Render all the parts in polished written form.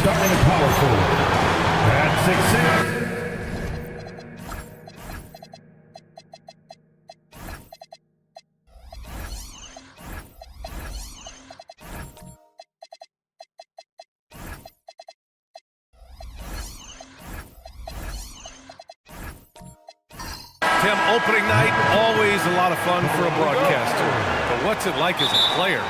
Starting at power forward at 6'6". Tim, opening night, always a lot of fun for a broadcaster. But what's it like as a player?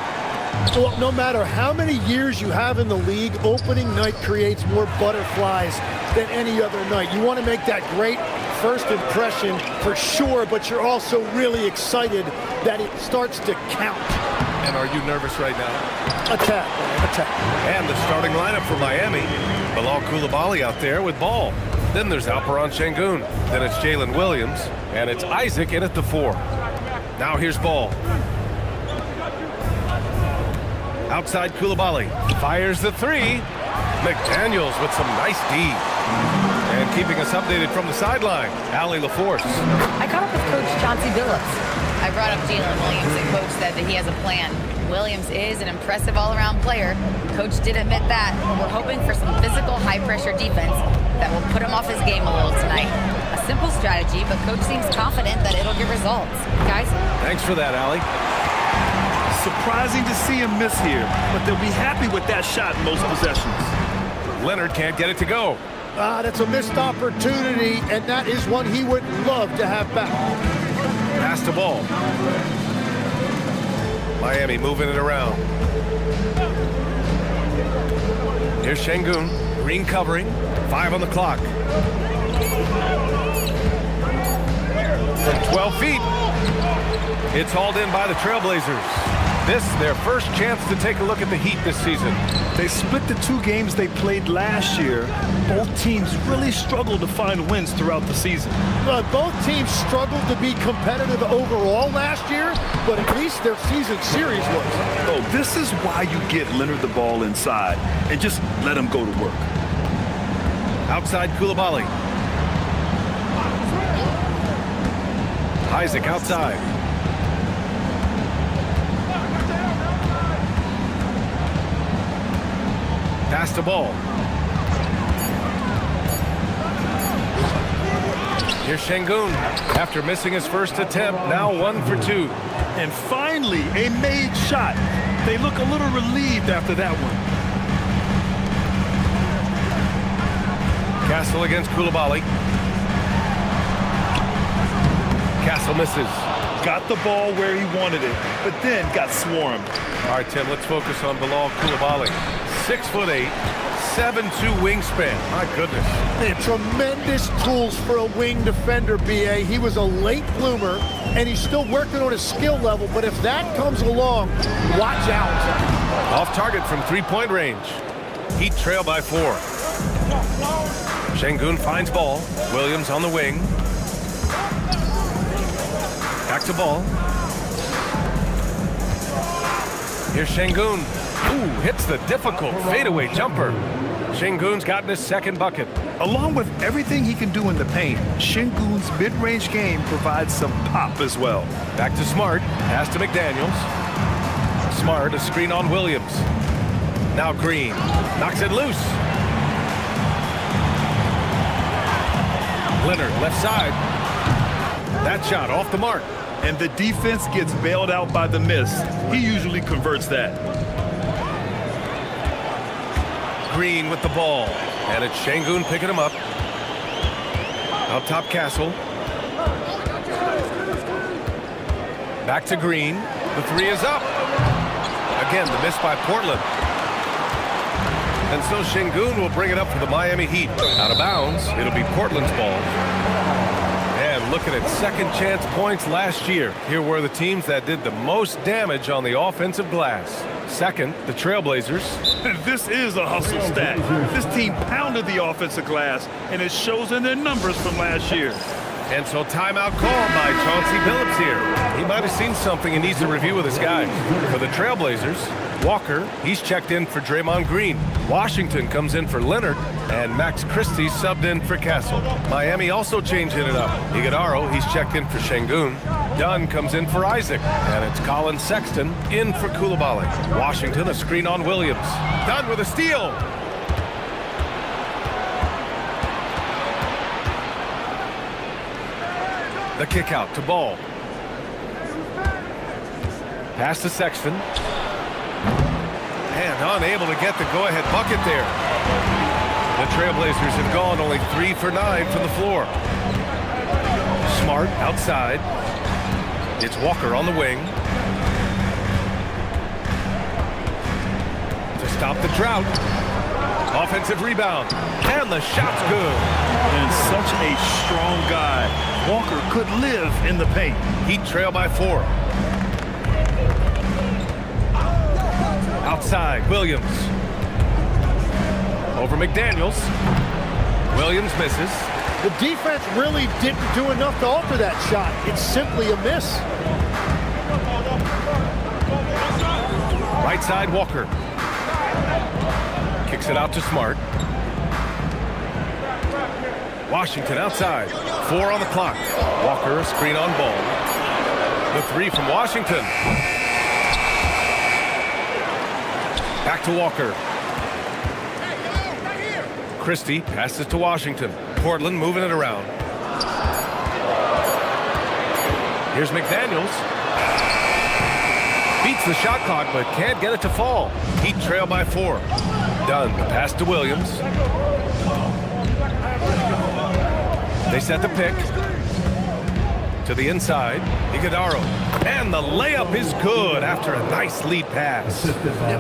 Well, no matter how many years you have in the league, opening night creates more butterflies than any other night. You want to make that great first impression for sure, but you're also really excited that it starts to count. And are you nervous right now? Attack. And the starting lineup for Miami. Bilal Coulibaly out there with ball. Then there's Alperen Sengun. Then it's Jalen Williams. And it's Isaac in at the 4. Now here's ball. Outside Coulibaly. Fires the 3. McDaniels with some nice D. And keeping us updated from the sideline, Allie LaForce. I caught up with Coach Chauncey Billups. I brought up Jalen Williams, and Coach said that he has a plan. Williams is an impressive all-around player. Coach did admit that. We're hoping for some physical, high-pressure defense that will put him off his game a little tonight. A simple strategy, but Coach seems confident that it'll give results. Guys? Thanks for that, Allie. Surprising to see him miss here, but they'll be happy with that shot in most possessions. Leonard can't get it to go. That's a missed opportunity, and that is one he would love to have back. Pass the ball. Miami moving it around. Here's Sengun. Green covering. 5 on the clock. From 12 feet. It's hauled in by the Trailblazers. This, their first chance to take a look at the Heat this season. They split the 2 games they played last year. Both teams really struggled to find wins throughout the season. Both teams struggled to be competitive overall last year, but at least their season series was. Oh, this is why you get Leonard the ball inside and just let him go to work. Outside Coulibaly. Isaac outside. Pass the ball. Here's Sengun. After missing his first attempt, now 1 for 2. And finally, a made shot. They look a little relieved after that one. Castle against Coulibaly. Castle misses. Got the ball where he wanted it, but then got swarmed. All right, Tim, let's focus on Bilal Coulibaly. 6'8", 7'2" wingspan. My goodness. Tremendous tools for a wing defender, B.A. He was a late bloomer, and he's still working on his skill level, but if that comes along, watch out. Off target from three-point range. Heat trail by 4. Şengün finds ball. Williams on the wing. Back to ball. Here's Şengün. Ooh, hits the difficult fadeaway jumper. Şengün's gotten his second bucket. Along with everything he can do in the paint, Şengün's mid-range game provides some pop as well. Back to Smart. Pass to McDaniels. Smart, a screen on Williams. Now Green. Knocks it loose. Leonard, left side. That shot off the mark. And the defense gets bailed out by the miss. He usually converts that. Green with the ball. And it's Şengün picking him up. Out top Castle. Back to Green. The three is up. Again, the miss by Portland. And so Şengün will bring it up for the Miami Heat. Out of bounds, it'll be Portland's ball. And looking at second chance points last year, here were the teams that did the most damage on the offensive glass. Second, the Trailblazers. This is a hustle stat. This team pounded the offensive glass, and it shows in their numbers from last year. And so timeout called by Chauncey Billups here. He might have seen something and needs to review with his guys. For the Trailblazers, Walker, he's checked in for Draymond Green. Washington comes in for Leonard, and Max Christie subbed in for Castle. Miami also changing it up. Iguodaro, he's checked in for Şengün. Dunn comes in for Isaac, and it's Colin Sexton in for Coulibaly. Washington, a screen on Williams. Dunn with a steal. The kick out to Ball. Pass to Sexton. And unable to get the go-ahead bucket there. The Trailblazers have gone only 3 for 9 from the floor. Smart outside. It's Walker on the wing. To stop the drought. Offensive rebound. And the shot's good. And such a strong guy. Walker could live in the paint. Heat trail by 4. Outside, Williams. Over McDaniels. Williams misses. The defense really didn't do enough to alter that shot. It's simply a miss. Right side, Walker. Kicks it out to Smart. Washington outside. 4 on the clock. Walker, a screen on Ball. The 3 from Washington. Back to Walker. Christie passes to Washington. Portland moving it around. Here's McDaniels. Beats the shot clock, but can't get it to fall. Heat trail by 4. Dunn, the pass to Williams. They set the pick. To the inside, Iguodaro. And the layup is good after a nice lead pass.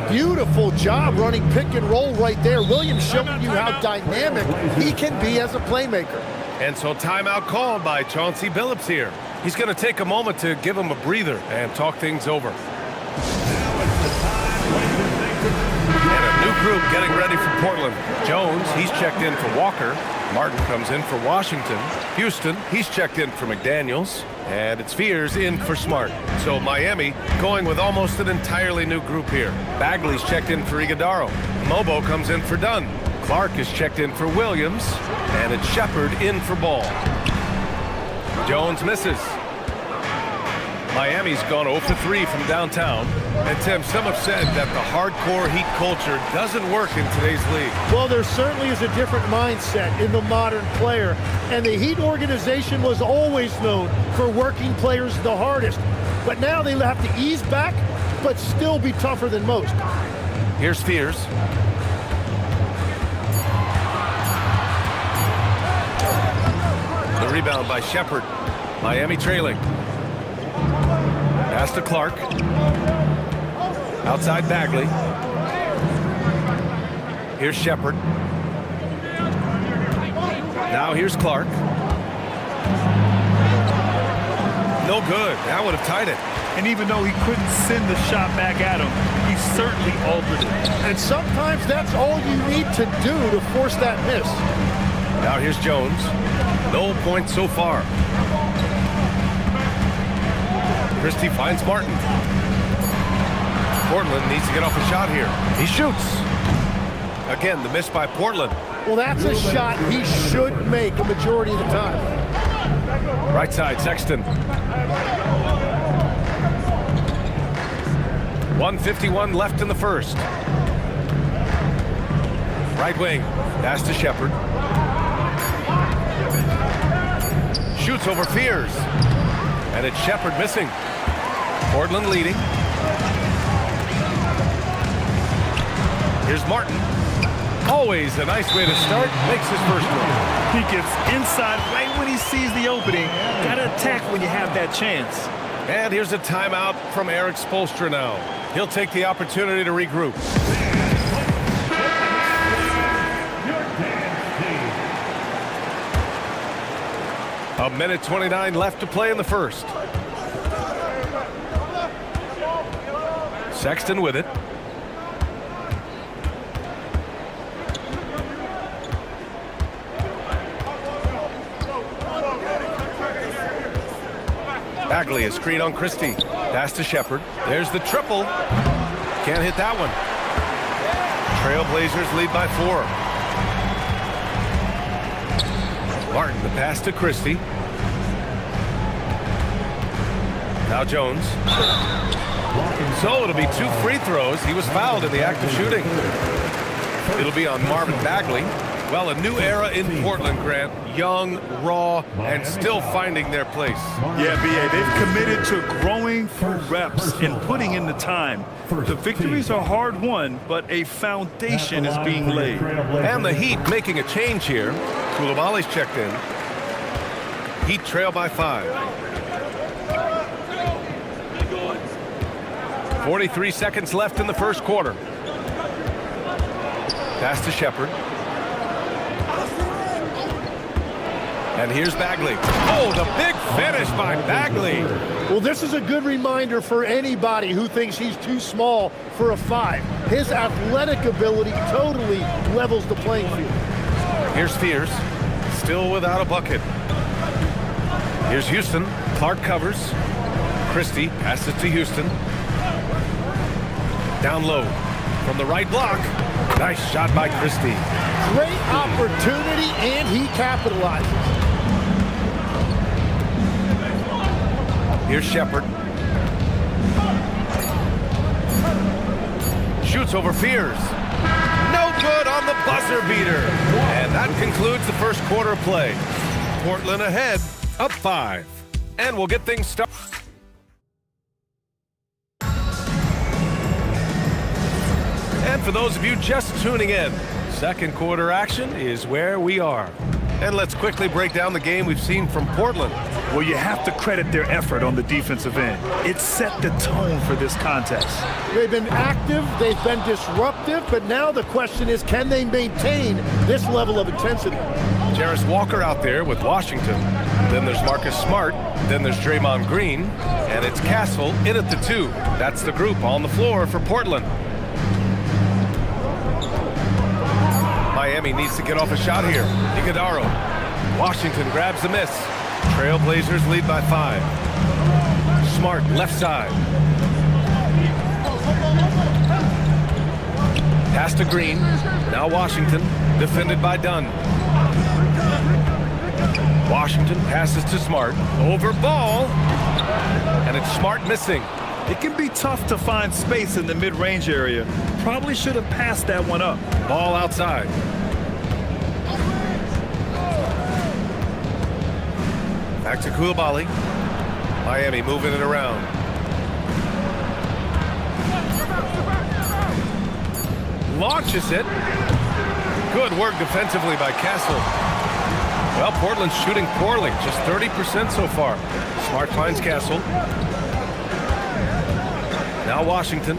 Beautiful job running pick and roll right there. Williams showing you how dynamic he can be as a playmaker. And so timeout called by Chauncey Billups here. He's going to take a moment to give him a breather and talk things over. And a new group getting ready for Portland. Jones, he's checked in for Walker. Martin comes in for Washington. Houston, he's checked in for McDaniels. And it's Fears in for Smart. So Miami going with almost an entirely new group here. Bagley's checked in for Iguodaro. Mobo comes in for Dunn. Clark is checked in for Williams. And it's Shepard in for Ball. Jones misses. Miami's gone 0 for 3 from downtown. And Tim, some have said that the hardcore Heat culture doesn't work in today's league. Well, there certainly is a different mindset in the modern player. And the Heat organization was always known for working players the hardest. But now they have to ease back, but still be tougher than most. Here's Fears. The rebound by Shepard. Miami trailing. Pass to Clark. Outside Bagley. Here's Shepard. Now here's Clark. No good. That would have tied it. And even though he couldn't send the shot back at him, he certainly altered it. And sometimes that's all you need to do to force that miss. Now here's Jones. No points so far. Christie finds Martin. Portland needs to get off a shot here. He shoots. Again, the miss by Portland. Well, that's a shot he should make a majority of the time. Right side, Sexton. 1:51 left in the first. Right wing, pass to Shepherd. Shoots over Fears. And it's Shepherd missing. Portland leading. Here's Martin. Always a nice way to start. Makes his first one. He gets inside right when he sees the opening. Gotta attack when you have that chance. And here's a timeout from Eric Spoelstra now. He'll take the opportunity to regroup. A minute 29 left to play in the first. Sexton with it. Bagley, a screen on Christie. Pass to Shepherd. There's the triple. Can't hit that one. Trailblazers lead by 4. Martin, the pass to Christie. Now Jones. So it'll be 2 free throws. He was fouled in the act of shooting. It'll be on Marvin Bagley. Well, a new era in Portland, Grant. Young, raw, and still finding their place. Yeah, B.A., they've committed to growing through reps and putting in the time. The victories are hard won, but a foundation is being laid. And the Heat making a change here. Koulibaly's checked in. Heat trail by 5. 43 seconds left in the first quarter. Pass to Shepherd. And here's Bagley. Oh, the big finish by Bagley. Well, this is a good reminder for anybody who thinks he's too small for a 5. His athletic ability totally levels the playing field. Here's Fears, still without a bucket. Here's Houston. Clark covers. Christie passes to Houston. Down low from the right block. Nice shot by Christie. Great opportunity, and he capitalizes. Here's Shepherd. Shoots over Fears. No good on the buzzer beater. And that concludes the first quarter of play. Portland ahead, up 5. And we'll get things started. And for those of you just tuning in, second quarter action is where we are. And let's quickly break down the game we've seen from Portland. Well, you have to credit their effort on the defensive end. It set the tone for this contest. They've been active, they've been disruptive, but now the question is, can they maintain this level of intensity? Jarris Walker out there with Washington. Then there's Marcus Smart. Then there's Draymond Green. And it's Castle in at the 2. That's the group on the floor for Portland. Miami needs to get off a shot here. Iguodala. Washington grabs the miss. Trailblazers lead by 5. Smart left side. Pass to Green. Now Washington defended by Dunn. Washington passes to Smart. Over Ball. And it's Smart missing. It can be tough to find space in the mid-range area. Probably should have passed that one up. Ball outside. Back to Koulibaly. Miami moving it around. Launches it. Good work defensively by Castle. Well, Portland's shooting poorly. Just 30% so far. Smart finds Castle. Now Washington.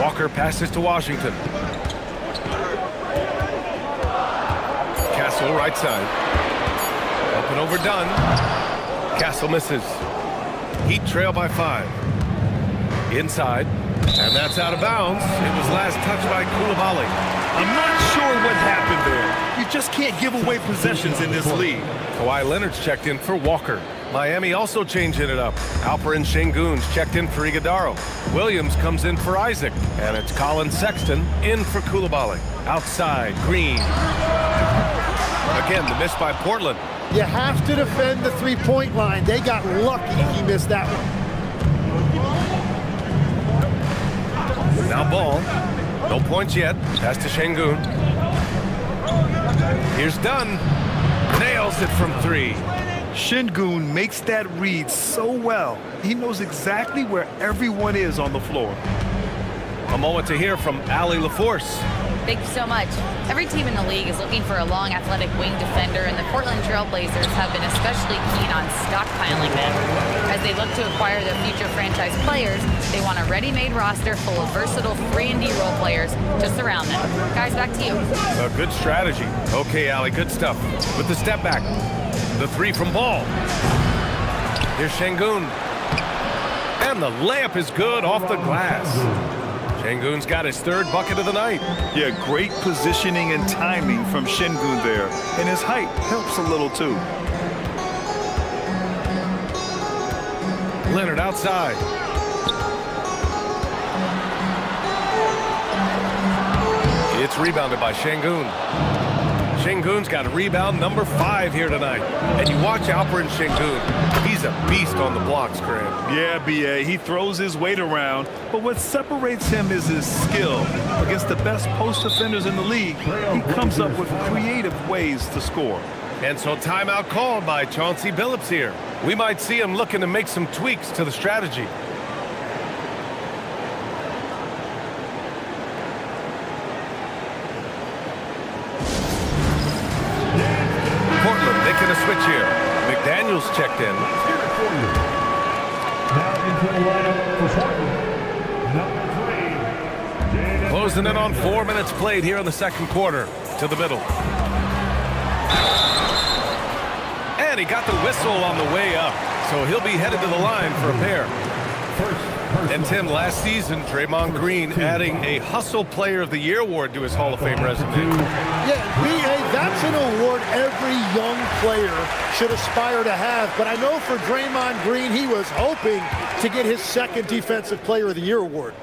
Walker passes to Washington. Castle right side. Up and over Dunn. Castle misses. Heat trail by 5. Inside, and that's out of bounds. It was last touched by Coulibaly. I'm not sure what happened there. You just can't give away possessions in this league. Kawhi Leonard's checked in for Walker. Miami also changing it up. Alperen Şengün's checked in for Iguodaro. Williams comes in for Isaac. And it's Colin Sexton in for Coulibaly. Outside, Green. Again, the miss by Portland. You have to defend the three-point line. They got lucky he missed that one. Now Ball. No points yet. Pass to Şengün. Here's Dunn. Nails it from 3. Şengün makes that read so well. He knows exactly where everyone is on the floor. A moment to hear from Allie LaForce. Thank you so much. Every team in the league is looking for a long, athletic wing defender, and the Portland Trail Blazers have been especially keen on stockpiling them. As they look to acquire their future franchise players, they want a ready-made roster full of versatile 3-and-D role players to surround them. Guys, back to you. A good strategy. Okay, Allie, good stuff. With the step back. The 3 from Ball. Here's Şengün. And the layup is good off the glass. Şengün's got his 3rd bucket of the night. Yeah, great positioning and timing from Şengün there. And his height helps a little too. Leonard outside. It's rebounded by Şengün. Şengün's got rebound number 5 here tonight. And you watch Alperen Şengün. He's a beast on the blocks, Graham. Yeah, B.A., he throws his weight around, but what separates him is his skill. Against the best post defenders in the league, he comes up with creative ways to score. And so timeout called by Chauncey Billups here. We might see him looking to make some tweaks to the strategy. Portland making a switch here. McDaniels checked in. Now into the lineup for Portland. Number 3. Closing in on 4 minutes played here in the second quarter. To the middle. And he got the whistle on the way up. So he'll be headed to the line for a pair. And Tim, last season, Draymond Green adding a Hustle Player of the Year award to his Hall of Fame resume. Yeah, B.A., that's an award every young player should aspire to have. But I know for Draymond Green, he was hoping to get his 2nd Defensive Player of the Year award.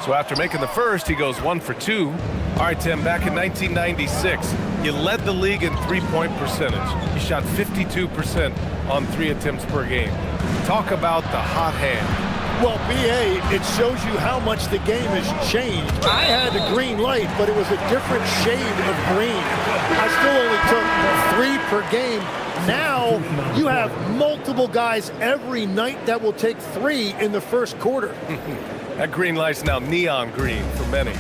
So after making the first, he goes 1 for 2. All right, Tim, back in 1996, you led the league in three-point percentage. You shot 52% on 3 attempts per game. Talk about the hot hand. Well, B.A., it shows you how much the game has changed. I had the green light, but it was a different shade of green. I still only took 3 per game. Now, you have multiple guys every night that will take 3 in the first quarter. That green light's now neon green for many.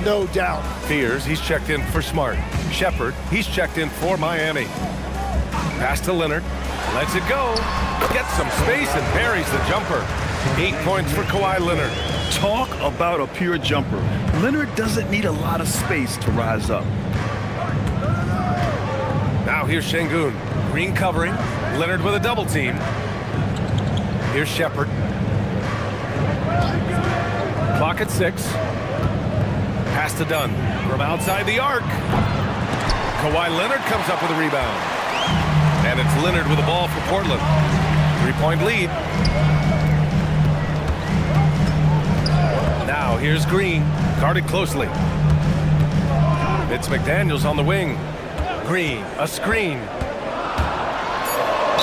No doubt. Fears, he's checked in for Smart. Shepard, he's checked in for Miami. Pass to Leonard. Lets it go. Gets some space and buries the jumper. 8 points for Kawhi Leonard. Talk about a pure jumper. Leonard doesn't need a lot of space to rise up. Now here's Şengün. Green covering. Leonard with a double team. Here's Shepard. Clock at 6. Pass to Dunn. From outside the arc. Kawhi Leonard comes up with a rebound. And it's Leonard with the ball for Portland. 3-point lead. Now here's Green. Guarded closely. It's McDaniels on the wing. Green, a screen.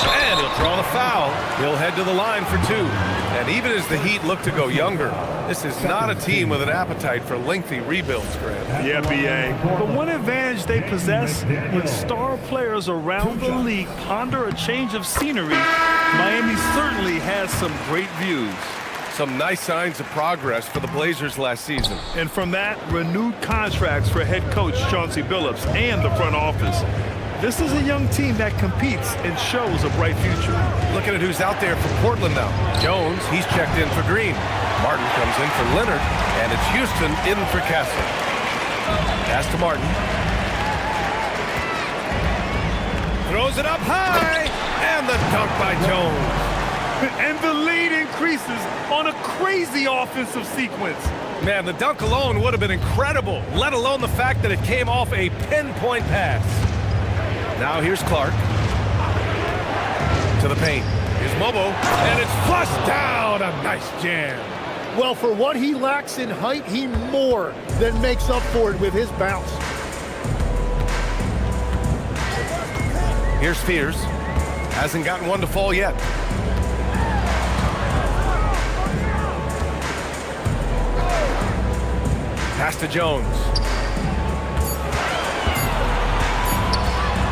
And he'll draw the foul. He'll head to the line for 2. And even as the Heat look to go younger, this is not a team with an appetite for lengthy rebuilds, Graham. Yeah, B.A. The one advantage they possess, when star players around the league ponder a change of scenery, Miami certainly has some great views. Some nice signs of progress for the Blazers last season. And from that, renewed contracts for head coach Chauncey Billups and the front office. This is a young team that competes and shows a bright future. Looking at who's out there for Portland now. Jones, he's checked in for Green. Martin comes in for Leonard, and it's Houston in for Castle. Pass to Martin. Throws it up high, And the dunk by Jones. And the lead increases on a crazy offensive sequence. Man, the dunk alone would have been incredible, let alone the fact that it came off a pinpoint pass. Now here's Clark. To the paint. Here's Mobo, and it's flushed down. A nice jam. Well, for what he lacks in height, he more than makes up for it with his bounce. Here's Fears. Hasn't gotten one to fall yet. Pass to Jones.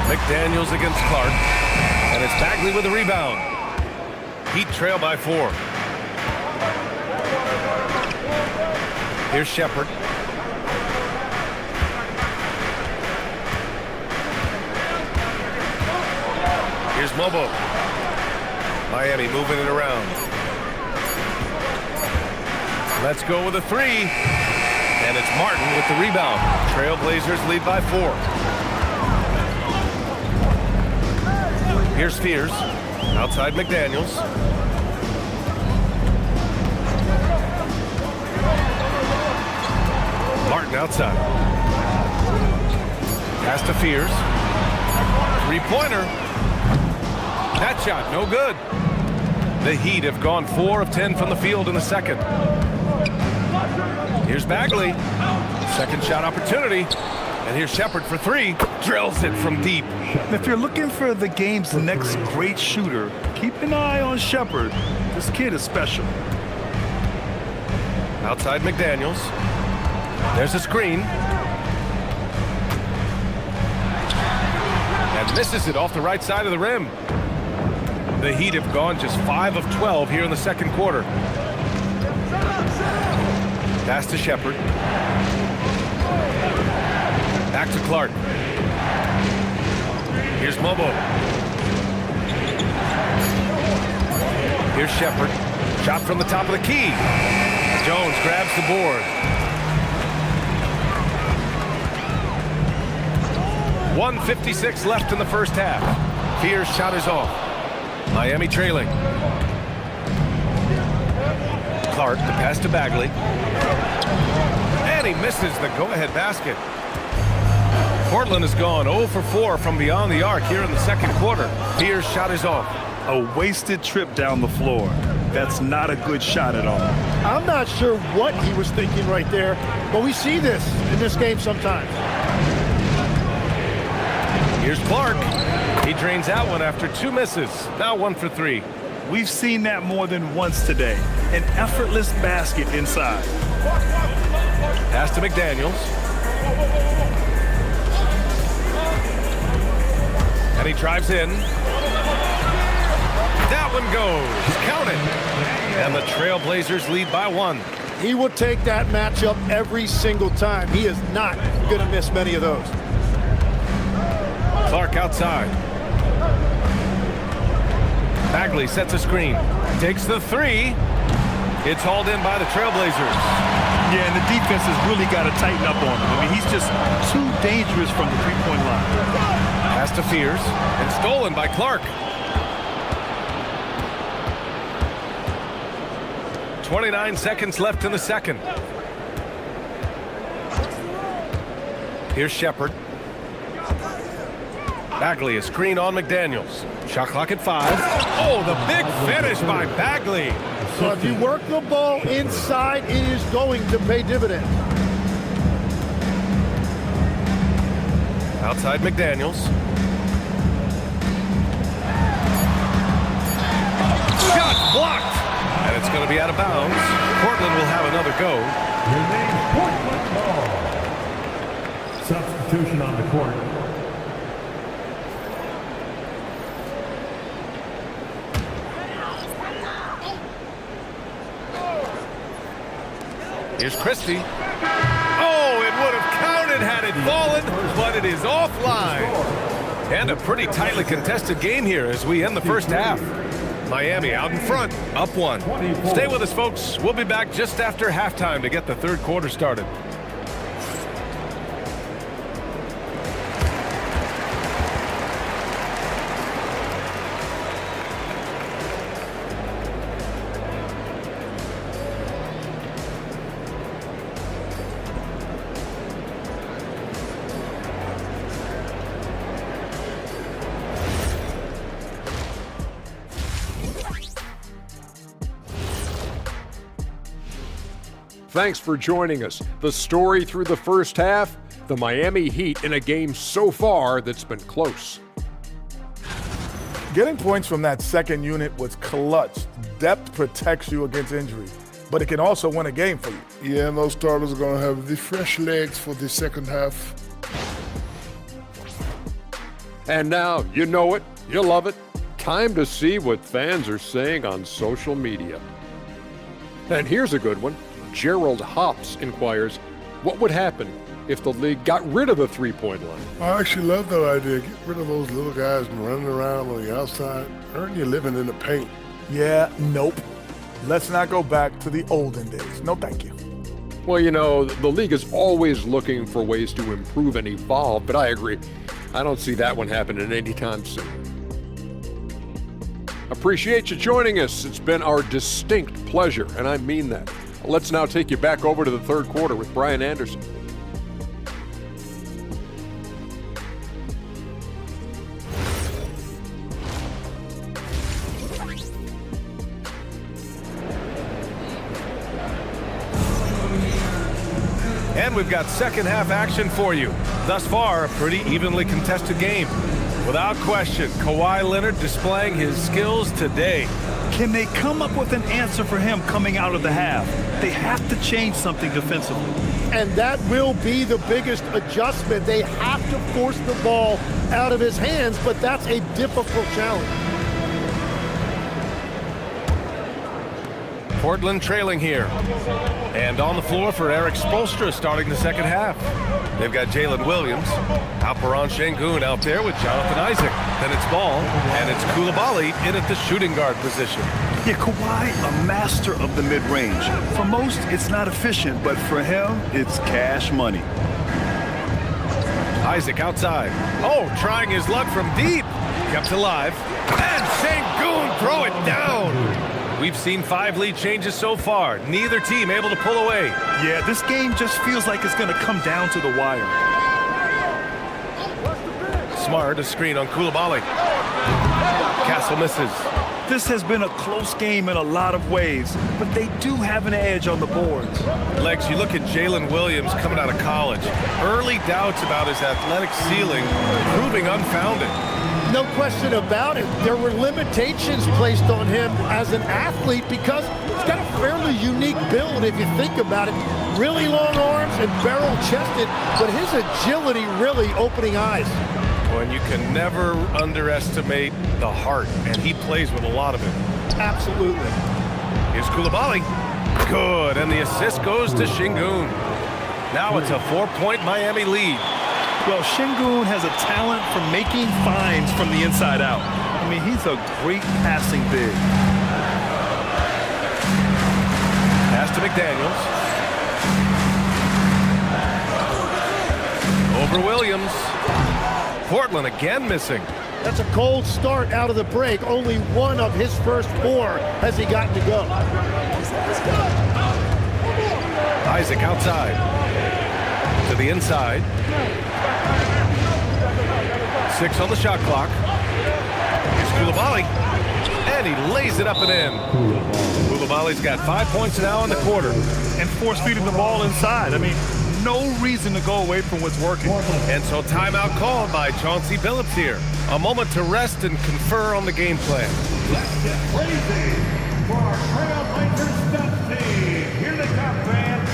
McDaniels against Clark. And it's Bagley with the rebound. Heat trail by 4. Here's Shepherd. Here's Mobo. Miami moving it around. Let's go with a 3. And it's Martin with the rebound. Trailblazers lead by 4. Here's Fears. Outside McDaniels. Martin outside. Pass to Fears. 3-pointer. That shot, no good. The Heat have gone 4 of 10 from the field in the second. Here's Bagley. Second shot opportunity. And here's Shepherd for 3. Drills it from deep. If you're looking for the game's next great shooter, keep an eye on Shepherd. This kid is special. Outside McDaniels. There's a screen. And misses it off the right side of the rim. The Heat have gone just 5 of 12 here in the second quarter. Pass to Shepherd. Back to Clark. Here's Mobo. Here's Shepherd. Shot from the top of the key. Jones grabs the board. 1:56 left in the first half. Fears shot is off. Miami trailing. Clark, the pass to Bagley. And he misses the go-ahead basket. Portland has gone 0 for 4 from beyond the arc here in the second quarter. Fears shot is off. A wasted trip down the floor. That's not a good shot at all. I'm not sure what he was thinking right there, but we see this in this game sometimes. Here's Clark. He drains out one after 2 misses. Now 1 for 3. We've seen that more than once today. An effortless basket inside. Pass to McDaniels. And he drives in. That one goes. Count it. And the Trailblazers lead by 1. He will take that matchup every single time. He is not going to miss many of those. Clark outside. Bagley sets a screen. Takes the 3. It's hauled in by the Trailblazers. Yeah, and the defense has really got to tighten up on him. I mean, he's just too dangerous from the three-point line. Pass to Fears. And stolen by Clark. 29 seconds left in the second. Here's Shepherd. Bagley, a screen on McDaniels. Shot clock at 5. Oh, the big finish by Bagley. So if you work the ball inside, it is going to pay dividends. Outside McDaniels. Shot blocked. And it's going to be out of bounds. Portland will have another go. Your name's Portland ball. Substitution on the court. Here's Christie. Oh, it would have counted had it fallen, but it is offline. And a pretty tightly contested game here as we end the first half. Miami out in front, up 1. Stay with us, folks. We'll be back just after halftime to get the third quarter started. thanks for joining us. The story through the first half, the Miami Heat in a game so far that's been close. Getting points from that second unit was clutch. Depth protects you against injury, but it can also win a game for you. Yeah, and those starters are going to have the fresh legs for the second half. And now, you know it, you love it. Time to see what fans are saying on social media. And here's a good one. Gerald Hops inquires, what would happen if the league got rid of the three-point line? I actually love that idea. Get rid of those little guys running around on the outside. Earn your living in the paint. Yeah, nope. Let's not go back to the olden days. No, thank you. Well, you know, the league is always looking for ways to improve and evolve, but I agree. I don't see that one happening anytime soon. Appreciate you joining us. It's been our distinct pleasure, and I mean that. Let's now take you back over to the third quarter with Brian Anderson. And we've got second half action for you. Thus far, a pretty evenly contested game. Without question, Kawhi Leonard displaying his skills today. Can they come up with an answer for him coming out of the half? They have to change something defensively. And that will be the biggest adjustment. They have to force the ball out of his hands, but that's a difficult challenge. Portland trailing here. And on the floor for Eric Spoelstra starting the second half. They've got Jalen Williams, Alperen Sengun out there with Jonathan Isaac. Then it's Ball, and it's Coulibaly in at the shooting guard position. Yeah, Kawhi, a master of the mid-range. For most, it's not efficient, but for him, it's cash money. Isaac outside. Oh, trying his luck from deep. Kept alive. And Sengun throw it down. We've seen 5 lead changes so far. Neither team able to pull away. Yeah, this game just feels like it's going to come down to the wire. Smart, a screen on Coulibaly. Castle misses. This has been a close game in a lot of ways, but they do have an edge on the boards. Lex, you look at Jalen Williams coming out of college. Early doubts about his athletic ceiling proving unfounded. No question about it. There were limitations placed on him as an athlete because he's got a fairly unique build if you think about it. Really long arms and barrel-chested, but his agility really opening eyes. And you can never underestimate the heart, and he plays with a lot of it. Absolutely. Here's Coulibaly. Good, and the assist goes to Sengun. Now it's a 4-point Miami lead. Well, Sengun has a talent for making finds from the inside out. I mean, he's a great passing big. Pass to McDaniels. Over Williams. Portland again missing. That's a cold start out of the break. Only one of his first 4 has he gotten to go. Isaac outside. To the inside. 6 on the shot clock. Here's Coulibaly. And he lays it up and in. Coulibaly's got 5 points now in the quarter. And force-feeding the ball inside. I mean, no reason to go away from what's working. And so timeout called by Chauncey Billups here. A moment to rest and confer on the game plan. Let's get crazy for our Trailblazers Steps team. Here they come, fans.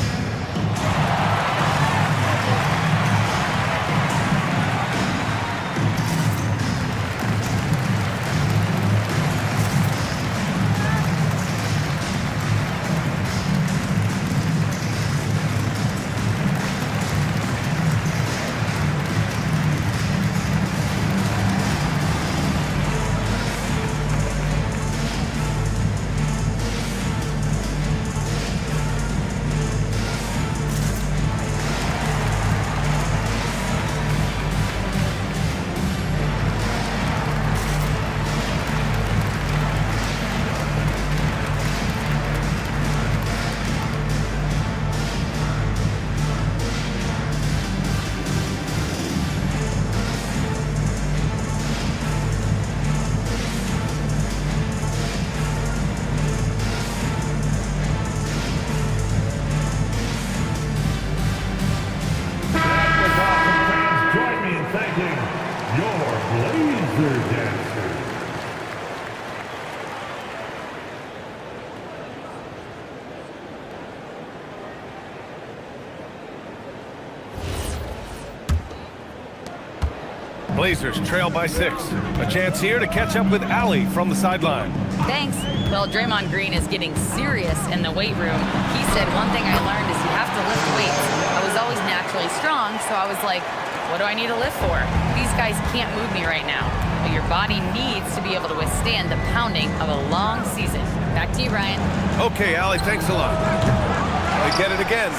Blazers trail by 6. A chance here to catch up with Allie from the sideline. Thanks. Well, Draymond Green is getting serious in the weight room. He said one thing I learned is you have to lift weights. I was always naturally strong, so I was like, what do I need to lift for? These guys can't move me right now. But your body needs to be able to withstand the pounding of a long season. Back to you, Ryan. Okay, Allie, thanks a lot. They get it again.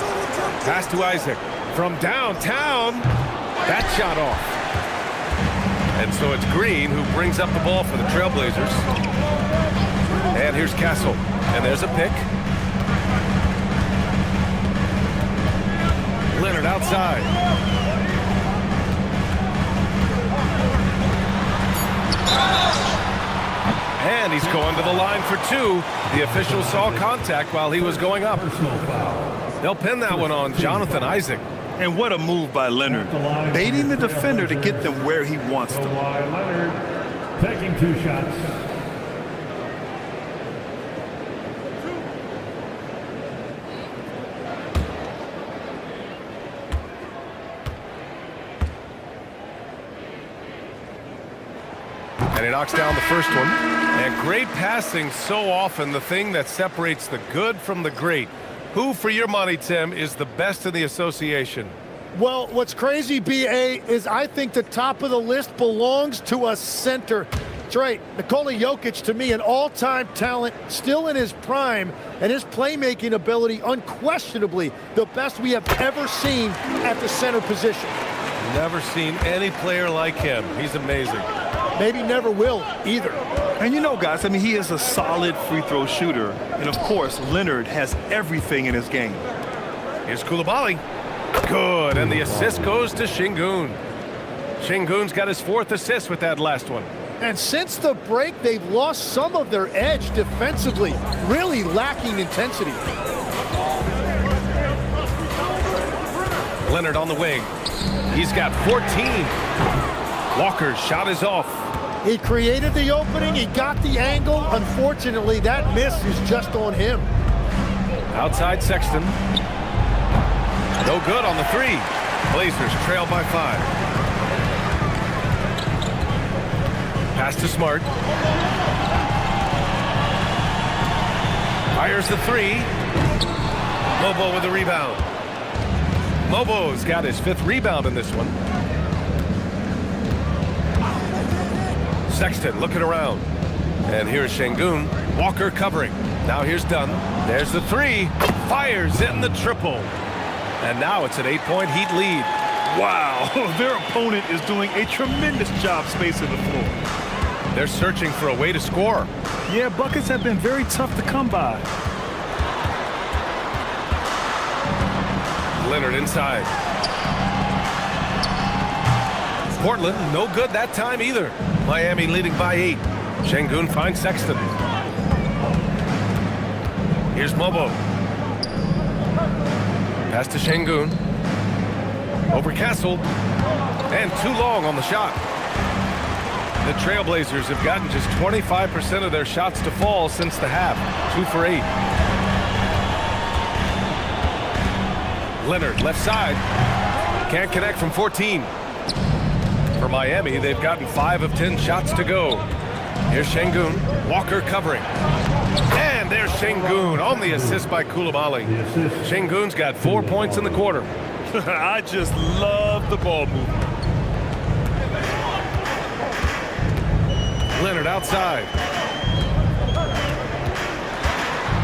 Pass to Isaac. From downtown, that shot off. And so it's Green who brings up the ball for the Trailblazers. And here's Castle. And there's a pick. Leonard outside. And he's going to the line for 2. The official saw contact while he was going up. They'll pin that one on Jonathan Isaac. And what a move by Leonard. Baiting the defender to get them where he wants them. Leonard taking 2 shots. And he knocks down the first one. And great passing, so often the thing that separates the good from the great. Who, for your money, Tim, is the best in the association? Well, what's crazy, B.A., is I think the top of the list belongs to a center. That's right. Nikola Jokic, to me, an all-time talent, still in his prime, and his playmaking ability unquestionably the best we have ever seen at the center position. Never seen any player like him. He's amazing. Maybe never will either. And you know, guys, I mean, he is a solid free throw shooter. And, of course, Leonard has everything in his game. Here's Coulibaly. Good, and the assist goes to Şengün. Şengün's got his 4th assist with that last one. And since the break, they've lost some of their edge defensively, really lacking intensity. Leonard on the wing. He's got 14. Walker's shot is off. He created the opening, he got the angle. Unfortunately, that miss is just on him. Outside Sexton. No good on the 3. Blazers trail by 5. Pass to Smart. Fires the 3. Mobo with the rebound. Mobo's got his 5th rebound in this one. Sexton looking around. And here's Şengün. Walker covering. Now here's Dunn. There's the 3. Fires in the triple. And now it's an 8-point Heat lead. Wow, their opponent is doing a tremendous job spacing the floor. They're searching for a way to score. Yeah, buckets have been very tough to come by. Leonard inside. Portland, no good that time either. Miami leading by 8. Şengün finds Sexton. Here's Mobo. Pass to Şengün. Over Castle. And too long on the shot. The Trailblazers have gotten just 25% of their shots to fall since the half. 2 for 8. Leonard, left side. Can't connect from 14. For Miami, they've gotten 5 of 10 shots to go. Here's Şengün. Walker covering. And there's Şengün on the assist by Coulibaly. Şengün's got 4 points in the quarter. I just love the ball movement. Leonard outside.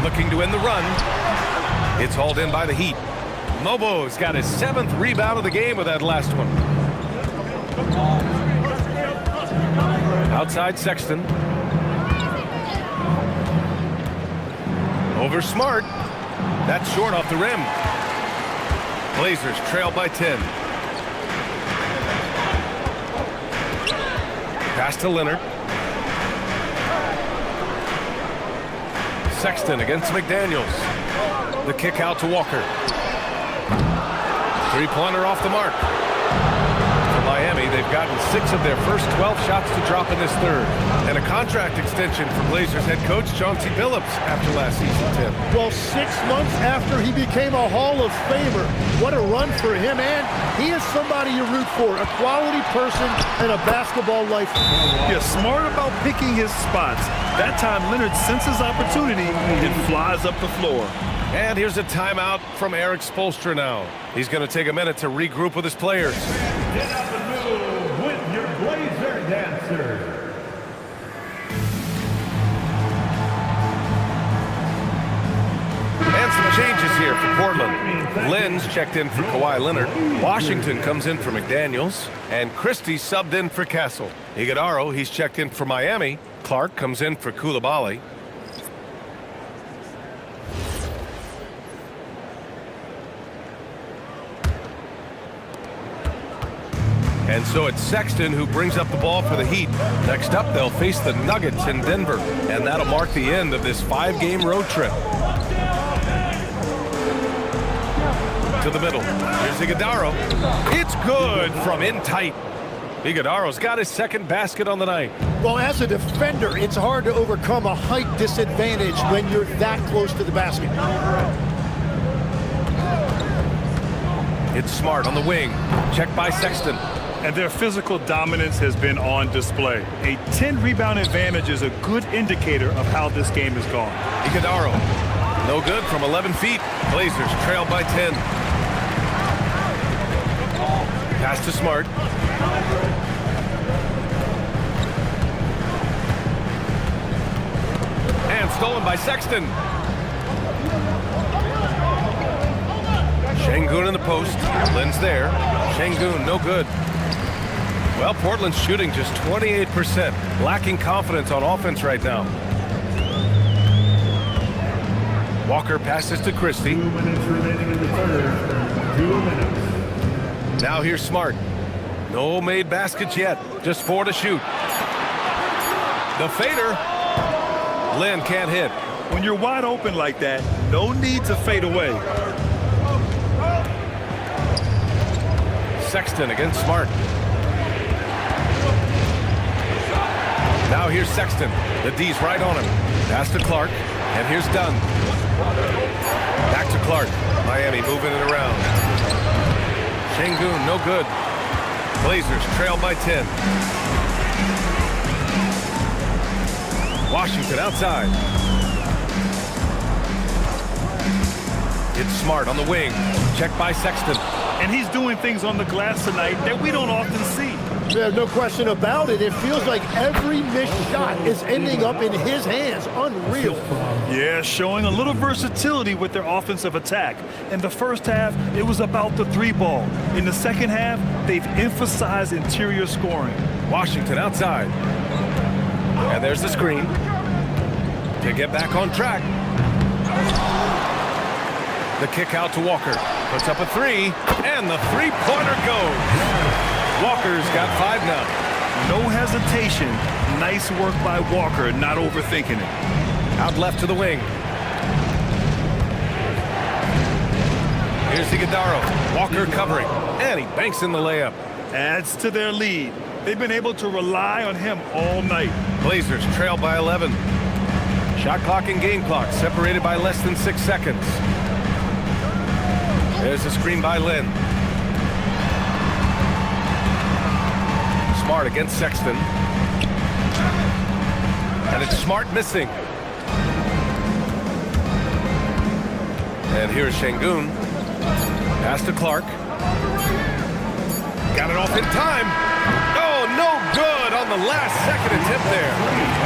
Looking to end the run. It's hauled in by the Heat. Mobo's got his 7th rebound of the game with that last one. Outside Sexton. Over Smart. That's short off the rim. Blazers trail by 10. Pass to Leonard. Sexton against McDaniels. The kick out to Walker. 3-pointer off the mark. For Miami, they've gotten 6 of their first 12 shots to drop in this third. And a contract extension for Blazers head coach Chauncey Billups after last season, Tim. Well, 6 months after he became a Hall of Famer, what a run for him and He is somebody you root for, a quality person and a basketball lifer. Yeah, smart about picking his spots. That time, Leonard senses opportunity and flies up the floor. And here's a timeout from Eric Spoelstra now. He's going to take a minute to regroup with his players. Get out the middle with your Blazer dancers. And some changes here for Portland. Lynn's checked in for Kawhi Leonard. Washington comes in for McDaniels. And Christie subbed in for Castle. Iguodaro, he's checked in for Miami. Clark comes in for Coulibaly. And so it's Sexton who brings up the ball for the Heat. Next up, they'll face the Nuggets in Denver. And that'll mark the end of this 5-game road trip. To the middle. Here's Iguodaro. It's good from in tight. Iguodaro's got his second basket on the night. Well, as a defender, it's hard to overcome a height disadvantage when you're that close to the basket. It's Smart on the wing. Checked by Sexton. And their physical dominance has been on display. A 10-rebound advantage is a good indicator of how this game has gone. Iguodaro. No good from 11 feet. Blazers trail by 10. Pass to Smart. And stolen by Sexton. Şengün in the post. Lynn's there. Şengün, no good. Well, Portland's shooting just 28%. Lacking confidence on offense right now. Walker passes to Christie. 2 minutes remaining in the third. 2 minutes. Now here's Smart. No made baskets yet. Just 4 to shoot. The fader. Lynn can't hit. When you're wide open like that, no need to fade away. Sexton against Smart. Now here's Sexton. The D's right on him. Pass to Clark. And here's Dunn. Back to Clark. Miami moving it around. Şengün, no good. Blazers trail by 10. Washington outside. It's Smart on the wing. Checked by Sexton. And he's doing things on the glass tonight that we don't often see. Yeah, no question about it. It feels like every missed shot is ending up in his hands. Unreal. Yeah, showing a little versatility with their offensive attack. In the first half, it was about the 3-ball. In the second half, they've emphasized interior scoring. Washington outside. And there's the screen. To get back on track. The kick out to Walker. Puts up a 3. And the 3-pointer goes. Walker's got 5 now. No hesitation. Nice work by Walker, not overthinking it. Out left to the wing. Here's Iguodaro. Walker covering. And he banks in the layup. Adds to their lead. They've been able to rely on him all night. Blazers trail by 11. Shot clock and game clock separated by less than 6 seconds. There's a screen by Lynn. Smart against Sexton. And it's Smart missing. And here's Şengün. Pass to Clark. Got it off in time. Oh, no good on the last second attempt there.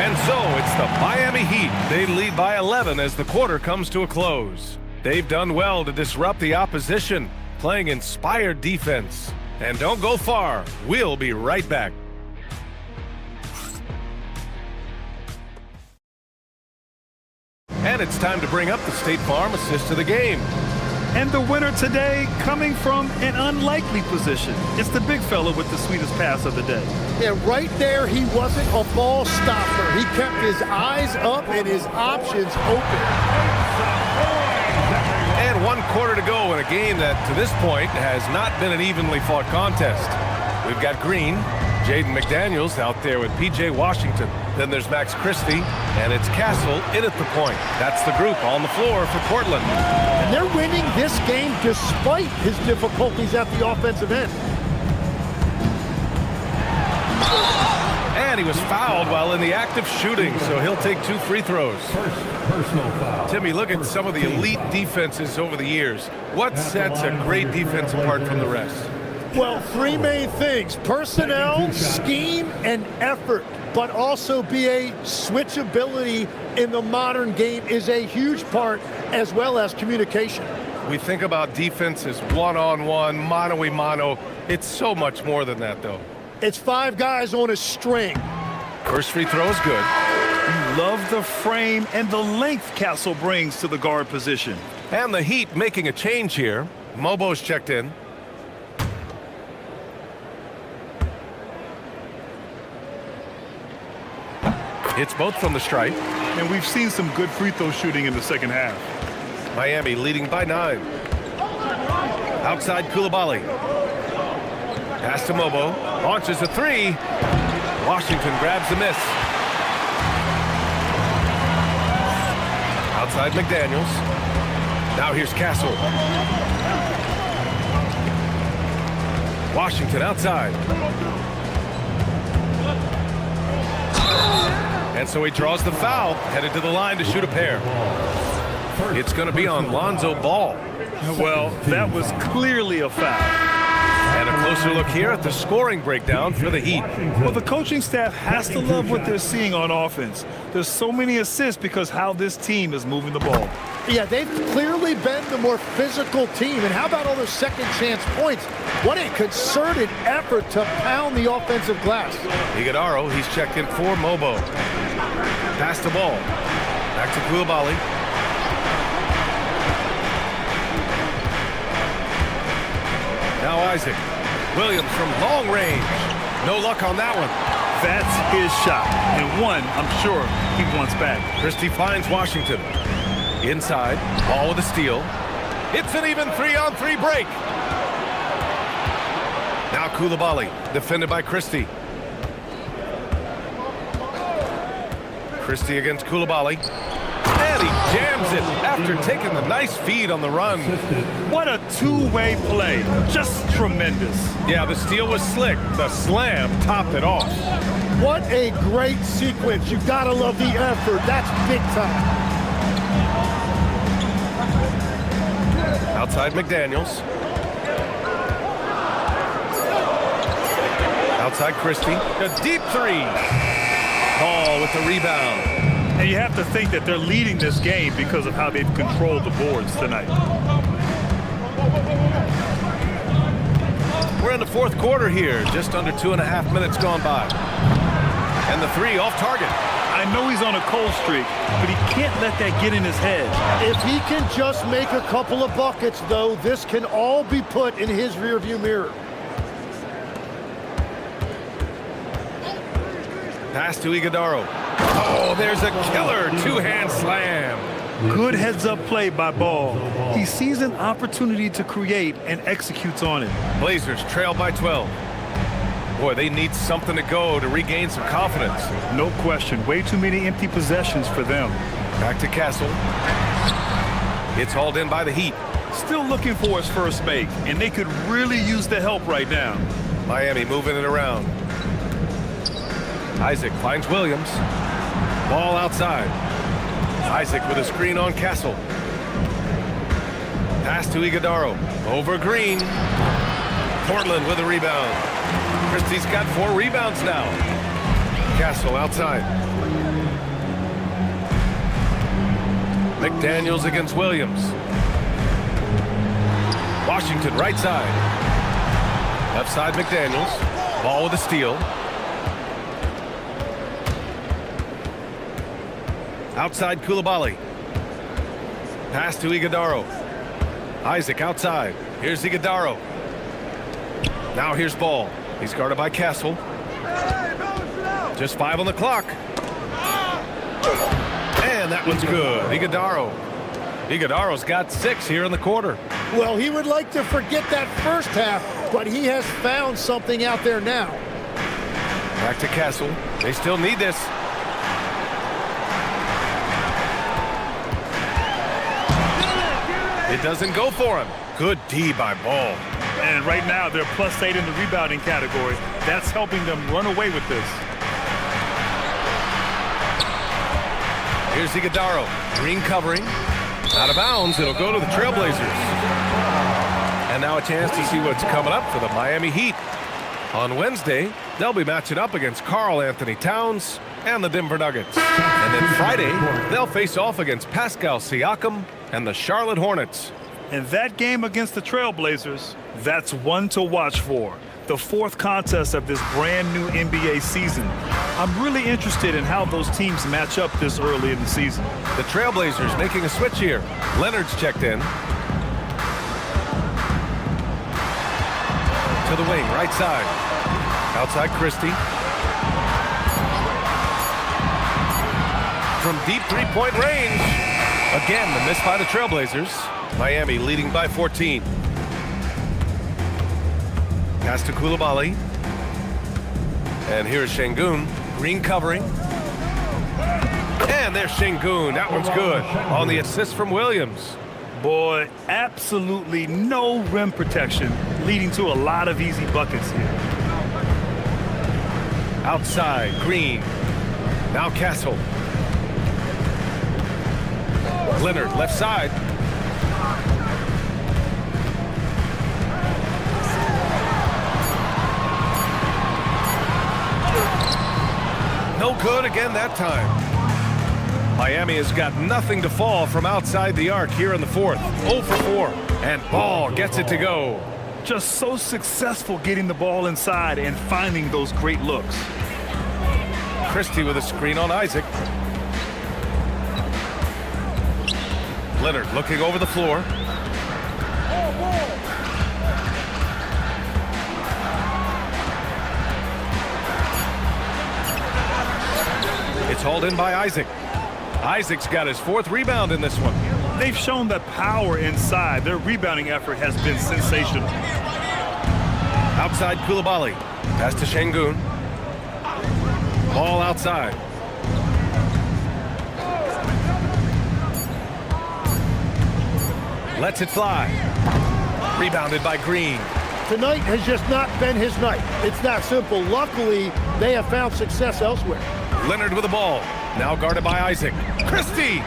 And so it's the Miami Heat. They lead by 11 as the quarter comes to a close. They've done well to disrupt the opposition, playing inspired defense. And don't go far. We'll be right back. And it's time to bring up the State Farm assist of the game. And the winner today coming from an unlikely position. It's the big fella with the sweetest pass of the day. Yeah, right there, he wasn't a ball stopper. He kept his eyes up and his options open. And 1 quarter to go in a game that, to this point, has not been an evenly fought contest. We've got Green, Jaden McDaniels out there with P.J. Washington. Then there's Max Christie, and it's Castle in at the point. That's the group on the floor for Portland. And And they're winning this game despite his difficulties at the offensive end. And he was fouled while in the act of shooting, so he'll take 2 free throws. Personal foul. Timmy, look at some of the elite defenses over the years. What sets a great defense apart from the rest? Well, 3 main things: personnel, scheme, and effort. But also BA switchability in the modern game is a huge part, as well as communication. We think about defense as one-on-one, mano-a-mano. It's so much more than that, though. It's 5 guys on a string. First free throw is good. Love the frame and the length Castle brings to the guard position. And the Heat making a change here. Mobo's checked in. Hits both from the stripe. And we've seen some good free throw shooting in the second half. Miami leading by 9. Outside Coulibaly. Pass to Mobo. Launches a 3. Washington grabs the miss. Outside McDaniels. Now here's Castle. Washington outside. And so he draws the foul, headed to the line to shoot a pair. It's going to be on Lonzo Ball. Well, that was clearly a foul. And a closer look here at the scoring breakdown for the Heat. Well, the coaching staff has to love what they're seeing on offense. There's so many assists because how this team is moving the ball. Yeah, they've clearly been the more physical team. And how about all those second chance points? What a concerted effort to pound the offensive glass. Iguodaro, he's checked in for Mobo. Pass the ball. Back to Coulibaly. Now Isaac. Williams from long range. No luck on that one. That's his shot. And one, I'm sure, he wants back. Christie finds Washington. Inside. Ball with a steal. It's an even 3-on-3 break. Now Coulibaly. Defended by Christie. Christie against Coulibaly. And he jams it after taking the nice feed on the run. What a two-way play. Just tremendous. Yeah, the steal was slick. The slam topped it off. What a great sequence. You've got to love the effort. That's big time. Outside McDaniels. Outside Christie. A deep 3. Ball with the rebound. And you have to think that they're leading this game because of how they've controlled the boards tonight. We're in the 4th quarter here. Just under 2.5 minutes gone by. And the 3 off target. I know he's on a cold streak, but he can't let that get in his head. If he can just make a couple of buckets, though, this can all be put in his rearview mirror. Pass to Iguodaro. Oh, there's a killer 2-hand slam. Good heads-up play by Ball. He sees an opportunity to create and executes on it. Blazers trail by 12. Boy, they need something to go to regain some confidence. No question. Way too many empty possessions for them. Back to Castle. It's hauled in by the Heat. Still looking for his first make, and they could really use the help right now. Miami moving it around. Isaac finds Williams. Ball outside. Isaac with a screen on Castle. Pass to Iguodaro. Over Green. Portland with a rebound. Christie's got 4 rebounds now. Castle outside. McDaniels against Williams. Washington right side. Left side McDaniels. Ball with a steal. Outside Coulibaly. Pass to Iguodaro. Isaac outside. Here's Iguodaro. Now here's Ball. He's guarded by Castle. Just 5 on the clock. And that one's good. Iguodaro's got 6 here in the quarter. Well, he would like to forget that first half, but he has found something out there now. Back to Castle. They still need this. It doesn't go for him. Good D by Ball. And right now, they're +8 in the rebounding category. That's helping them run away with this. Here's Iguodaro. Green covering. Out of bounds. It'll go to the Trailblazers. And now a chance to see what's coming up for the Miami Heat. On Wednesday, they'll be matching up against Karl Anthony Towns and the Denver Nuggets. And then Friday, they'll face off against Pascal Siakam and the Charlotte Hornets. And that game against the Trailblazers, that's one to watch for. The fourth contest of this brand new NBA season. I'm really interested in how those teams match up this early in the season. The Trailblazers making a switch here. Leonard's checked in. To the wing, right side. Outside Christie. From deep three-point range. Again, the miss by the Trailblazers. Miami leading by 14. Pass to Coulibaly. And here's Şengün. Green covering. And there's Şengün. That one's good. On the assist from Williams. Boy, absolutely no rim protection, leading to a lot of easy buckets here. Outside, Green. Now Castle. Leonard, left side. No good again that time. Miami has got nothing to fall from outside the arc here in the fourth. 0 for 4. And Ball gets it to go. Just so successful getting the ball inside and finding those great looks. Christie with a screen on Isaac. Leonard looking over the floor. It's hauled in by Isaac. Isaac's got his 4th rebound in this one. They've shown that power inside. Their rebounding effort has been sensational. Outside Coulibaly. Pass to Şengün. Ball outside. Lets it fly. Rebounded by Green. Tonight has just not been his night. It's that simple. Luckily, they have found success elsewhere. Leonard with the ball. Now guarded by Isaac. Christie!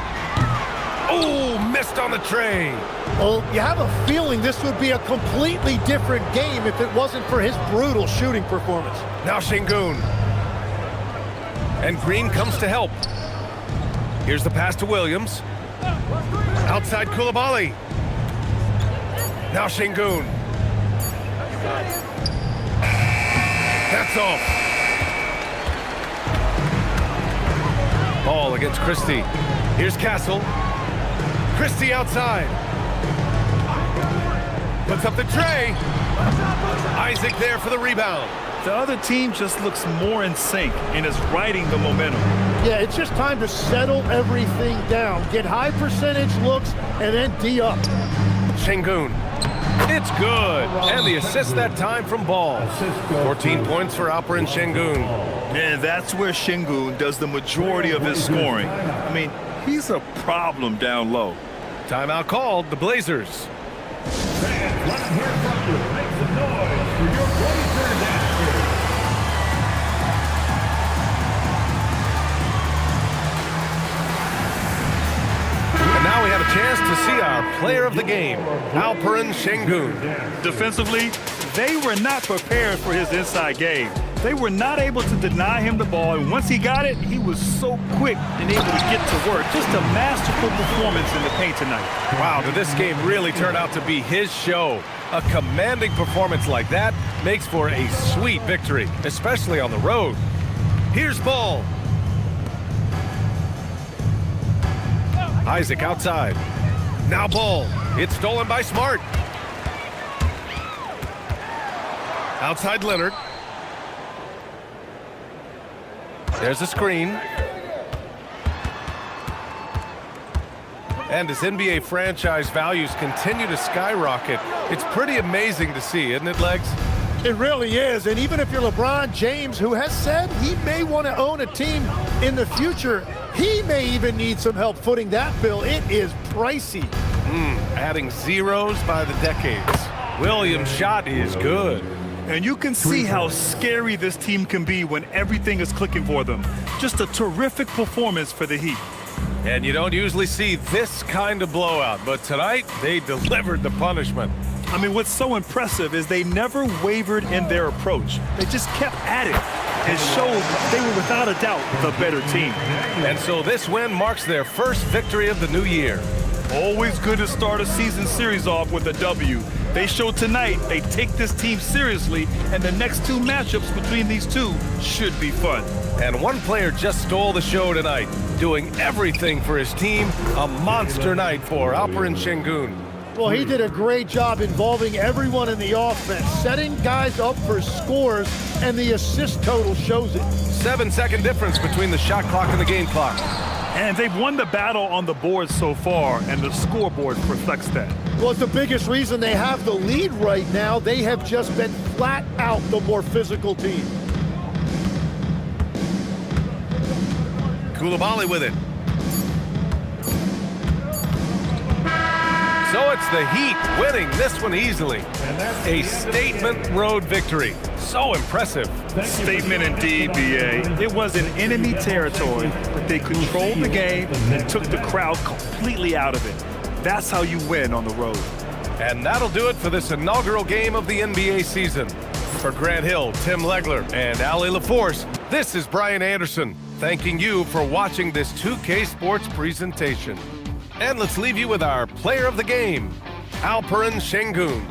Oh, missed on the tray. Well, you have a feeling this would be a completely different game if it wasn't for his brutal shooting performance. Now Şengün. And Green comes to help. Here's the pass to Williams. Outside Coulibaly. Now Şengün. That's off. Ball against Christie. Here's Castle. Christie outside. Puts up the tray. Isaac there for the rebound. The other team just looks more in sync and is riding the momentum. Yeah, it's just time to settle everything down. Get high percentage looks and then D up. Şengün. It's good. And the assist that time from Ball. 14 points for Alperen Şengün. And that's where Şengün does the majority of his scoring. I mean, he's a problem down low. Timeout called, the Blazers. Fans, let them hear from you. Make some noise for your Blazers answer. And now we have a chance to see our player of the game, Alperen Şengün. Defensively, they were not prepared for his inside game. They were not able to deny him the ball, and once he got it, he was so quick and able to get to work. Just a masterful performance in the paint tonight. Wow, did this game really turn out to be his show? A commanding performance like that makes for a sweet victory, especially on the road. Here's Ball. Isaac outside. Now Ball. It's stolen by Smart. Outside Leonard. There's a screen. And as NBA franchise values continue to skyrocket, it's pretty amazing to see, isn't it, Legs? It really is. And even if you're LeBron James, who has said he may want to own a team in the future, he may even need some help footing that bill. It is pricey. Adding zeros by the decades. Williams' shot is good. And you can see how scary this team can be when everything is clicking for them. Just a terrific performance for the Heat. And you don't usually see this kind of blowout, but tonight they delivered the punishment. I mean, what's so impressive is they never wavered in their approach. They just kept at it and showed they were without a doubt the better team. And so this win marks their first victory of the new year. Always good to start a season series off with a W. They showed tonight they take this team seriously, and the next two matchups between these two should be fun. And one player just stole the show tonight, doing everything for his team. A monster night for Alperen Şengün. Well, he did a great job involving everyone in the offense, setting guys up for scores, and the assist total shows it. 7-second difference between the shot clock and the game clock. And they've won the battle on the board so far, and the scoreboard reflects that. Well, it's the biggest reason they have the lead right now. They have just been flat out the more physical team. Koulibaly with it. So it's the Heat winning this one easily. A statement road victory. So impressive. Statement indeed, B.A. It was in enemy territory, but they controlled the game and took the crowd completely out of it. That's how you win on the road. And that'll do it for this inaugural game of the NBA season. For Grant Hill, Tim Legler, and Ali LaForce, this is Brian Anderson, thanking you for watching this 2K Sports presentation. And let's leave you with our player of the game, Alperen Şengün.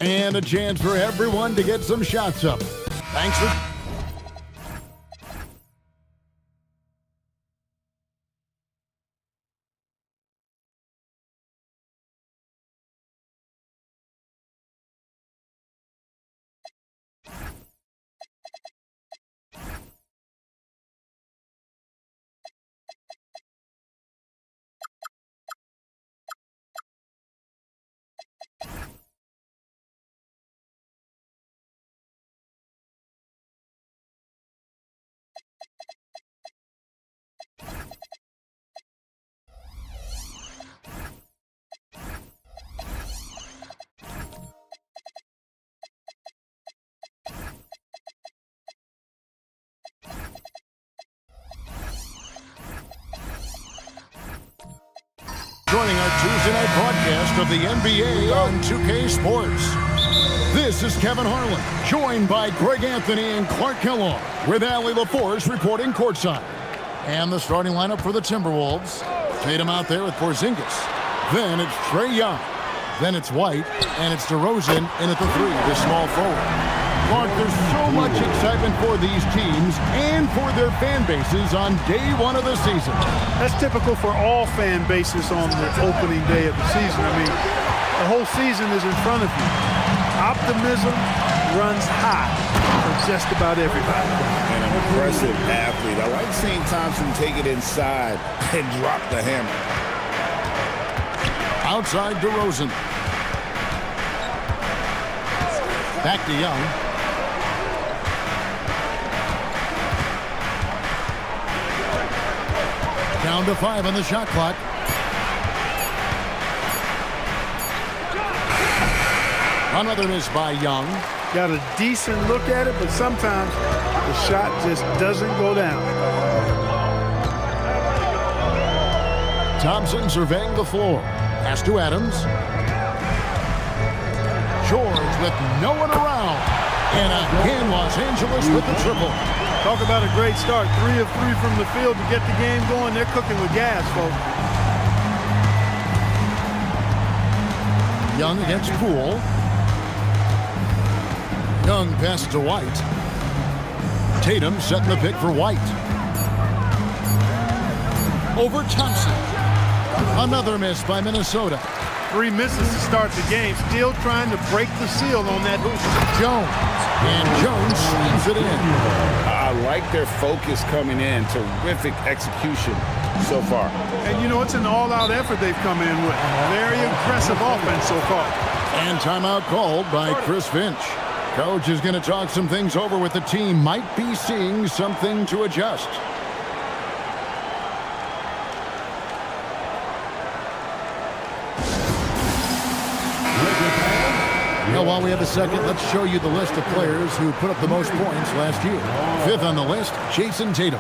And a chance for everyone to get some shots up. Thanks for... Joining our Tuesday night broadcast of the NBA on 2K Sports. This is Kevin Harlan, joined by Greg Anthony and Clark Kellogg, with Allie LaForce reporting courtside. And the starting lineup for the Timberwolves. Tatum out there with Porzingis. Then it's Trae Young. Then it's White. And it's DeRozan in at the three, the small forward. Clark, there's so much excitement for these teams and for their fan bases on day one of the season. That's typical for all fan bases on the opening day of the season. I mean, the whole season is in front of you. Optimism runs high for just about everybody. An impressive athlete. I like seeing Thompson take it inside and drop the hammer. Outside DeRozan. Back to Young. Down to 5 on the shot clock. Another miss by Young. Got a decent look at it, but sometimes the shot just doesn't go down. Thompson surveying the floor. Pass to Adams. George with no one around. And again, Los Angeles with the triple. Talk about a great start. 3 of 3 from the field to get the game going. They're cooking with gas, folks. Young against Poole. Young passes to White. Tatum setting the pick for White. Over Thompson. Another miss by Minnesota. 3 misses to start the game. Still trying to break the seal on that hoop. Jones. And Jones slams it in. I like their focus coming in. Terrific execution so far. And, you know, it's an all-out effort they've come in with. Very impressive offense so far. And timeout called by Chris Finch. Coach is going to talk some things over with the team. Might be seeing something to adjust. Now, while we have a second, let's show you the list of players who put up the most points last year. Fifth on the list, Jason Tatum.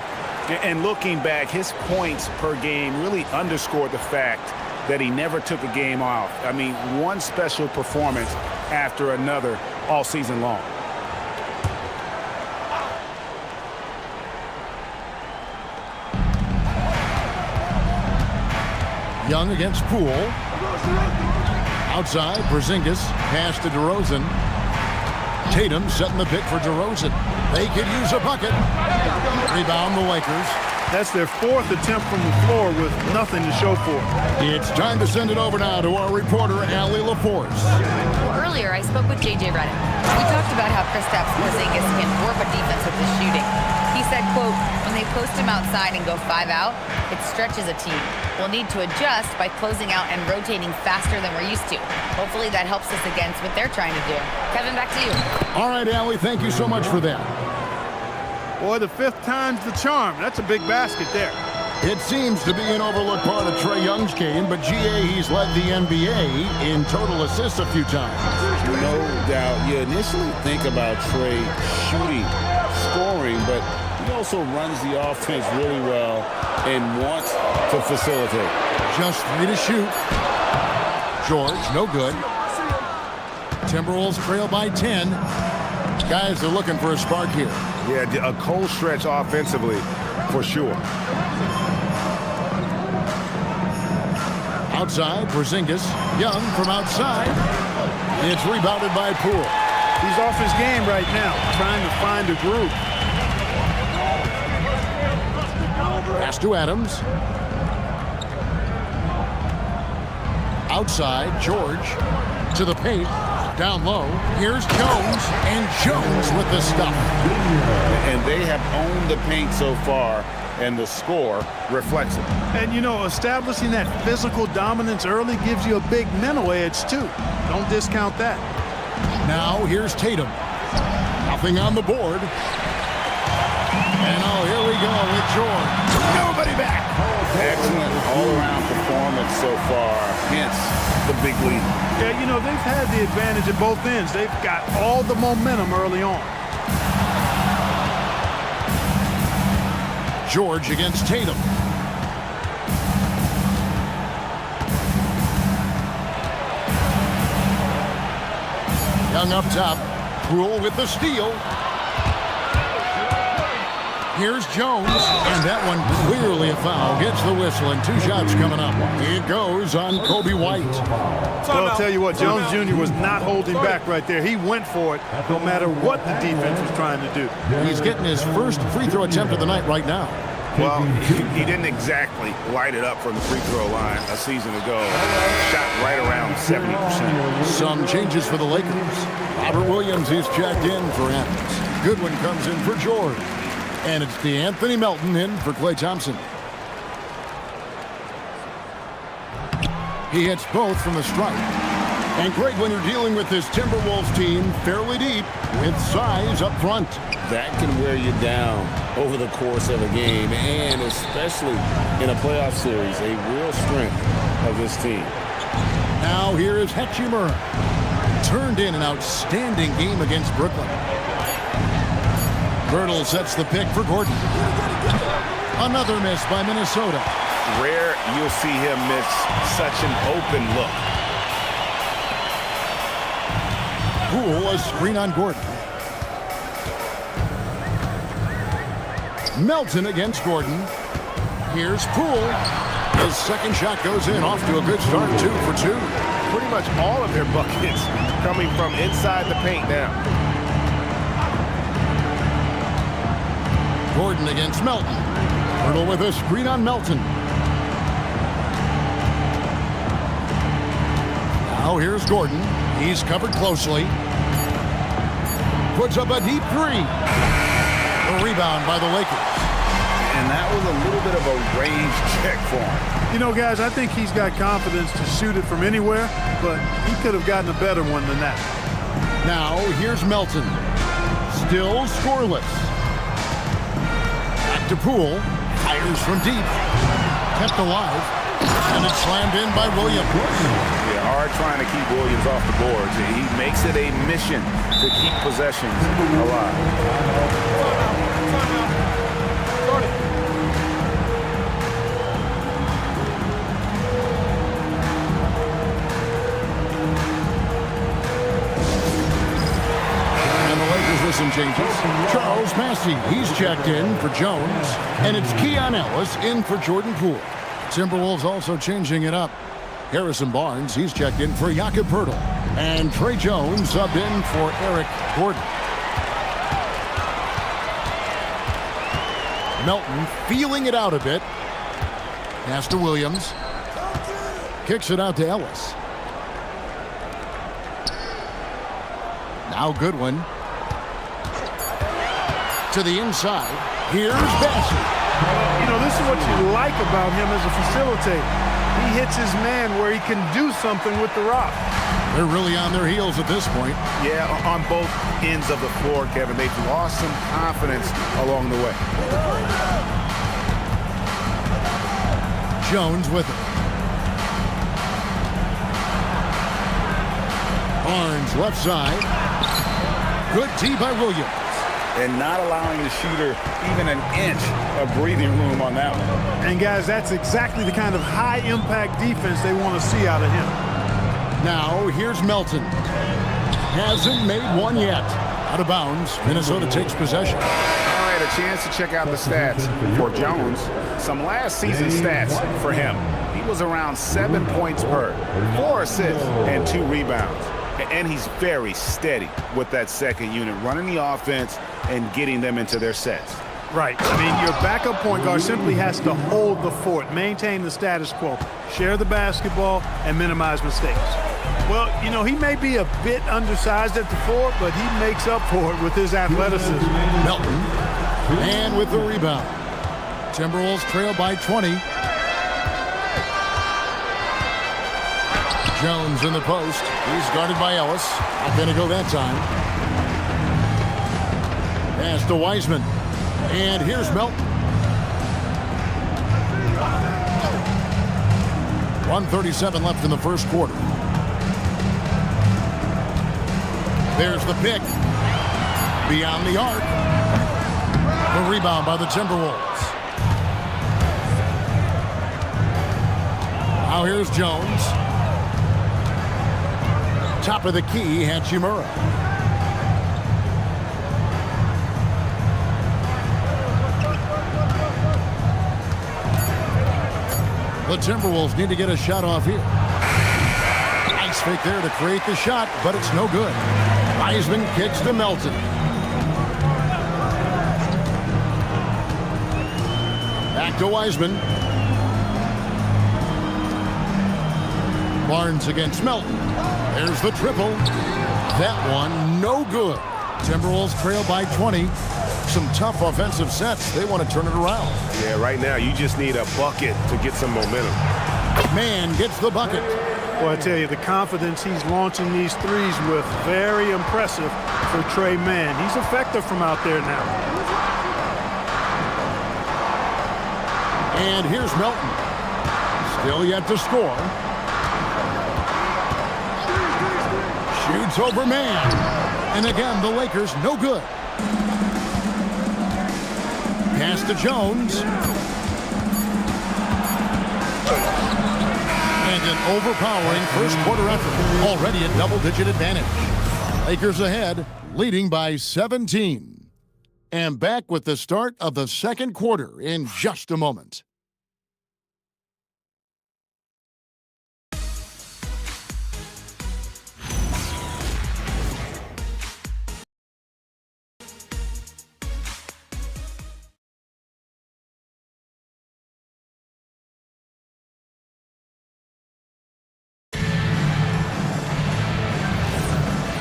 And looking back, his points per game really underscored the fact that he never took a game off. I mean, one special performance after another all season long. Young against Poole. Outside, Porzingis, pass to DeRozan. Tatum setting the pick for DeRozan. They could use a bucket. Rebound the Lakers. That's their fourth attempt from the floor with nothing to show for it. It's time to send it over now to our reporter, Allie LaForce. Earlier, I spoke with J.J. Redick. We talked about how Kristaps Porzingis can warp a defense with his shooting. He said, quote, when they post him outside and go 5 out, it stretches a team. We'll need to adjust by closing out and rotating faster than we're used to. Hopefully that helps us against what they're trying to do. Kevin, back to you. All right, Allie, thank you so much for that. Boy, the fifth time's the charm. That's a big basket there. It seems to be an overlooked part of Trae Young's game, but GA, he's led the NBA in total assists a few times. No doubt. You initially think about Trae shooting, scoring, but he also runs the offense really well and wants to facilitate. Just 3 to shoot. George, no good. Timberwolves trail by 10. Guys are looking for a spark here. Yeah, a cold stretch offensively, for sure. Outside, Porzingis. Young from outside. It's rebounded by Poole. He's off his game right now, trying to find a groove. Pass to Adams. Outside, George to the paint. Down low. Here's Jones, and Jones with the stuff. And they have owned the paint so far, and the score reflects it. And, you know, establishing that physical dominance early gives you a big mental edge, too. Don't discount that. Now, here's Tatum. Nothing on the board. And, oh, here we go with George. Nobody back. Excellent all-around performance so far, hence the big lead. Yeah, you know, they've had the advantage at both ends. They've got all the momentum early on. George against Tatum. Young up top. Poole with the steal. Here's Jones, and that one clearly a foul. Gets the whistle, and 2 shots coming up. It goes on Kobe White. Well, I'll tell you what, Jones Jr. was not holding back right there. He went for it, no matter what the defense was trying to do. He's getting his first free throw attempt of the night right now. Well, he didn't exactly light it up from the free throw line a season ago. Shot right around 70%. Some changes for the Lakers. Robert Williams is checked in for Adams. Goodwin comes in for George. And it's DeAnthony Melton in for Klay Thompson. He hits both from the stripe. And great when you're dealing with this Timberwolves team fairly deep with size up front. That can wear you down over the course of a game, and especially in a playoff series, a real strength of this team. Now here is Hachimura. Turned in an outstanding game against Brooklyn. Birtle sets the pick for Gordon. Another miss by Minnesota. Rare you'll see him miss such an open look. Poole, a screen on Gordon. Melton against Gordon. Here's Poole. His second shot goes in, off to a good start, 2 for 2. Pretty much all of their buckets coming from inside the paint now. Gordon against Melton. Birtle with a screen on Melton. Now here's Gordon. He's covered closely. Puts up a deep 3. A rebound by the Lakers. And that was a little bit of a range check for him. You know, guys, I think he's got confidence to shoot it from anywhere, but he could have gotten a better one than that. Now here's Melton. Still scoreless. Back to Poole. Fires from deep. Kept alive. And it's slammed in by Williams. Yeah, hard trying to keep Williams off the boards. He makes it a mission to keep possessions alive. Some changes. Charles Massey, he's checked in for Jones. And it's Keon Ellis in for Jordan Poole. Timberwolves also changing it up. Harrison Barnes, he's checked in for Jakob Poeltl. And Trey Jones subbed in for Eric Gordon. Melton feeling it out a bit. Pass to Williams. Kicks it out to Ellis. Now Goodwin. To the inside. Here's Bassey. You know, this is what you like about him as a facilitator. He hits his man where he can do something with the rock. They're really on their heels at this point. Yeah, on both ends of the floor, Kevin. They've lost some confidence along the way. Jones with it. Barnes left side. Good D by Williams. And not allowing the shooter even an inch of breathing room on that one. And guys, that's exactly the kind of high-impact defense they want to see out of him. Now, here's Melton. Hasn't made one yet. Out of bounds. Minnesota takes possession. All right, a chance to check out the stats for Jones. Some last season stats for him. He was around 7 points per, 4 assists, and 2 rebounds. And he's very steady with that second unit, running the offense and getting them into their sets. Right. I mean, your backup point guard simply has to hold the fort, maintain the status quo, share the basketball, and minimize mistakes. Well, you know, he may be a bit undersized at the four, but he makes up for it with his athleticism. Melton. And with the rebound. Timberwolves trail by 20. Jones in the post. He's guarded by Ellis. Not going to go that time. Pass to Wiseman. And here's Melton. 1:37 left in the first quarter. There's the pick. Beyond the arc. The rebound by the Timberwolves. Now here's Jones. Top of the key, Hachimura. The Timberwolves need to get a shot off here. Nice fake there to create the shot, but it's no good. Wiseman kicks to Melton. Back to Wiseman. Barnes against Melton. There's the triple. That one, no good. Timberwolves trail by 20. Some tough offensive sets. They want to turn it around. Yeah, right now you just need a bucket to get some momentum. Man gets the bucket. Well, I tell you, the confidence he's launching these threes with, very impressive for Trey Mann. He's effective from out there now. And here's Melton. Still yet to score. Shoots over Mann. And again, the Lakers no good. Pass to Jones. And an overpowering first quarter effort. Already a double-digit advantage. Lakers ahead, leading by 17. And back with the start of the second quarter in just a moment.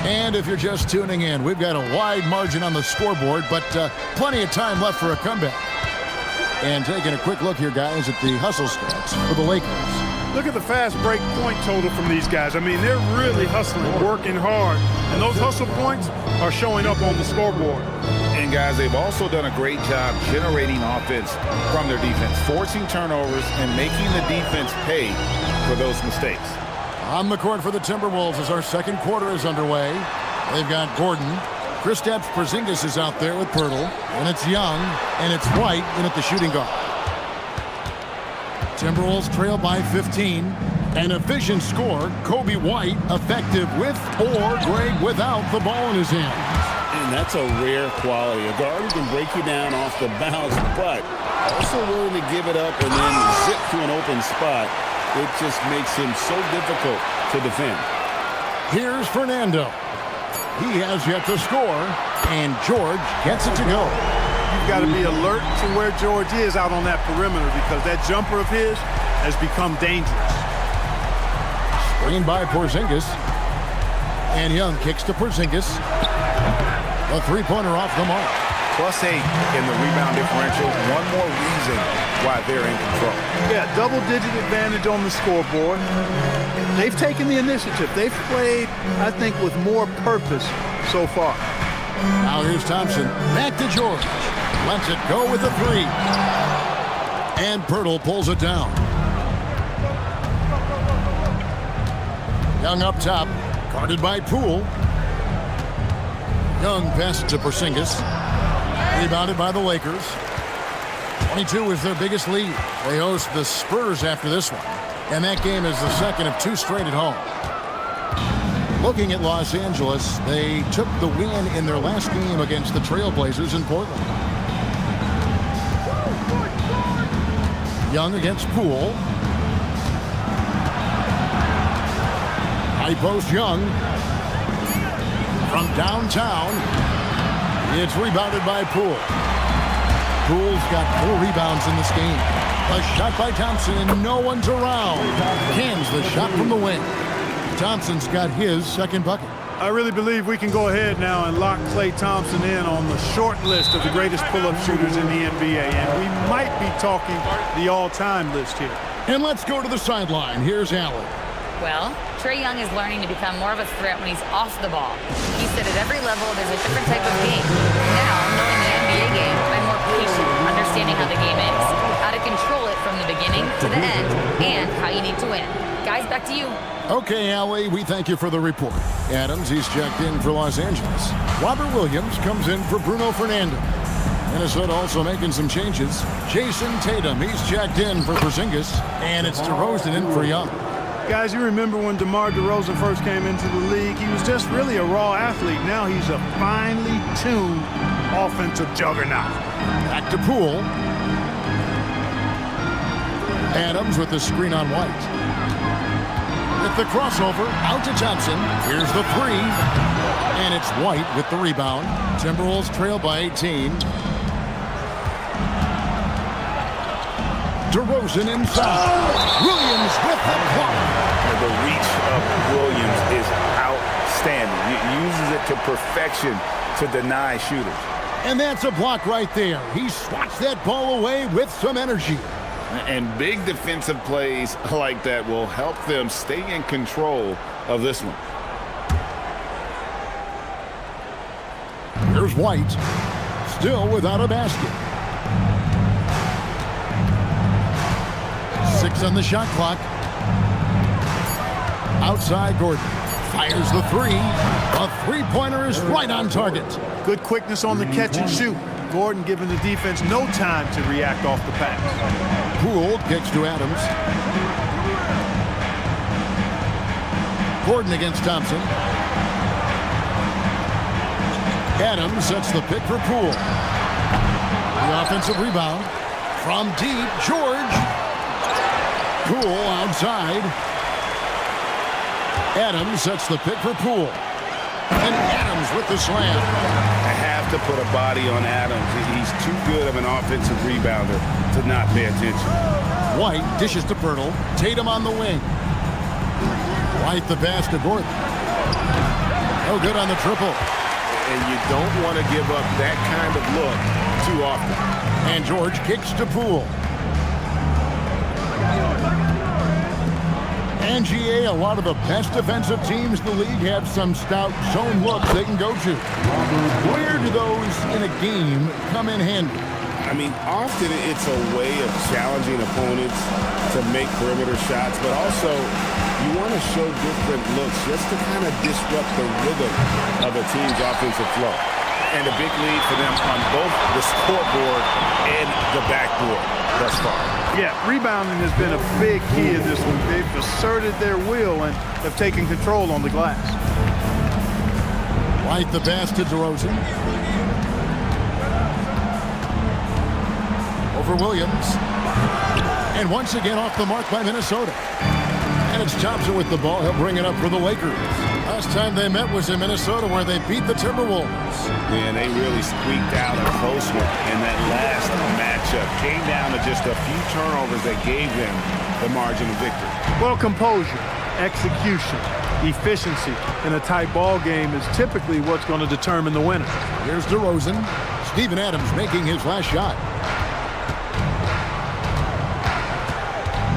And if you're just tuning in, we've got a wide margin on the scoreboard, but plenty of time left for a comeback. And taking a quick look here, guys, at the hustle stats for the Lakers. Look at the fast break point total from these guys. I mean, they're really hustling, working hard. And those hustle points are showing up on the scoreboard. And guys, they've also done a great job generating offense from their defense, forcing turnovers and making the defense pay for those mistakes. On the court for the Timberwolves as our second quarter is underway. They've got Gordon. Kristaps Porzingis is out there with Pirtle. And it's Young. And it's White in at the shooting guard. Timberwolves trail by 15. An efficient score. Kobe White effective with or Greg without the ball in his hand. And that's a rare quality. A guard who can break you down off the bounce, but also willing to give it up and then zip to an open spot. It just makes him so difficult to defend. Here's Fernando. He has yet to score, and George gets it to go. You've got to be alert to where George is out on that perimeter because that jumper of his has become dangerous. Screen by Porzingis. And Young kicks to Porzingis. A three-pointer off the mark. +8 in the rebound differential. One more reason why they're in control. Yeah, double-digit advantage on the scoreboard. They've taken the initiative. They've played, I think, with more purpose so far. Now here's Thompson. Back to George. Lets it go with the three. And Pirtle pulls it down. Young up top. Guarded by Poole. Young passes to Porzingis. Rebounded by the Lakers. 22 is their biggest lead. They host the Spurs after this one. And that game is the second of two straight at home. Looking at Los Angeles, they took the win in their last game against the Trailblazers in Portland. Young against Poole. High post Young. From downtown, it's rebounded by Poole. Poole's got 4 rebounds in this game. A shot by Thompson, and no one's around. Cans the shot from the wing. Thompson's got his second bucket. I really believe we can go ahead now and lock Klay Thompson in on the short list of the greatest pull-up shooters in the NBA, and we might be talking the all-time list here. And let's go to the sideline. Here's Allen. Well, Trae Young is learning to become more of a threat when he's off the ball. He said at every level there's a different type of game. Now, knowing the NBA game, I'm more patient, understanding how the game is, how to control it from the beginning to the end, and how you need to win. Guys, back to you. Okay, Allie, we thank you for the report. Adams, he's checked in for Los Angeles. Robert Williams comes in for Bruno Fernando. Minnesota also making some changes. Jason Tatum, he's checked in for Porzingis, and it's DeRozan in for Young. Guys, you remember when DeMar DeRozan first came into the league? He was just really a raw athlete. Now he's a finely tuned offensive juggernaut. Back to Poole. Adams with the screen on White. With the crossover, out to Thompson. Here's the three. And it's White with the rebound. Timberwolves trail by 18. DeRozan inside. Williams with the block. The reach of Williams is outstanding. He uses it to perfection to deny shooters. And that's a block right there. He swats that ball away with some energy. And big defensive plays like that will help them stay in control of this one. Here's White. Still without a basket. 6 on the shot clock. Outside Gordon. Fires the three. A three-pointer is right on target. Good quickness on the catch and shoot. Gordon giving the defense no time to react off the pass. Poole kicks to Adams. Gordon against Thompson. Adams sets the pick for Poole. The offensive rebound. From deep, George. Poole outside. Adams sets the pick for Poole. And Adams with the slam. I have to put a body on Adams. He's too good of an offensive rebounder to not pay attention. White dishes to Pirtle. Tatum on the wing. White the pass to Gordon. No good on the triple. And you don't want to give up that kind of look too often. And George kicks to Poole. NGA, a lot of the best defensive teams in the league have some stout zone looks they can go to. Where do do those in a game come in handy? I mean, often it's a way of challenging opponents to make perimeter shots, but also you want to show different looks just to kind of disrupt the rhythm of a team's offensive flow. And a big lead for them on both the scoreboard and the backboard thus far. Yeah, rebounding has been a big key in this one. They've asserted their will and have taken control on the glass. White the pass to DeRozan. Over Williams. And once again off the mark by Minnesota. And it's Thompson with the ball. He'll bring it up for the Lakers. Last time they met was in Minnesota where they beat the Timberwolves. And they really squeaked out a close one in that last matchup. Came down to just a few turnovers that gave them the margin of victory. Well, composure, execution, efficiency in a tight ball game is typically what's going to determine the winner. Here's DeRozan. Steven Adams making his last shot.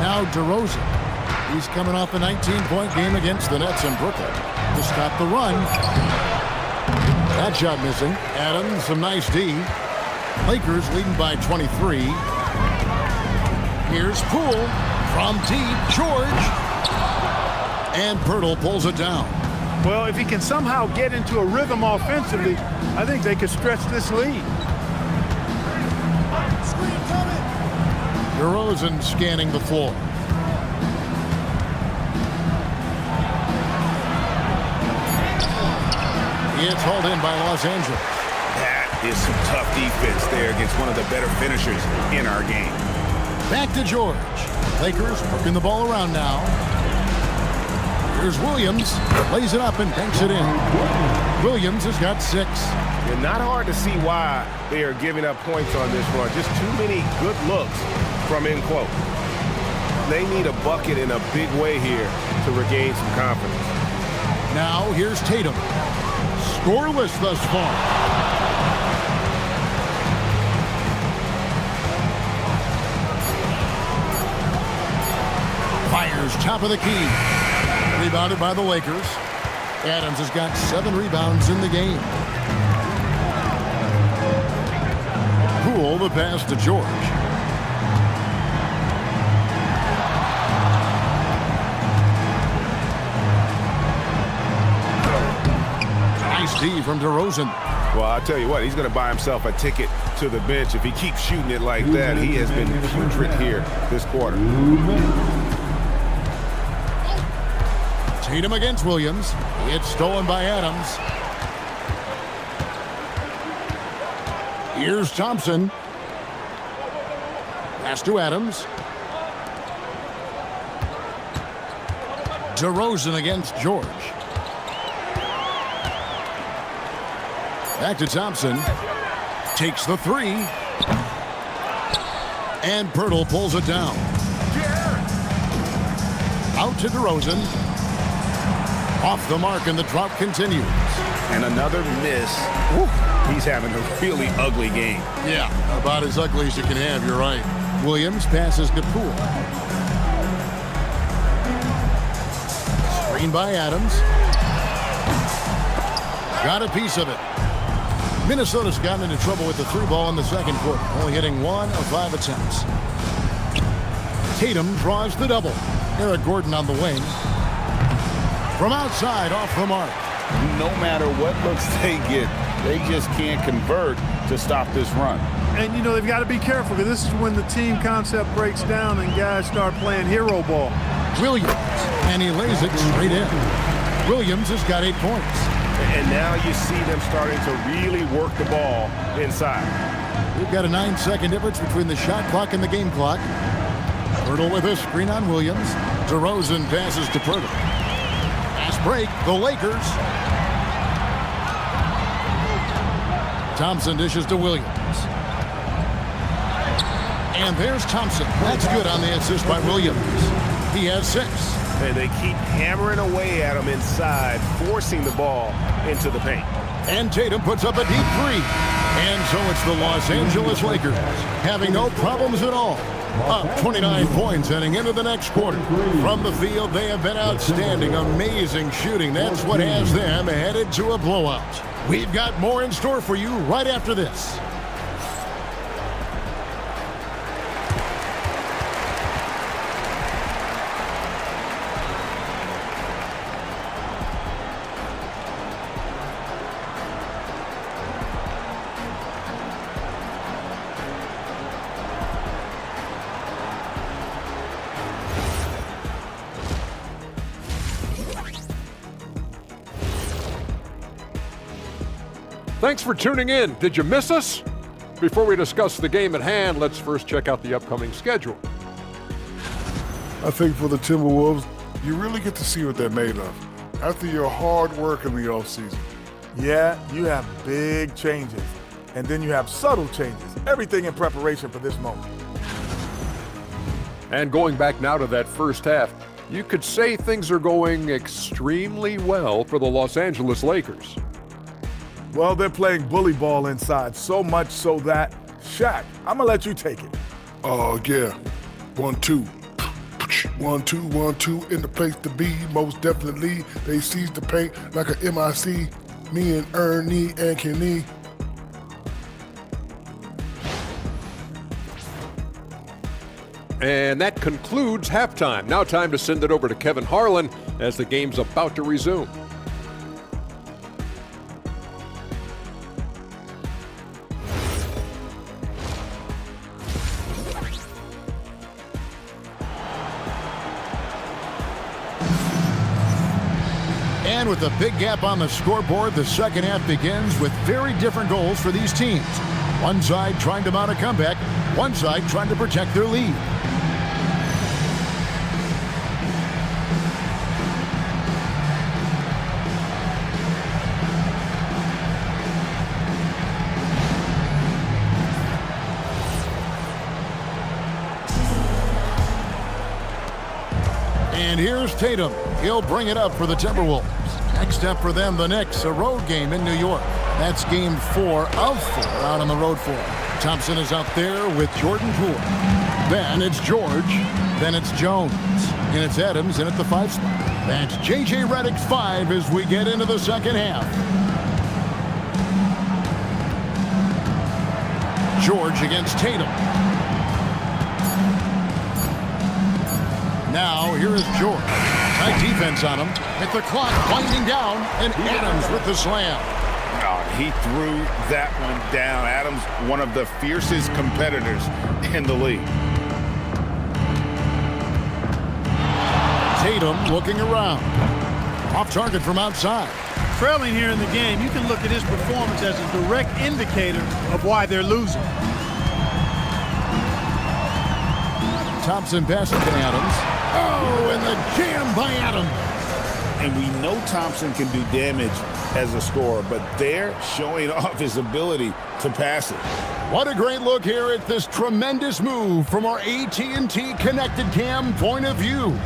Now DeRozan. He's coming off a 19-point game against the Nets in Brooklyn to stop the run. That shot missing. Adams, some nice D. Lakers leading by 23. Here's Poole from deep. George. And Pirtle pulls it down. Well, if he can somehow get into a rhythm offensively, I think they could stretch this lead. DeRozan scanning the floor. It's hauled in by Los Angeles. That is some tough defense there against one of the better finishers in our game. Back to George. Lakers working the ball around now. Here's Williams. Lays it up and banks it in. Williams has got 6. And not hard to see why they are giving up points on this run. Just too many good looks from in close. They need a bucket in a big way here to regain some confidence. Now here's Tatum. Scoreless thus far. Fires top of the key. Rebounded by the Lakers. Adams has got 7 rebounds in the game. Poole the pass to George. Nice D from DeRozan. Well, I'll tell you what, he's going to buy himself a ticket to the bench if he keeps shooting it like that. He has been putrid here this quarter. Tatum against Williams. It's stolen by Adams. Here's Thompson. Pass to Adams. DeRozan against George. Back to Thompson. Takes the 3. And Pirtle pulls it down. Out to DeRozan. Off the mark, and the drought continues. And another miss. Woo. He's having a really ugly game. Yeah, about as ugly as you can have, you're right. Williams passes to Poole. Screen by Adams. Got a piece of it. Minnesota's gotten into trouble with the 3 ball in the second quarter, only hitting 1 of 5 attempts. Tatum draws the double. Eric Gordon on the wing. From outside, off the mark. No matter what looks they get, they just can't convert to stop this run. And, you know, they've got to be careful because this is when the team concept breaks down and guys start playing hero ball. Williams, and he lays it straight in. Williams has got 8 points. And now you see them starting to really work the ball inside. We've got a 9-second difference between the shot clock and the game clock. Pirtle with a screen on Williams. DeRozan passes to Pirtle. Fast break, the Lakers. Thompson dishes to Williams. And there's Thompson. That's good on the assist by Williams. He has 6. And they keep hammering away at him inside, forcing the ball into the paint. And Tatum puts up a deep three. And so it's the Los Angeles Lakers having no problems at all. Up 29 points heading into the next quarter. From the field, they have been outstanding, amazing shooting. That's what has them headed to a blowout. We've got more in store for you right after this. Thanks for tuning in. Did you miss us? Before we discuss the game at hand, let's first check out the upcoming schedule. I think for the Timberwolves, you really get to see what they're made of after your hard work in the offseason. Yeah, you have big changes, and then you have subtle changes. Everything in preparation for this moment. And going back now to that first half, you could say things are going extremely well for the Los Angeles Lakers. Well, they're playing bully ball inside, so much so that, Shaq, I'm going to let you take it. Oh, yeah. 1-2. 1-2, 1-2 in the place to be. Most definitely, they seize the paint like a MIC. Me and Ernie and Kenny. And that concludes halftime. Now time to send it over to Kevin Harlan as the game's about to resume. And with a big gap on the scoreboard, the second half begins with very different goals for these teams. One side trying to mount a comeback, one side trying to protect their lead. And here's Tatum. He'll bring it up for the Timberwolves. Next up for them, the Knicks, a road game in New York. That's game 4 of 4 out on the road for them. Thompson is out there with Jordan Poole. Then it's George. Then it's Jones. And it's Adams in at the 5 spot. That's J.J. Redick's 5 as we get into the second half. George against Tatum. Now, here is George. Tight defense on him. With the clock winding down, and Adams with the slam. Oh, he threw that one down. Adams, one of the fiercest competitors in the league. Tatum looking around. Off target from outside. Trailing here in the game, you can look at his performance as a direct indicator of why they're losing. Thompson passes to Adams. Oh, and the jam by Adams. And we know Thompson can do damage as a scorer, but they're showing off his ability to pass it. What a great look here at this tremendous move from our AT&T Connected Cam point of view.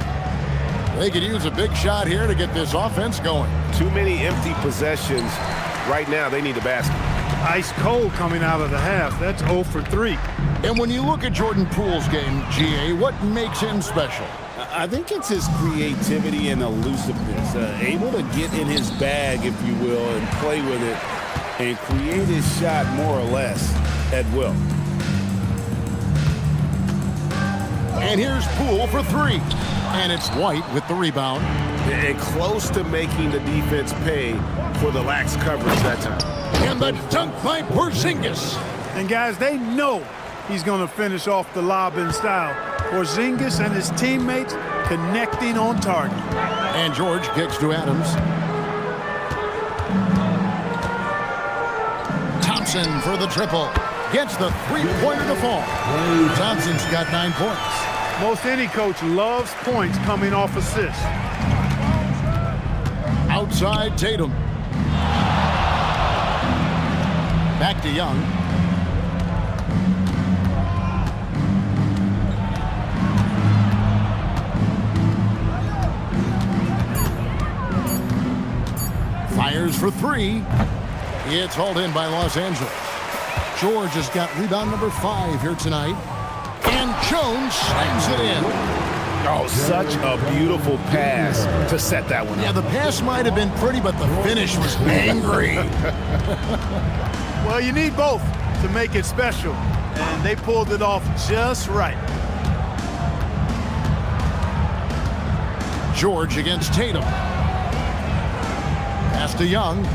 They could use a big shot here to get this offense going. Too many empty possessions. Right now, they need the basket. Ice cold coming out of the half. That's 0 for 3. And when you look at Jordan Poole's game, GA, what makes him special? I think it's his creativity and elusiveness. Able to get in his bag, if you will, and play with it and create his shot more or less at will. And here's Poole for 3. And it's White with the rebound. And close to making the defense pay for the lax coverage that time. And the dunk by Porzingis. And guys, they know he's going to finish off the lob in style. Porzingis and his teammates connecting on target. And George kicks to Adams. Thompson for the triple. Gets the three-pointer to fall. Thompson's got 9 points. Most any coach loves points coming off assists. Outside Tatum. Back to Young. Fires for 3. It's hauled in by Los Angeles. George has got rebound number 5 here tonight. And Jones slams it in. Oh, such a beautiful pass to set that one up. Yeah, the pass might have been pretty, but the finish was angry. Well, you need both to make it special, and they pulled it off just right. George against Tatum. Pass to Young.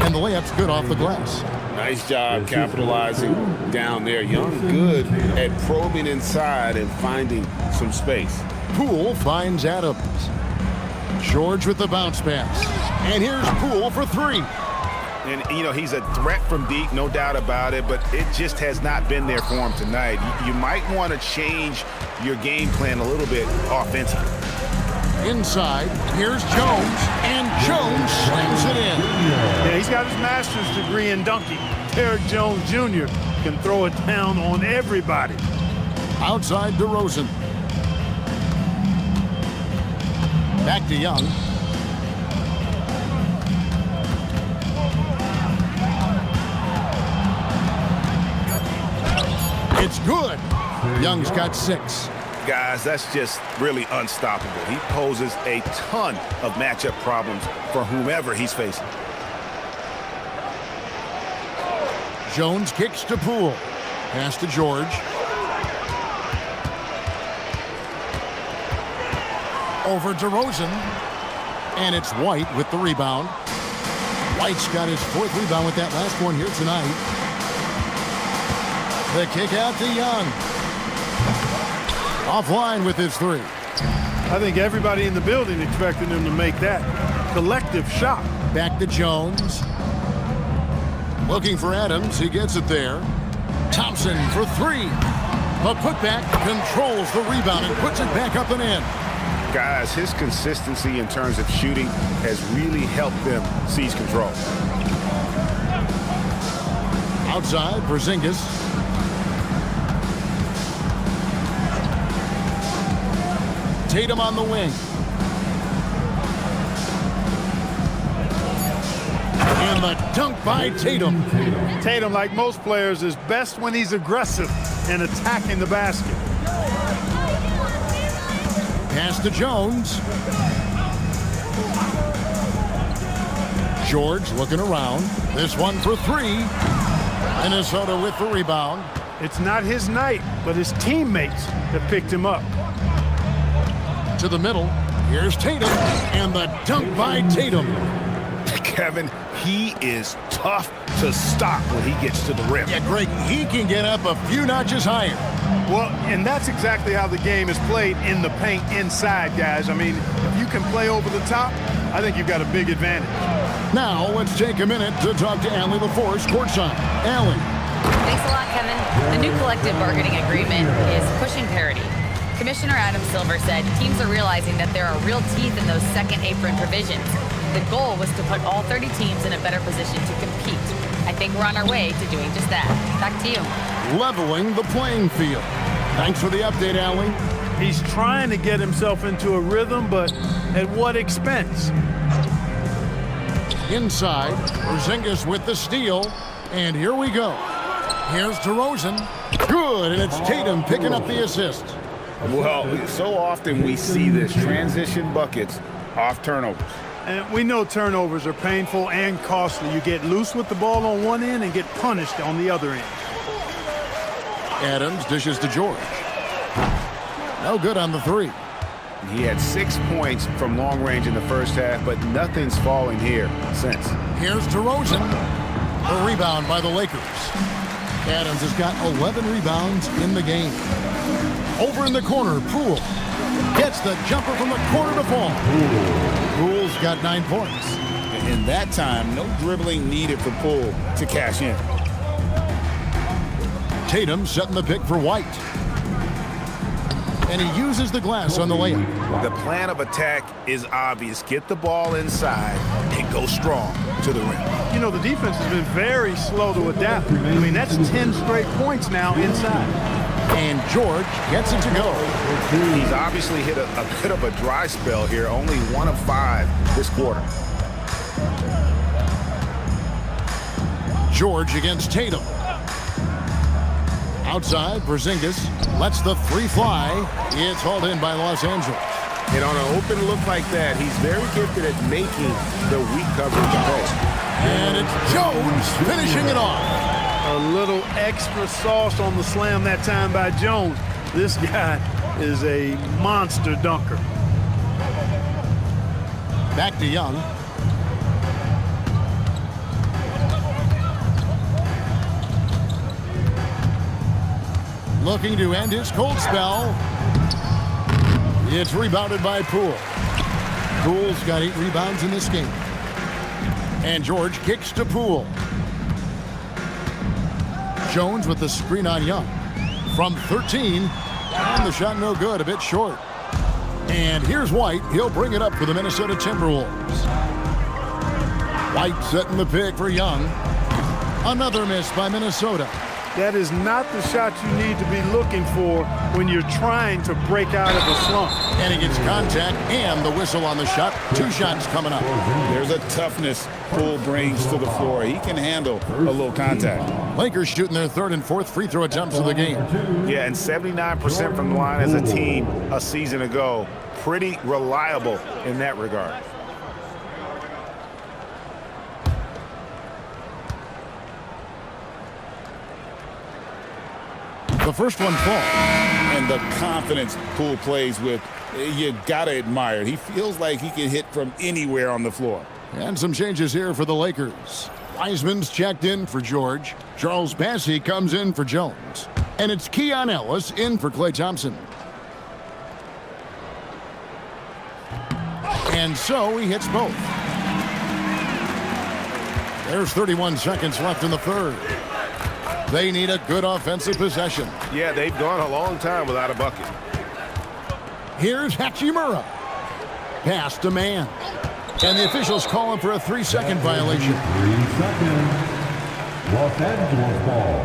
And the layup's good off the glass. Nice job capitalizing down there. Young good at probing inside and finding some space. Poole finds Adams. George with the bounce pass. And here's Poole for 3. And, you know, he's a threat from deep, no doubt about it, but it just has not been there for him tonight. You might want to change your game plan a little bit offensively. Inside, here's Jones, and Jones slams it in. Yeah, he's got his master's degree in dunking. Derrick Jones Jr. can throw it down on everybody. Outside DeRozan. Back to Young. It's good. Young's got 6. Guys, that's just really unstoppable. He poses a ton of matchup problems for whomever he's facing. Jones kicks to Poole. Pass to George. Over DeRozan. And it's White with the rebound. White's got his 4th rebound with that last one here tonight. The kick out to Young. Offline with his 3. I think everybody in the building expected him to make that collective shot. Back to Jones. Looking for Adams. He gets it there. Thompson for 3. The putback controls the rebound and puts it back up and in. Guys, his consistency in terms of shooting has really helped them seize control. Outside, Porzingis. Tatum on the wing. And the dunk by Tatum. Tatum, like most players, is best when he's aggressive and attacking the basket. Pass to Jones. George looking around. This one for 3. Minnesota with the rebound. It's not his night, but his teammates that picked him up. To the middle. Here's Tatum. And the dunk by Tatum. Kevin, he is tough to stop when he gets to the rim. Yeah, Greg, he can get up a few notches higher. Well, and that's exactly how the game is played in the paint inside, guys. I mean, if you can play over the top, I think you've got a big advantage. Now, let's take a minute to talk to Allie LaForce courtside. Allie. Thanks a lot, Kevin. The new collective bargaining agreement is pushing parity. Commissioner Adam Silver said teams are realizing that there are real teeth in those second apron provisions. The goal was to put all 30 teams in a better position to compete. I think we're on our way to doing just that. Back to you. Leveling the playing field. Thanks for the update, Allie. He's trying to get himself into a rhythm, but at what expense? Inside, Porzingis with the steal. And here we go. Here's DeRozan. Good, and it's Tatum picking up the assist. Well, so often we see this, transition buckets off turnovers. And we know turnovers are painful and costly. You get loose with the ball on one end and get punished on the other end. Adams dishes to George. No good on the 3. He had 6 points from long range in the first half, but nothing's falling here since. Here's DeRozan. A rebound by the Lakers. Adams has got 11 rebounds in the game. Over in the corner, Poole gets the jumper from the corner to fall. Poole's got 9 points. In that time, no dribbling needed for Poole to cash in. Tatum setting the pick for White. And he uses the glass on the layup. The plan of attack is obvious. Get the ball inside and go strong to the rim. You know, the defense has been very slow to adapt. I mean, that's 10 straight points now inside. And George gets it to go. He's obviously hit a bit of a dry spell here. Only 1 of 5 this quarter. George against Tatum. Outside, Porzingis lets the three fly. It's hauled in by Los Angeles. And on an open look like that, he's very gifted at making the weak coverage pay. And it's Jones finishing it off. A little extra sauce on the slam that time by Jones. This guy is a monster dunker. Back to Young. Looking to end his cold spell. It's rebounded by Poole. Poole's got 8 rebounds in this game. And George kicks to Poole. Jones with the screen on Young. From 13, and the shot no good, a bit short. And here's White. He'll bring it up for the Minnesota Timberwolves. White setting the pick for Young. Another miss by Minnesota. That is not the shot you need to be looking for when you're trying to break out of a slump. And he gets contact and the whistle on the shot. 2 shots coming up. There's a toughness Poole brings to the floor. He can handle a little contact. Lakers shooting their 3rd and 4th free throw attempts of the game. Yeah, and 79% from the line as a team a season ago. Pretty reliable in that regard. The first one falls. And the confidence Poole plays with, you gotta admire it. He feels like he can hit from anywhere on the floor. And some changes here for the Lakers. Wiseman's checked in for George. Charles Bassey comes in for Jones. And it's Keon Ellis in for Klay Thompson. And so he hits both. There's 31 seconds left in the 3rd. They need a good offensive possession. Yeah, they've gone a long time without a bucket. Here's Hachimura. Pass to man. And the officials call him for a 3-second violation. 3 seconds. Los Angeles ball.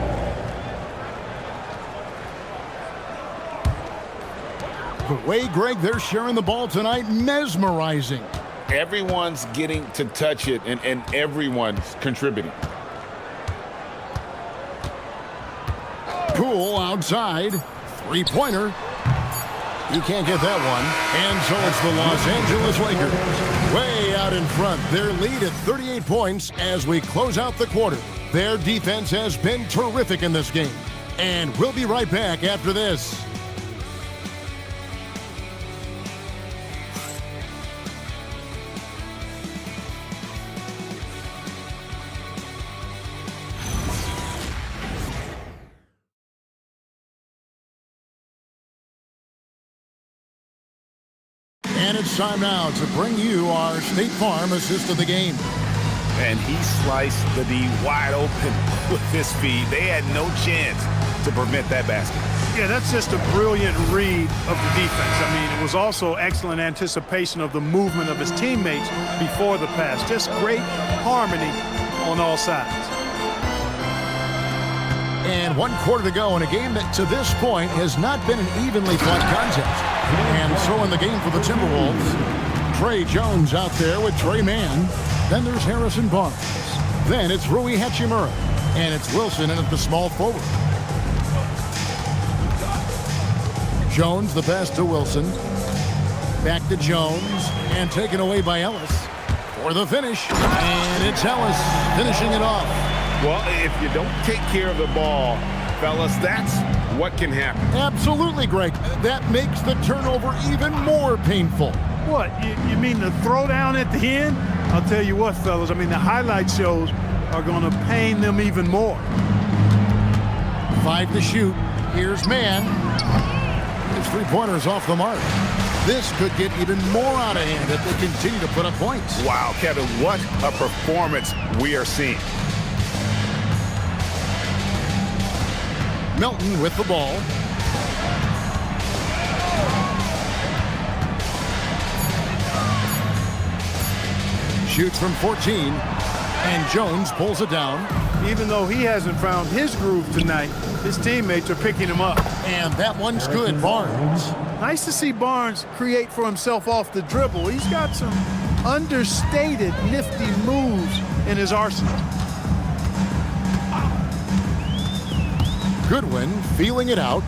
The way, Greg, they're sharing the ball tonight, mesmerizing. Everyone's getting to touch it, and everyone's contributing. Poole outside. 3-pointer. He can't get that one. And so it's the Los Angeles Lakers way out in front. Their lead at 38 points as we close out the quarter. Their defense has been terrific in this game. And we'll be right back after this. And it's time now to bring you our State Farm assist of the game. And he sliced the D wide open with his feet. They had no chance to prevent that basket. Yeah, that's just a brilliant read of the defense. I mean, it was also excellent anticipation of the movement of his teammates before the pass. Just great harmony on all sides. And 1 quarter to go in a game that to this point has not been an evenly fought contest. And so in the game for the Timberwolves, Trey Jones out there with Trey Mann. Then there's Harrison Barnes. Then it's Rui Hachimura. And it's Wilson in at the small forward. Jones, the pass to Wilson. Back to Jones. And taken away by Ellis for the finish. And it's Ellis finishing it off. Well, if you don't take care of the ball, fellas, that's what can happen. Absolutely, Greg. That makes the turnover even more painful. What, you mean the throwdown at the end? I'll tell you what, fellas, I mean, the highlight shows are going to pain them even more. 5 to shoot. Here's Mann. His 3-pointer's off the mark. This could get even more out of hand if they continue to put up points. Wow, Kevin, what a performance we are seeing. Melton with the ball. Shoots from 14, and Jones pulls it down. Even though he hasn't found his groove tonight, his teammates are picking him up. And that one's good, Barnes. Nice to see Barnes create for himself off the dribble. He's got some understated, nifty moves in his arsenal. Goodwin feeling it out.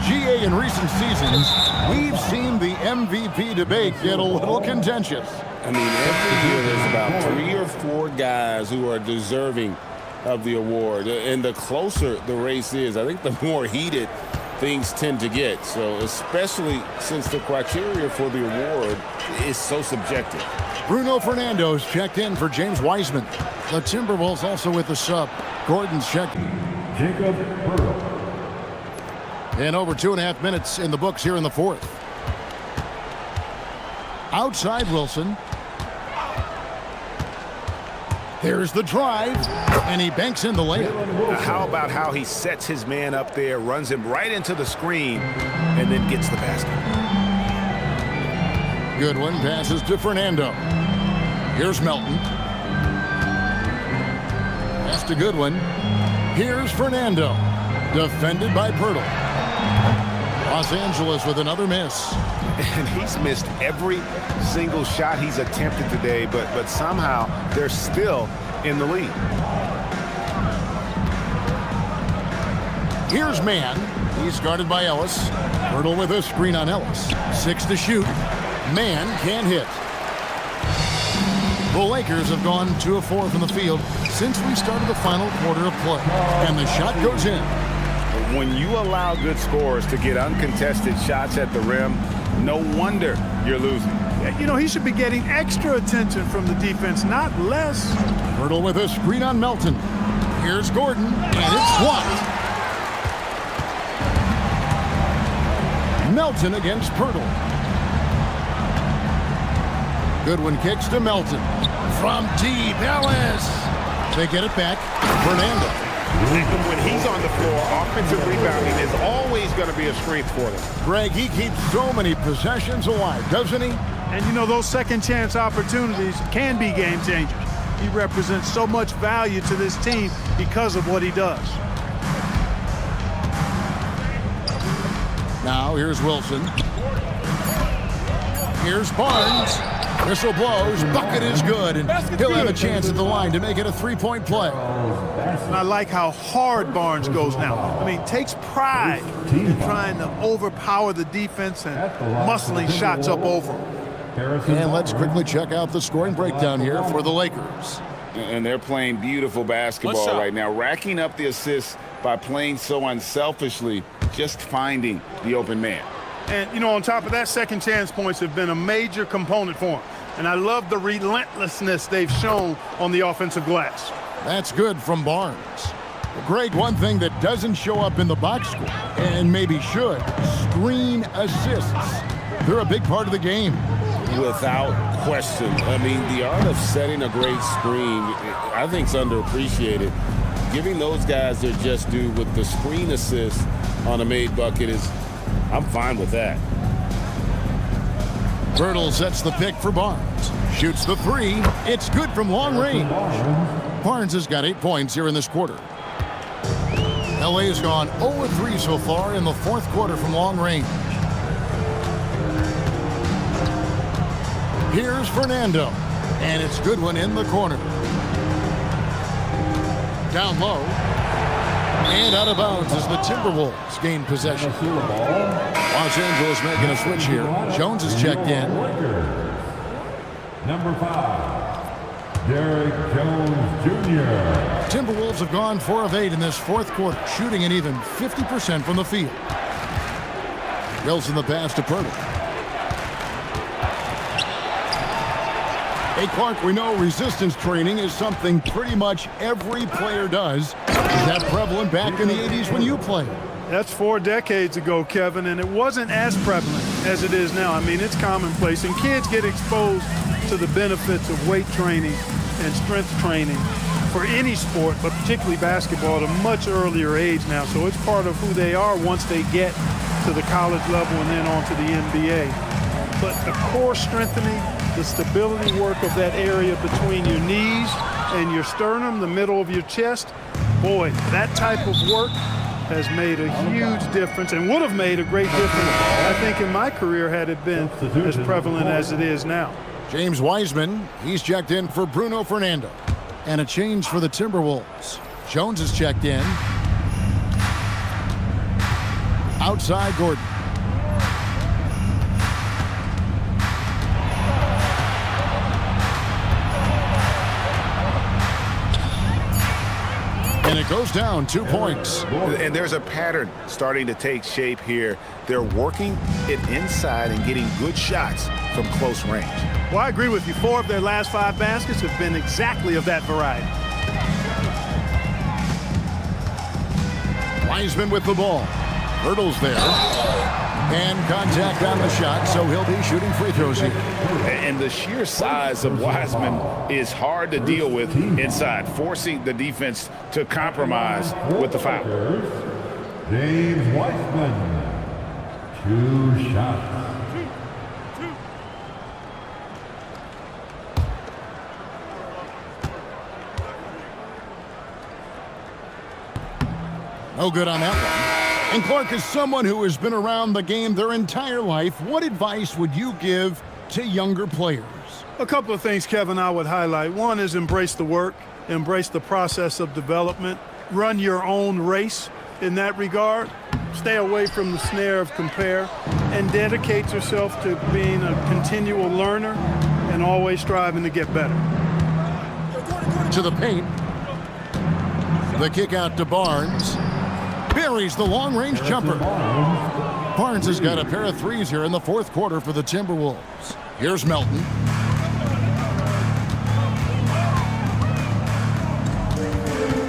GA, in recent seasons, we've seen the MVP debate get a little contentious. I mean, every year there's about 3 or 4 guys who are deserving of the award. And the closer the race is, I think the more heated things tend to get. So especially since the criteria for the award is so subjective. Bruno Fernando's checked in for James Wiseman. The Timberwolves also with the sub. Gordon's checked. Jacob Poeltl. And over 2.5 minutes in the books here in the fourth. Outside Wilson. There's the drive, and he banks in the layup. How about how he sets his man up there, runs him right into the screen, and then gets the basket. Goodwin passes to Fernando. Here's Melton. Pass to Goodwin. Here's Fernando. Defended by Poeltl. Los Angeles with another miss. And he's missed every single shot he's attempted today, but somehow they're still in the lead. Here's Mann. He's guarded by Ellis. Poeltl with a screen on Ellis. 6 to shoot. Mann can't hit. The Lakers have gone 2 of 4 from the field since we started the final quarter of play. And the shot goes in. When you allow good scorers to get uncontested shots at the rim, no wonder you're losing. You know, he should be getting extra attention from the defense, not less. Poeltl with a screen on Melton. Here's Gordon, and it's blocked. Melton against Poeltl. Goodwin kicks to Melton. From deep, Ellis. They get it back. Fernando. When he's on the floor, offensive rebounding is always going to be a strength for them. Greg, he keeps so many possessions alive, doesn't he? And you know, those second chance opportunities can be game changers. He represents so much value to this team because of what he does. Now here's Wilson. Here's Barnes. Whistle blows. Bucket is good. And he'll have a chance at the line to make it a 3-point play. And I like how hard Barnes goes now. I mean, takes pride in trying to overpower the defense and muscling shots up over him. And let's quickly check out the scoring breakdown here for the Lakers. And they're playing beautiful basketball right now, racking up the assists by playing so unselfishly, just finding the open man. And, you know, on top of that, second chance points have been a major component for him. And I love the relentlessness they've shown on the offensive glass. That's good from Barnes. Greg, one thing that doesn't show up in the box score, and maybe should, screen assists. They're a big part of the game. Without question. I mean, the art of setting a great screen, I think, is underappreciated. Giving those guys their just due with the screen assist on a made bucket is, I'm fine with that. Poeltl sets the pick for Barnes. Shoots the 3. It's good from long range. Barnes has got 8 points here in this quarter. LA has gone 0-3 so far in the fourth quarter from long range. Here's Fernando, and it's Goodwin in the corner. Down low, and out of bounds as the Timberwolves gain possession. Los Angeles making a switch here. Jones is checked in. Number 5, Derrick Jones Jr. Timberwolves have gone 4 of 8 in this fourth quarter, shooting an even 50% from the field. Wilson the pass to Poeltl. Hey, Clark, we know resistance training is something pretty much every player does. Is that prevalent back in the 80s when you played? That's 4 decades ago, Kevin, and it wasn't as prevalent as it is now. I mean, it's commonplace, and kids get exposed to the benefits of weight training and strength training for any sport, but particularly basketball, at a much earlier age now. So it's part of who they are once they get to the college level and then on to the NBA. But the core strengthening, the stability work of that area between your knees and your sternum, the middle of your chest, boy, that type of work has made a huge difference and would have made a great difference, I think, in my career had it been as prevalent as it is now. James Wiseman, he's checked in for Bruno Fernando. And a change for the Timberwolves. Jones is checked in. Outside Gordon. And it goes down 2 points. And there's a pattern starting to take shape here. They're working it inside and getting good shots from close range. Well, I agree with you. 4 of their last 5 baskets have been exactly of that variety. Wiseman with the ball. Hurdles there. And contact on the shot, so he'll be shooting free throws here. And the sheer size of Wiseman is hard to deal with inside, forcing the defense to compromise with the foul. James Wiseman, 2 shots. No good on that one. And Clark, is someone who has been around the game their entire life, what advice would you give to younger players? A couple of things, Kevin, I would highlight. One is embrace the work, embrace the process of development, run your own race in that regard, stay away from the snare of compare, and dedicate yourself to being a continual learner and always striving to get better. To the paint. The kick out to Barnes. Buries the long-range jumper. Barnes has got a pair of threes here in the 4th quarter for the Timberwolves. Here's Melton.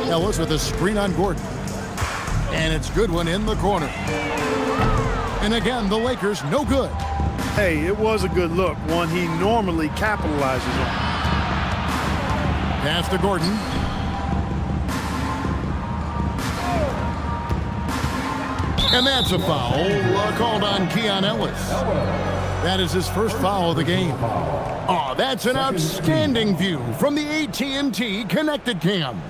Ellis with a screen on Gordon. And it's Goodwin in the corner. And again, the Lakers no good. Hey, it was a good look, one he normally capitalizes on. Pass to Gordon. And that's a foul called on Keon Ellis. That is his first foul of the game. Oh, that's an outstanding view from the AT&T Connected Cam.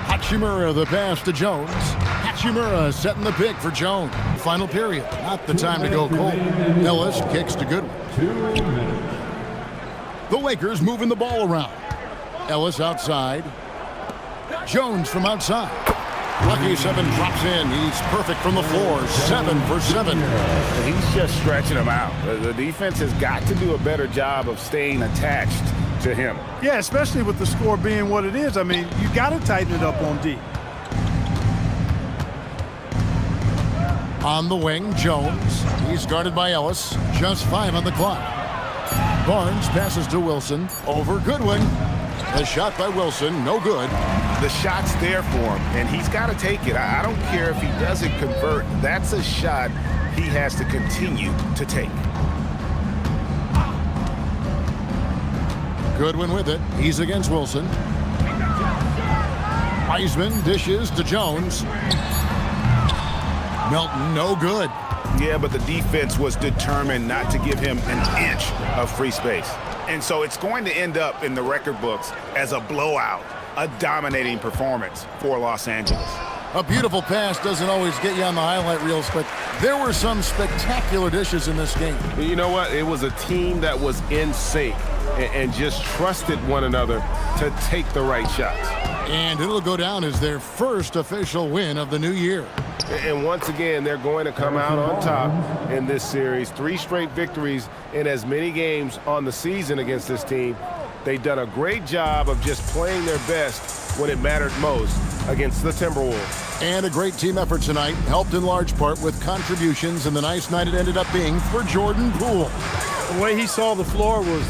Hachimura the pass to Jones. Hachimura setting the pick for Jones. Final period. Not the time to go cold. Ellis kicks to Goodwin. 2 minutes. The Lakers moving the ball around. Ellis outside. Jones from outside. Lucky 7 drops in. He's perfect from the floor. 7 for 7. He's just stretching them out. The defense has got to do a better job of staying attached to him. Yeah, especially with the score being what it is. I mean, you got to tighten it up on D. On the wing, Jones. He's guarded by Ellis. Just 5 on the clock. Barnes passes to Wilson. Over Goodwin. The shot by Wilson, no good. The shot's there for him, and he's got to take it. I don't care if he doesn't convert. That's a shot he has to continue to take. Goodwin with it. He's against Wilson. Wiseman dishes to Jones. Melton, no good. Yeah, but the defense was determined not to give him an inch of free space. And so it's going to end up in the record books as a blowout, a dominating performance for Los Angeles. A beautiful pass doesn't always get you on the highlight reels, but there were some spectacular dishes in this game. You know what? It was a team that was in sync and just trusted one another to take the right shots. And it'll go down as their first official win of the new year. And once again, they're going to come out on top in this series. 3 straight victories in as many games on the season against this team. They've done a great job of just playing their best when it mattered most against the Timberwolves. And a great team effort tonight, helped in large part with contributions, and the nice night it ended up being for Jordan Poole. The way he saw the floor was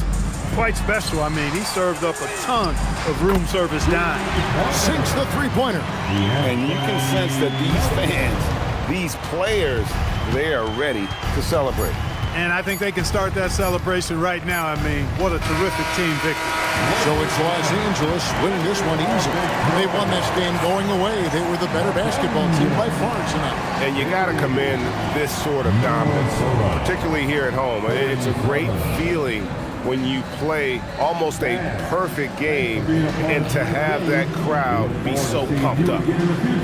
quite special. I mean, he served up a ton of room service dimes. Sinks the three-pointer. And you can sense that these fans, these players, they are ready to celebrate. And I think they can start that celebration right now. I mean, what a terrific team victory. So it's Los Angeles winning this one easily. They won this game going away. They were the better basketball team by far tonight. And you got to commend this sort of dominance, particularly here at home. It's a great feeling when you play almost a perfect game and to have that crowd be so pumped up.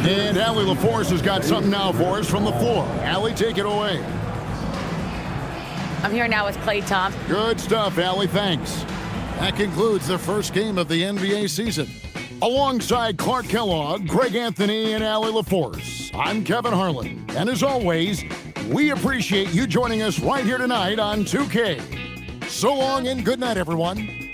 And Allie LaForce has got something now for us from the floor. Allie, take it away. I'm here now with Klay Thompson. Good stuff, Allie. Thanks. That concludes the first game of the NBA season. Alongside Clark Kellogg, Greg Anthony, and Allie LaForce, I'm Kevin Harlan. And as always, we appreciate you joining us right here tonight on 2K. So long and good night, everyone.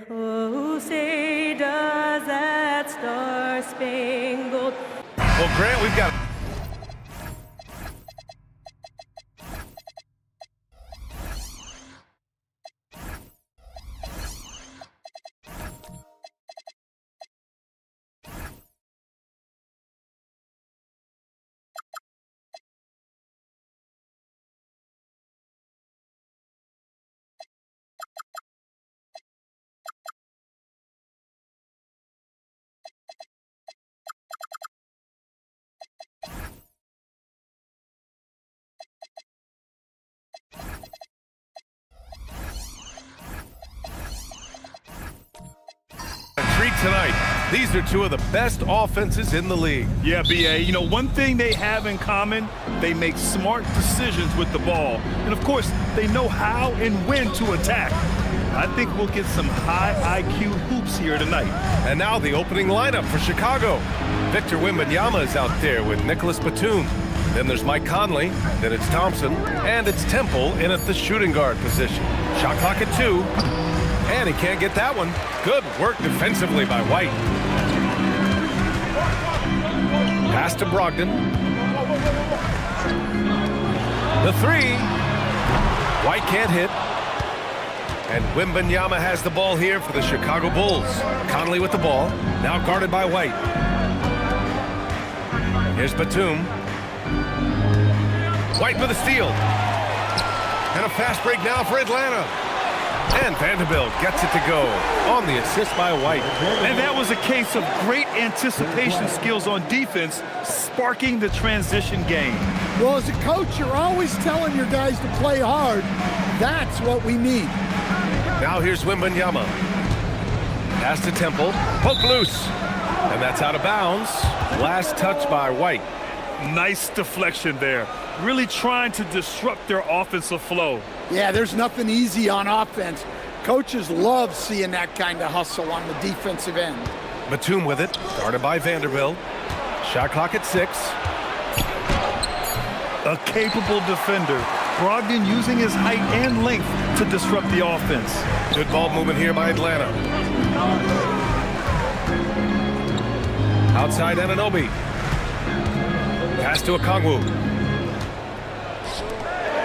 Oh, say does that star-spangled... Well, Grant, we've got... treat tonight. These are two of the best offenses in the league. Yeah, B.A., you know, one thing they have in common, they make smart decisions with the ball. And, of course, they know how and when to attack. I think we'll get some high IQ hoops here tonight. And now the opening lineup for Chicago. Victor Wembanyama is out there with Nicholas Batum. Then there's Mike Conley, then it's Thompson, and it's Temple in at the shooting guard position. Shot clock at 2. And he can't get that one. Good work defensively by White. Pass to Brogdon. The 3. White can't hit. And Wembanyama has the ball here for the Chicago Bulls. Conley with the ball, now guarded by White. Here's Batum. White with a steal. And a fast break now for Atlanta. And Vanderbilt gets it to go on the assist by White. And that was a case of great anticipation skills on defense, sparking the transition game. Well, as a coach, you're always telling your guys to play hard. That's what we need. Now here's Wembanyama. Pass to Temple. Poke loose. And that's out of bounds. Last touch by White. Nice deflection there. Really trying to disrupt their offensive flow. Yeah, there's nothing easy on offense. Coaches love seeing that kind of hustle on the defensive end. Batum with it, guarded by Vanderbilt. Shot clock at 6. A capable defender. Brogdon using his height and length to disrupt the offense. Good ball movement here by Atlanta. Outside Anunoby. Pass to Okongwu.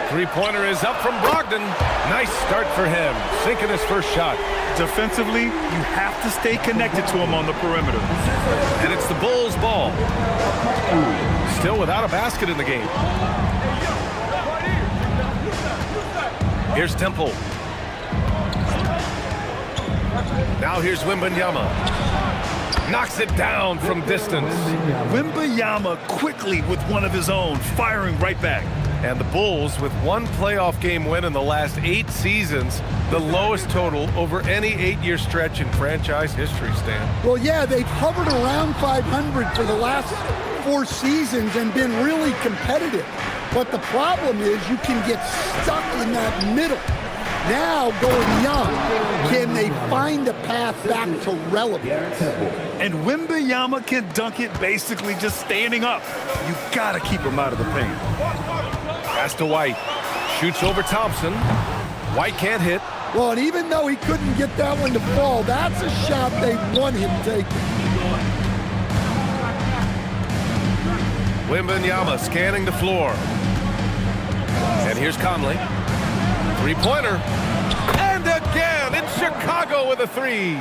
Three-pointer is up from Brogdon. Nice start for him, sinking his first shot. Defensively, you have to stay connected to him on the perimeter. And it's the Bulls' ball. Still without a basket in the game. Here's Temple. Now here's Wembanyama. Knocks it down from distance. Wembanyama quickly with one of his own, firing right back. And the Bulls, with one playoff game win in the last 8 seasons, the lowest total over any 8-year stretch in franchise history, Stan. Well, yeah, they've hovered around 500 for the last 4 seasons and been really competitive. But the problem is you can get stuck in that middle. Now, going young, can they find a path back to relevance? And Wembanyama can dunk it basically just standing up. You got to keep him out of the paint. Pass to White. Shoots over Thompson. White can't hit. Well, and even though he couldn't get that one to fall, that's a shot they want him taking. Wembanyama scanning the floor. And here's Conley. Three-pointer. And again, it's Chicago with a 3.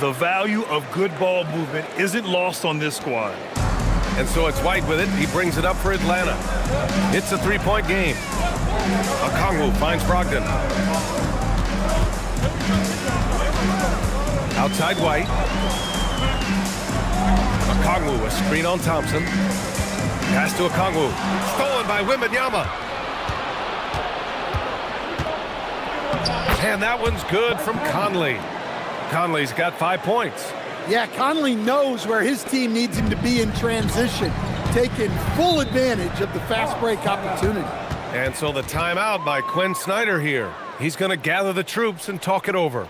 The value of good ball movement isn't lost on this squad. And so it's White with it. He brings it up for Atlanta. It's a 3-point game. Okongwu finds Brogdon. Outside White. Okongwu, a screen on Thompson. Pass to Okongwu. Stolen by Wembanyama. And that one's good from Conley. Conley's got 5 points. Yeah, Conley knows where his team needs him to be in transition, taking full advantage of the fast break opportunity. And so the timeout by Quinn Snyder here. He's going to gather the troops and talk it over.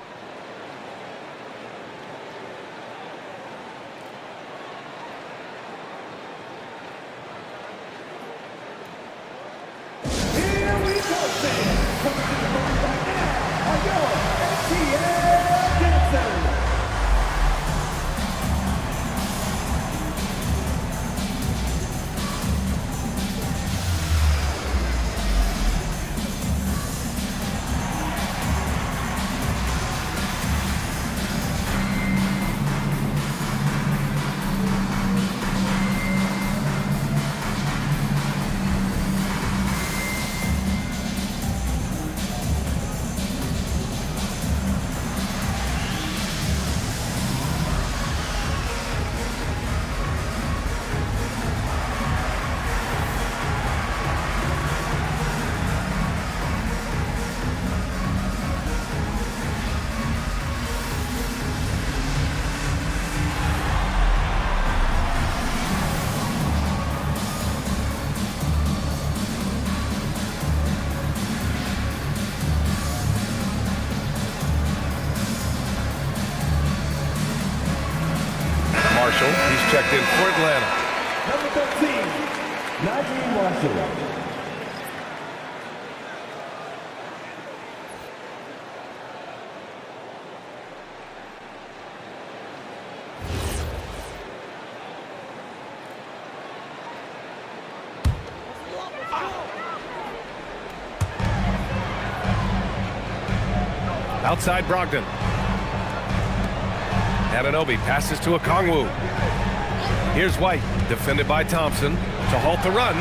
He's checked in for Atlanta. Number 13, Naji Marshall. Outside Brogdon. Anunoby passes to Okongwu. Here's White, defended by Thompson to halt the run.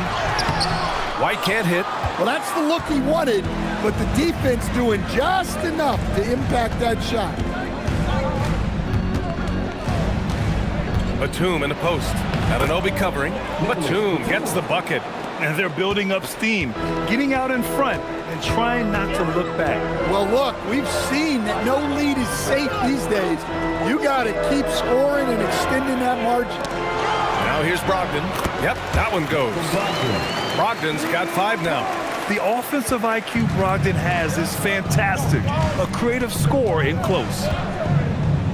White can't hit. Well, that's the look he wanted, but the defense doing just enough to impact that shot. Batum in the post. Anunoby covering. Batum gets the bucket. And they're building up steam, getting out in front and trying not to look back. Well, look, we've seen that no lead is safe these days. You got to keep scoring and extending that margin. Now here's Brogdon. Yep, that one goes. Brogdon's got 5 now. The offensive IQ Brogdon has is fantastic. A creative scorer in close.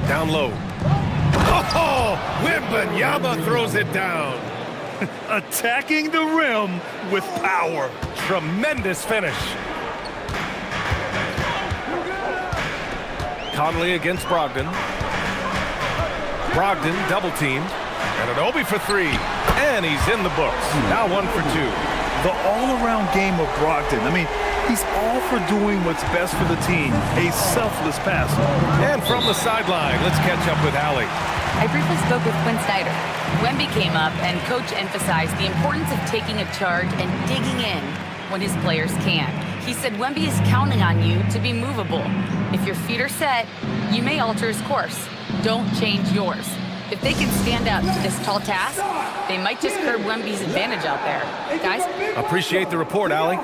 Down low. Oh, Wembanyama throws it down. Attacking the rim with power. Tremendous finish. Conley against Brogdon. Brogdon double teamed. Anunoby for 3. And he's in the books. Now 1 for 2. The all-around game of Brogdon. I mean, he's all for doing what's best for the team. A selfless passer. And from the sideline, let's catch up with Allie. I briefly spoke with Quinn Snyder. Wemby came up, and Coach emphasized the importance of taking a charge and digging in when his players can. He said Wemby is counting on you to be movable. If your feet are set, you may alter his course. Don't change yours. If they can stand up to this tall task, they might just curb Wemby's advantage out there. Guys? Appreciate the report, Allie.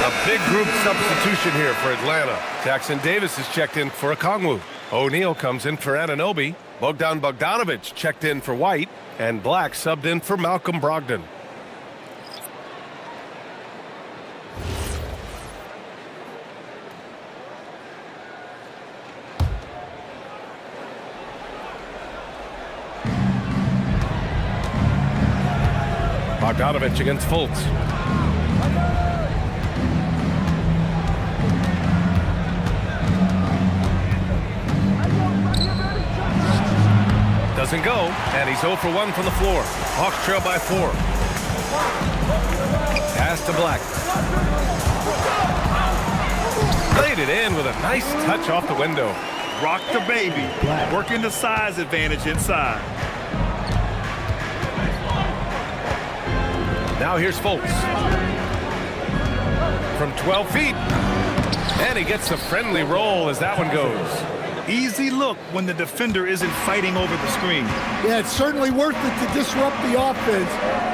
A big group substitution here for Atlanta. Jackson Davis is checked in for Okongwu. O'Neal comes in for Anunoby. Bogdan Bogdanovic checked in for White. And Black subbed in for Malcolm Brogdon. Bogdanovic against Fultz. Doesn't go, and he's 0 for 1 from the floor. Hawks trail by 4. Pass to Black. Laid it in with a nice touch off the window. Rock the baby. Working the size advantage inside. Now here's Fultz. From 12 feet. And he gets a friendly roll as that one goes. Easy look when the defender isn't fighting over the screen. Yeah, it's certainly worth it to disrupt the offense.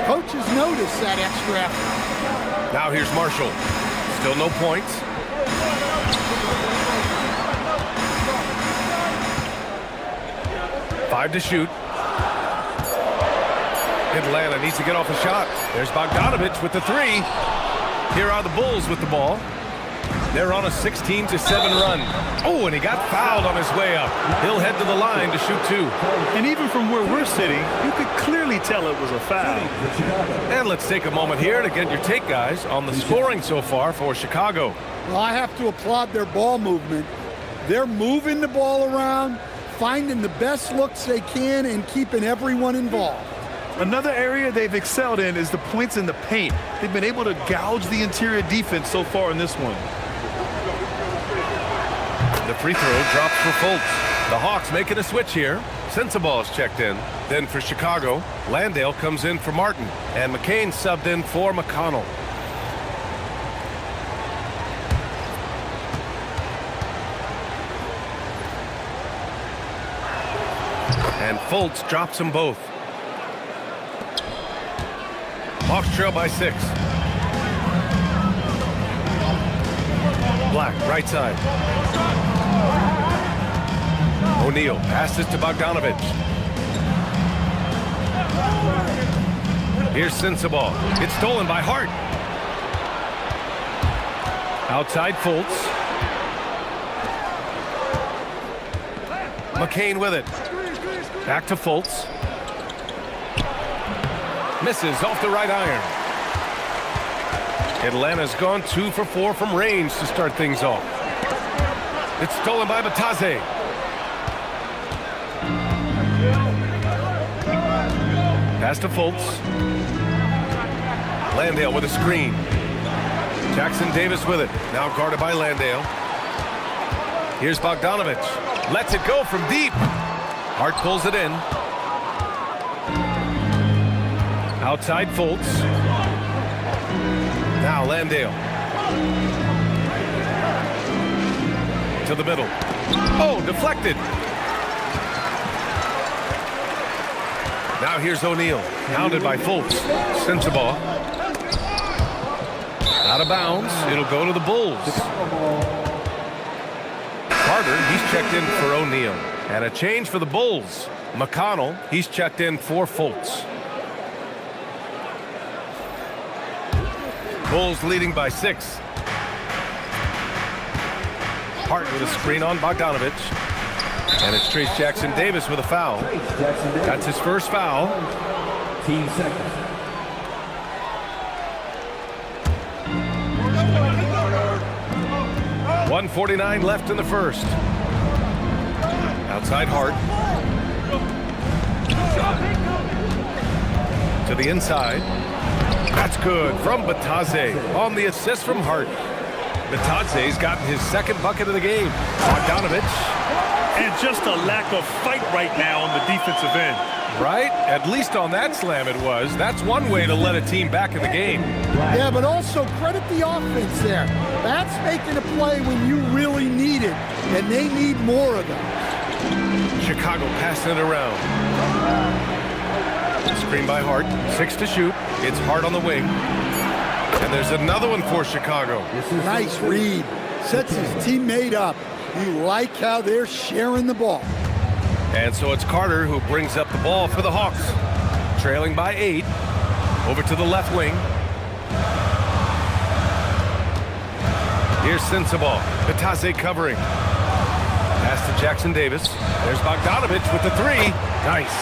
Coaches notice that extra effort. Now here's Marshall. Still no points. Five to shoot. Atlanta needs to get off a shot. There's Bogdanovic with the 3. Here are the Bulls with the ball. They're on a 16-7 run. Oh, and he got fouled on his way up. He'll head to the line to shoot 2. And even from where we're sitting, you could clearly tell it was a foul. And let's take a moment here to get your take, guys, on the scoring so far for Chicago. Well, I have to applaud their ball movement. They're moving the ball around, finding the best looks they can, and keeping everyone involved. Another area they've excelled in is the points in the paint. They've been able to gouge the interior defense so far in this one. The free throw drops for Fultz. The Hawks making a switch here. Sensabaugh is checked in. Then for Chicago, Landale comes in for Martin. And McCain subbed in for McConnell. And Fultz drops them both. Hawks trail by 6. Black, right side. O'Neal passes to Bogdanovic. Here's Sensabaugh. It's stolen by Hart. Outside Fultz. McCain with it. Back to Fultz. Misses off the right iron. Atlanta's gone 2 for 4 from range to start things off. It's stolen by Batase. Pass to Fultz. Landale with a screen. Jackson Davis with it. Now guarded by Landale. Here's Bogdanovic. Lets it go from deep. Hart pulls it in. Outside Fultz. Now Landale. To the middle. Oh, deflected. Now here's O'Neal. Hounded by Fultz. Sensabaugh. Out of bounds. It'll go to the Bulls. Carter, he's checked in for O'Neal. And a change for the Bulls. McConnell, he's checked in for Fultz. Bulls leading by 6. Hart with a screen on Bogdanovich. And it's Trayce Jackson-Davis with a foul. That's his first foul. 1:49 left in the first. Outside Hart. To the inside. That's good from Batadze on the assist from Hart. Batadze's gotten his second bucket of the game. Bogdanovich. And just a lack of fight right now on the defensive end. Right? At least on that slam it was. That's one way to let a team back in the game. Yeah, but also credit the offense there. That's making a play when you really need it, and they need more of those. Chicago passing it around. Screen by Hart. 6 to shoot. It's Hart on the wing. And there's another one for Chicago. Nice read. Sets his teammate up. You like how they're sharing the ball. And so it's Carter who brings up the ball for the Hawks. Trailing by 8. Over to the left wing. Here's Sensabaugh. Batadze covering. Pass to Jackson-Davis. There's Bogdanovich with the 3. Nice.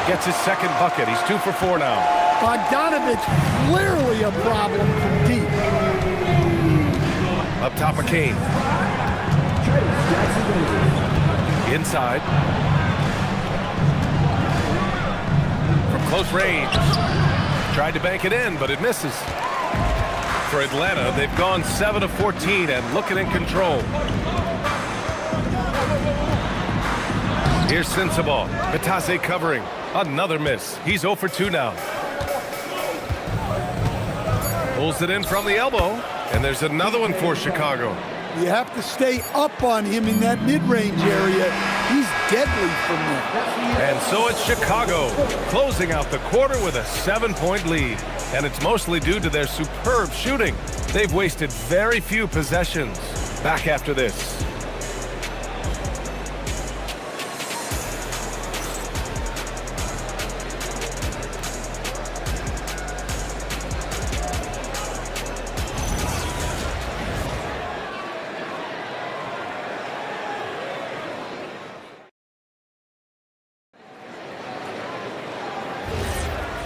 Gets his second bucket. He's 2 for 4 now. Bogdanovich clearly a problem from deep. Up top of Kane. Inside. From close range. Tried to bank it in, but it misses. For Atlanta, they've gone 7 of 14 and looking in control. Here's Sensabaugh. Batadze covering. Another miss. He's 0 for 2 now. Pulls it in from the elbow. And there's another one for Chicago. You have to stay up on him in that mid-range area. He's deadly from there. And so it's Chicago, closing out the quarter with a 7-point lead. And it's mostly due to their superb shooting. They've wasted very few possessions. Back after this.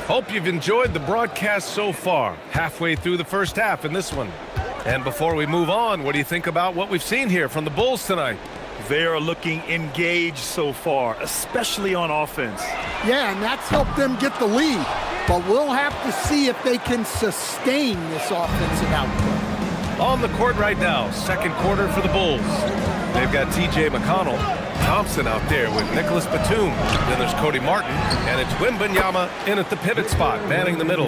Hope you've enjoyed the broadcast so far. Halfway through the first half in this one. And before we move on, what do you think about what we've seen here from the Bulls tonight? They are looking engaged so far, especially on offense. Yeah, and that's helped them get the lead. But we'll have to see if they can sustain this offensive output. On the court right now, second quarter for the Bulls. They've got T.J. McConnell. Thompson out there with Nicholas Batum. Then there's Cody Martin, and it's Wembanyama in at the pivot spot, manning the middle.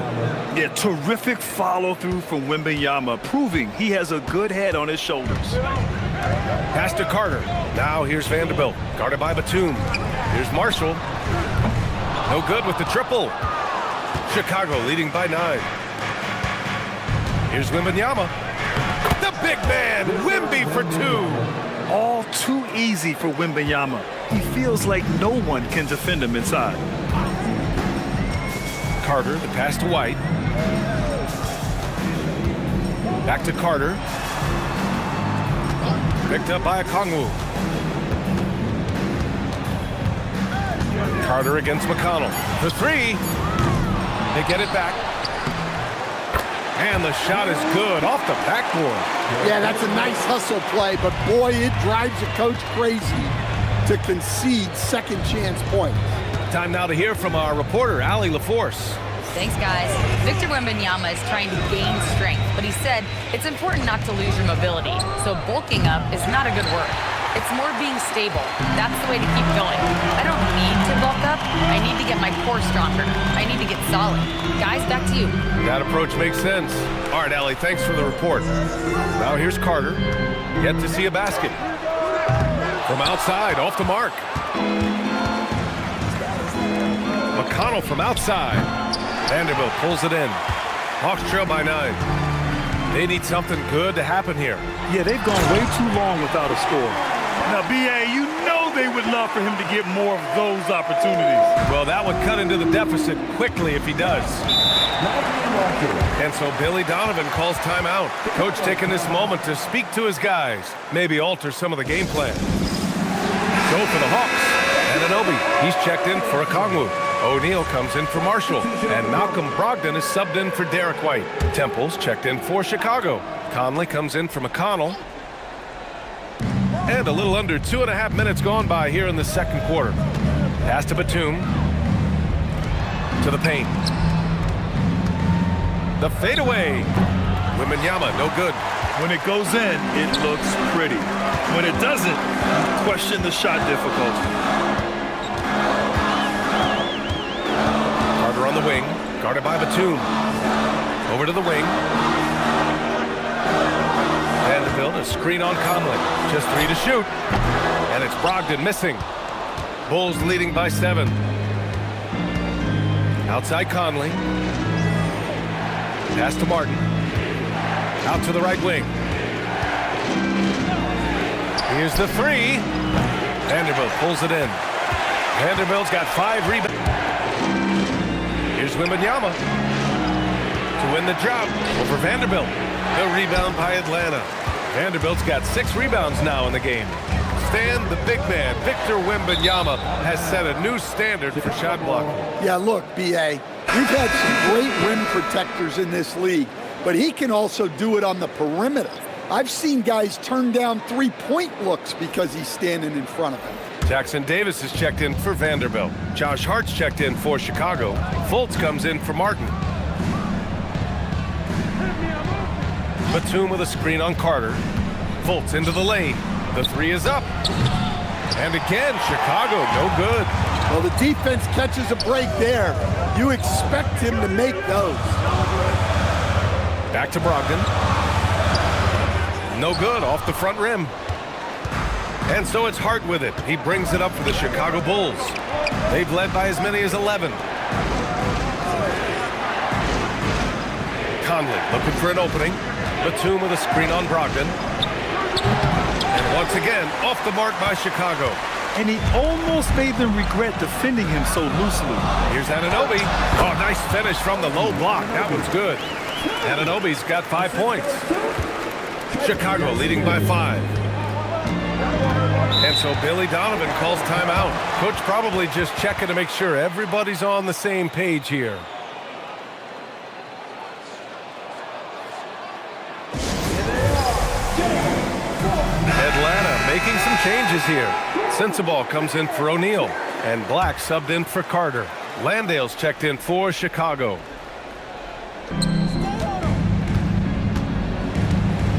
Yeah, terrific follow-through from Wembanyama, proving he has a good head on his shoulders. Pass to Carter. Now here's Vanderbilt, guarded by Batum. Here's Marshall. No good with the triple. Chicago leading by 9. Here's Wembanyama. The big man, Wemby for 2. All too easy for Wembanyama. He feels like no one can defend him inside. Carter, the pass to White. Back to Carter. Picked up by Okongwu. Carter against McConnell. The 3. They get it back. And the shot is good off the backboard. Yeah, that's a nice hustle play, but boy, it drives a coach crazy to concede second chance points. Time now to hear from our reporter, Allie LaForce. Thanks, guys. Victor Wembanyama is trying to gain strength, but he said it's important not to lose your mobility. So bulking up is not a good word. It's more being stable. That's the way to keep going. I don't need to bulk up. I need to get my core stronger. I need to get solid. Guys, back to you. That approach makes sense. All right, Allie, thanks for the report. Now here's Carter. Yet to see a basket. From outside, off the mark. McConnell from outside. Vanderbilt pulls it in. Hawks trail by 9. They need something good to happen here. Yeah, they've gone way too long without a score. Now, B.A., you know they would love for him to get more of those opportunities. Well, that would cut into the deficit quickly if he does. And so Billy Donovan calls timeout. Coach taking this moment to speak to his guys, maybe alter some of the game plan. Go for the Hawks. Anunoby, he's checked in for Okongwu. O'Neal comes in for Marshall. And Malcolm Brogdon is subbed in for Derek White. Temple's checked in for Chicago. Conley comes in for McConnell. And a little under 2.5 minutes gone by here in the second quarter. Pass to Batum. To the paint. The fadeaway. Wembanyama, no good. When it goes in, it looks pretty. When it doesn't, you question the shot difficulty. Carter on the wing, guarded by Batum. Over to the wing. Vanderbilt, a screen on Conley. Just 3 to shoot. And it's Brogdon missing. Bulls leading by 7. Outside Conley. Pass to Martin. Out to the right wing. Here's the 3. Vanderbilt pulls it in. Vanderbilt's got 5 rebounds. Here's Wembanyama to win the job over Vanderbilt. The rebound by Atlanta. Vanderbilt's got 6 rebounds now in the game. Stan, the big man, Victor Wembanyama, has set a new standard for shot blocking. Yeah, look, B.A., we've had some great rim protectors in this league, but he can also do it on the perimeter. I've seen guys turn down three-point looks because he's standing in front of them. Jackson Davis is checked in for Vanderbilt. Josh Hart's checked in for Chicago. Fultz comes in for Martin. Batum with a screen on Carter. Fultz into the lane. The 3 is up. And again, Chicago, no good. Well, the defense catches a break there. You expect him to make those. Back to Brogdon. No good, off the front rim. And so it's Hart with it. He brings it up for the Chicago Bulls. They've led by as many as 11. Conley looking for an opening. Batum with a screen on Brogdon. And once again, off the mark by Chicago. And he almost made them regret defending him so loosely. Here's Anunoby. Oh, nice finish from the low block. That one's good. Anunoby's got 5 points. Chicago leading by 5. And so Billy Donovan calls timeout. Coach probably just checking to make sure everybody's on the same page here. Atlanta making some changes here. Sensabaugh comes in for O'Neal. And Black subbed in for Carter. Landale's checked in for Chicago.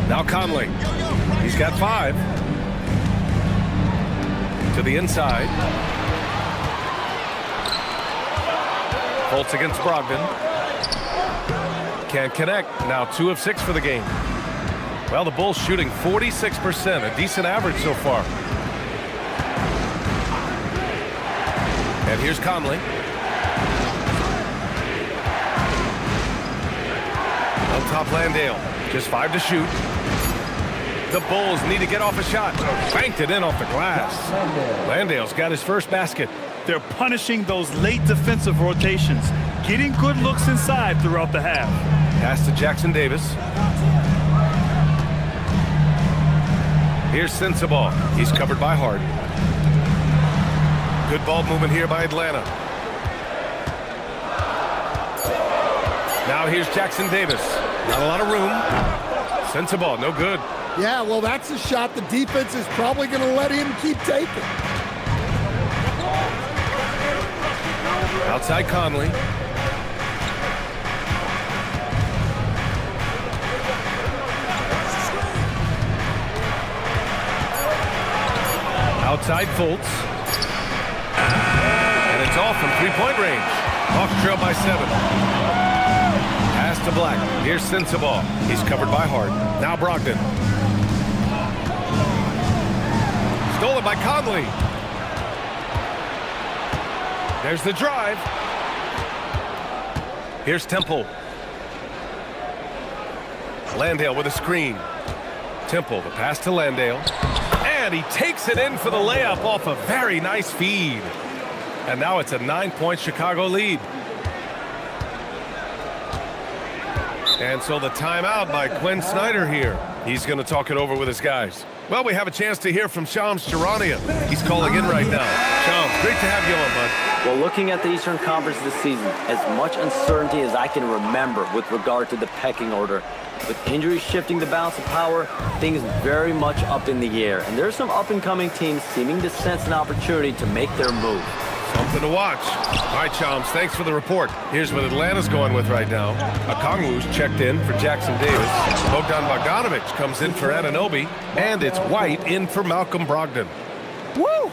Now Conley. He's got 5. To the inside. Fultz against Brogdon. Can't connect. Now 2 of 6 for the game. Well, the Bulls shooting 46%, a decent average so far. And here's Conley. On top, Landale. Just 5 to shoot. The Bulls need to get off a shot. Banked it in off the glass. Landale's got his first basket. They're punishing those late defensive rotations, getting good looks inside throughout the half. Pass to Jackson Davis. Here's Sensabaugh. He's covered by Hart. Good ball movement here by Atlanta. Now here's Jackson Davis. Not a lot of room. Sensabaugh, no good. Yeah, well, that's a shot the defense is probably going to let him keep taking. Outside Conley. Outside Fultz. And it's off from three-point range. Hawks trail by 7. Pass to Black. Here's Sensabaugh. He's covered by Hart. Now Brogdon. Stolen by Conley. There's the drive. Landale with a screen. Temple, the pass to Landale. And he takes it in for the layup off a very nice feed. And now it's a 9-point Chicago lead. And so the timeout by Quinn Snyder here. He's going to talk it over with his guys. Well, we have a chance to hear from Shams Charania. He's calling in right now. Shams, great to have you on, bud. Well, looking at the Eastern Conference this season, as much uncertainty as I can remember with regard to the pecking order. With injuries shifting the balance of power, things very much up in the air. And there's some up-and-coming teams seeming to sense an opportunity to make their move. Something to watch. All right, Shams, thanks for the report. Here's what Atlanta's going with right now. Okongwu's checked in for Jackson Davis. Bogdan Bogdanovic comes in for Anunoby. And it's White in for Malcolm Brogdon. Woo!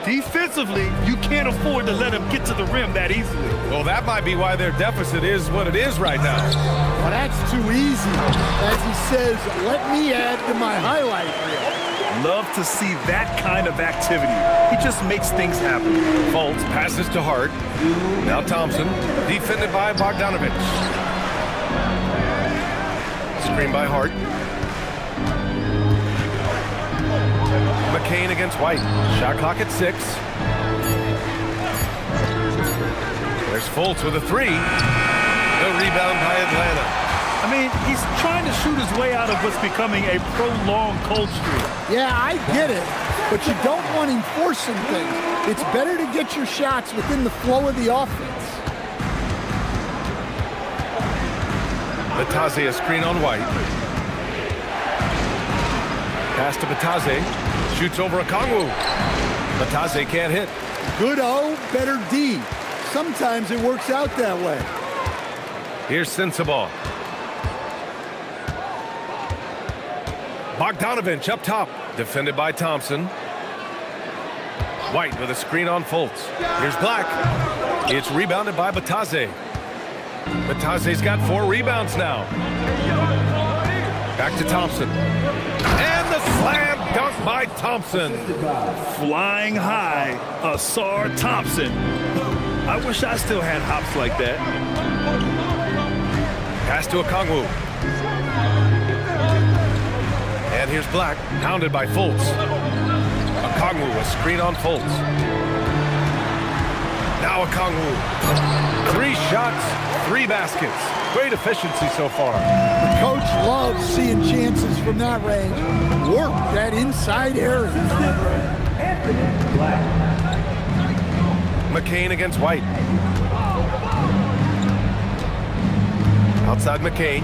Defensively, you can't afford to let him get to the rim that easily. Well, that might be why their deficit is what it is right now. Well, that's too easy. As he says, let me add to my highlight reel. Love to see that kind of activity. He just makes things happen. Fultz passes to Hart. Now Thompson, defended by Bogdanovic. Screen by Hart. McCain against White. Shot clock at 6. There's Fultz with a 3. No rebound by Atlanta. I mean, he's trying to shoot his way out of what's becoming a prolonged cold streak. Yeah, I get it, but you don't want him forcing things. It's better to get your shots within the flow of the offense. Batase, a screen on White. Pass to Batase. Shoots over Okongwu. Batase can't hit. Good O, better D. Sometimes it works out that way. Here's Sensabaugh. Bogdanovic up top, defended by Thompson. White with a screen on Fultz. Here's Black. It's rebounded by Batase. Batase's got 4 rebounds now. Back to Thompson. And the slam dunk by Thompson. Flying high, Ausar Thompson. I wish I still had hops like that. Pass to Okongwu. And here's Black, pounded by Fultz. Okongwu, a screen on Fultz. Now Okongwu. 3 shots, 3 baskets. Great efficiency so far. The coach loves seeing chances from that range. Work that inside area. McCain against White. Outside McCain.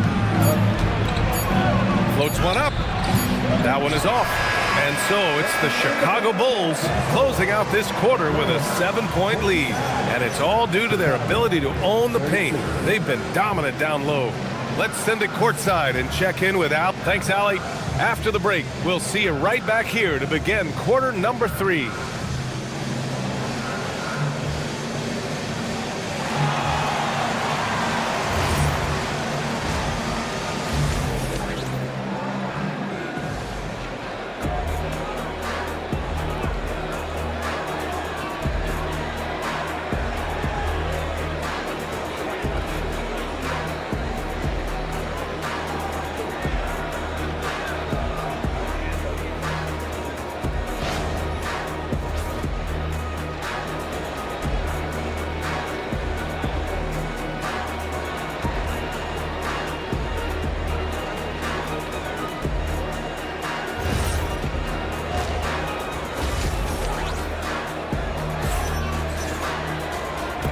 Floats one up. That one is off. And so it's the Chicago Bulls closing out this quarter with a 7-point lead. And it's all due to their ability to own the paint. They've been dominant down low. Let's send it courtside and check in with Al. Thanks, Allie. After the break, we'll see you right back here to begin quarter number 3.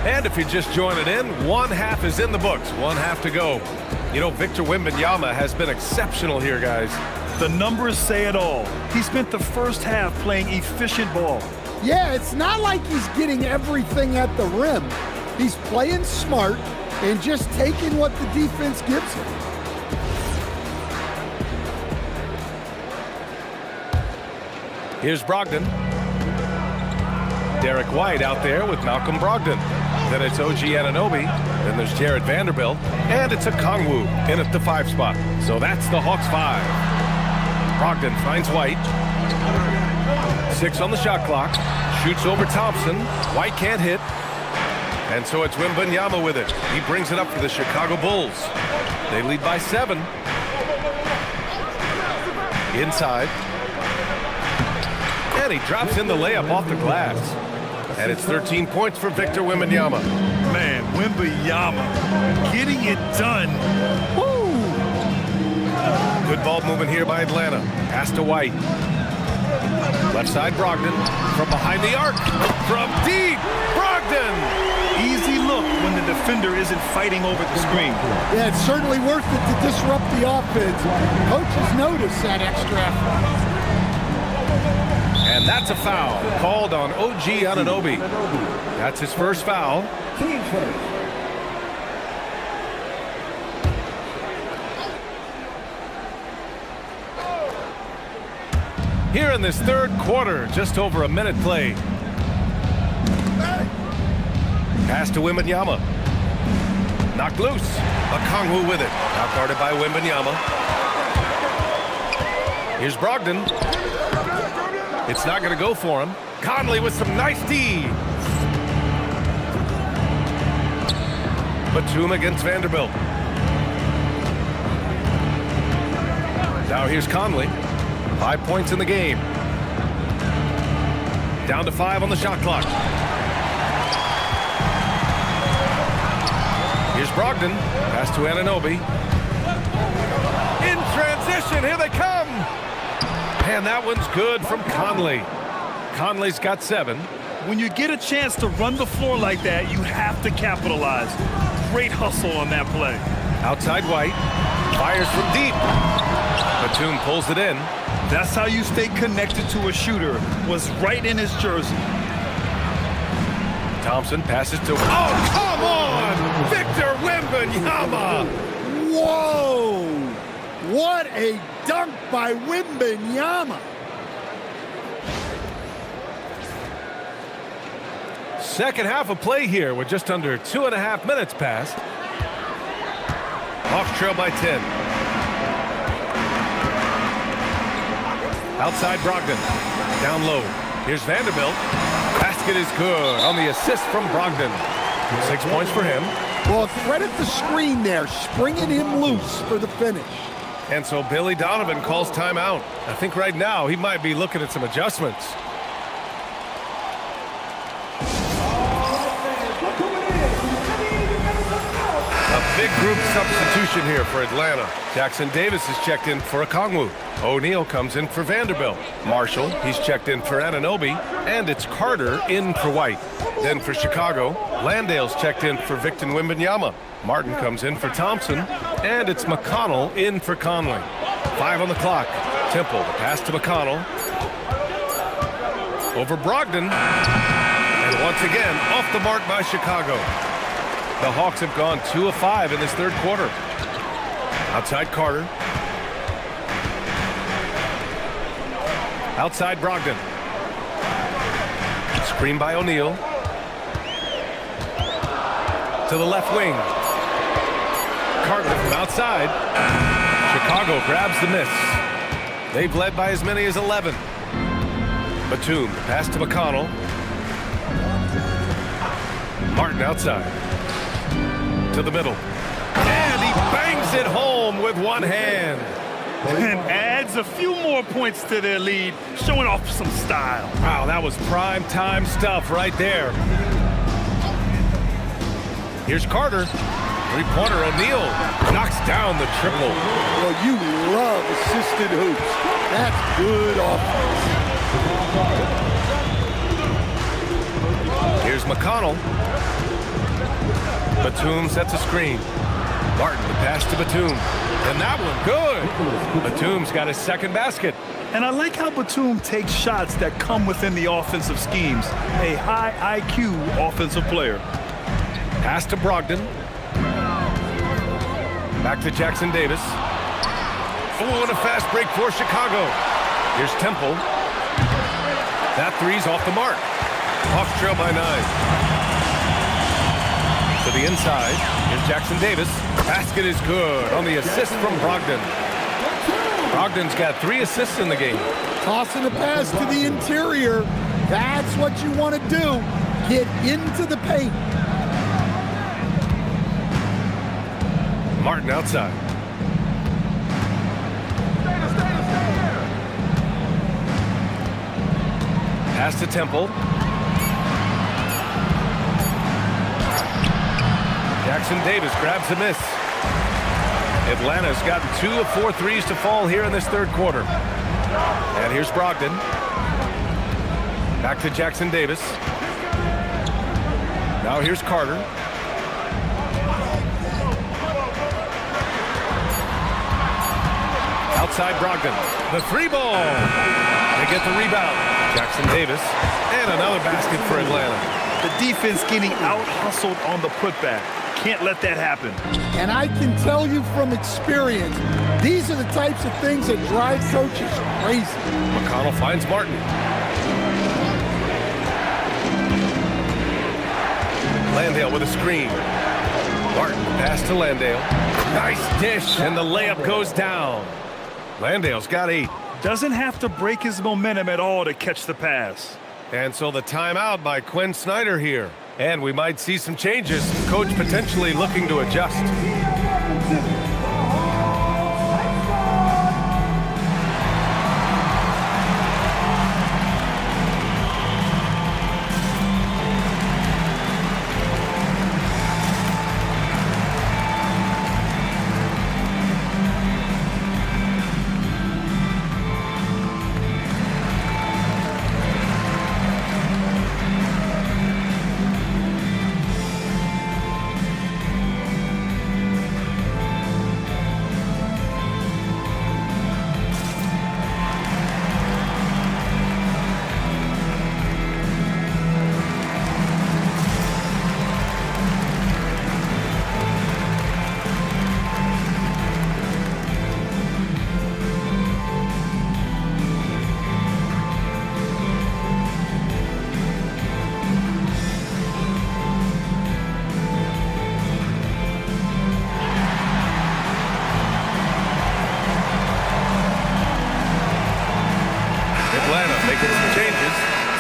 And if you're just joining in, 1 half is in the books, 1 half to go. You know, Victor Wembanyama has been exceptional here, guys. The numbers say it all. He spent the first half playing efficient ball. Yeah, it's not like he's getting everything at the rim. He's playing smart and just taking what the defense gives him. Here's Brogdon. Derek White out there with Malcolm Brogdon. Then it's OG Anunoby. Then there's Jared Vanderbilt. And it's Okongwu in at the 5 spot. So that's the Hawks 5. Brogdon finds White. 6 on the shot clock. Shoots over Thompson. White can't hit. And so it's Wembanyama with it. He brings it up for the Chicago Bulls. They lead by 7. Inside. And he drops in the layup off the glass. And it's 13 points for Victor Wembanyama. Man, Wembanyama getting it done. Woo! Good ball movement here by Atlanta. Pass to White. Left side, Brogdon. From behind the arc. From deep, Brogdon. Easy look when the defender isn't fighting over the screen. Yeah, it's certainly worth it to disrupt the offense. Coaches notice that extra effort. And that's a foul called on OG Anunoby. That's his first foul. Here in this third quarter, just over a minute played. Pass to Wembanyama. Knocked loose. Okongwu with it. Now guarded by Wembanyama. Here's Brogdon. It's not going to go for him. Conley with some nice D. Batum against Vanderbilt. Now here's Conley. 5 points in the game. Down to 5 on the shot clock. Here's Brogdon. Pass to Anunoby. In transition, here they come. And that one's good from Conley. Conley's got 7. When you get a chance to run the floor like that, you have to capitalize. Great hustle on that play. Outside White. Fires from deep. Batum pulls it in. That's how you stay connected to a shooter. Was right in his jersey. Thompson passes to... Oh, come on! Victor Wembanyama! Whoa! What a dunk by Wembanyama! Second half of play here with just under 2.5 minutes passed. Hawks trail by 10. Outside Brogdon. Down low. Here's Vanderbilt. Basket is good on the assist from Brogdon. 6 points for him. Well, credit the screen there, springing him loose for the finish. And so Billy Donovan calls timeout. I think right now he might be looking at some adjustments. A big group substitution here for Atlanta. Jackson Davis is checked in for Okongwu. O'Neal comes in for Vanderbilt. Marshall, he's checked in for Anunoby. And it's Carter in for White. Then for Chicago, Landale's checked in for Victor Wembanyama. Martin comes in for Thompson. And it's McConnell in for Conley. 5 on the clock. Temple, the pass to McConnell. Over Brogdon. And once again, off the mark by Chicago. The Hawks have gone 2 of 5 in this third quarter. Outside Carter. Outside Brogdon. Screen by O'Neal. To the left wing. Carter from outside. Chicago grabs the miss. They've led by as many as 11. Batum, pass to McConnell. Martin outside. To the middle. And he bangs it home with one hand. And adds a few more points to their lead, showing off some style. Wow, that was prime time stuff right there. Here's Carter. Three-pointer, O'Neal knocks down the triple. Well, you love assisted hoops. That's good offense. Here's McConnell. Batum sets a screen. Martin, the pass to Batum. And that one, good. Batum's got his second basket. And I like how Batum takes shots that come within the offensive schemes. A high IQ offensive player. Pass to Brogdon. Back to Jackson Davis. Oh, and a fast break for Chicago. Here's Temple. That three's off the mark. Hawks trail by 9. To the inside. Here's Jackson Davis. Basket is good on the assist from Brogdon. Brogdon's got 3 assists in the game. Tossing the pass to the interior. That's what you want to do. Get into the paint. Martin outside. Pass to Temple. Jackson Davis grabs the miss. Atlanta's gotten 2 of 4 threes to fall here in this third quarter. And here's Brogdon. Back to Jackson Davis. Now here's Carter. Outside Brogdon. The 3-ball. They get the rebound. Jackson Davis. And another basket for Atlanta. The defense getting out-hustled on the putback. Can't let that happen. And I can tell you from experience, these are the types of things that drive coaches crazy. McConnell finds Martin. Landale with a screen. Martin pass to Landale. Nice dish, and the layup goes down. Landale's got 8. Doesn't have to break his momentum at all to catch the pass. And so the timeout by Quinn Snyder here. And we might see some changes. Coach potentially looking to adjust.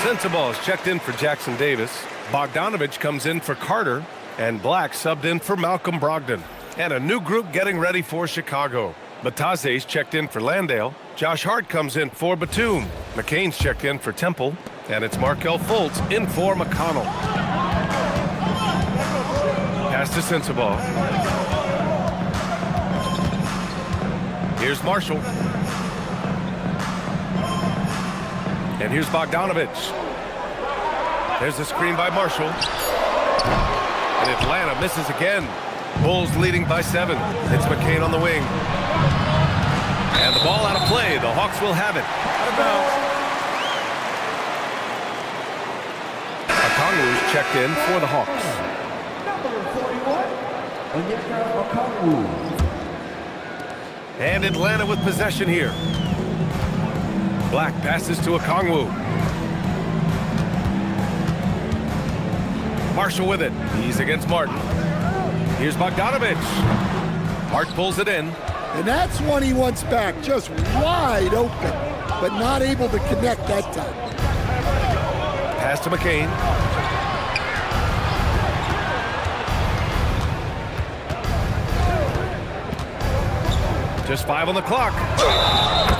Sensabaugh is checked in for Jackson Davis. Bogdanovich comes in for Carter. And Black subbed in for Malcolm Brogdon. And a new group getting ready for Chicago. Bataze's checked in for Landale. Josh Hart comes in for Batum. McCain's checked in for Temple. And it's Markelle Fultz in for McConnell. Pass to Sensabaugh. Here's Marshall. And here's Bogdanovich. There's a screen by Marshall. And Atlanta misses again. Bulls leading by 7. It's McCain on the wing. And the ball out of play. The Hawks will have it. Okongwu is checked in for the Hawks. And Atlanta with possession here. Black passes to Okongwu. Marshall with it. He's against Martin. Here's Bogdanovich. Hart pulls it in. And that's one he wants back. Just wide open, but not able to connect that time. Pass to McCain. Just 5 on the clock.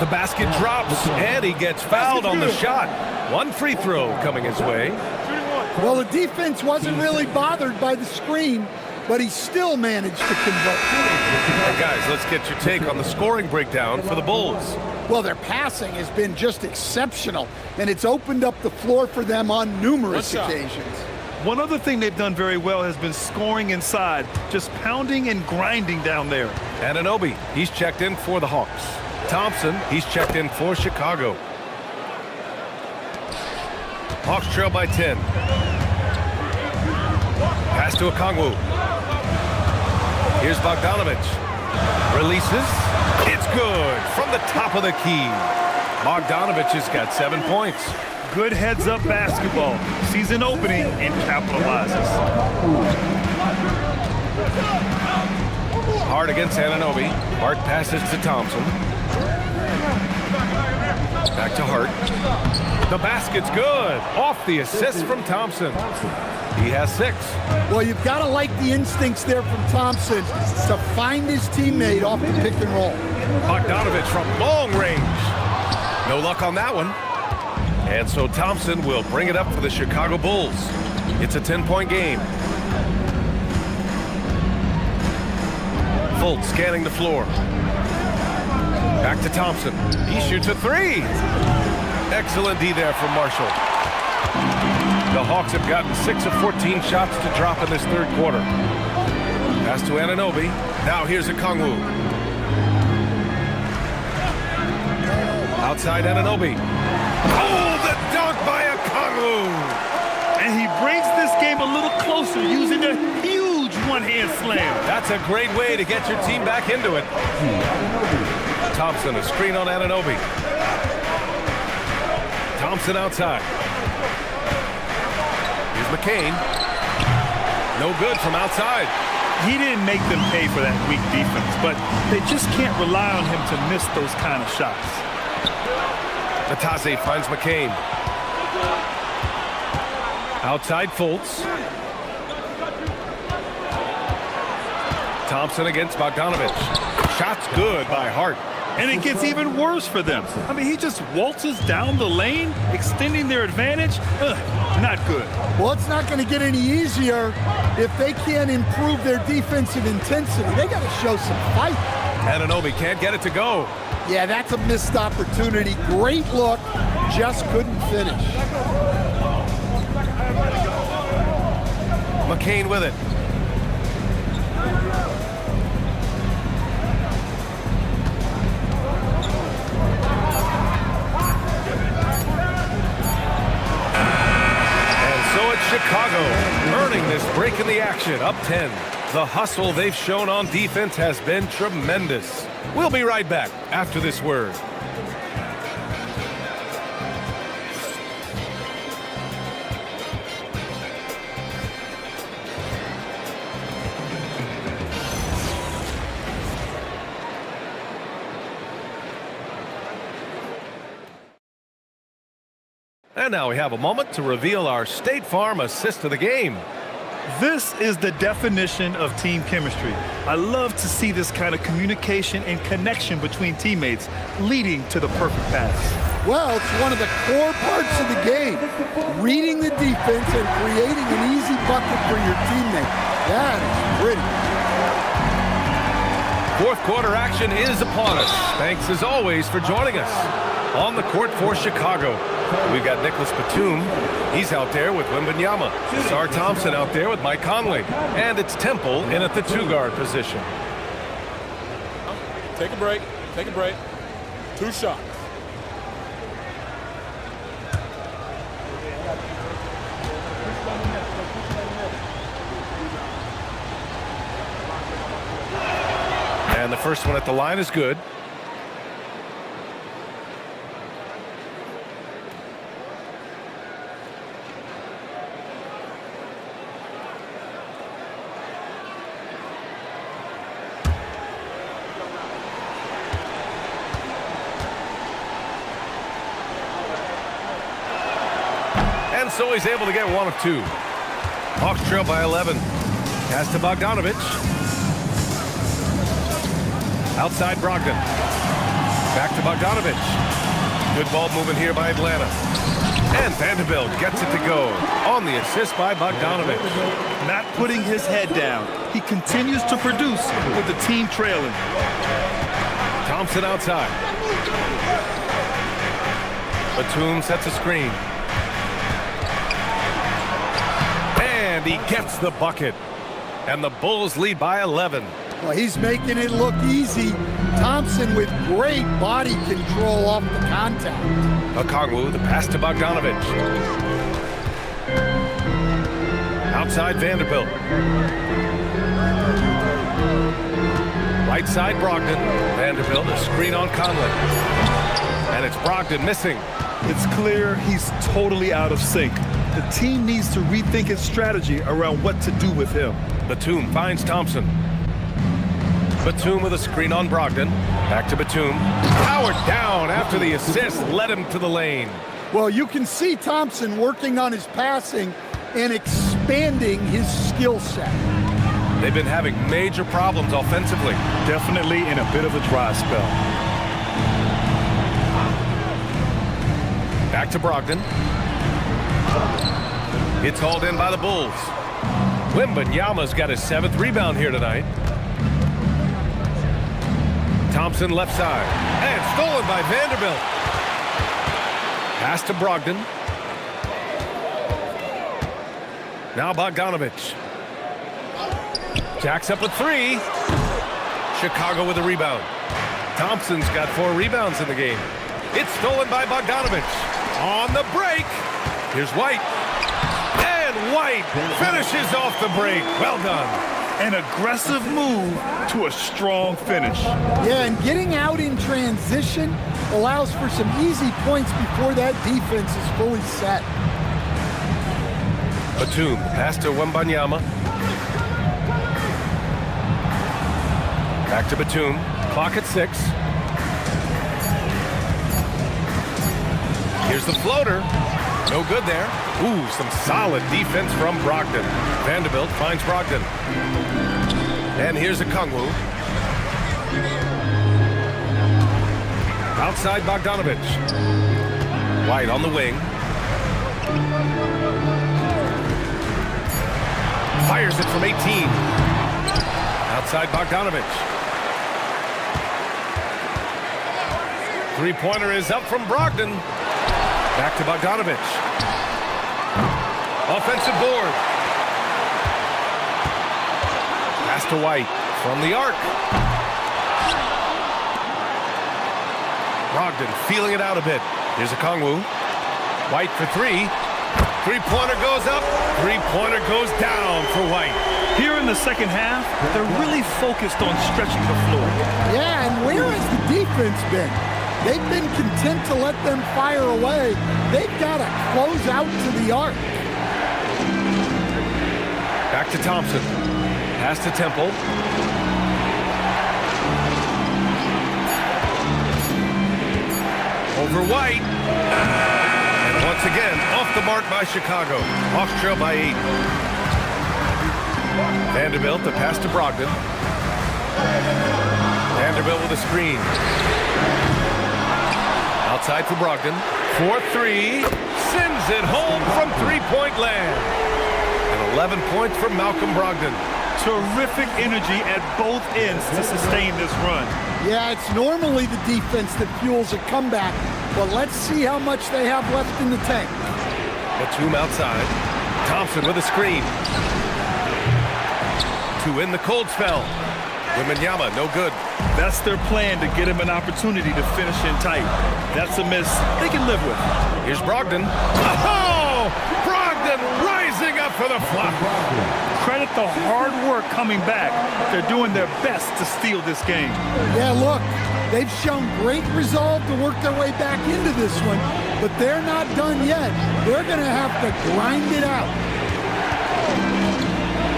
The basket drops, and he gets fouled on the shot. One free throw coming his way. Well, the defense wasn't really bothered by the screen, but he still managed to convert. Hey guys, let's get your take on the scoring breakdown for the Bulls. Well, their passing has been just exceptional, and it's opened up the floor for them on numerous occasions. One other thing they've done very well has been scoring inside, just pounding and grinding down there. Anunoby, he's checked in for the Hawks. Thompson, he's checked in for Chicago. Hawks trail by 10. Pass to Okongwu. Here's Bogdanovich. Releases. It's good from the top of the key. Bogdanovich has got 7 points. Good heads-up basketball. Sees an opening and capitalizes. Hart against Anunoby. Hart passes to Thompson. Back to Hart. The basket's good. Off the assist from Thompson. He has 6. Well, you've got to like the instincts there from Thompson to find his teammate off the pick and roll. Bogdanovich from long range. No luck on that one. And so Thompson will bring it up for the Chicago Bulls. It's a 10-point game. Fultz scanning the floor. Back to Thompson. He shoots a three. Excellent D there from Marshall. The Hawks have gotten 6 of 14 shots to drop in this third quarter. Pass to Anunoby. Now here's Okongwu. Outside Anunoby. Oh, the dunk by Okongwu! And he brings this game a little closer using a huge one-hand slam. That's a great way to get your team back into it. Thompson, a screen on Anunoby. Thompson outside. Here's McCain. No good from outside. He didn't make them pay for that weak defense, but they just can't rely on him to miss those kind of shots. Matase finds McCain. Outside Fultz. Thompson against Bogdanovich. Shot's good by Hart. And it gets even worse for them. I mean, he just waltzes down the lane, extending their advantage. Not good. Well, it's not going to get any easier if they can't improve their defensive intensity. They got to show some fight. Anunoby can't get it to go. Yeah, that's a missed opportunity. Great look, just couldn't finish. McCain with it. Chicago earning this break in the action, up 10. The hustle they've shown on defense has been tremendous. We'll be right back after this word. And now we have a moment to reveal our State Farm assist of the game. This is the definition of team chemistry. I love to see this kind of communication and connection between teammates leading to the perfect pass. Well, it's one of the core parts of the game. Reading the defense and creating an easy bucket for your teammate. That is pretty. Fourth quarter action is upon us. Thanks as always for joining us. On the court for Chicago, we've got Nicholas Batum. He's out there with Wembanyama. Sar Thompson out there with Mike Conley. And it's Temple in at the 2-guard position. Take a break. Take a break. 2 shots. And the first one at the line is good. And so he's able to get 1 of 2. Hawks trail by 11. Pass to Bogdanovich. Outside Brogdon. Back to Bogdanovich. Good ball movement here by Atlanta. And Vanderbilt gets it to go on the assist by Bogdanovich. Not putting his head down. He continues to produce with the team trailing. Thompson outside. Batum sets a screen. And he gets the bucket. And the Bulls lead by 11. Well, he's making it look easy. Thompson with great body control off the contact. Okongwu, the pass to Bogdanovich. Outside Vanderbilt. Right side Brogdon. Vanderbilt, a screen on Conley. And it's Brogdon missing. It's clear he's totally out of sync. The team needs to rethink its strategy around what to do with him. Batum finds Thompson. Batum with a screen on Brogdon. Back to Batum. Powered down after the assist led him to the lane. Well, you can see Thompson working on his passing and expanding his skill set. They've been having major problems offensively. Definitely in a bit of a dry spell. Back to Brogdon. It's hauled in by the Bulls. Wembanyama's got his 7th rebound here tonight. Thompson left side. And stolen by Vanderbilt. Pass to Brogdon. Now Bogdanovich. Jacks up with 3. Chicago with a rebound. Thompson's got 4 rebounds in the game. It's stolen by Bogdanovich. On the break. Here's White. And White finishes off the break. Well done. An aggressive move to a strong finish. Yeah, and getting out in transition allows for some easy points before that defense is fully set. Batum, pass to Wembanyama. Back to Batum. Clock at 6. Here's the floater. No good there. Ooh, some solid defense from Brogdon. Vanderbilt finds Brogdon. And here's Okongwu. Outside Bogdanovich. White on the wing. Fires it from 18. Outside Bogdanovich. Three-pointer is up from Brogdon. Back to Bogdanovich. Offensive board. Pass to White from the arc. Brogdon feeling it out a bit. Here's Okongwu. White for 3. Three-pointer goes up. Three-pointer goes down for White. Here in the second half, they're really focused on stretching the floor. Yeah, and where has the defense been? They've been content to let them fire away. They've got to close out to the arc. Back to Thompson. Pass to Temple. Over White. And once again, off the mark by Chicago. Hawks trail by 8. Vanderbilt, the pass to Brogdon. Vanderbilt with a screen. Outside for Brogdon. 4-3. Sends it home from three-point land. And 11 points from Malcolm Brogdon. Terrific energy at both ends to sustain this run. Yeah, it's normally the defense that fuels a comeback, but let's see how much they have left in the tank. Batum outside. Thompson with a screen. To end the cold spell. Wembanyama, no good. That's their plan, to get him an opportunity to finish in tight. That's a miss they can live with. Here's Brogdon. Oh! Brogdon rising up for the flop. Credit the hard work coming back. They're doing their best to steal this game. Yeah, look, they've shown great resolve to work their way back into this one, but they're not done yet. They're going to have to grind it out.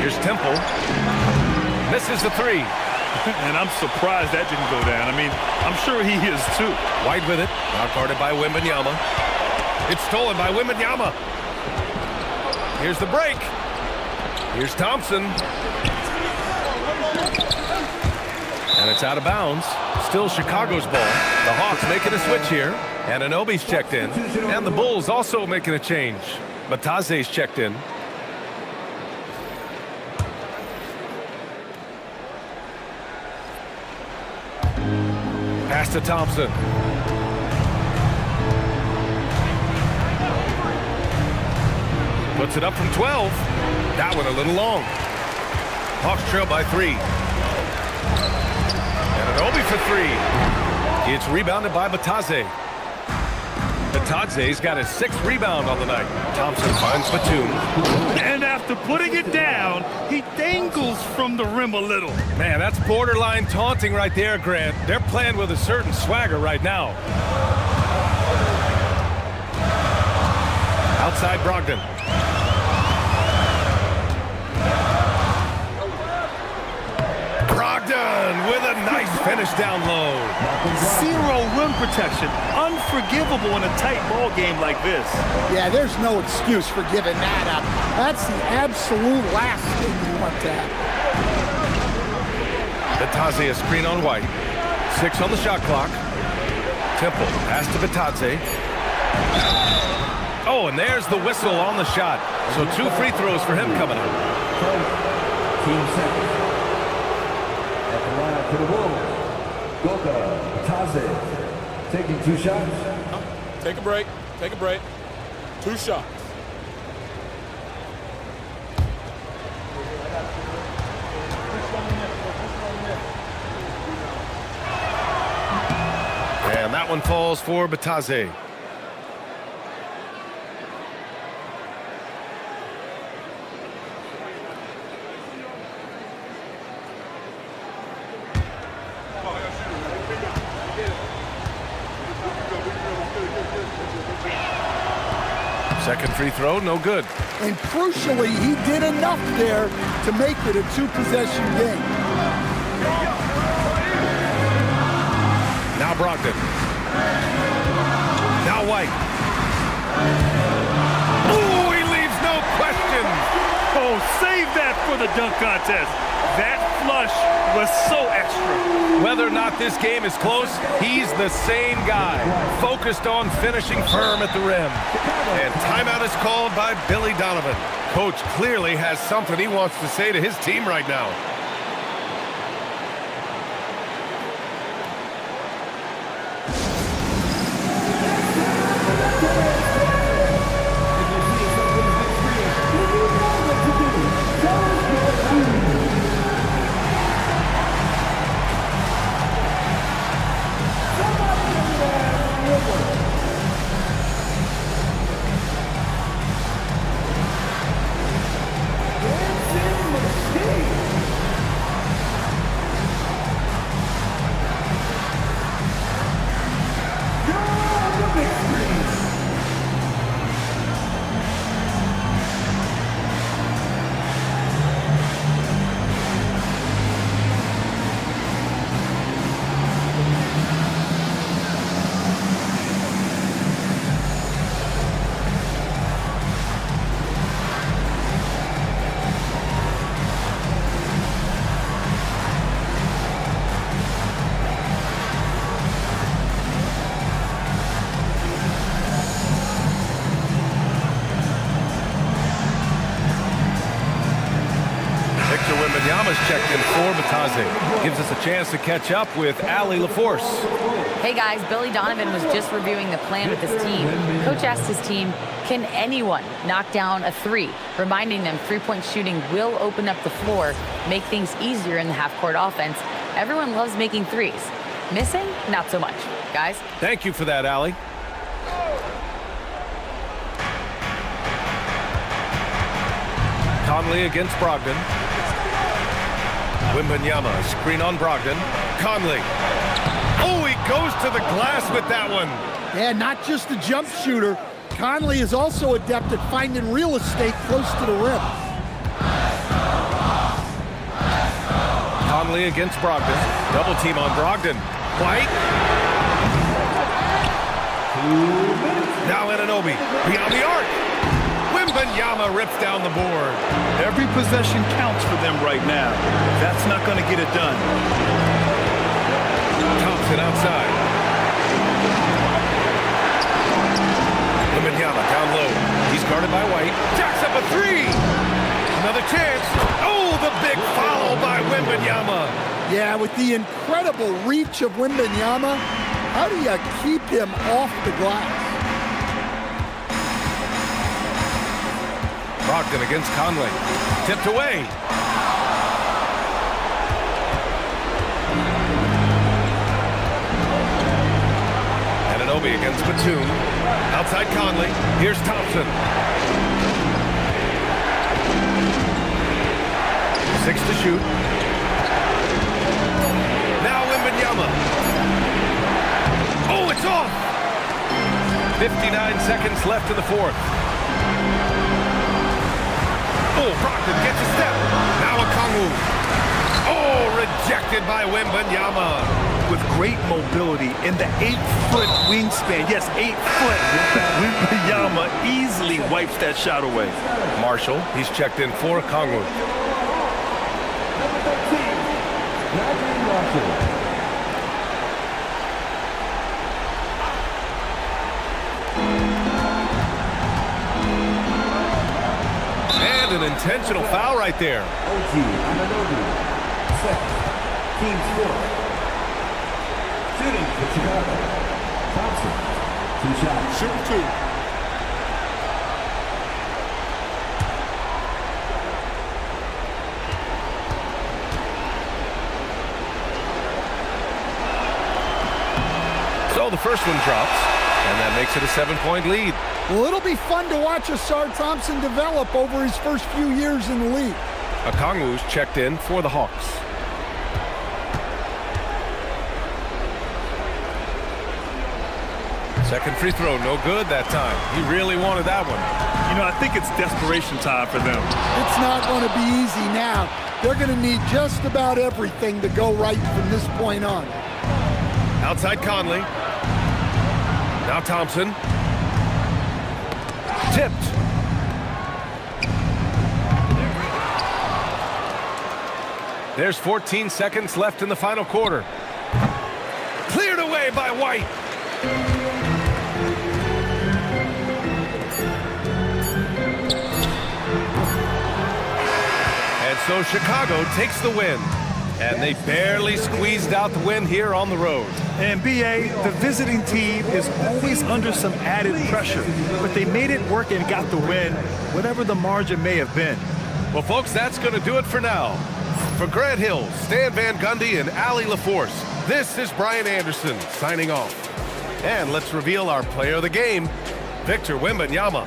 Here's Temple. Misses the 3. And I'm surprised that didn't go down. I mean, I'm sure he is too. White with it. Now guarded by Wembanyama. It's stolen by Wembanyama. Here's the break. Here's Thompson. And it's out of bounds. Still Chicago's ball. The Hawks making a switch here. And Anunoby's checked in. And the Bulls also making a change. Bataze's checked in. Pass to Thompson. Puts it up from 12. That one a little long. Hawks trail by 3. And Anunoby for 3. It's rebounded by Bataze. Bataze's got his 6th rebound on the night. Thompson finds Batum. And after putting it down, he dangles from the rim a little. Man, that's borderline taunting right there, Grant. They're playing with a certain swagger right now. Outside Brogdon. Brogdon with a nice finish down low. Zero rim protection. Unforgivable in a tight ball game like this. Yeah, there's no excuse for giving that up. That's the absolute last thing you want to have. Bataze a screen on White. 6 on the shot clock. Temple pass to Bataze. Oh, and there's the whistle on the shot. So 2 free throws for him coming up. Team second. At the line for the Wolves, Goga Taze. Taking 2 shots. Take a break. Take a break. 2 shots. And that one falls for Bataze. Second free throw, no good. And crucially, he did enough there to make it a 2-possession game. Now Brogdon. Now White. Oh, he leaves no questions. Oh, save that for the dunk contest. That flush was so extra. Whether or not this game is close, he's the same guy, focused on finishing firm at the rim. And timeout is called by Billy Donovan. Coach clearly has something he wants to say to his team right now. Wembanyama's checked in for Bataze. Gives us a chance to catch up with Allie LaForce. Hey guys, Billy Donovan was just reviewing the plan with his team. Coach asked his team, can anyone knock down a 3? Reminding them 3-point shooting will open up the floor, make things easier in the half-court offense. Everyone loves making 3s. Missing? Not so much. Guys? Thank you for that, Allie. Conley against Brogdon. Wembanyama, screen on Brogdon. Conley. Oh, he goes to the glass with that one. Yeah, not just a jump shooter. Conley is also adept at finding real estate close to the rim. Conley against Brogdon. Double team on Brogdon. White. Now Anunoby. Beyond the arc. Wembanyama rips down the board. Every possession counts for them right now. That's not going to get it done. Thompson outside. Wembanyama down low. He's guarded by White. Jacks up a 3. Another chance. Oh, the big foul by Wembanyama. Yeah, with the incredible reach of Wembanyama, how do you keep him off the glass? Brogdon against Conley. Tipped away. Anunoby against Batum. Outside Conley. Here's Thompson. 6 to shoot. Now Wembanyama. Oh, it's off! 59 seconds left in the fourth. Oh, Brogdon gets a step. Now Okongwu. Oh, rejected by Wembanyama. With great mobility and the 8-foot wingspan, yes, 8 foot, Wembanyama easily wipes that shot away. Marshall, he's checked in for Okongwu. right there. OG Anunoby, second. Team fourth. Shooting for Chicago. Thompson, 2 shots. Shoot 2. So the first one drops, and that makes it a 7-point lead. Well, it'll be fun to watch Asar Thompson develop over his first few years in the league. Okongwu's checked in for the Hawks. Second free throw, no good that time. He really wanted that one. You know, I think it's desperation time for them. It's not going to be easy now. They're going to need just about everything to go right from this point on. Outside Conley. Now Thompson. Tipped. There's 14 seconds left in the final quarter. Cleared away by White. And so Chicago takes the win. And they barely squeezed out the win here on the road. And B.A., the visiting team is always under some added pressure, but they made it work and got the win, whatever the margin may have been. Well, folks, that's going to do it for now. For Grant Hill, Stan Van Gundy, and Allie LaForce, this is Brian Anderson signing off. And let's reveal our player of the game, Victor Wembanyama.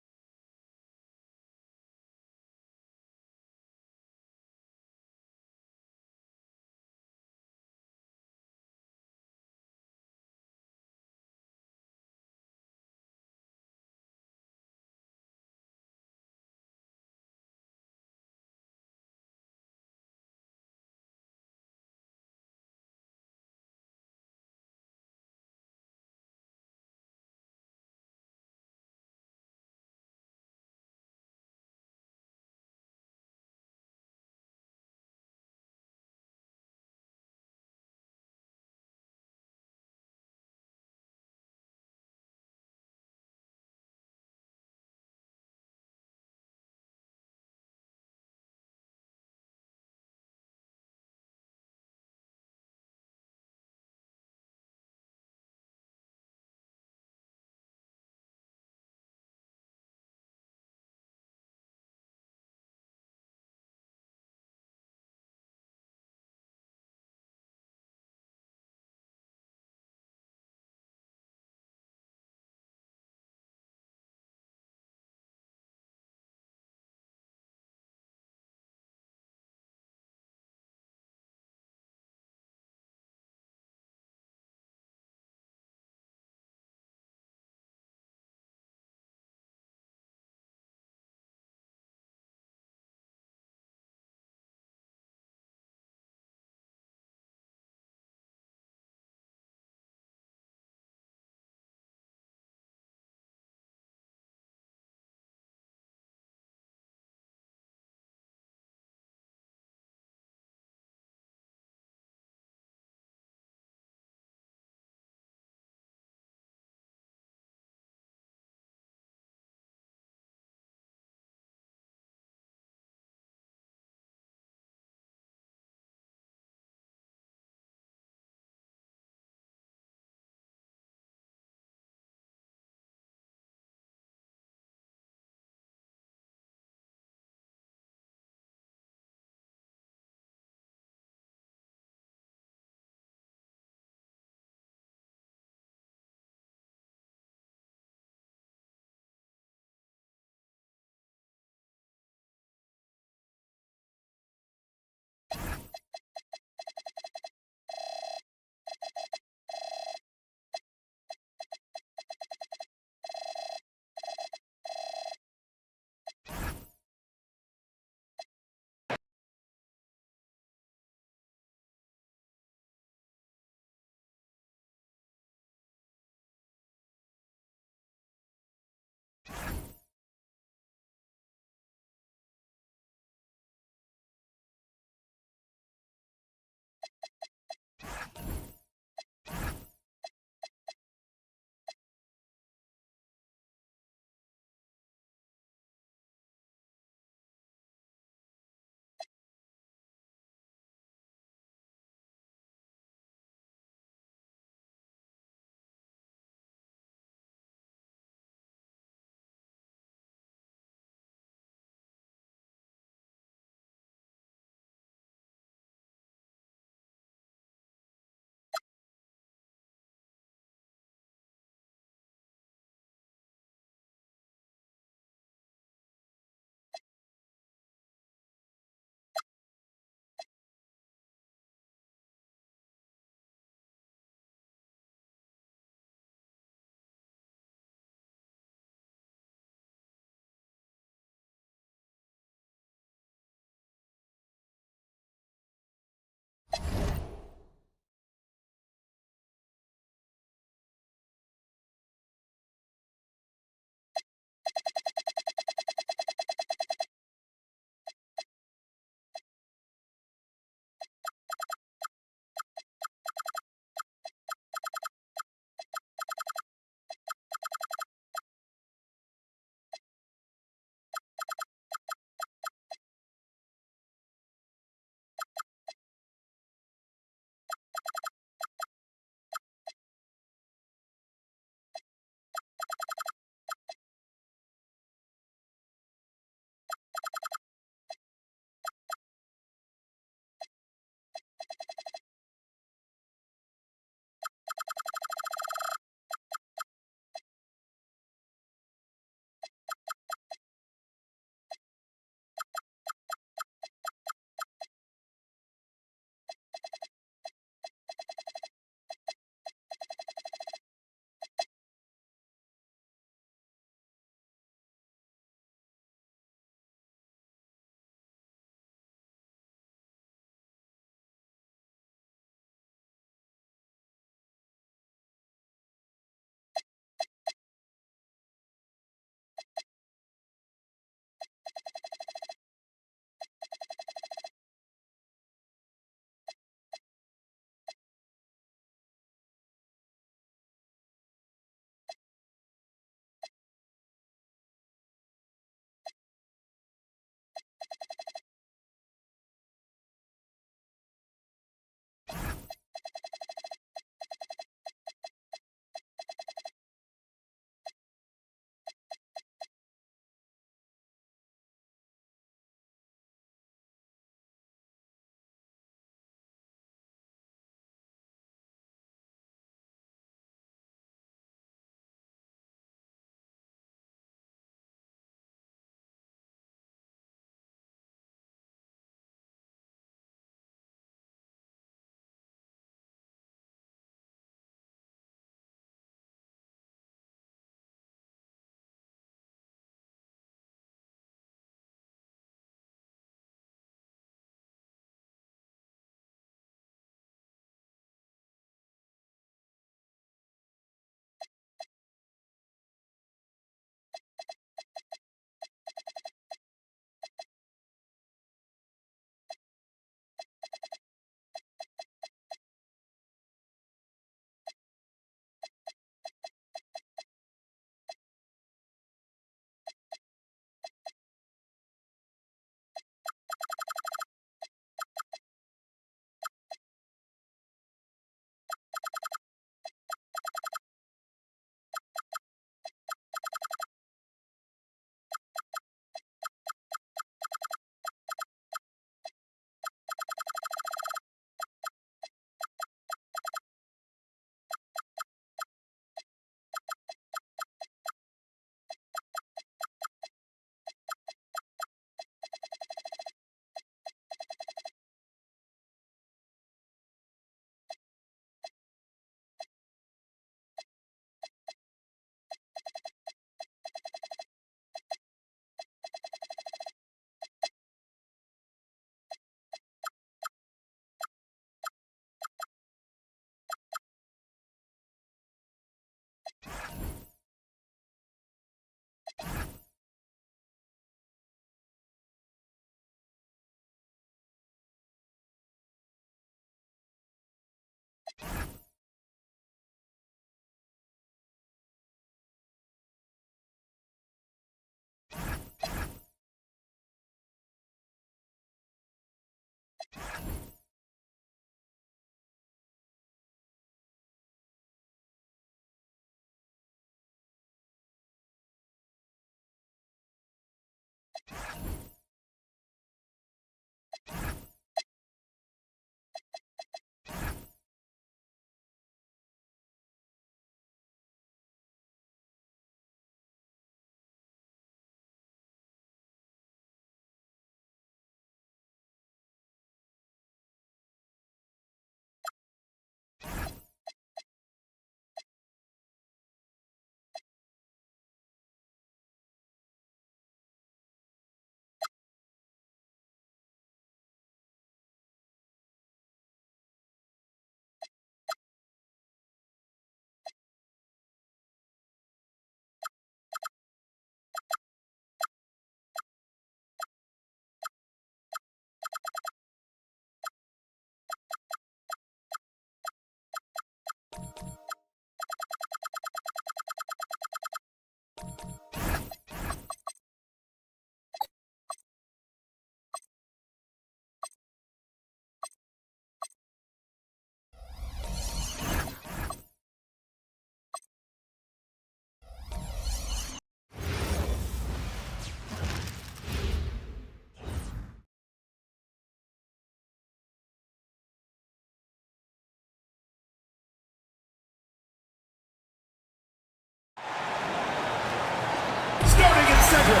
Starting at center,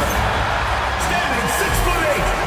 standing 6'8".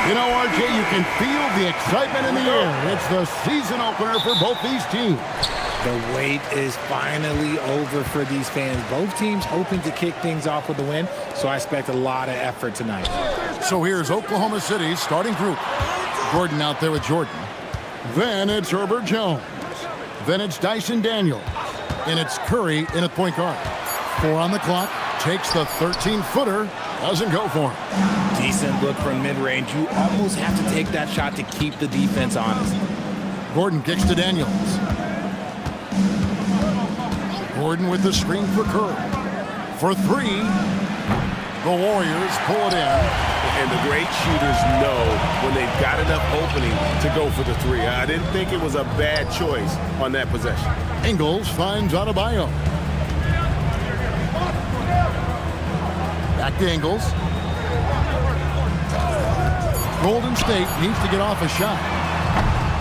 You know, RJ, you can feel the excitement in the air. It's the season opener for both these teams. The wait is finally over for these fans. Both teams hoping to kick things off with a win, so I expect a lot of effort tonight. So here's Oklahoma City's starting group. Gordon out there with Jordan. Then it's Herbert Jones. Then it's Dyson Daniels. And it's Curry in at point guard. 4 on the clock. Takes the 13-footer. Doesn't go for him. Decent look from mid-range. You almost have to take that shot to keep the defense honest. Gordon kicks to Daniels. Gordon with the screen for Curry. For 3. The Warriors pull it in. And the great shooters know when they've got enough opening to go for the 3. I didn't think it was a bad choice on that possession. Ingles finds Adebayo. Back to Ingles. Golden State needs to get off a shot.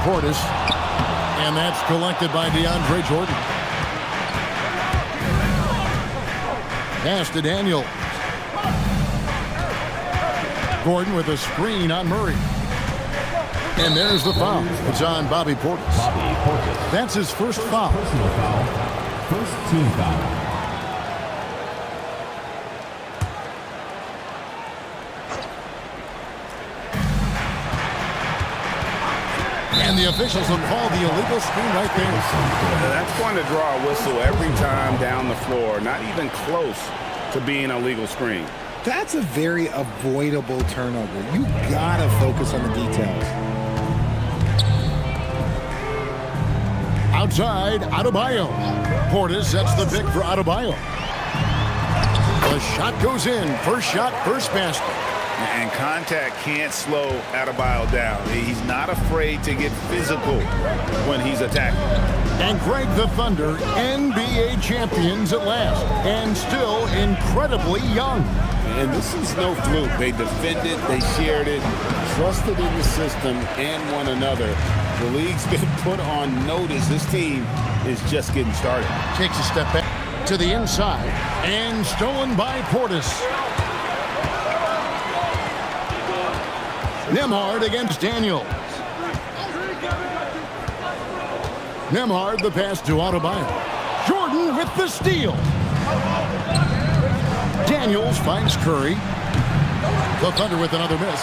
Portis. And that's collected by DeAndre Jordan. Pass to Daniels. Gordon with a screen on Murray. And there's the foul. It's on Bobby Portis. That's his first foul. Personal foul. First team foul. And the officials will call the illegal screen right there. That's going to draw a whistle every time down the floor. Not even close to being a legal screen. That's a very avoidable turnover. You gotta focus on the details. Outside, Adebayo. Portis sets the pick for Adebayo. The shot goes in. First shot, first basket. And contact can't slow Adebayo down. He's not afraid to get physical when he's attacking. And Greg, the Thunder, NBA champions at last, and still incredibly young. And this is no fluke. They defended, they shared it, trusted in the system and one another. The league's been put on notice. This team is just getting started. Takes a step back to the inside, and stolen by Portis. Nembhard against Daniels. Nembhard, the pass to Adebayo. Jordan with the steal. Daniels finds Curry. The Thunder with another miss.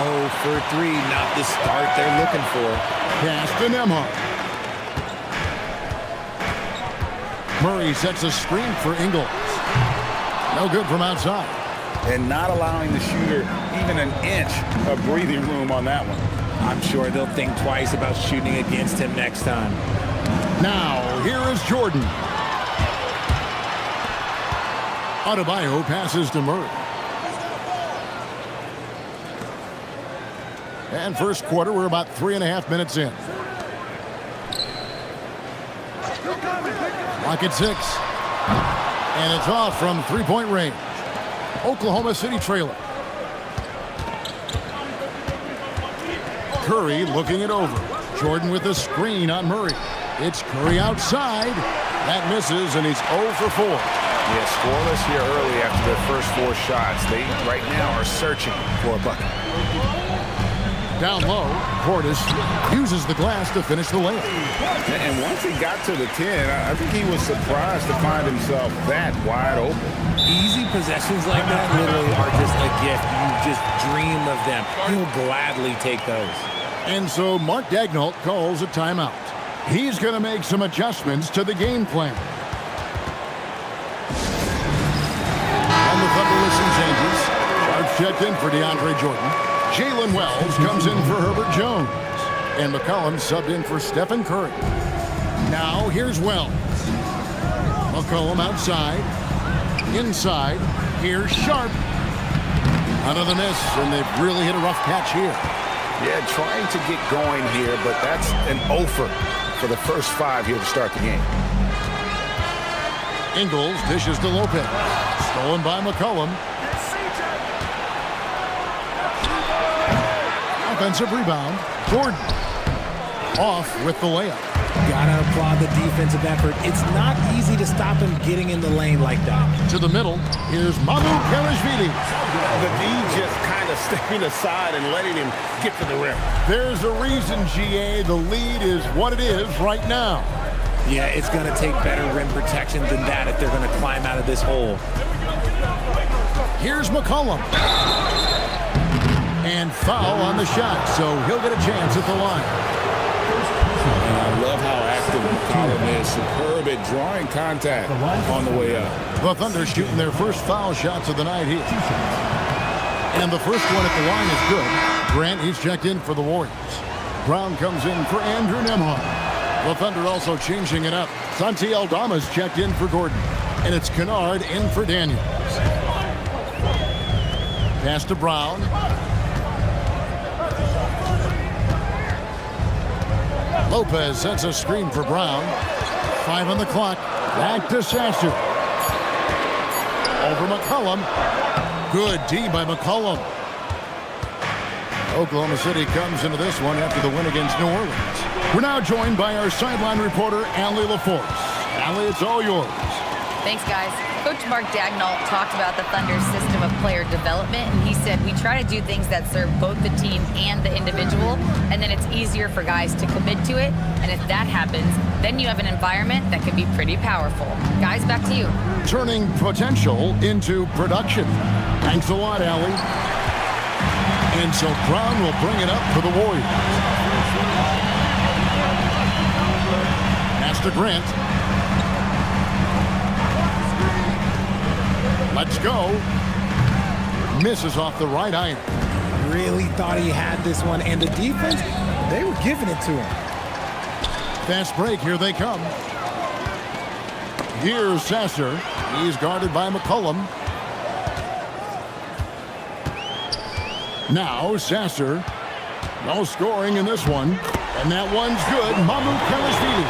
0 for 3, not the start they're looking for. Pass to Nembhard. Murray sets a screen for Ingles. No good from outside. And not allowing the shooter even an inch of breathing room on that one. I'm sure they'll think twice about shooting against him next time. Now, here is Jordan. Adebayo passes to Murray. And first quarter, we're about 3.5 minutes in. Clock at 6. And it's off from three-point range. Oklahoma City trailer. Curry looking it over. Jordan with a screen on Murray. It's Curry outside. That misses, and he's 0 for 4. Yeah, scoreless here early after their first 4 shots. They, right now, are searching for a bucket. Down low, Portis uses the glass to finish the layup. And once he got to the 10, I think he was surprised to find himself that wide open. Easy possessions like that literally are just a gift. You just dream of them. He'll gladly take those. And so Mark Daigneault calls a timeout. He's going to make some adjustments to the game plan. And the Thunder with some changes. Sharp checked in for DeAndre Jordan. Jalen Wells comes in for Herbert Jones. And McCollum subbed in for Stephen Curry. Now here's Wells. McCollum outside. Inside. Here's Sharp. Another miss, and they've really hit a rough patch here. Yeah, trying to get going here, but that's an offer for the first 5 here to start the game. Ingles dishes to Lopez. Stolen by McCollum. Offensive rebound. Jordan off with the layup. Gotta applaud the defensive effort. It's not easy to stop him getting in the lane like that. To the middle. Here's Mamu Kelishvili. The D just kind of stepping aside and letting him get to the rim. There's a reason, GA. The lead is what it is right now. Yeah, it's going to take better rim protection than that if they're going to climb out of this hole. Here's McCollum. And foul on the shot, so he'll get a chance at the line. And I love how active McCollum is. Superb at drawing contact on the way up. The Thunder shooting their first foul shots of the night here. And the first one at the line is good. Grant, he's checked in for the Warriors. Brown comes in for Andrew Nembhard. The Thunder also changing it up. Santi Aldama's checked in for Gordon. And it's Kennard in for Daniels. Pass to Brown. Lopez sets a screen for Brown. 5 on the clock. Back to Sasser. Over McCollum. Good D by McCollum. Oklahoma City comes into this one after the win against New Orleans. We're now joined by our sideline reporter, Allie LaForce. Allie, it's all yours. Thanks, guys. Coach Mark Daigneault talked about the Thunder's system of player development, and he said, we try to do things that serve both the team and the individual, and then it's easier for guys to commit to it. And if that happens, then you have an environment that can be pretty powerful. Guys, back to you. Turning potential into production. Thanks a lot, Allie. And so Brown will bring it up for the Warriors. Pass to Grant. Let's go. Misses off the right iron. Really thought he had this one, and the defense, they were giving it to him. Fast break, here they come. Here's Sasser. He's guarded by McCollum. Now Sasser. No scoring in this one. And that one's good. Mamu Kelishvili.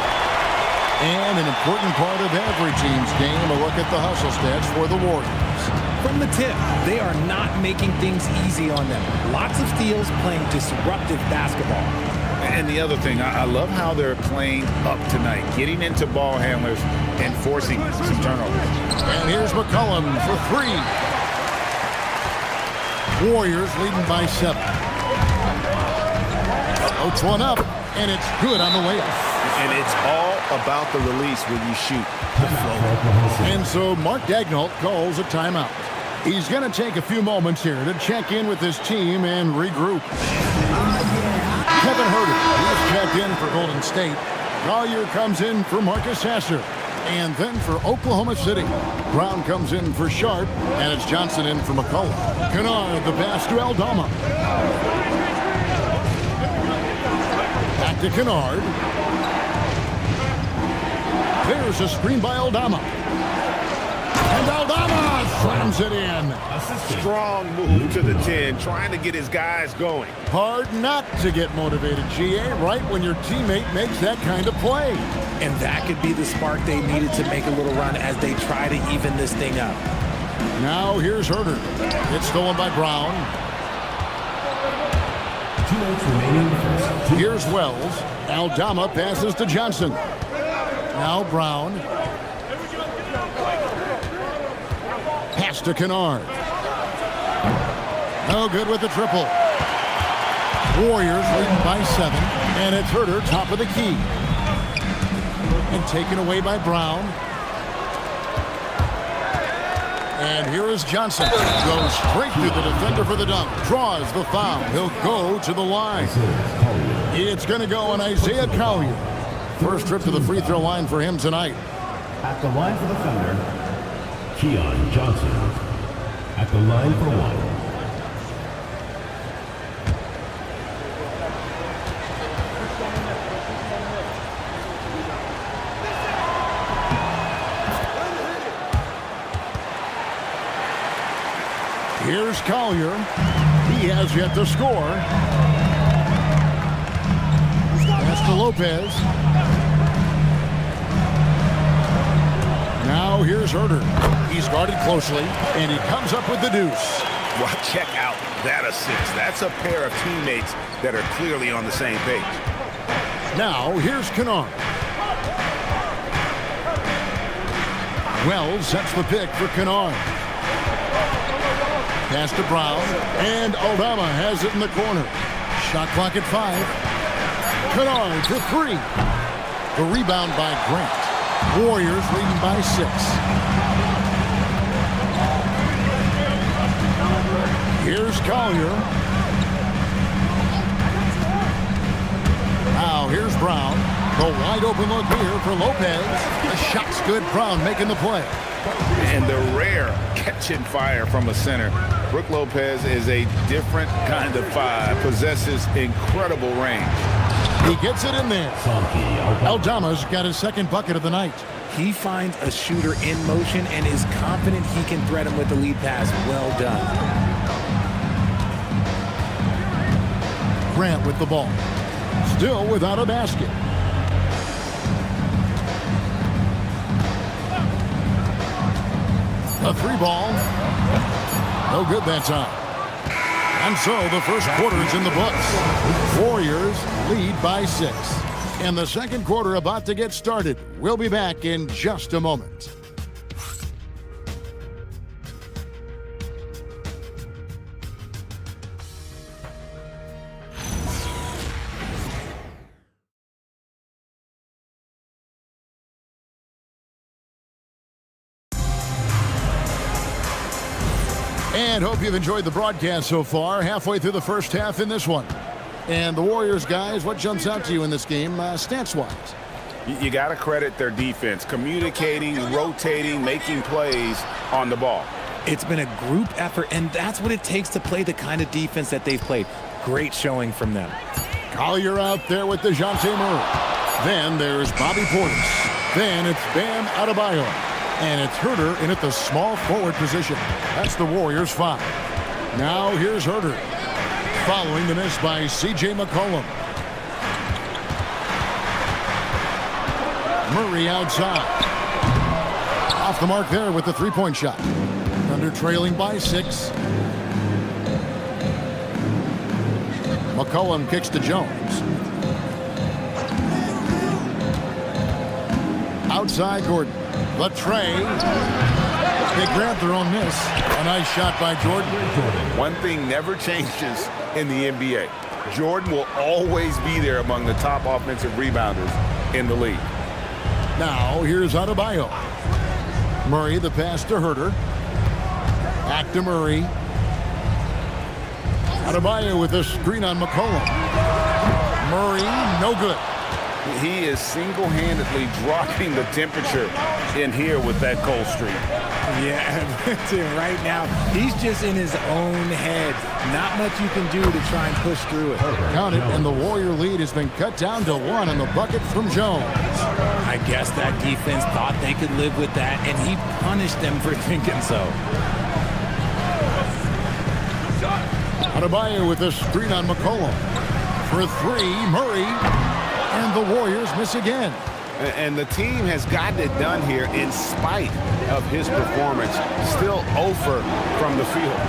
And an important part of every team's game, a look at the hustle stats for the Warriors. From the tip, they are not making things easy on them. Lots of steals, playing disruptive basketball. And the other thing, I love how they're playing up tonight, getting into ball handlers and forcing some turnovers. And here's McCollum for 3. Warriors leading by 7. Coach one up. and it's good on the way up. And it's all about the release when you shoot the flow. And so Mark Daigneault calls a timeout. He's going to take a few moments here to check in with his team and regroup. Kevin Huerter is checked in for Golden State. Collier comes in for Marcus Sasser. And then for Oklahoma City, Brown comes in for Sharp, and it's Johnson in for McCollum. Kennard, the pass to Aldama. Back to Kennard. There's a screen by Aldama. And Aldama slams it in. Strong move to the 10, trying to get his guys going. Hard not to get motivated, GA, right when your teammate makes that kind of play. And that could be the spark they needed to make a little run as they try to even this thing up. Now here's Huerter. It's stolen by Brown. 2 minutes remaining. Here's Wells. Aldama passes to Johnson. Now Brown. Pass to Kennard. No good with the triple. Warriors leading by 7. And it's Huerter, top of the key. And taken away by Brown. And here is Johnson. Goes straight through the defender for the dunk. Draws the foul. He'll go to the line. It's going to go on Isaiah Collier. First trip to the free throw line for him tonight. At the line for the Thunder, Keon Johnson. At the line for 1. Here's Collier. He has yet to score. Pass to Lopez. Now here's Huerter. He's guarded closely, and he comes up with the deuce. Well, check out that assist. That's a pair of teammates that are clearly on the same page. Now here's Kennard. Wells sets the pick for Kennard. Pass to Brown, and Aldama has it in the corner. Shot clock at 5. Kennard for 3. The rebound by Grant. Warriors leading by 6. Here's Collier. Now here's Brown. The wide open look here for Lopez. The shot's good. Brown making the play. And the rare catching fire from a center. Brook Lopez is a different kind of 5. Possesses incredible range. He gets it in there. Aldama's got his second bucket of the night. He finds a shooter in motion and is confident he can thread him with the lead pass. Well done. Grant with the ball. Still without a basket. A 3 ball. No good that time. And so the first quarter is in the books. Warriors lead by 6. And the second quarter about to get started. We'll be back in just a moment. And hope you've enjoyed the broadcast so far. Halfway through the first half in this one. And the Warriors, guys, what jumps out to you in this game stance-wise? You got to credit their defense. Communicating, rotating, making plays on the ball. It's been a group effort, and that's what it takes to play the kind of defense that they've played. Great showing from them. Collier out there with DeJounte Murray. Then there's Bobby Portis. Then it's Bam Adebayo. And it's Huerter in at the small forward position. That's the Warriors' 5. Now here's Huerter. Following the miss by C.J. McCollum. Murray outside. Off the mark there with the three-point shot. Thunder trailing by 6. McCollum kicks to Jones. Outside Gordon. The tray. They grab their own miss. A nice shot by Jordan. One thing never changes in the NBA. Jordan will always be there among the top offensive rebounders in the league. Now, here's Adebayo. Murray, the pass to Herter. Back to Murray. Adebayo with a screen on McCollum. Murray, no good. He is single-handedly dropping the temperature in here with that cold streak. Yeah, right now, he's just in his own head. Not much you can do to try and push through it. Count it, and the Warrior lead has been cut down to 1 on the bucket from Jones. I guess that defense thought they could live with that, and he punished them for thinking so. Adebayo with a screen on McCollum. For 3, Murray. And the Warriors miss again. And the team has gotten it done here in spite of his performance. Still 0 from the field.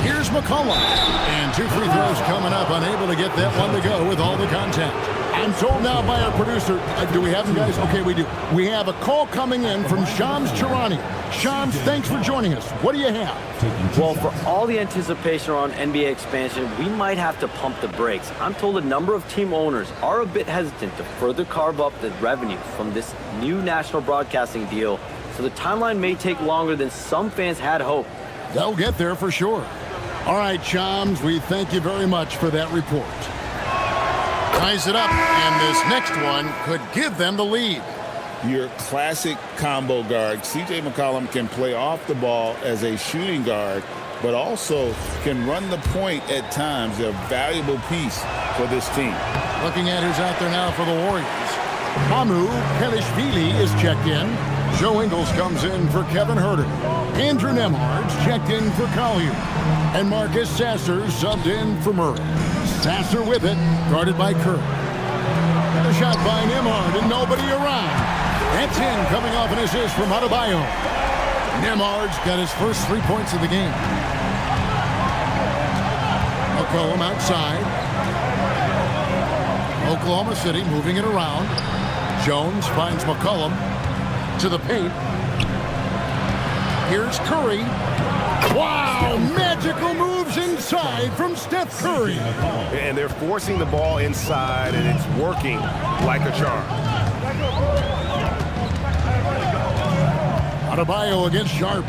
Here's McCollum. And 2 free throws coming up. Unable to get that one to go with all the contact. I'm told now by our producer, do we have them, guys? Okay, we do. We have a call coming in from Shams Charania. Shams, thanks for joining us. What do you have? Well, for all the anticipation around NBA expansion, we might have to pump the brakes. I'm told a number of team owners are a bit hesitant to further carve up the revenue from this new national broadcasting deal, so the timeline may take longer than some fans had hoped. They'll get there for sure. All right, Shams, we thank you very much for that report. Ties it up, and this next one could give them the lead. Your classic combo guard. C.J. McCollum can play off the ball as a shooting guard, but also can run the point at times. A valuable piece for this team. Looking at who's out there now for the Warriors. Mamu Pelishvili is checked in. Joe Ingles comes in for Kevin Herter. Andrew Nembhard's checked in for Collier. And Marcus Sasser subbed in for Murray. Sasser with it, guarded by Kerr. A shot by Nembhard and nobody around. That's in, coming off an assist from Adebayo. Nembhard's got his first 3 points of the game. McCollum outside. Oklahoma City moving it around. Jones finds McCollum to the paint. Here's Curry. Wow, magical moves inside from Steph Curry. And they're forcing the ball inside, and it's working like a charm. Adebayo against Sharp.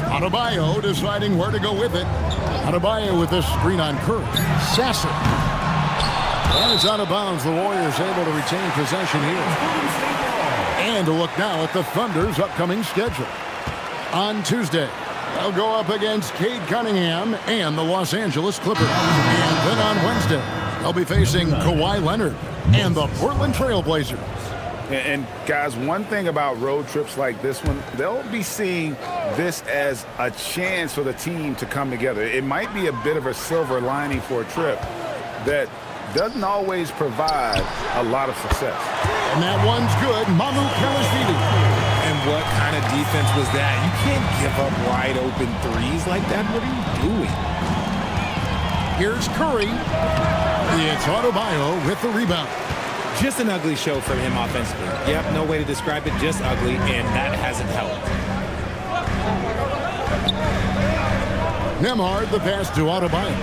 Adebayo deciding where to go with it. Adebayo with this screen on Curry. Sasser. And it's out of bounds. The Warriors able to retain possession here. And a look now at the Thunder's upcoming schedule. On Tuesday, they'll go up against Cade Cunningham and the Los Angeles Clippers. And then on Wednesday, they'll be facing Kawhi Leonard and the Portland Trail Blazers. And guys, one thing about road trips like this one, they'll be seeing this as a chance for the team to come together. It might be a bit of a silver lining for a trip that doesn't always provide a lot of success. And that one's good. Mamu Pelishvili. And what kind of defense was that? You can't give up wide open threes like that. What are you doing? Here's Curry. It's Adebayo with the rebound. Just an ugly show from him offensively. Yep, no way to describe it, just ugly, and that hasn't helped. Nembhard, the pass to Adebayo.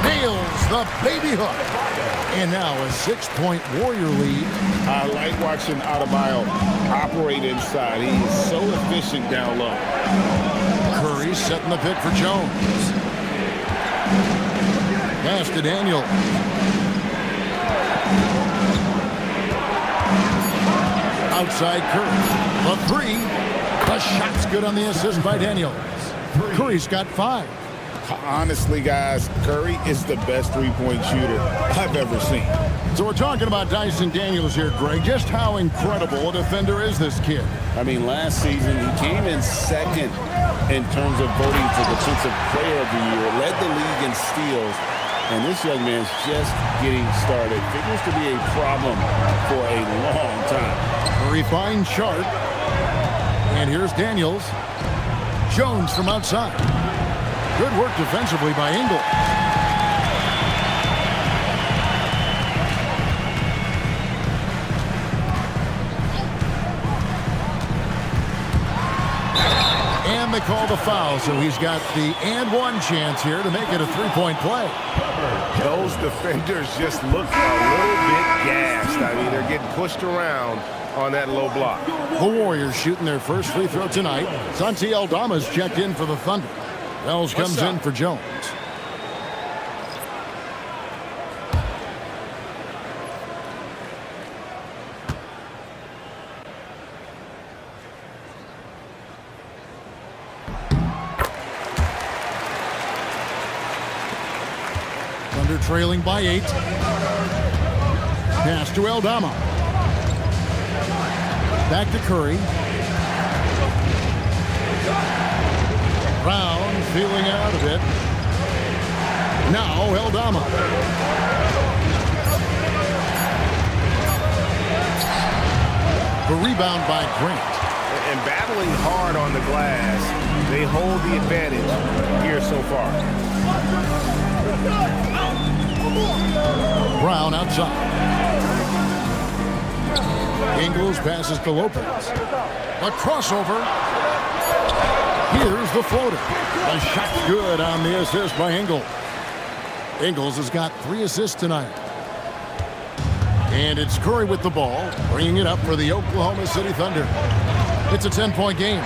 Nails the baby hook. And now a 6-point Warrior lead. I like watching Adebayo operate inside. He is so efficient down low. Curry setting the pick for Jones. Pass to Daniel. Outside Curry. The 3. The shot's good on the assist by Daniels. Curry's got 5. Honestly, guys, Curry is the best three-point shooter I've ever seen. So we're talking about Dyson Daniels here, Greg. Just how incredible a defender is this kid? I mean, last season he came in second in terms of voting for Defensive Player of the Year, led the league in steals, and this young man's just getting started. Figures to be a problem for a long time. Curry finds Sharp, and here's Daniels. Jones from outside. Good work defensively by Ingles. And And they call the foul, so he's got the and one chance here to make it a three-point play. Those defenders just look a little bit gassed. I mean, they're getting pushed around on that low block. The Warriors shooting their first free throw tonight. Santi Aldama's checked in for the Thunder. Wells comes in for Jones. Thunder trailing by 8. Pass to Aldama. Back to Curry. Brown feeling out of it. Now Aldama. The rebound by Grant. And battling hard on the glass, they hold the advantage here so far. Brown outside. Ingles passes to Lopez. A crossover. Here's the floater. The shot's good on the assist by Ingles. Ingles has got 3 assists tonight. And it's Curry with the ball, bringing it up for the Oklahoma City Thunder. It's a 10-point game.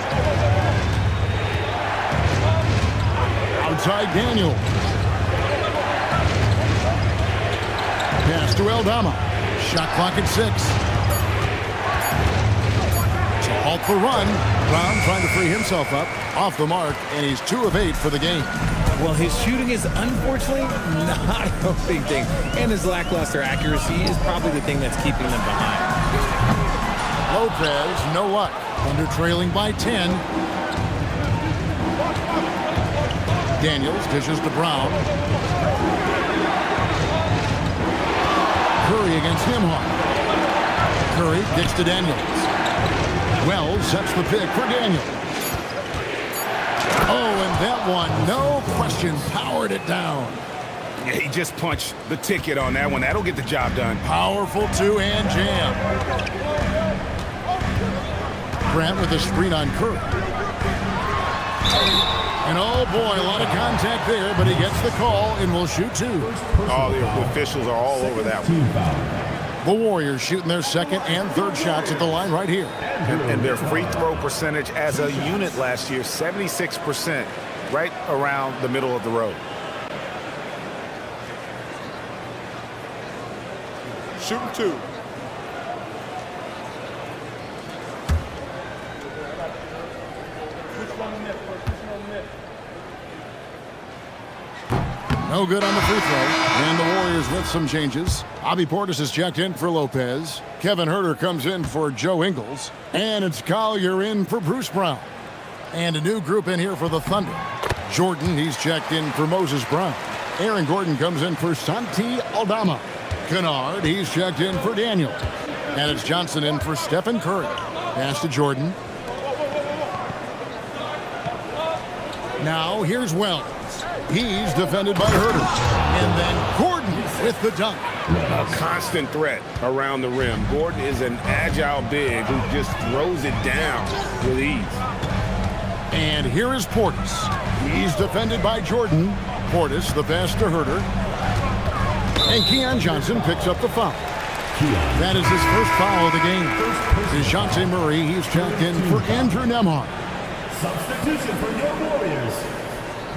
Outside Daniels. Pass to Aldama. Shot clock at 6. To halt the run. Brown trying to free himself up. Off the mark, and he's 2 of 8 for the game. Well, his shooting is unfortunately not a big thing. And his lackluster accuracy is probably the thing that's keeping them behind. Lopez, no luck. Thunder trailing by 10. Daniels dishes to Brown. Curry against Nembhard. Curry kicks to Daniels. Wells sets the pick for Daniels. Oh, and that one, no question, powered it down. Yeah, he just punched the ticket on that one. That'll get the job done. Powerful two-hand jam. Grant with a screen on Curry. And oh boy, a lot of contact there, but he gets the call and will shoot 2. All the officials are all over that one. The Warriors shooting their second and third shots at the line right here. And their free throw percentage as a unit last year, 76%, right around the middle of the road. Shooting 2. No good on the free throw. And the Warriors with some changes. Bobby Portis is checked in for Lopez. Kevin Huerter comes in for Joe Ingles. And it's Collier in for Bruce Brown. And a new group in here for the Thunder. Jordan, he's checked in for Moses Brown. Aaron Gordon comes in for Santi Aldama. Kennard, he's checked in for Daniel. And it's Johnson in for Stephen Curry. Pass to Jordan. Now here's Wells. He's defended by Huerter. And then Gordon with the dunk. A constant threat around the rim. Gordon is an agile big who just throws it down with ease. And here is Portis. He's defended by Jordan. Portis, the pass to Huerter. And Keon Johnson picks up the foul. That is his first foul of the game. DeJounte Murray, he's checked in for Andrew Nembhard. Substitution for your Warriors.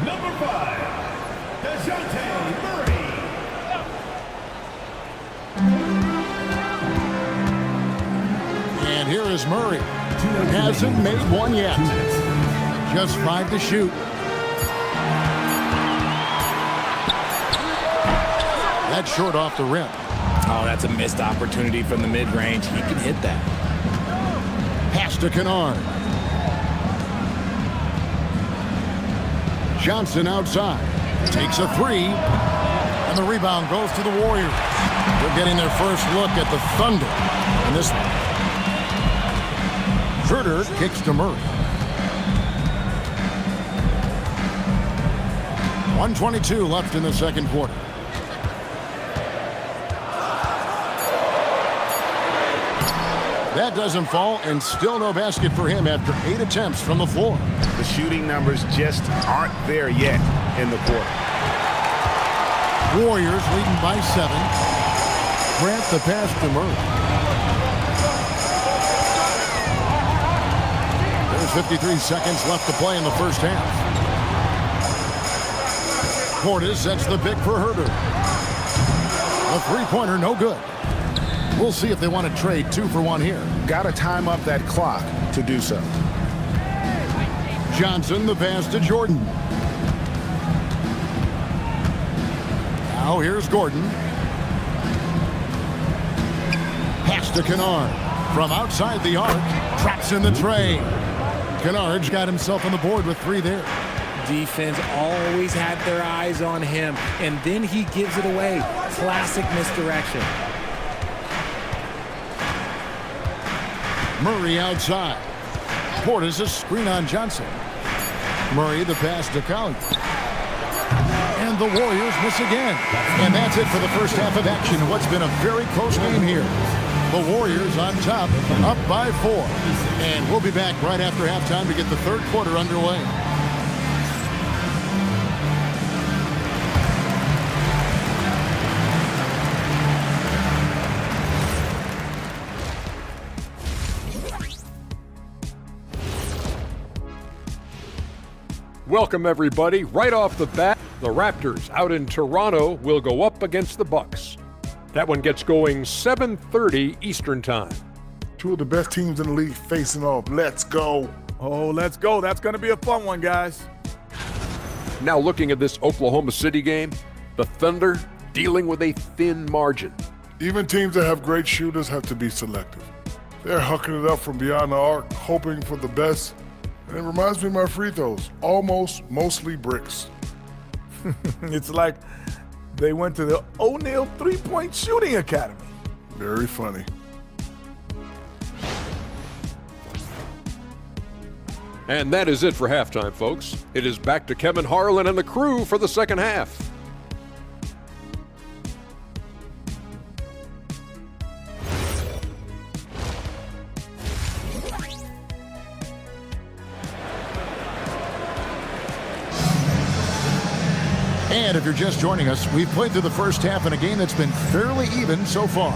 Number 5, DeJounte Murray. And here is Murray. Hasn't made one yet. Just 5 to shoot. That's short off the rim. Oh, that's a missed opportunity from the mid-range. He can hit that. Pass to Kennard. Johnson outside. Takes a 3. And the rebound goes to the Warriors. They're getting their first look at the Thunder in this one. Huerter kicks to Murray. 1:22 left in the second quarter. That doesn't fall, and still no basket for him after 8 attempts from the floor. The shooting numbers just aren't there yet in the quarter. Warriors leading by 7. Grant the pass to Murray. There's 53 seconds left to play in the first half. Portis sets the pick for Herder. A three-pointer, no good. We'll see if they want to trade 2 for 1 here. Got to time up that clock to do so. Johnson, the pass to Jordan. Now here's Gordon. Pass to Kennard. From outside the arc, traps in the tray. Kennard's got himself on the board with 3 there. Defense always had their eyes on him, and then he gives it away. Classic misdirection. Murray outside. Portis a screen on Johnson. Murray the pass to Collier. And the Warriors miss again. And that's it for the first half of action. What's been a very close game here. The Warriors on top, up by 4. And we'll be back right after halftime to get the third quarter underway. Welcome, everybody. Right off the bat, the Raptors out in Toronto will go up against the Bucks. That one gets going 7:30 Eastern Time. 2 of the best teams in the league facing off. Let's go. Oh, let's go. That's going to be a fun one, guys. Now looking at this Oklahoma City game, the Thunder dealing with a thin margin. Even teams that have great shooters have to be selective. They're hucking it up from beyond the arc, hoping for the best. And it reminds me of my free throws. Almost, mostly bricks. It's like they went to the O'Neal three-point shooting academy. Very funny. And that is it for halftime, folks. It is back to Kevin Harlan and the crew for the second half. And if you're just joining us, we've played through the first half in a game that's been fairly even so far.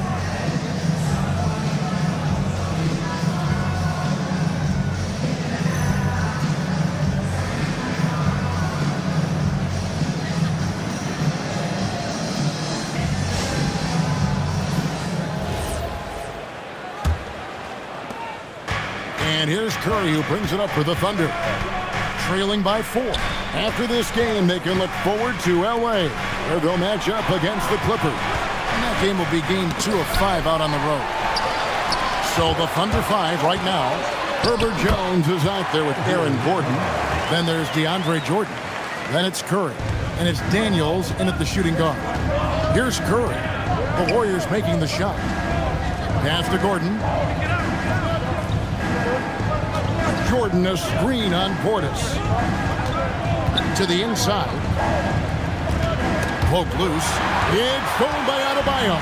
And here's Curry, who brings it up for the Thunder. Trailing by 4. After this game, they can look forward to L.A., where they'll match up against the Clippers. And that game will be game 2 of 5 out on the road. So the Thunder 5 right now. Herbert Jones is out there with Aaron Gordon. Then there's DeAndre Jordan. Then it's Curry. And it's Daniels in at the shooting guard. Here's Curry. The Warriors making the shot. Pass to Gordon. Jordan a screen on Portis. To the inside. Poke loose. It's stolen by Adebayo.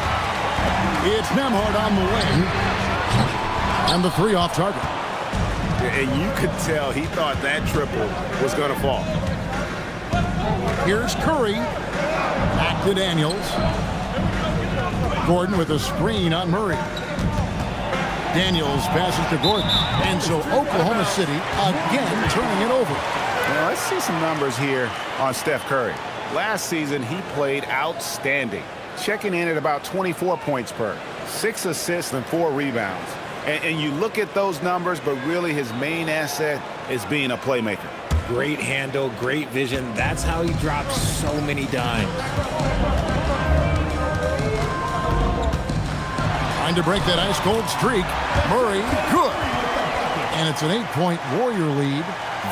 It's Nembhard on the wing. And the 3 off target. And you could tell he thought that triple was going to fall. Here's Curry. Back to Daniels. Gordon with a screen on Murray. Daniels passes to Gordon. And so Oklahoma City again turning it over. Now, let's see some numbers here on Steph Curry. Last season, he played outstanding, checking in at about 24 points per, 6 assists and 4 rebounds. And you look at those numbers, but really his main asset is being a playmaker. Great handle, great vision. That's how he drops so many dimes. Trying to break that ice-cold streak. Murray, good. And it's an 8-point Warrior lead.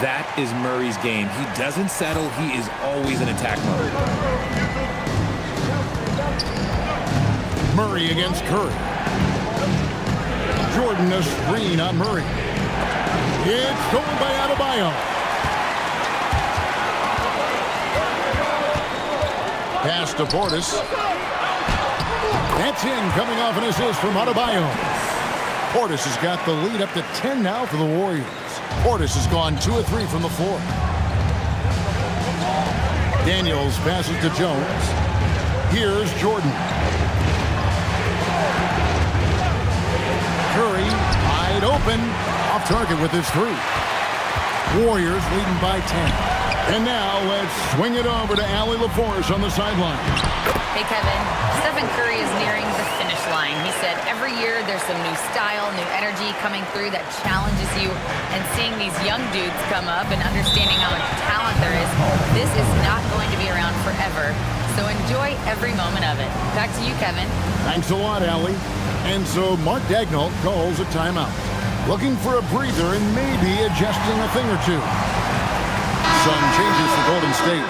That is Murray's game. He doesn't settle. He is always in attack mode. Murray against Curry. Jordan a screen on Murray. It's stolen by Adebayo. Pass to Portis. That's in, coming off an assist from Adebayo. Portis has got the lead up to 10 now for the Warriors. Portis has gone 2 of 3 from the floor. Daniels passes to Jones. Here's Jordan. Curry wide open. Off target with his 3. Warriors leading by 10. And now let's swing it over to Allie LaForce on the sideline. Hey, Kevin. Stephen Curry is nearing the finish line. He said every year there's some new style, new energy coming through that challenges you. And seeing these young dudes come up and understanding how much talent there is, this is not going to be around forever. So enjoy every moment of it. Back to you, Kevin. Thanks a lot, Allie. And so Mark Daigneault calls a timeout. Looking for a breather and maybe adjusting a thing or two. Some changes for Golden State.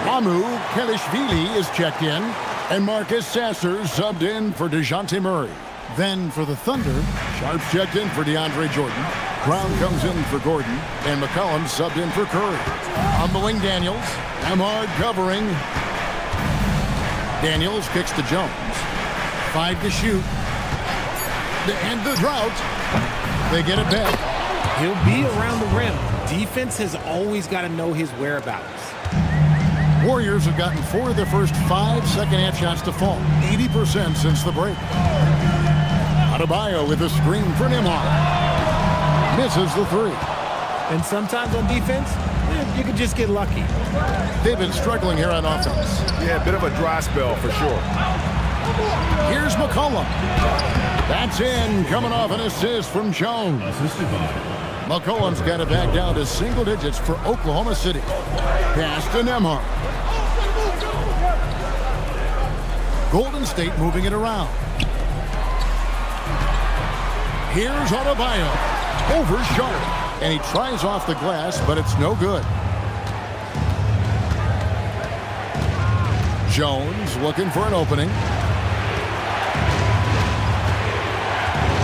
Mamu Kelishvili is checked in, and Marcus Sasser subbed in for DeJounte Murray. Then for the Thunder, Sharp's checked in for DeAndre Jordan. Brown comes in for Gordon, and McCollum subbed in for Curry. On the wing, Daniels. Amhard covering. Daniels kicks to Jones. 5 to shoot. To end the drought. They get it back. He'll be around the rim. Defense has always got to know his whereabouts. Warriors have gotten 4 of their first 5 second-hand shots to fall. 80% since the break. Adebayo with a screen for Nembhard. Misses the 3. And sometimes on defense, you can just get lucky. They've been struggling here on offense. Yeah, a bit of a dry spell for sure. Here's McCollum. That's in, coming off an assist from Jones. McCollum's got it back down to single digits for Oklahoma City. Pass to Nembhard. Golden State moving it around. Here's Adebayo. Over Sharp. And he tries off the glass, but it's no good. Jones looking for an opening.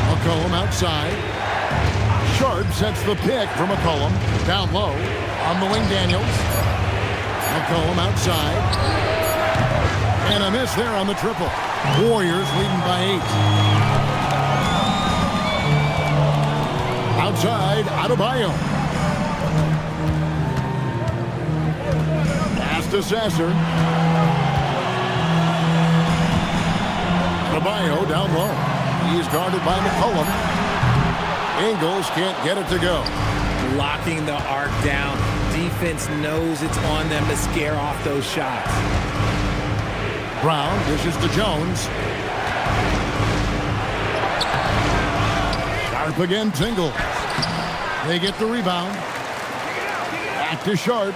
McCollum outside. Sharp sets the pick for McCollum. Down low. On the wing, Daniels. McCollum outside. And a miss there on the triple. Warriors leading by 8. Outside, Adebayo. Pass to Sasser. Adebayo down low. He's guarded by McCollum. Ingles can't get it to go. Locking the arc down. Defense knows it's on them to scare off those shots. Brown dishes to Jones. Sharp against Ingles. They get the rebound. Back to Sharp.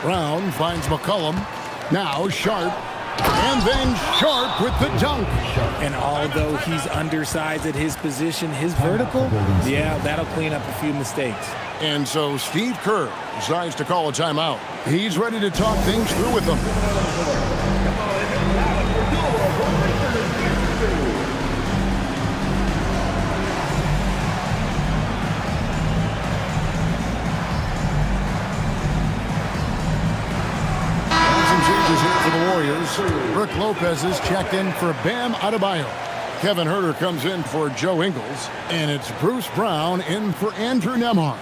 Brown finds McCollum. Now Sharp. And then Sharp with the dunk. And although he's undersized at his position, his vertical, yeah, that'll clean up a few mistakes. And so Steve Kerr decides to call a timeout. He's ready to talk things through with them. For the Warriors, Brook Lopez is checked in for Bam Adebayo. Kevin Huerter comes in for Joe Ingles, and it's Bruce Brown in for Andrew Nembhard.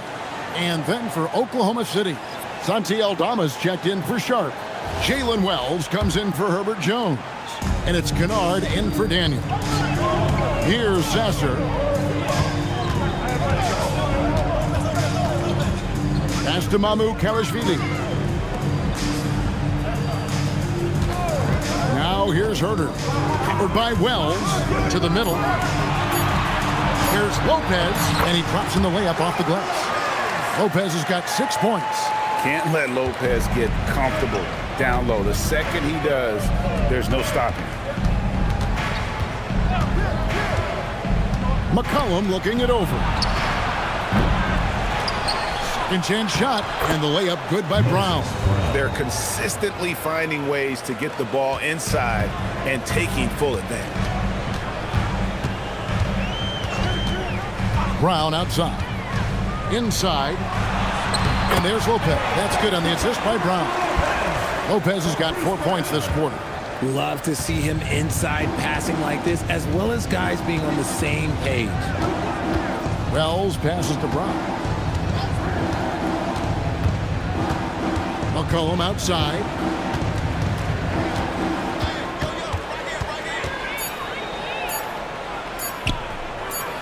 And then for Oklahoma City, Santi Aldama's checked in for Sharp. Jalen Wells comes in for Herbert Jones, and it's Kennard in for Daniels. Here's Sasser. Pass to Mamu Kelishvili. Now here's Huerter. Covered by Wells to the middle. Here's Lopez, and he drops in the layup off the glass. Lopez has got 6 points. Can't let Lopez get comfortable down low. The second he does, there's no stopping. McCollum looking it over. Second chance shot, and the layup good by Brown. They're consistently finding ways to get the ball inside and taking full advantage. Brown outside. Inside. And there's Lopez. That's good on the assist by Brown. Lopez has got 4 points this quarter. Love to see him inside passing like this, as well as guys being on the same page. Wells passes to Brown. McCollum outside.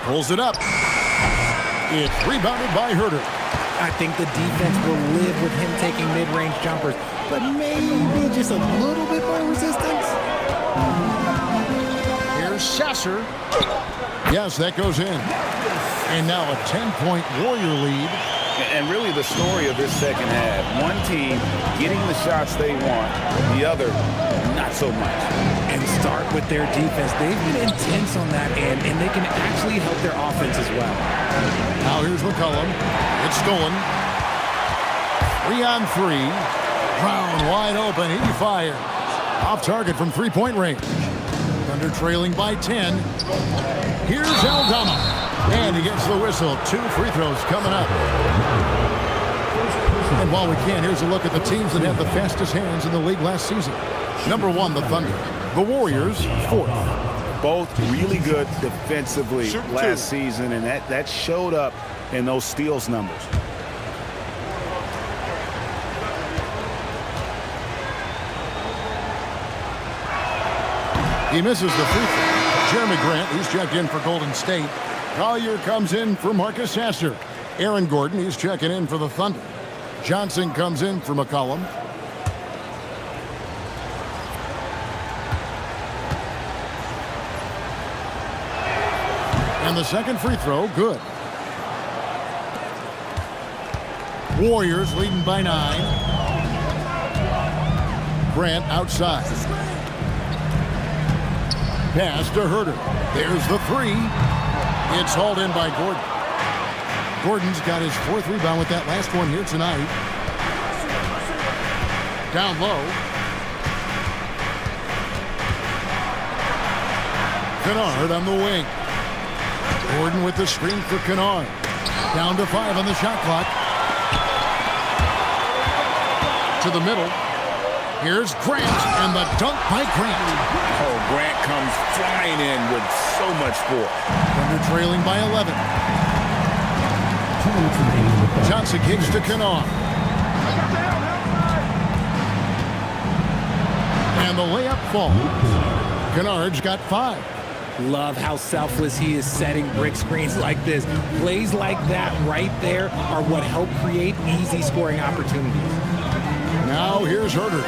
Pulls it up. It's rebounded by Herter. I think the defense will live with him taking mid-range jumpers, but maybe just a little bit more resistance. Here's Sasser. Yes, that goes in. And now a 10-point Warrior lead. And really the story of this second half, one team getting the shots they want, the other not so much. And start with their defense. They've been intense on that end, and they can actually help their offense as well. Now here's McCollum. It's stolen. 3 on 3. Brown wide open. He fires. Off target from three-point range. Thunder trailing by 10. Here's Aldama. And he gets the whistle. 2 free throws coming up. And while we can, here's a look at the teams that had the fastest hands in the league last season. Number 1, the Thunder. The Warriors, 4th. Both really good defensively last season, and that showed up in those steals numbers. He misses the free throw. Jeremy Grant, he's checked in for Golden State. Collier comes in for Marcus Sasser. Aaron Gordon, he's checking in for the Thunder. Johnson comes in for McCollum. And the second free throw, good. Warriors leading by 9. Grant outside. Pass to Herter. There's the 3. It's hauled in by Gordon. Gordon's got his 4th rebound with that last one here tonight. Down low. Kennard on the wing. Gordon with the screen for Kennard. Down to 5 on the shot clock. To the middle. Here's Grant, and the dunk by Grant. Oh, Grant comes flying in with so much force. Thunder trailing by 11. Johnson kicks to Kennard. And the layup falls. Kennard's got 5. Love how selfless he is setting brick screens like this. Plays like that right there are what help create easy scoring opportunities. Now here's Herter.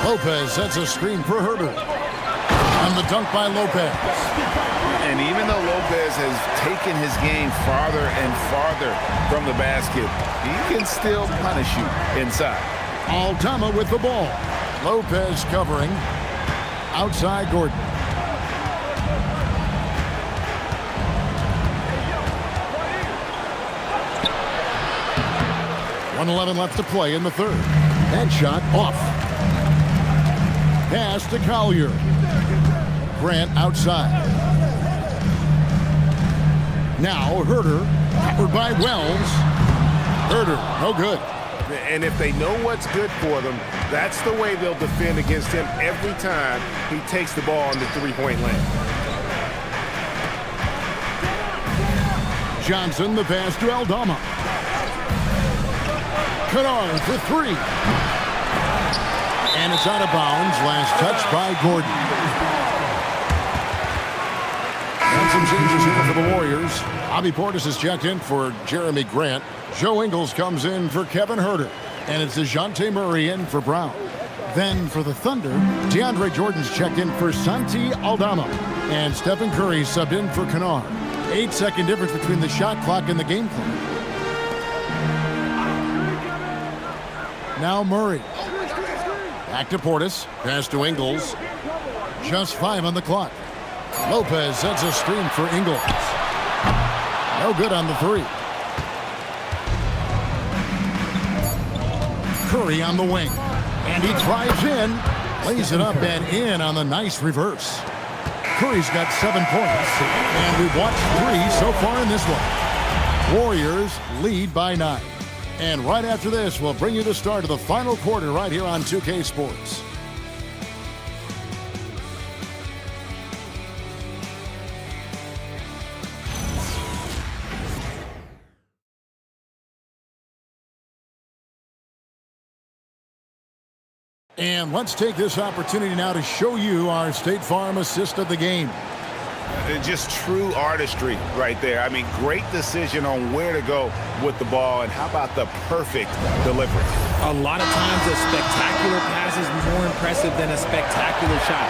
Lopez sets a screen for Herter. And the dunk by Lopez. And even though Lopez has taken his game farther and farther from the basket, he can still punish you inside. Aldama with the ball. Lopez covering. Outside Gordon. 1:11 left to play in the third. That shot off. Pass to Collier. Grant outside. Now Herter, covered by Wells. Herter, no good. And if they know what's good for them, that's the way they'll defend against him every time he takes the ball in the three-point lane. Johnson, the pass to Aldama. Kennard for 3. And it's out of bounds. Last touch by Gordon. And some changes here for the Warriors. Bobby Portis is checked in for Jeremy Grant. Joe Ingles comes in for Kevin Herter. And it's DeJounte Murray in for Brown. Then for the Thunder, DeAndre Jordan's checked in for Santi Aldama. And Stephen Curry subbed in for Kennard. 8-second difference between the shot clock and the game clock. Now Murray. Back to Portis. Pass to Ingles. Just 5 on the clock. Lopez sets a screen for Ingles. No good on the 3. Curry on the wing. And he drives in. Lays it up and in on the nice reverse. Curry's got 7 points. And we've watched 3 so far in this one. Warriors lead by 9. And right after this, we'll bring you the start of the final quarter right here on 2K Sports. And let's take this opportunity now to show you our State Farm assist of the game. Just true artistry right there. I mean, great decision on where to go with the ball, and how about the perfect delivery? A lot of times a spectacular pass is more impressive than a spectacular shot.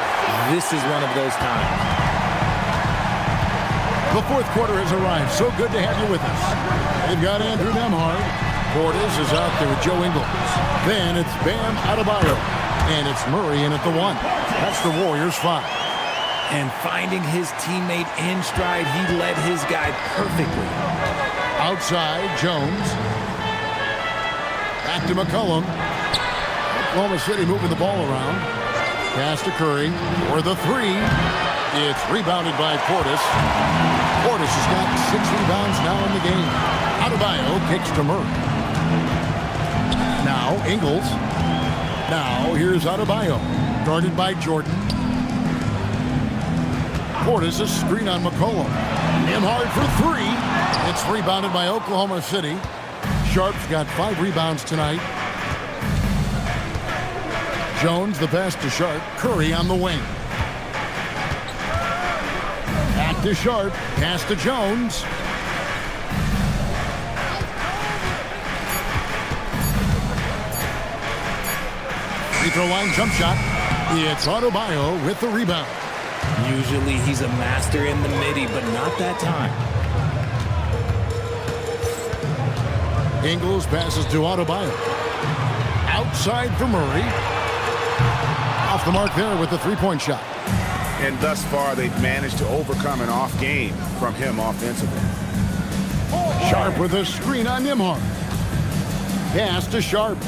This is one of those times. The fourth quarter has arrived. So good to have you with us. They've got Andrew Nembhard. Portis is out there with Joe Ingles. Then it's Bam Adebayo. And it's Murray in at the 1. That's the Warriors' 5. And finding his teammate in stride, he led his guy perfectly. Outside, Jones. Back to McCollum. Oklahoma City moving the ball around. Pass to Curry for the 3. It's rebounded by Portis. Portis has got 6 rebounds now in the game. Adebayo kicks to Murray. Now Ingles. Now here's Adebayo. Guarded by Jordan. Portis, a screen on McCollum. Nembhard for 3. It's rebounded by Oklahoma City. Sharp's got 5 rebounds tonight. Jones, the pass to Sharp. Curry on the wing. Back to Sharp. Pass to Jones. Free throw line jump shot. It's Adebayo with the rebound. Usually he's a master in the midi, but not that time. Ingles passes to Adebayo. Outside for Murray. Off the mark there with the three-point shot. And thus far, they've managed to overcome an off game from him offensively. Sharp with a screen on Nembhard. Pass to Sharp.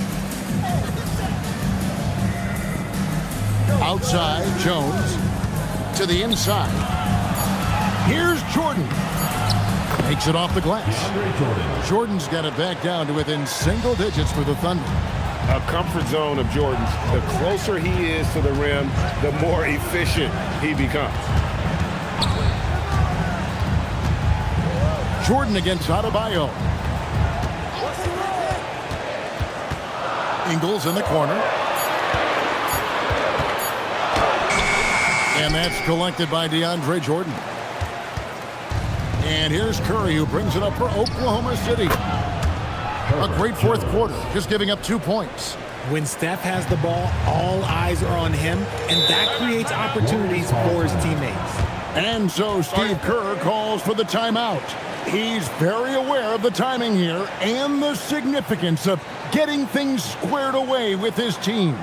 Outside, Jones. To the inside. Here's Jordan. Takes it off the glass. Jordan's got it back down to within single digits for the Thunder. A comfort zone of Jordan's. The closer he is to the rim, the more efficient he becomes. Jordan against Adebayo. Ingles in the corner. And that's collected by DeAndre Jordan. And here's Curry, who brings it up for Oklahoma City. A great fourth quarter, just giving up 2 points. When Steph has the ball, all eyes are on him, and that creates opportunities for his teammates. And so Steve Kerr calls for the timeout. He's very aware of the timing here and the significance of getting things squared away with his team.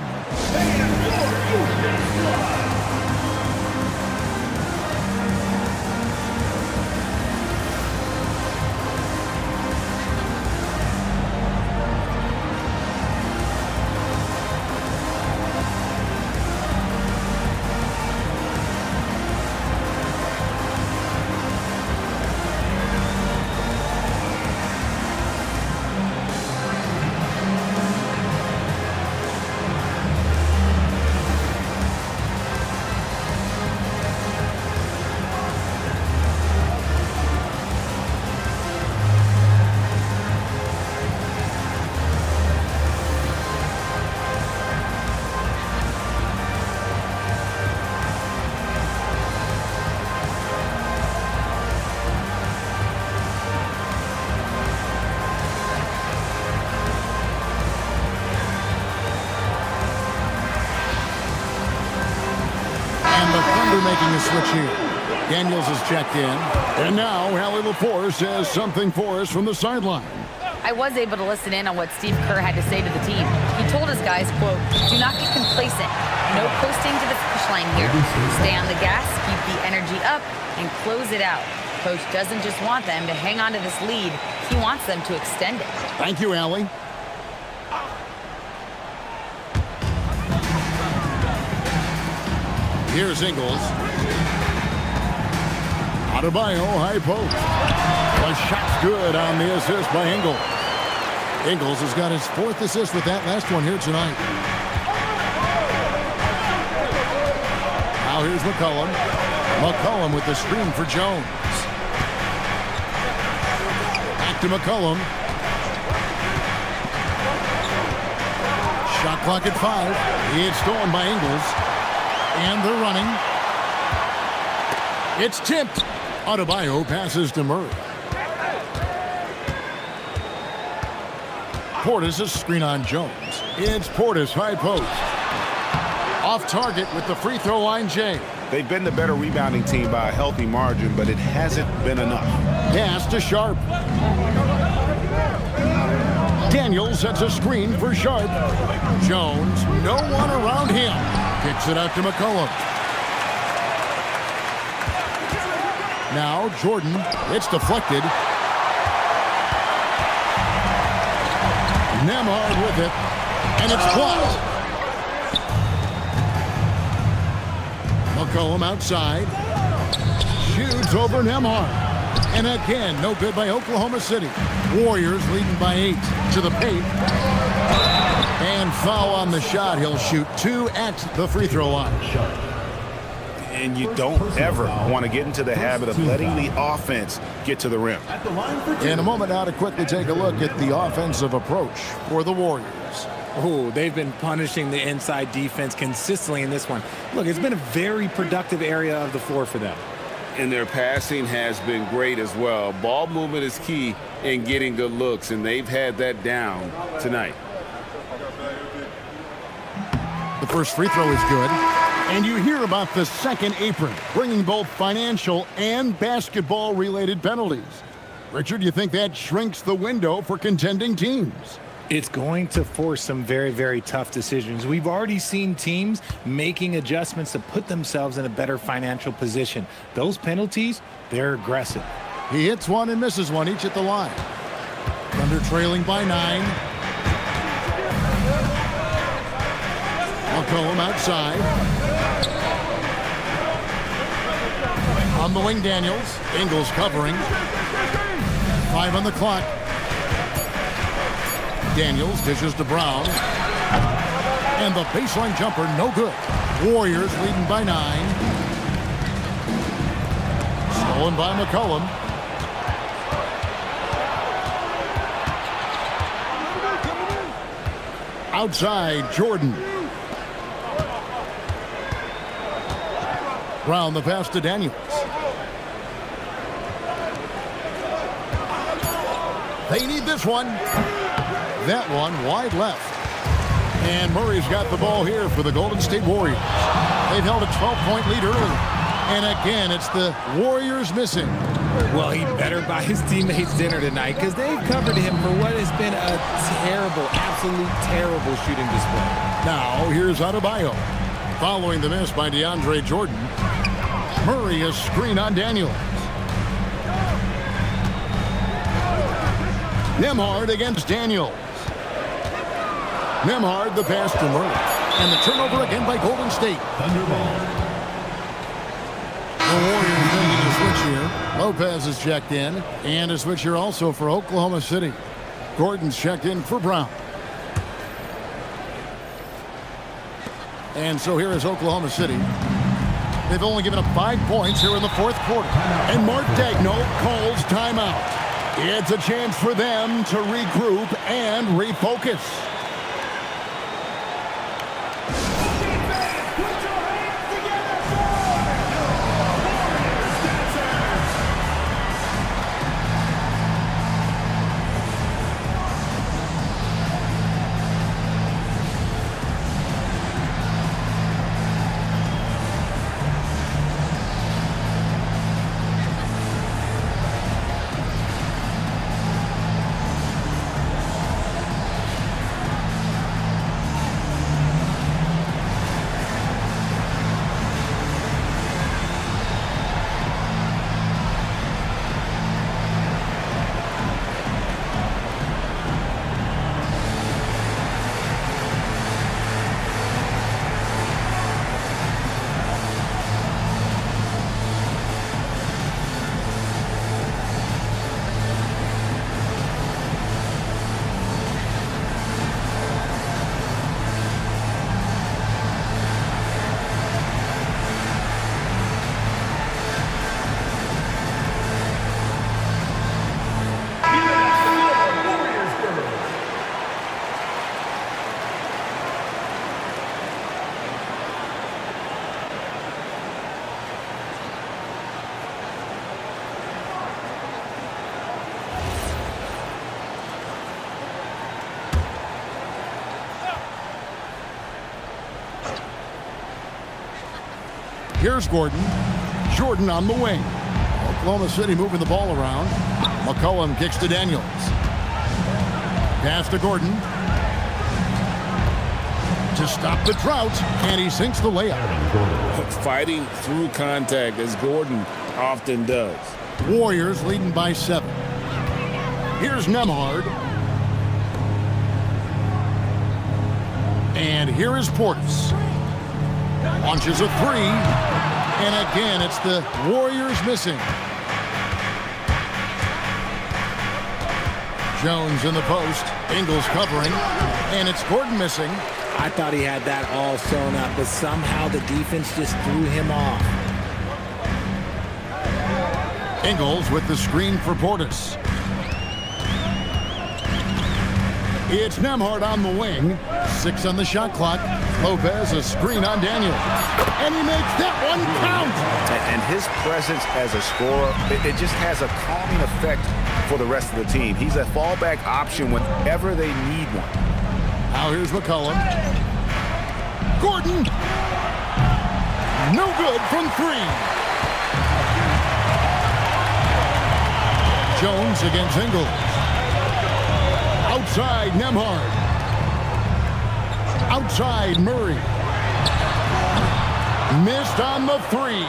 Making a switch here. Daniels is checked in. And now Allie LaForce has something for us from the sideline. I was able to listen in on what Steve Kerr had to say to the team. He told his guys, quote, "Do not get complacent. No coasting to the finish line here. Stay on the gas, keep the energy up, and close it out. Coach doesn't just want them to hang on to this lead. He wants them to extend it." Thank you, Allie. Here's Ingles. Adebayo, high post. The shot's good on the assist by Ingles. Ingles has got his 4th assist with that last one here tonight. Now here's McCollum. McCollum with the screen for Jones. Back to McCollum. Shot Shot clock at 5. It's stolen by Ingles. And they're running. It's tipped. Adebayo passes to Murray. Portis, a screen on Jones. It's Portis, high post. Off target with the free throw line, Jay. They've been the better rebounding team by a healthy margin, but it hasn't been enough. Pass to Sharp. Daniels sets a screen for Sharp. Jones, no one around him. Kicks it out to McCollum. Now Jordan, it's deflected. Nembhard with it, and it's blocked. McCollum outside. Shoots over Nembhard. And again, no good by Oklahoma City. Warriors leading by 8 to the paint. And foul on the shot. He'll shoot 2 at the free throw line. And you don't ever want to get into the habit of letting the offense get to the rim. In a moment now to quickly take a look at the offensive approach for the Warriors. Oh, they've been punishing the inside defense consistently in this one. Look, it's been a very productive area of the floor for them. And their passing has been great as well. Ball movement is key in getting good looks, and they've had that down tonight. The first free throw is good. And you hear about the second apron, bringing both financial and basketball-related penalties. Richard, you think that shrinks the window for contending teams? It's going to force some very, very tough decisions. We've already seen teams making adjustments to put themselves in a better financial position. Those penalties, they're aggressive. He hits one and misses one, each at the line. Thunder trailing by 9. McCollum outside. On the wing, Daniels. Ingles covering. 5 on the clock. Daniels dishes to Brown. And the baseline jumper, no good. Warriors leading by 9. Stolen by McCollum. Outside, Jordan. Brown the pass to Daniels. They need this one. That one wide left. And Murray's got the ball here for the Golden State Warriors. They've held a 12-point lead early. And again, it's the Warriors missing. Well, he better buy his teammates dinner tonight because they've covered him for what has been a terrible, absolute terrible shooting display. Now, here's Adebayo. Following the miss by DeAndre Jordan. Murray a screen on Daniels. Nembhard against Daniels. Nembhard the pass to Murray. And the turnover again by Golden State. Thunderball. The Warriors making a switch here. Lopez is checked in. And a switch here also for Oklahoma City. Gordon's checked in for Brown. And so here is Oklahoma City. They've only given up 5 points here in the fourth quarter. And Mark Daigneault calls timeout. It's a chance for them to regroup and refocus. Here's Gordon. Jordan on the wing. Oklahoma City moving the ball around. McCollum kicks to Daniels. Pass to Gordon. To stop the drought, and he sinks the layup. Fighting through contact, as Gordon often does. Warriors leading by 7. Here's Nembhard. And here is Portis. Launches a 3. And again, it's the Warriors missing. Jones in the post. Ingles covering. And it's Gordon missing. I thought he had that all sewn up, but somehow the defense just threw him off. Ingles with the screen for Portis. It's Nembhard on the wing. 6 on the shot clock. Lopez a screen on Daniel. And he makes that one count. And his presence as a scorer, it just has a calming effect for the rest of the team. He's a fallback option whenever they need one. Now here's McCollum. Gordon. No good from 3. Jones against Ingles. Outside Nembhard. Outside Murray. Missed on the 3.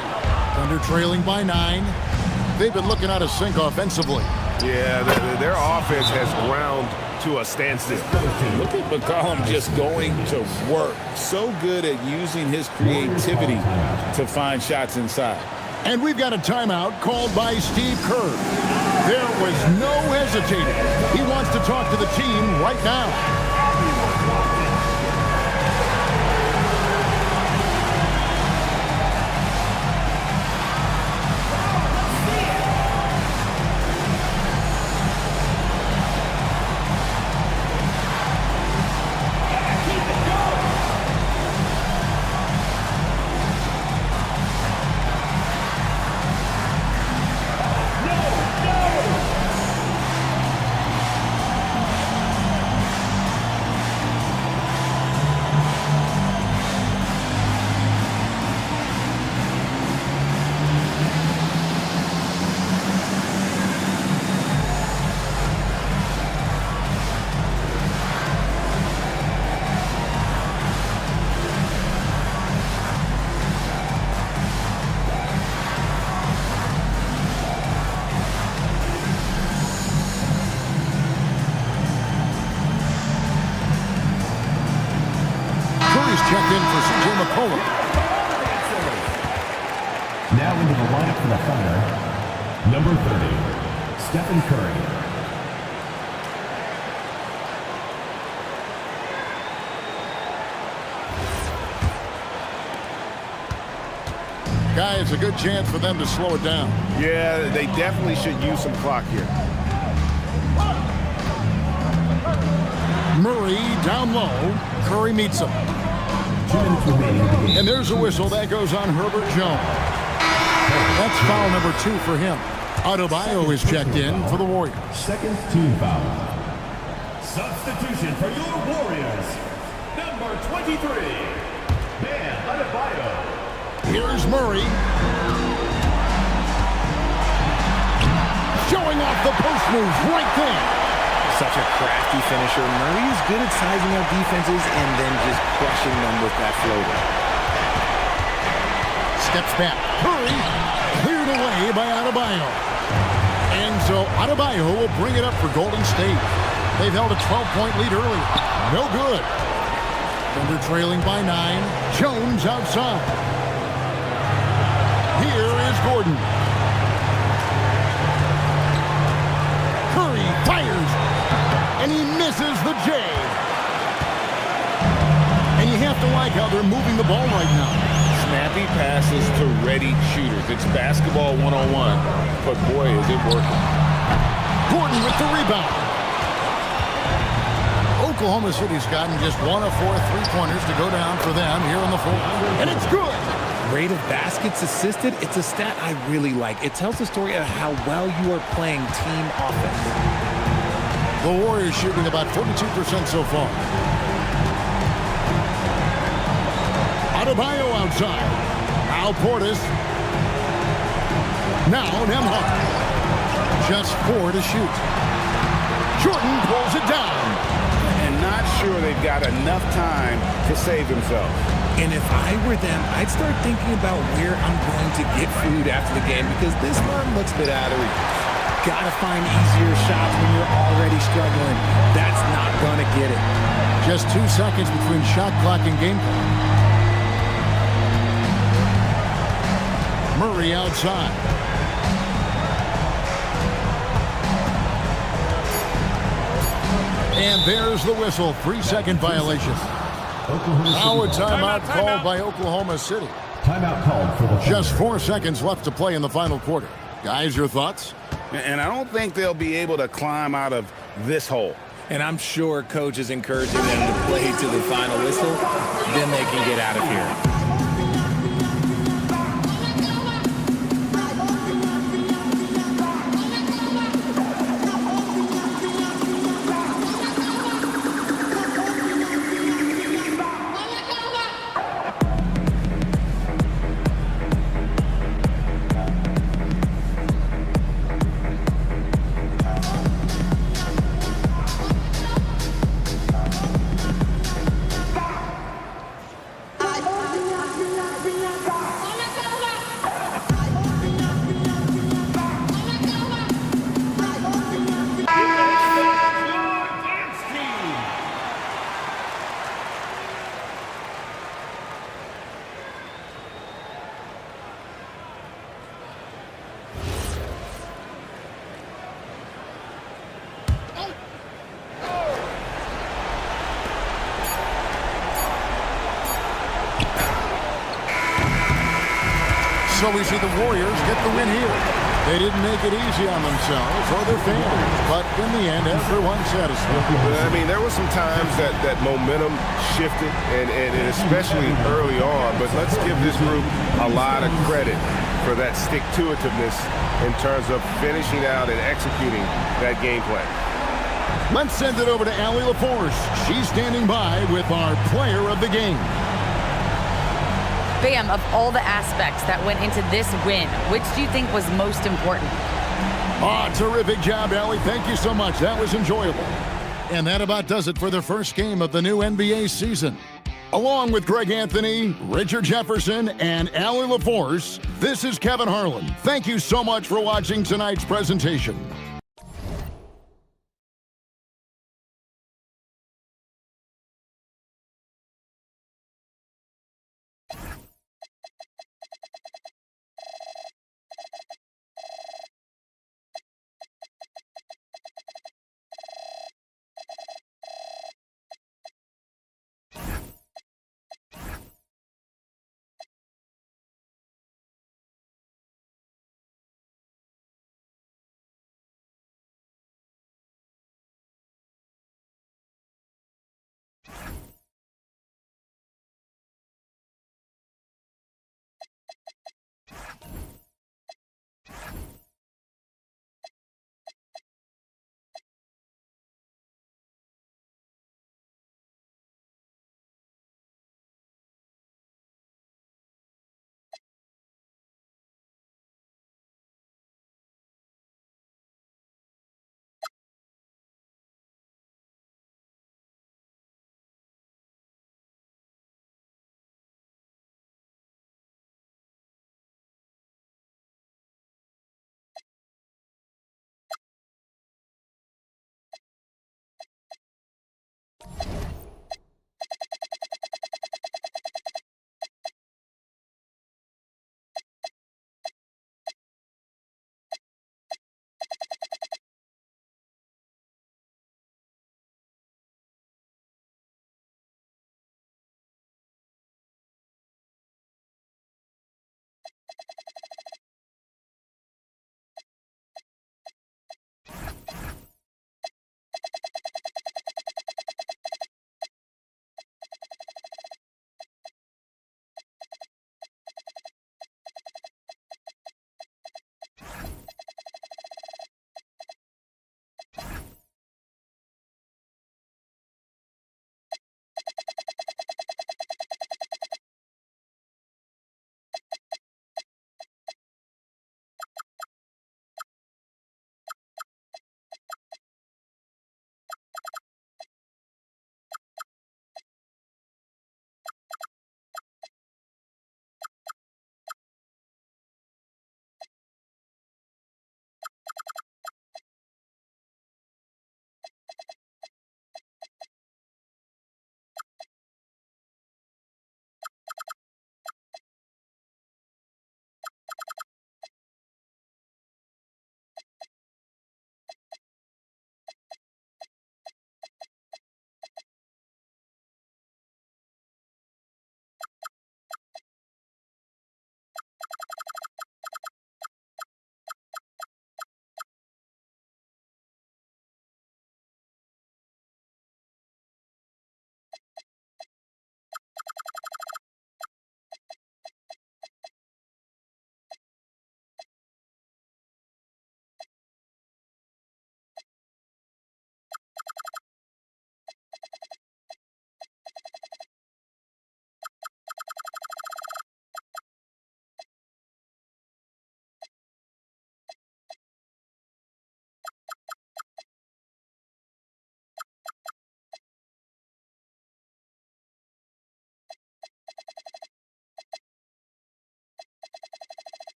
Thunder trailing by 9. They've been looking out of sync offensively. Yeah, their offense has ground to a standstill. Look at McCollum just going to work. So good at using his creativity to find shots inside. And we've got a timeout called by Steve Kerr. There was no hesitating. He wants to talk to the team right now. Check in for C.J. McCollum. Now into the lineup for the Thunder, number 30, Stephen Curry. Guy, it's a good chance for them to slow it down. Yeah, they definitely should use some clock here. Murray down low. Curry meets him. 2 minutes remaining in the game. And there's a whistle that goes on Herbert Jones. That's foul number 2 for him. Adebayo is checked in for the Warriors. Second team foul. Substitution for your Warriors, number 23, Bam Adebayo. Here's Murray. Showing off the post moves right there. Such a crafty finisher. Murray is good at sizing up defenses and then just crushing them with that floater. Steps back. Curry cleared away by Adebayo. And so Adebayo will bring it up for Golden State. They've held a 12-point lead earlier. No good. Thunder trailing by 9. Jones outside. Here is Gordon. Curry fires. And he misses the J. And you have to like how they're moving the ball right now. Snappy passes to ready shooters. It's basketball 101, but boy, is it working. Gordon with the rebound. Oklahoma City's gotten just 1 of 4 3-pointers to go down for them here in the fourth. And it's good. Rate of baskets assisted, it's a stat I really like. It tells the story of how well you are playing team offense. The Warriors shooting about 42% so far. Adebayo outside. Now Portis. Now Nembhard. Just 4 to shoot. Jordan pulls it down. And not sure they've got enough time to save themselves. And if I were them, I'd start thinking about where I'm going to get food after the game because this one looks a bit out of reach. Gotta find easier shots when you're already struggling. That's not gonna get it. Just 2 seconds between shot clock and game clock. Murray outside. And there's the whistle. 3-second violation. Now a timeout called by Oklahoma City. Timeout called for the Just 4 seconds left to play in the final quarter. Guys, your thoughts? And I don't think they'll be able to climb out of this hole. And I'm sure coach is encouraging them to play to the final whistle. Then they can get out of here. So we see the Warriors get the win here. They didn't make it easy on themselves or their families, but in the end, everyone's satisfied. I mean, there were some times that momentum shifted, and especially early on, but let's give this group a lot of credit for that stick-to-itiveness in terms of finishing out and executing that game plan. Let's send it over to Allie LaForce. She's standing by with our player of the game. Bam, of all the aspects that went into this win, which do you think was most important? Terrific job, Allie. Thank you so much. That was enjoyable. And that about does it for the first game of the new NBA season. Along with Greg Anthony, Richard Jefferson, and Allie LaForce, this is Kevin Harlan. Thank you so much for watching tonight's presentation.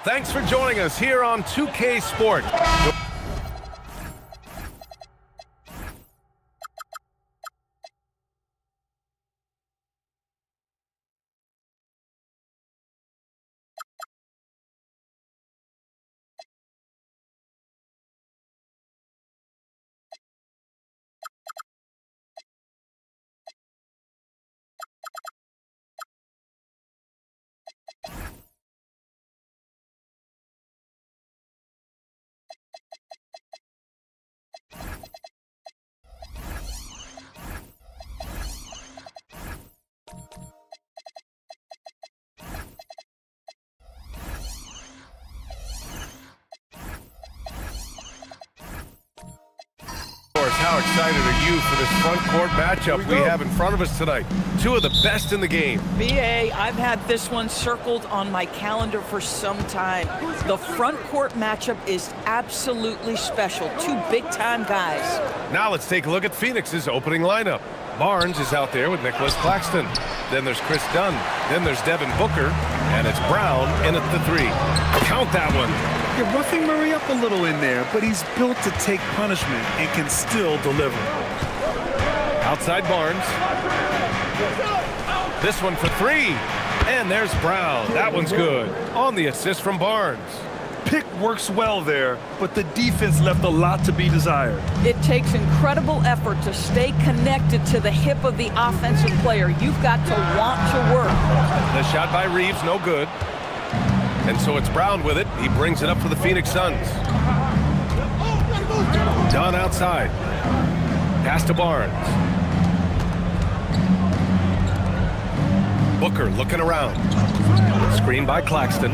Thanks for joining us here on 2K Sport. How excited are you for this front court matchup we have in front of us tonight? Two of the best in the game. BA, I've had this one circled on my calendar for some time. The front court matchup is absolutely special. Two big-time guys. Now let's take a look at Phoenix's opening lineup. Barnes is out there with Nicholas Claxton. Then there's Chris Dunn. Then there's Devin Booker. And it's Brown in at the 3. Count that one. You're roughing Murray up a little in there, but he's built to take punishment and can still deliver. Outside Barnes. This one for 3. And there's Brown. That one's good. On the assist from Barnes. Pick works well there, but the defense left a lot to be desired. It takes incredible effort to stay connected to the hip of the offensive player. You've got to want to work. The shot by Reeves, no good. And so it's Brown with it. He brings it up for the Phoenix Suns. Dunn outside. Pass to Barnes. Booker looking around. Screen by Claxton.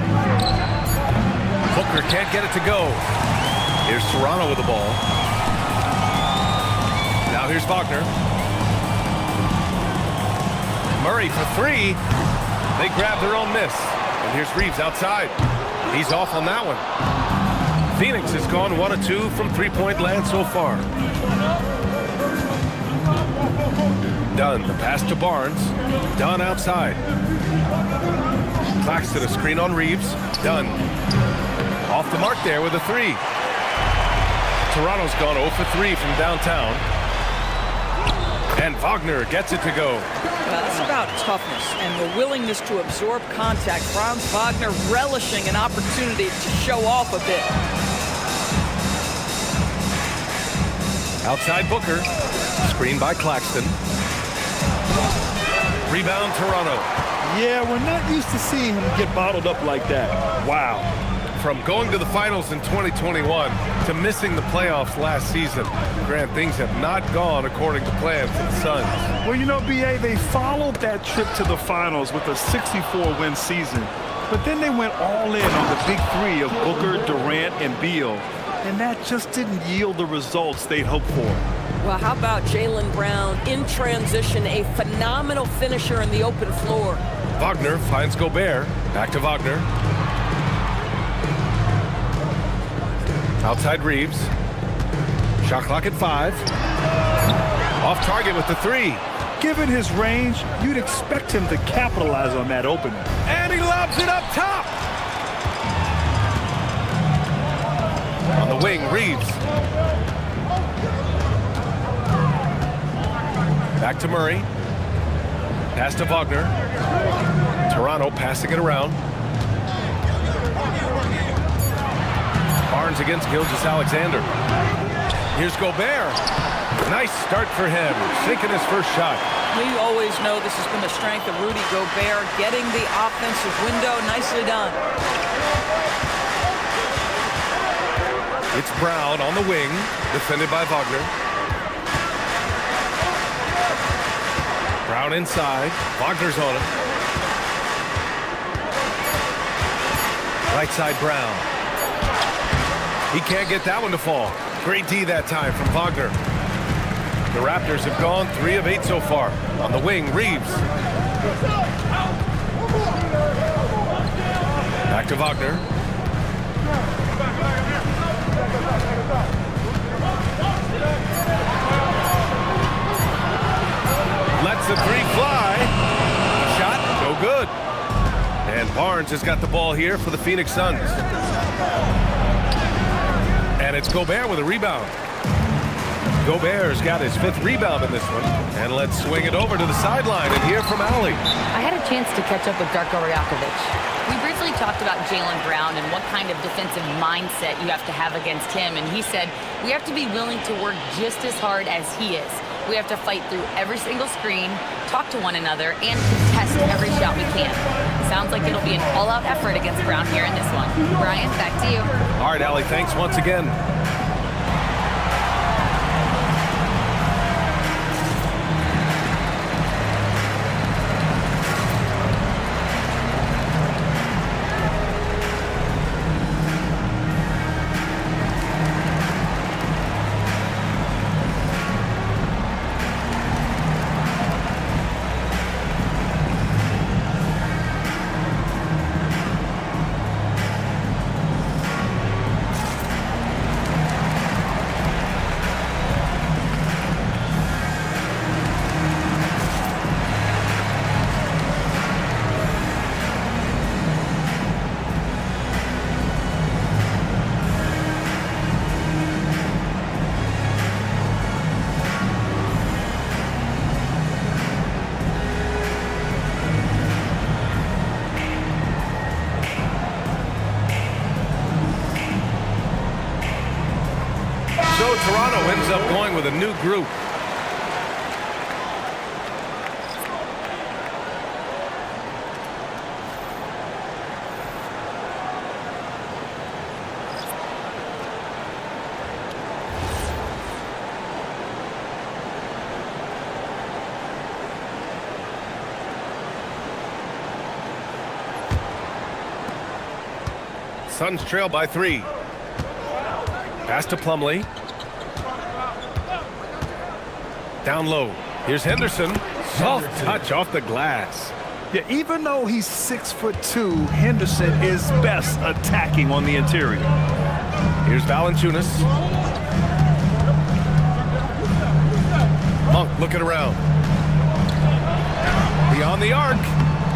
Booker can't get it to go. Here's Toronto with the ball. Now here's Wagner. Murray for 3. They grab their own miss. And here's Reeves outside. He's off on that one. Phoenix has gone 1 of 2 from three-point land so far. Dunn, the pass to Barnes. Dunn outside. Claxton a screen on Reeves. Dunn. Off the mark there with a 3. Toronto's gone 0 for 3 from downtown. And Wagner gets it to go. Well, that's about toughness and the willingness to absorb contact. Franz Wagner relishing an opportunity to show off a bit. Outside Booker. Screen by Claxton. Rebound Toronto. Yeah, we're not used to seeing him get bottled up like that. Wow. From going to the finals in 2021 to missing the playoffs last season, Grant, things have not gone according to plan for the Suns. Well, you know, B.A., they followed that trip to the finals with a 64-win season. But then they went all in on the big three of Booker, Durant, and Beal. And that just didn't yield the results they'd hoped for. Well, how about Jaylen Brown in transition, a phenomenal finisher in the open floor. Wagner finds Gobert. Back to Wagner. Outside Reeves. Shot clock at 5. Off target with the 3. Given his range, you'd expect him to capitalize on that opening. And he lobs it up top. On the wing, Reeves. Back to Murray. Pass to Wagner. Toronto passing it around. Barnes against Gilgeous-Alexander. Here's Gobert. Nice start for him, sinking his first shot. We always know this has been the strength of Rudy Gobert, getting the offensive window. Nicely done. It's Brown on the wing, defended by Wagner. Brown inside. Wagner's on him. Right side, Brown. He can't get that one to fall. Great D that time from Wagner. The Raptors have gone 3 of 8 so far. On the wing, Reeves. Back to Wagner. Lets the 3 fly. Shot, no good. And Barnes has got the ball here for the Phoenix Suns. And it's Gobert with a rebound. Gobert's got his 5th rebound in this one. And let's swing it over to the sideline and hear from Allie. I had a chance to catch up with Darko Rajakovic. We briefly talked about Jaylen Brown and what kind of defensive mindset you have to have against him. And he said, we have to be willing to work just as hard as he is. We have to fight through every single screen, talk to one another, and contest every shot we can. Sounds like it'll be an all-out effort against Brown here in this one. Brian, back to you. All right, Allie, thanks once again. So Toronto ends up going with a new group. Suns trail by 3. Pass to Plumlee. Down low. Here's Henderson. Soft touch off the glass. Yeah, even though he's 6'2", Henderson is best attacking on the interior. Here's Valanciunas. Monk looking around. Beyond the arc.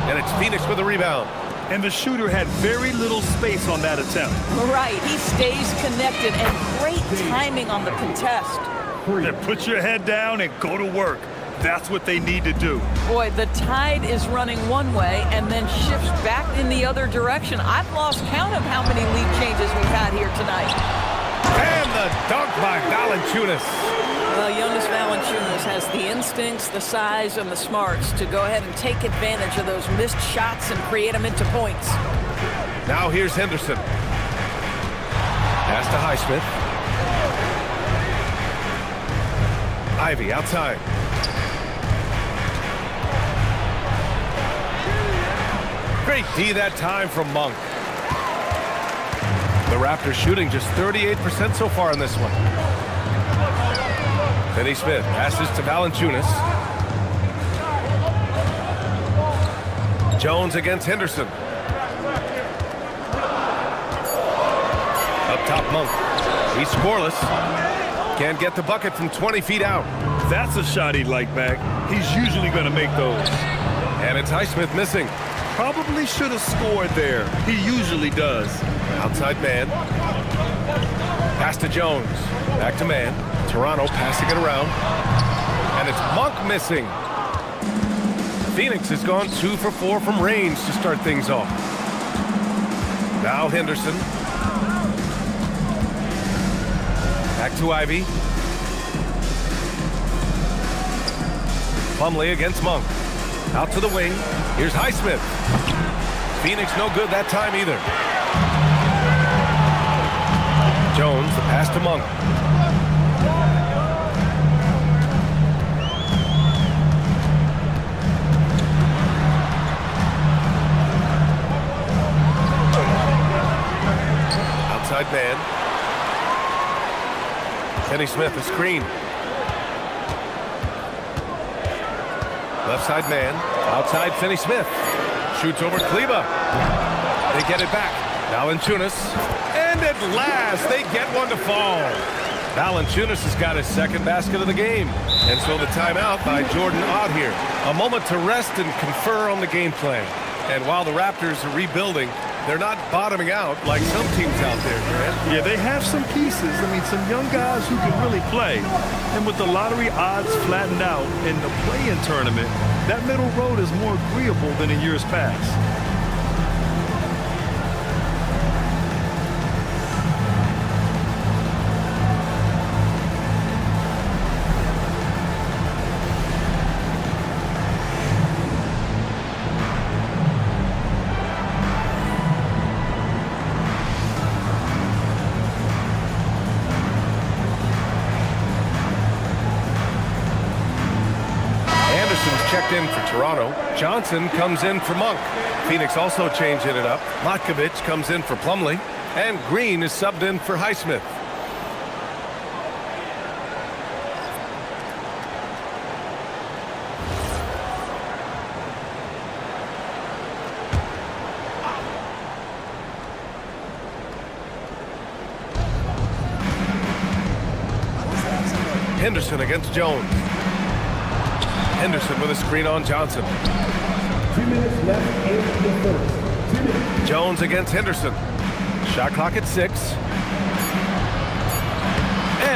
And it's Phoenix with a rebound. And the shooter had very little space on that attempt. Right, he stays connected and great timing on the contest. Yeah, put your head down and go to work. That's what they need to do. Boy, the tide is running one way and then shifts back in the other direction. I've lost count of how many lead changes we've had here tonight. And the dunk by Valanciunas. Well, Jonas Valanciunas has the instincts, the size, and the smarts to go ahead and take advantage of those missed shots and create them into points. Now here's Henderson. Pass to Highsmith. Ivy outside. Great D that time from Monk. The Raptors shooting just 38% so far in this one. Finney Smith passes to Valanciunas. Jones against Henderson. Up top, Monk. He's scoreless. Can't get the bucket from 20 feet out. That's a shot he'd like back. He's usually going to make those. And it's Highsmith missing. Probably should have scored there. He usually does. Outside man. Pass to Jones. Back to man. Toronto passing it around. And it's Monk missing. Phoenix has gone 2 for 4 from range to start things off. Now Henderson. Back to Ivy. Plumlee against Monk. Out to the wing. Here's Highsmith. Phoenix no good that time either. Jones, the pass to Monk. Outside man. Finney Smith, a screen. Left side man. Outside Finney Smith. Shoots over Kleba. They get it back. Valanciunas. And at last, they get one to fall. Valanciunas has got his second basket of the game. And so the timeout by Jordan Ott here. A moment to rest and confer on the game plan. And while the Raptors are rebuilding, they're not bottoming out like some teams out there, Grant. Yeah, they have some pieces. I mean, some young guys who can really play. And with the lottery odds flattened out in the play-in tournament, that middle road is more agreeable than in years past. Checked in for Toronto. Johnson comes in for Monk. Phoenix also changing it up. Matkovic comes in for Plumlee. And Green is subbed in for Highsmith. Henderson against Jones. Henderson with a screen on Johnson. 2 minutes left in the first. 2 minutes. Jones against Henderson. Shot clock at 6.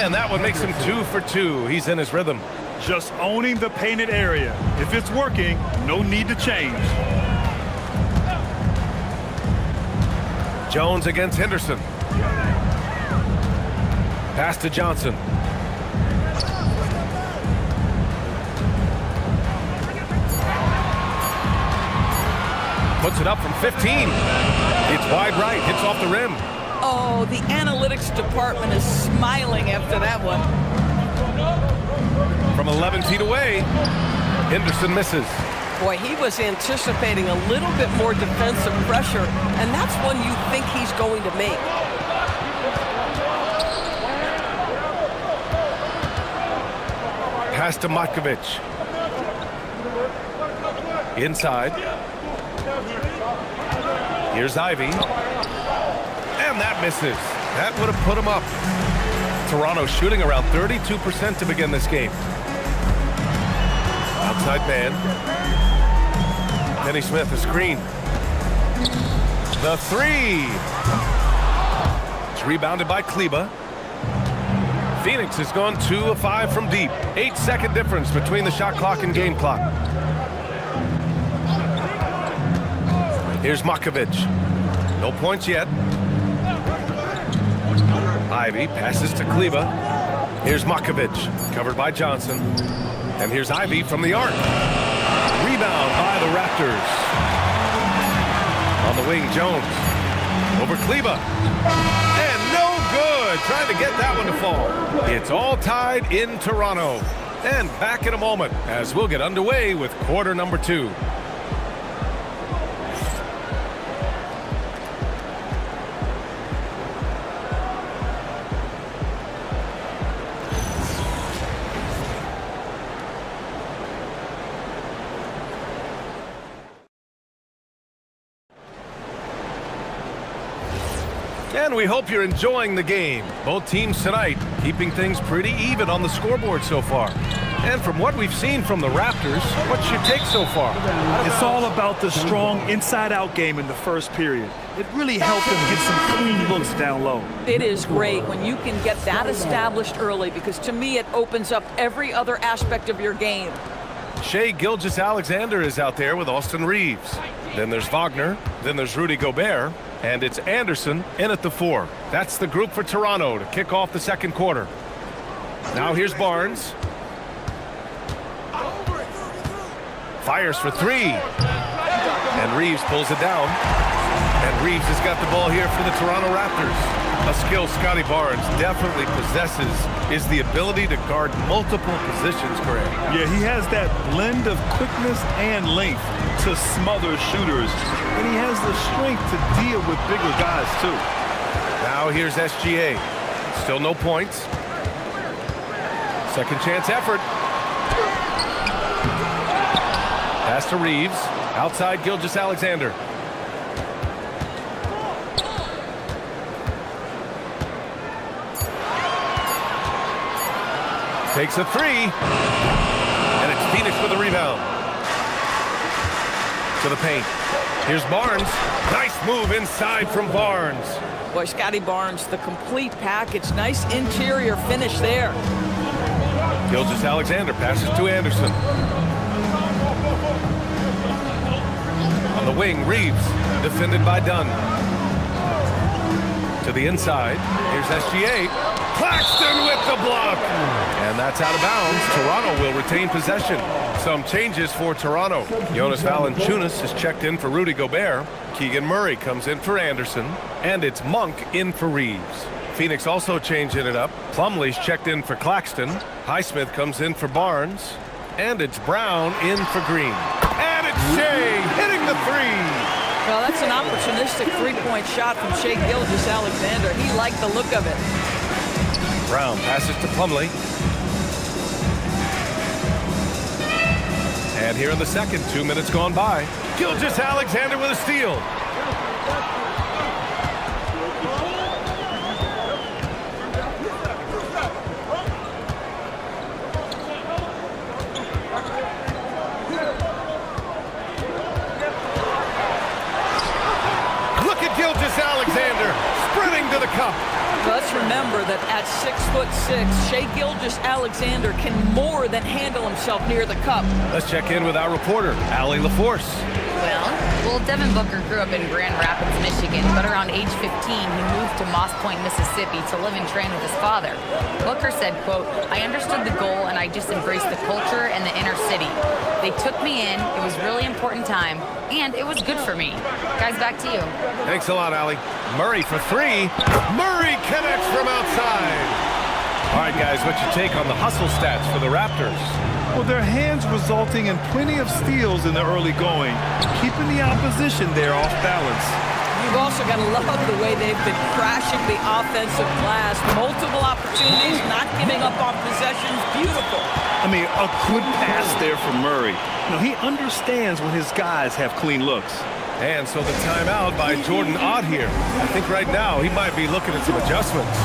And that one makes him 2 for 2. He's in his rhythm. Just owning the painted area. If it's working, no need to change. Jones against Henderson. Pass to Johnson. Puts it up from 15. It's wide right, hits off the rim. Oh, the analytics department is smiling after that one. From 11 feet away, Henderson misses. Boy, he was anticipating a little bit more defensive pressure, and that's one you think he's going to make. Pass to Matkovic. Inside. Here's Ivy. And that misses. That would have put him up. Toronto shooting around 32% to begin this game. Outside man. Finney Smith, a screen. The 3. It's rebounded by Kleba. Phoenix has gone 2 of 5 from deep. 8-second difference between the shot clock and game clock. Here's Matkovic. No points yet. Ivy passes to Kleba. Here's Matkovic, covered by Johnson. And here's Ivy from the arc. Rebound by the Raptors. On the wing, Jones. Over Kleba. And no good! trying to get that one to fall. It's all tied in Toronto. And back in a moment as we'll get underway with quarter number 2. And we hope you're enjoying the game. Both teams tonight keeping things pretty even on the scoreboard so far. And from what we've seen from the Raptors, what's your take so far? It's all about the strong inside-out game in the first period. It really helped them get some clean looks down low. It is great when you can get that established early because to me it opens up every other aspect of your game. Shai Gilgeous-Alexander is out there with Austin Reeves. Then there's Wagner. Then there's Rudy Gobert. And it's Anderson in at the 4. That's the group for Toronto to kick off the second quarter. Now here's Barnes. Fires for 3. And Reeves pulls it down. And Reeves has got the ball here for the Toronto Raptors. A skill Scotty Barnes definitely possesses is the ability to guard multiple positions, Greg. Yeah, he has that blend of quickness and length to smother shooters. And he has the strength to deal with bigger guys, too. Now here's SGA. Still no points. Second chance effort. Pass to Reeves. Outside Gilgeous-Alexander. Takes a 3. And it's Phoenix with a rebound. To the paint. Here's Barnes. Nice move inside from Barnes. Boy, Scotty Barnes, the complete package. Nice interior finish there. Gilgeous-Alexander passes to Anderson. On the wing, Reeves, defended by Dunn. To the inside. Here's SGA. Claxton with the block. And that's out of bounds. Toronto will retain possession. Some changes for Toronto. Jonas Valanciunas is checked in for Rudy Gobert. Keegan Murray comes in for Anderson. And it's Monk in for Reeves. Phoenix also changing it up. Plumlee's checked in for Claxton. Highsmith comes in for Barnes. And it's Brown in for Green. And it's Shai hitting the 3. Well, that's an opportunistic three-point shot from Shai Gilgeous-Alexander. He liked the look of it. Brown passes to Plumlee. And here in the second, 2 minutes gone by. Gilgeous-Alexander with a steal. Look at Gilgeous-Alexander sprinting to the cup. Let's remember that at 6'6", Shai Gilgeous-Alexander can more than handle himself near the cup. Let's check in with our reporter, Allie LaForce. Well, Devin Booker grew up in Grand Rapids, Michigan, but around age 15, he moved to Moss Point, Mississippi to live and train with his father. Booker said, quote, "I understood the goal and I just embraced the culture and the inner city. They took me in, it was really important time, and it was good for me." Guys, back to you. Thanks a lot, Allie. Murray for 3. Murray connects from outside. All right, guys, what's your take on the hustle stats for the Raptors? Well, their hands resulting in plenty of steals in the early going, keeping the opposition there off balance. You've also got to love the way they've been crashing the offensive glass. Multiple opportunities, not giving up on possessions. Beautiful. I mean, a good pass there from Murray. You know, he understands when his guys have clean looks. And so the timeout by Jordan Ott here. I think right now he might be looking at some adjustments.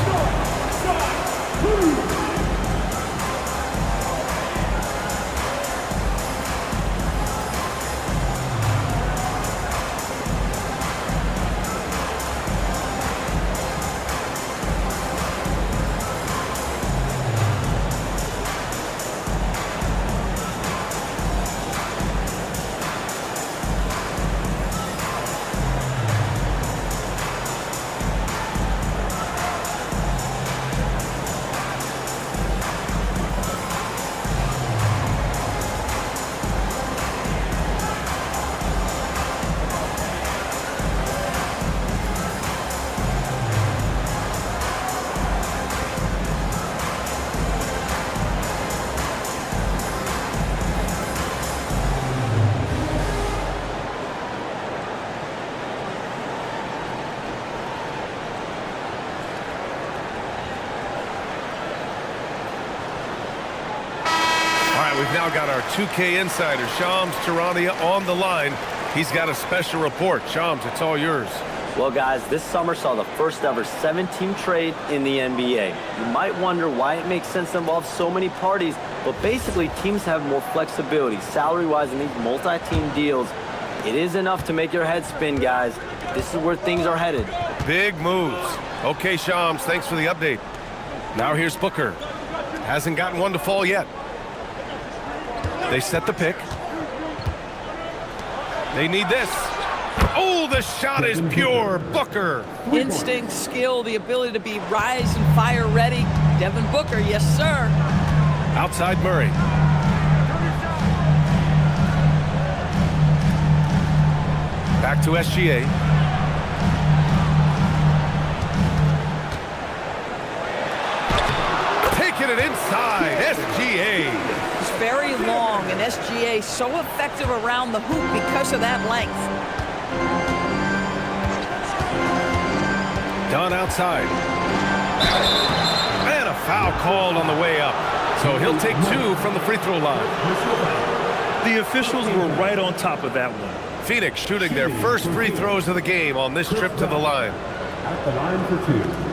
We've now got our 2K insider, Shams Charania, on the line. He's got a special report. Shams, it's all yours. Well, guys, this summer saw the first ever 7-team trade in the NBA. You might wonder why it makes sense to involve so many parties, but basically teams have more flexibility salary-wise in these multi-team deals. It is enough to make your head spin, guys. This is where things are headed. Big moves. Okay, Shams, thanks for the update. Now here's Booker. Hasn't gotten one to fall yet. They set the pick. They need this. Oh, the shot is pure. Booker. Instinct, skill, the ability to be rise and fire ready. Devin Booker, yes, sir. Outside Murray. Back to SGA. Taking it inside. SGA. It's very long, and SGA so effective around the hoop because of that length. Dunn outside. And a foul called on the way up. So he'll take 2 from the free throw line. The officials were right on top of that one. Phoenix shooting their first free throws of the game on this trip to the line. At the line for 2.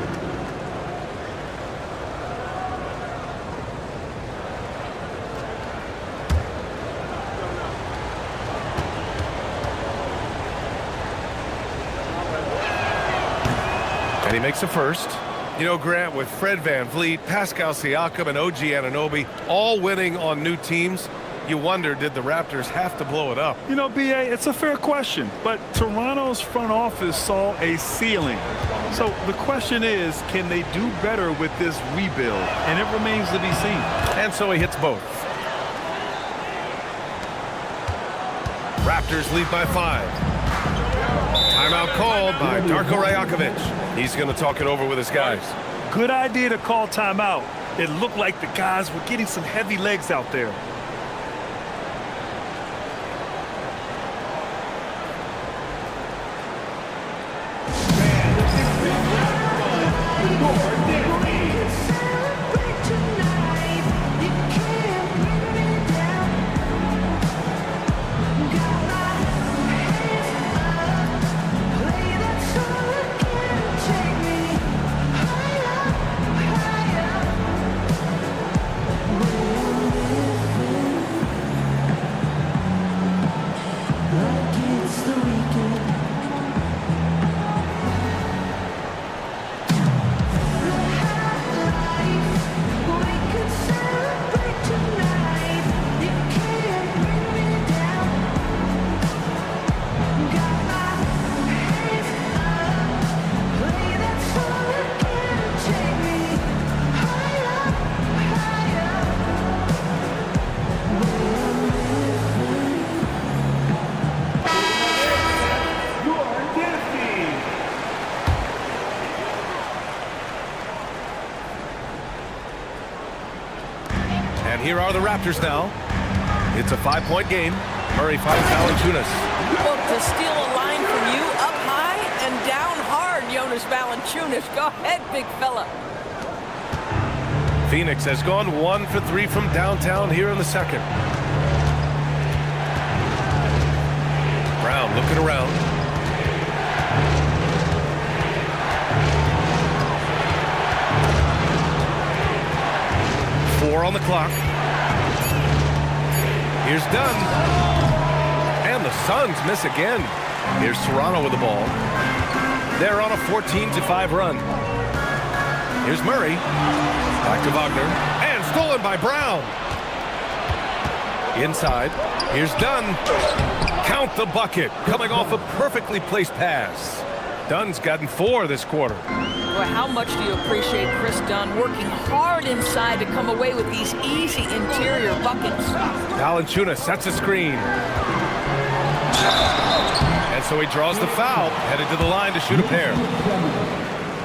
And he makes the first. You know, Grant, with Fred VanVleet, Pascal Siakam, and OG Anunoby all winning on new teams, you wonder, did the Raptors have to blow it up? You know, B.A., it's a fair question, but Toronto's front office saw a ceiling. So the question is, can they do better with this rebuild? And it remains to be seen. And so he hits both. Raptors lead by 5. Timeout called by Darko Rajakovic. He's going to talk it over with his guys. Good idea to call timeout. It looked like the guys were getting some heavy legs out there. And here are the Raptors now. It's a 5-point game. Murray finds Valanciunas. Look, to steal a line from you, up high and down hard, Jonas Valanciunas. Go ahead, big fella. Phoenix has gone 1 for 3 from downtown here in the second. Brown looking around. Four on the clock. Here's Dunn. And the Suns miss again. Here's Toronto with the ball. They're on a 14-5 run. Here's Murray. Back to Wagner. And stolen by Brown. Inside. Here's Dunn. Count the bucket. Coming off a perfectly placed pass. Dunn's gotten 4 this quarter. Boy, how much do you appreciate Chris Dunn working hard inside to come away with these easy interior buckets? Valanciunas sets a screen. And so he draws the foul, headed to the line to shoot a pair.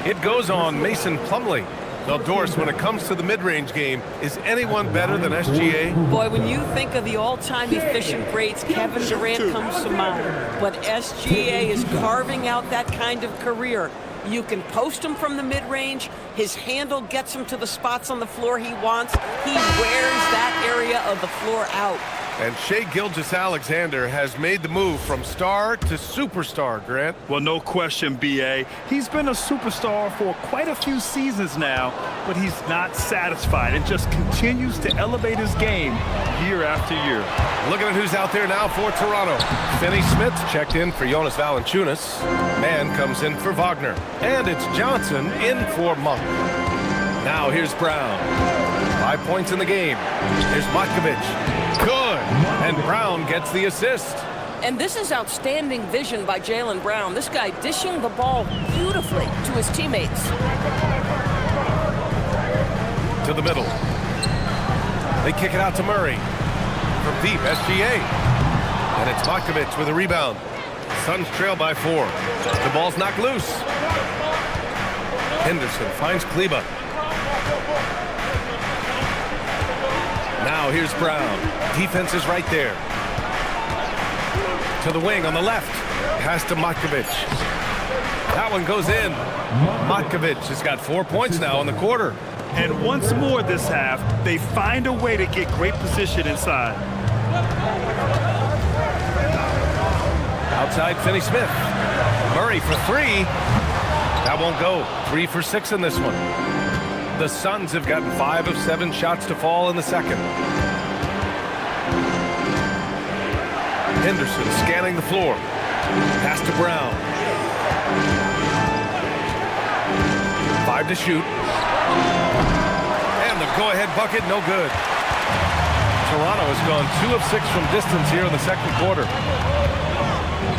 It goes on Mason Plumlee. Now, Doris, when it comes to the mid-range game, is anyone better than SGA? Boy, when you think of the all-time efficient greats, Kevin Durant comes to mind. But SGA is carving out that kind of career. You can post him from the mid-range. His handle gets him to the spots on the floor he wants. He wears that area of the floor out. And Shai Gilgeous-Alexander has made the move from star to superstar, Grant. Well, no question, B.A. He's been a superstar for quite a few seasons now, but he's not satisfied and just continues to elevate his game year after year. Looking at who's out there now for Toronto. Finney Smith checked in for Jonas Valanciunas. Mann comes in for Wagner. And it's Johnson in for Monk. Now here's Brown. 5 points in the game. Here's Matkovic. Good. And Brown gets the assist. And this is outstanding vision by Jaylen Brown. This guy dishing the ball beautifully to his teammates. To the middle. They kick it out to Murray. From deep, SGA. And it's Matkovic with a rebound. Suns trail by 4. The ball's knocked loose. Henderson finds Kleber. Now here's Brown. Defense is right there. To the wing on the left. Pass to Matkovic. That one goes in. Matkovic has got 4 points now in the quarter. And once more this half, they find a way to get great position inside. Outside, Finney Smith. Murray for 3. That won't go. 3 for 6 in this one. The Suns have gotten 5 of 7 shots to fall in the second. Henderson scanning the floor. Pass to Brown. 5 to shoot. And the go-ahead bucket, no good. Toronto has gone 2 of 6 from distance here in the second quarter.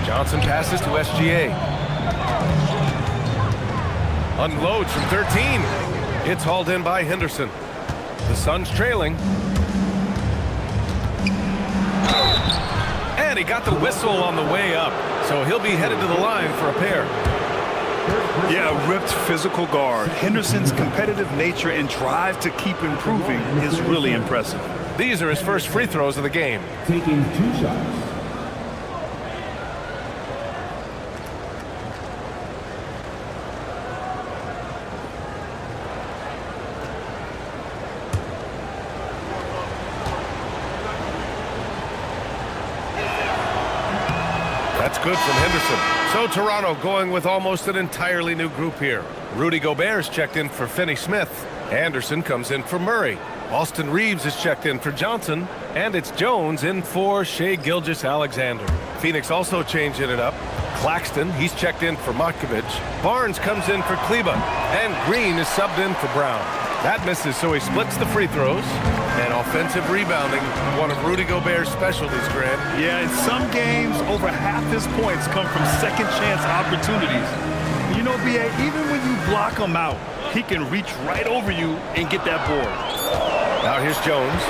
Johnson passes to SGA. Unloads from 13. It's hauled in by Henderson. The Suns trailing. And he got the whistle on the way up, so he'll be headed to the line for a pair. Yeah, a ripped physical guard. Henderson's competitive nature and drive to keep improving is really impressive. These are his first free throws of the game. Taking 2 shots. That's good from Henderson. So Toronto going with almost an entirely new group here. Rudy Gobert's checked in for Finney Smith. Anderson comes in for Murray. Austin Reeves is checked in for Johnson. And it's Jones in for Shai Gilgeous-Alexander. Phoenix also changing it up. Claxton, he's checked in for Matkovic. Barnes comes in for Kleber. And Green is subbed in for Brown. That misses, so he splits the free throws. And offensive rebounding, one of Rudy Gobert's specialties, Grant. Yeah, in some games, over half his points come from second chance opportunities. You know, B.A., even when you block him out, he can reach right over you and get that board. Now here's Jones.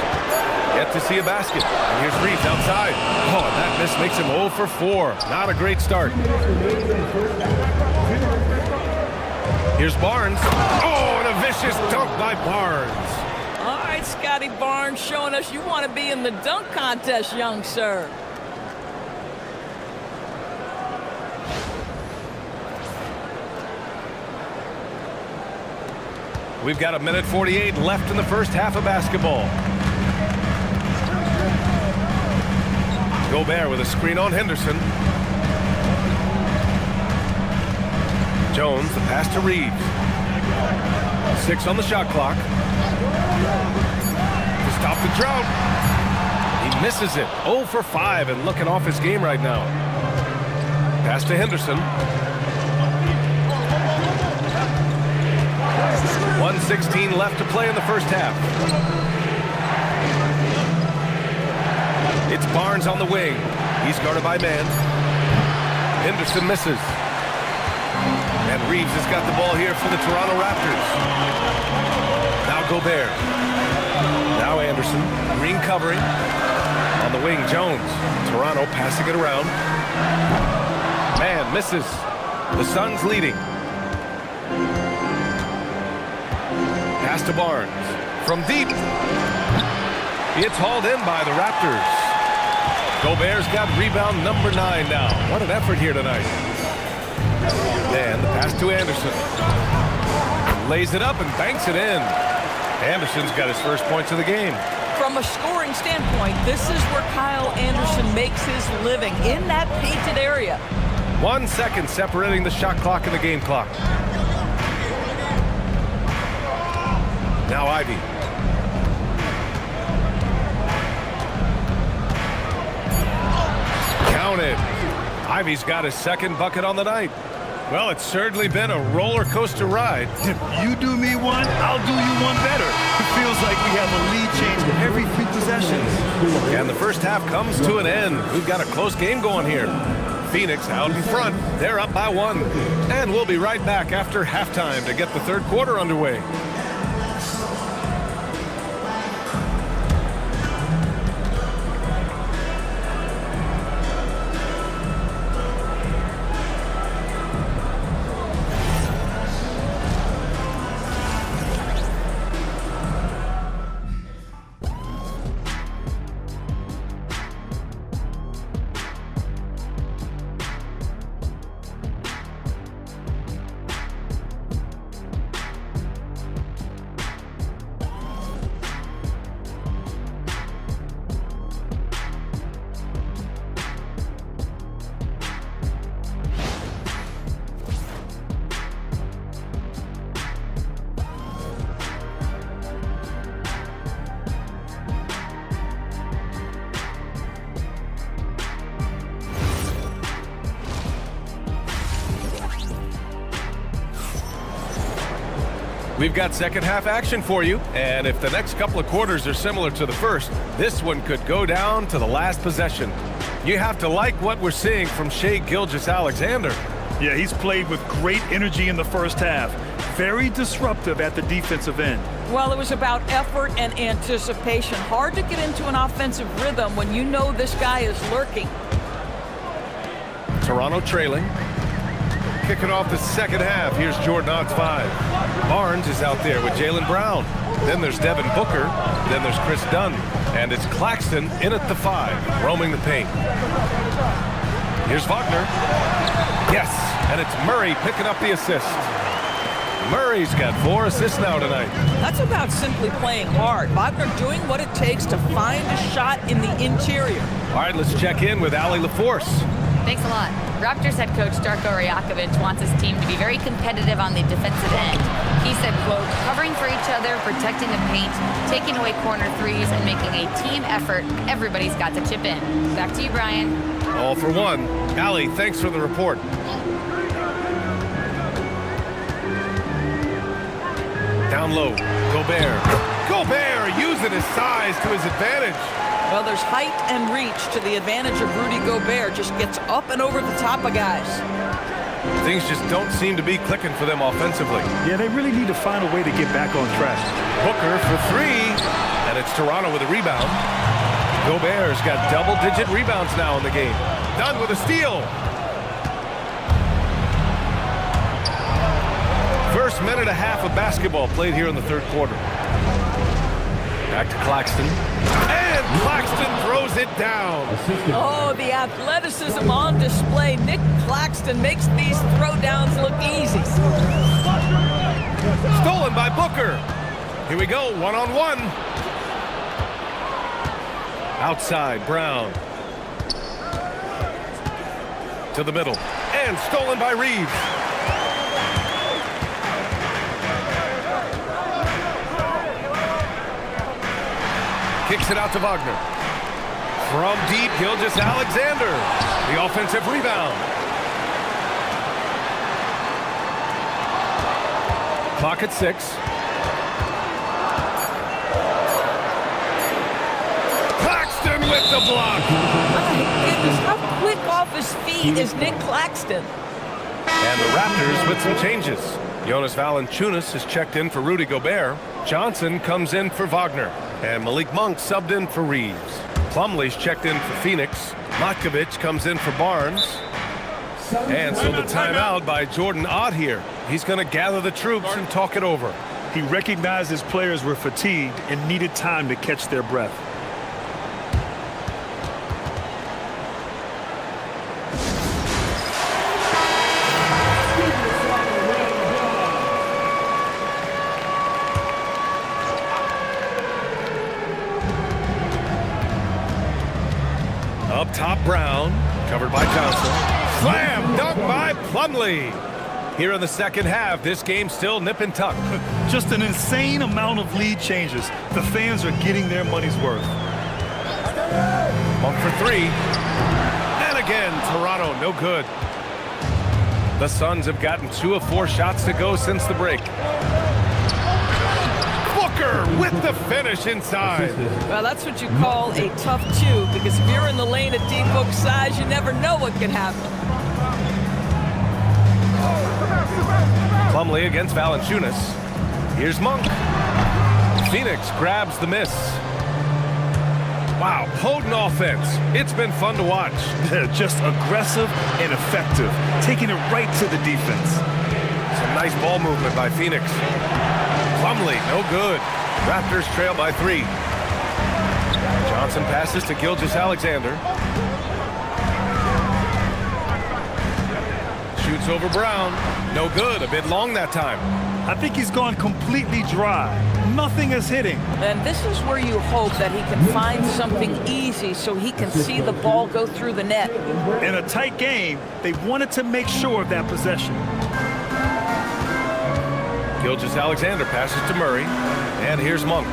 Yet to see a basket. And here's Reeves outside. Oh, and that miss makes him 0 for 4. Not a great start. Here's Barnes. Oh, and a vicious dunk by Barnes. All right, Scotty Barnes showing us you want to be in the dunk contest, young sir. We've got 1:48 left in the first half of basketball. Gobert with a screen on Henderson. Jones, the pass to Reeves. 6 on the shot clock. To stop the drought. He misses it. 0 for 5 and looking off his game right now. Pass to Henderson. 1:16 left to play in the first half. It's Barnes on the wing. He's guarded by Mann. Henderson misses. And Reeves has got the ball here for the Toronto Raptors. Now Gobert. Now Anderson. Green covering. On the wing, Jones. Toronto passing it around. Mann misses. The Suns leading. Pass to Barnes. From deep. It's hauled in by the Raptors. Gobert's got rebound number 9 now. What an effort here tonight. And the pass to Anderson. Lays it up and banks it in. Anderson's got his first points of the game. From a scoring standpoint, this is where Kyle Anderson makes his living, in that painted area. 1 second separating the shot clock and the game clock. Now Ivy. Counted. Ivy's got his second bucket on the night. Well, it's certainly been a roller coaster ride. If you do me one, I'll do you one better. It feels like we have a lead change every 3 possessions. And the first half comes to an end. We've got a close game going here. Phoenix out in front. They're up by 1. And we'll be right back after halftime to get the third quarter underway. We've got second half action for you, and if the next couple of quarters are similar to the first, this one could go down to the last possession. You have to like what we're seeing from Shai Gilgeous-Alexander. Yeah, he's played with great energy in the first half. Very disruptive at the defensive end. Well, it was about effort and anticipation. Hard to get into an offensive rhythm when you know this guy is lurking. Toronto trailing. Kicking off the second half. Here's Jordan Odds 5. Barnes is out there with Jaylen Brown. Then there's Devin Booker. Then there's Chris Dunn. And it's Claxton in at the 5, roaming the paint. Here's Wagner. Yes, and it's Murray picking up the assist. Murray's got 4 assists now tonight. That's about simply playing hard. Wagner doing what it takes to find a shot in the interior. All right, let's check in with Allie LaForce. Thanks a lot. Raptors head coach Darko Rajakovic wants his team to be very competitive on the defensive end. He said, quote, covering for each other, protecting the paint, taking away corner threes, and making a team effort. Everybody's got to chip in. Back to you, Brian. All for one. Allie, thanks for the report. Down low, Gobert. Gobert using his size to his advantage. Well, there's height and reach to the advantage of Rudy Gobert. Just gets up and over the top of guys. Things just don't seem to be clicking for them offensively. Yeah, they really need to find a way to get back on track. Booker for 3, and it's Toronto with a rebound. Gobert's got double-digit rebounds now in the game. Dunn with a steal. First minute and a half of basketball played here in the third quarter. Back to Claxton. And Claxton throws it down. Oh, the athleticism on display. Nick Claxton makes these throwdowns look easy. Stolen by Booker. Here we go, one-on-one. Outside, Brown. To the middle. And stolen by Reeves. Kicks it out to Wagner. From deep, Gilgeous-Alexander. The offensive rebound. Clock at 6. Claxton with the block. My goodness, how quick off his feet is Nick Claxton? And the Raptors with some changes. Jonas Valanciunas has checked in for Rudy Gobert. Johnson comes in for Wagner. And Malik Monk subbed in for Reeves. Plumlee's checked in for Phoenix. Matkovic comes in for Barnes. And so the timeout by Jordan Ott here. He's going to gather the troops and talk it over. He recognized his players were fatigued and needed time to catch their breath. top, Brown. Covered by Johnson. Slam dunk by Plumlee. Here in the second half, this game's still nip and tuck. Just an insane amount of lead changes. The fans are getting their money's worth. Monk for three. And again, Toronto, no good. The Suns have gotten 2 of 4 shots to go since the break. Booker with the finish inside. Well, that's what you call a tough chew, because if you're in the lane at deep book size, you never know what can happen. Plumlee against Valanciunas. Here's Monk. Phoenix grabs the miss. Wow, potent offense. It's been fun to watch. Just aggressive and effective, taking it right to the defense. Some nice ball movement by Phoenix. Plumlee, no good. Raptors trail by 3. Johnson passes to Gilgeous-Alexander. Shoots over Brown. No good. A bit long that time. I think he's gone completely dry. Nothing is hitting. And this is where you hope that he can find something easy so he can see the ball go through the net. In a tight game, they wanted to make sure of that possession. Gilgeous-Alexander passes to Murray. And here's Monk.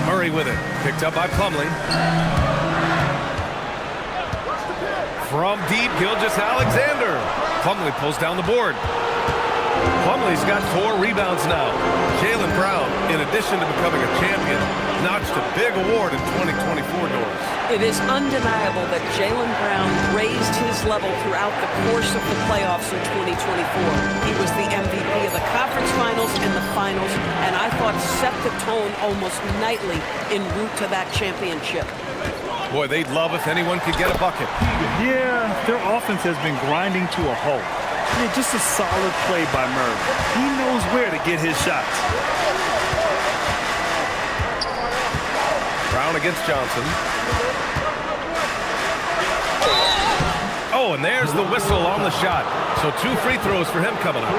Murray with it. Picked up by Plumlee. From deep, Gilgeous-Alexander. Plumlee pulls down the board. Plumlee's got 4 rebounds now. Jaylen Brown, in addition to becoming a champion, notched a big award in 2024 doors. It is undeniable that Jaylen Brown raised his level throughout the course of the playoffs in 2024. He was the MVP of the conference finals and the finals, and I thought set the tone almost nightly en route to that championship. Boy, they'd love if anyone could get a bucket. Yeah, their offense has been grinding to a halt. Yeah, just a solid play by Murray. He knows where to get his shots. Brown against Johnson. Oh, and there's the whistle on the shot. So 2 free throws for him coming up.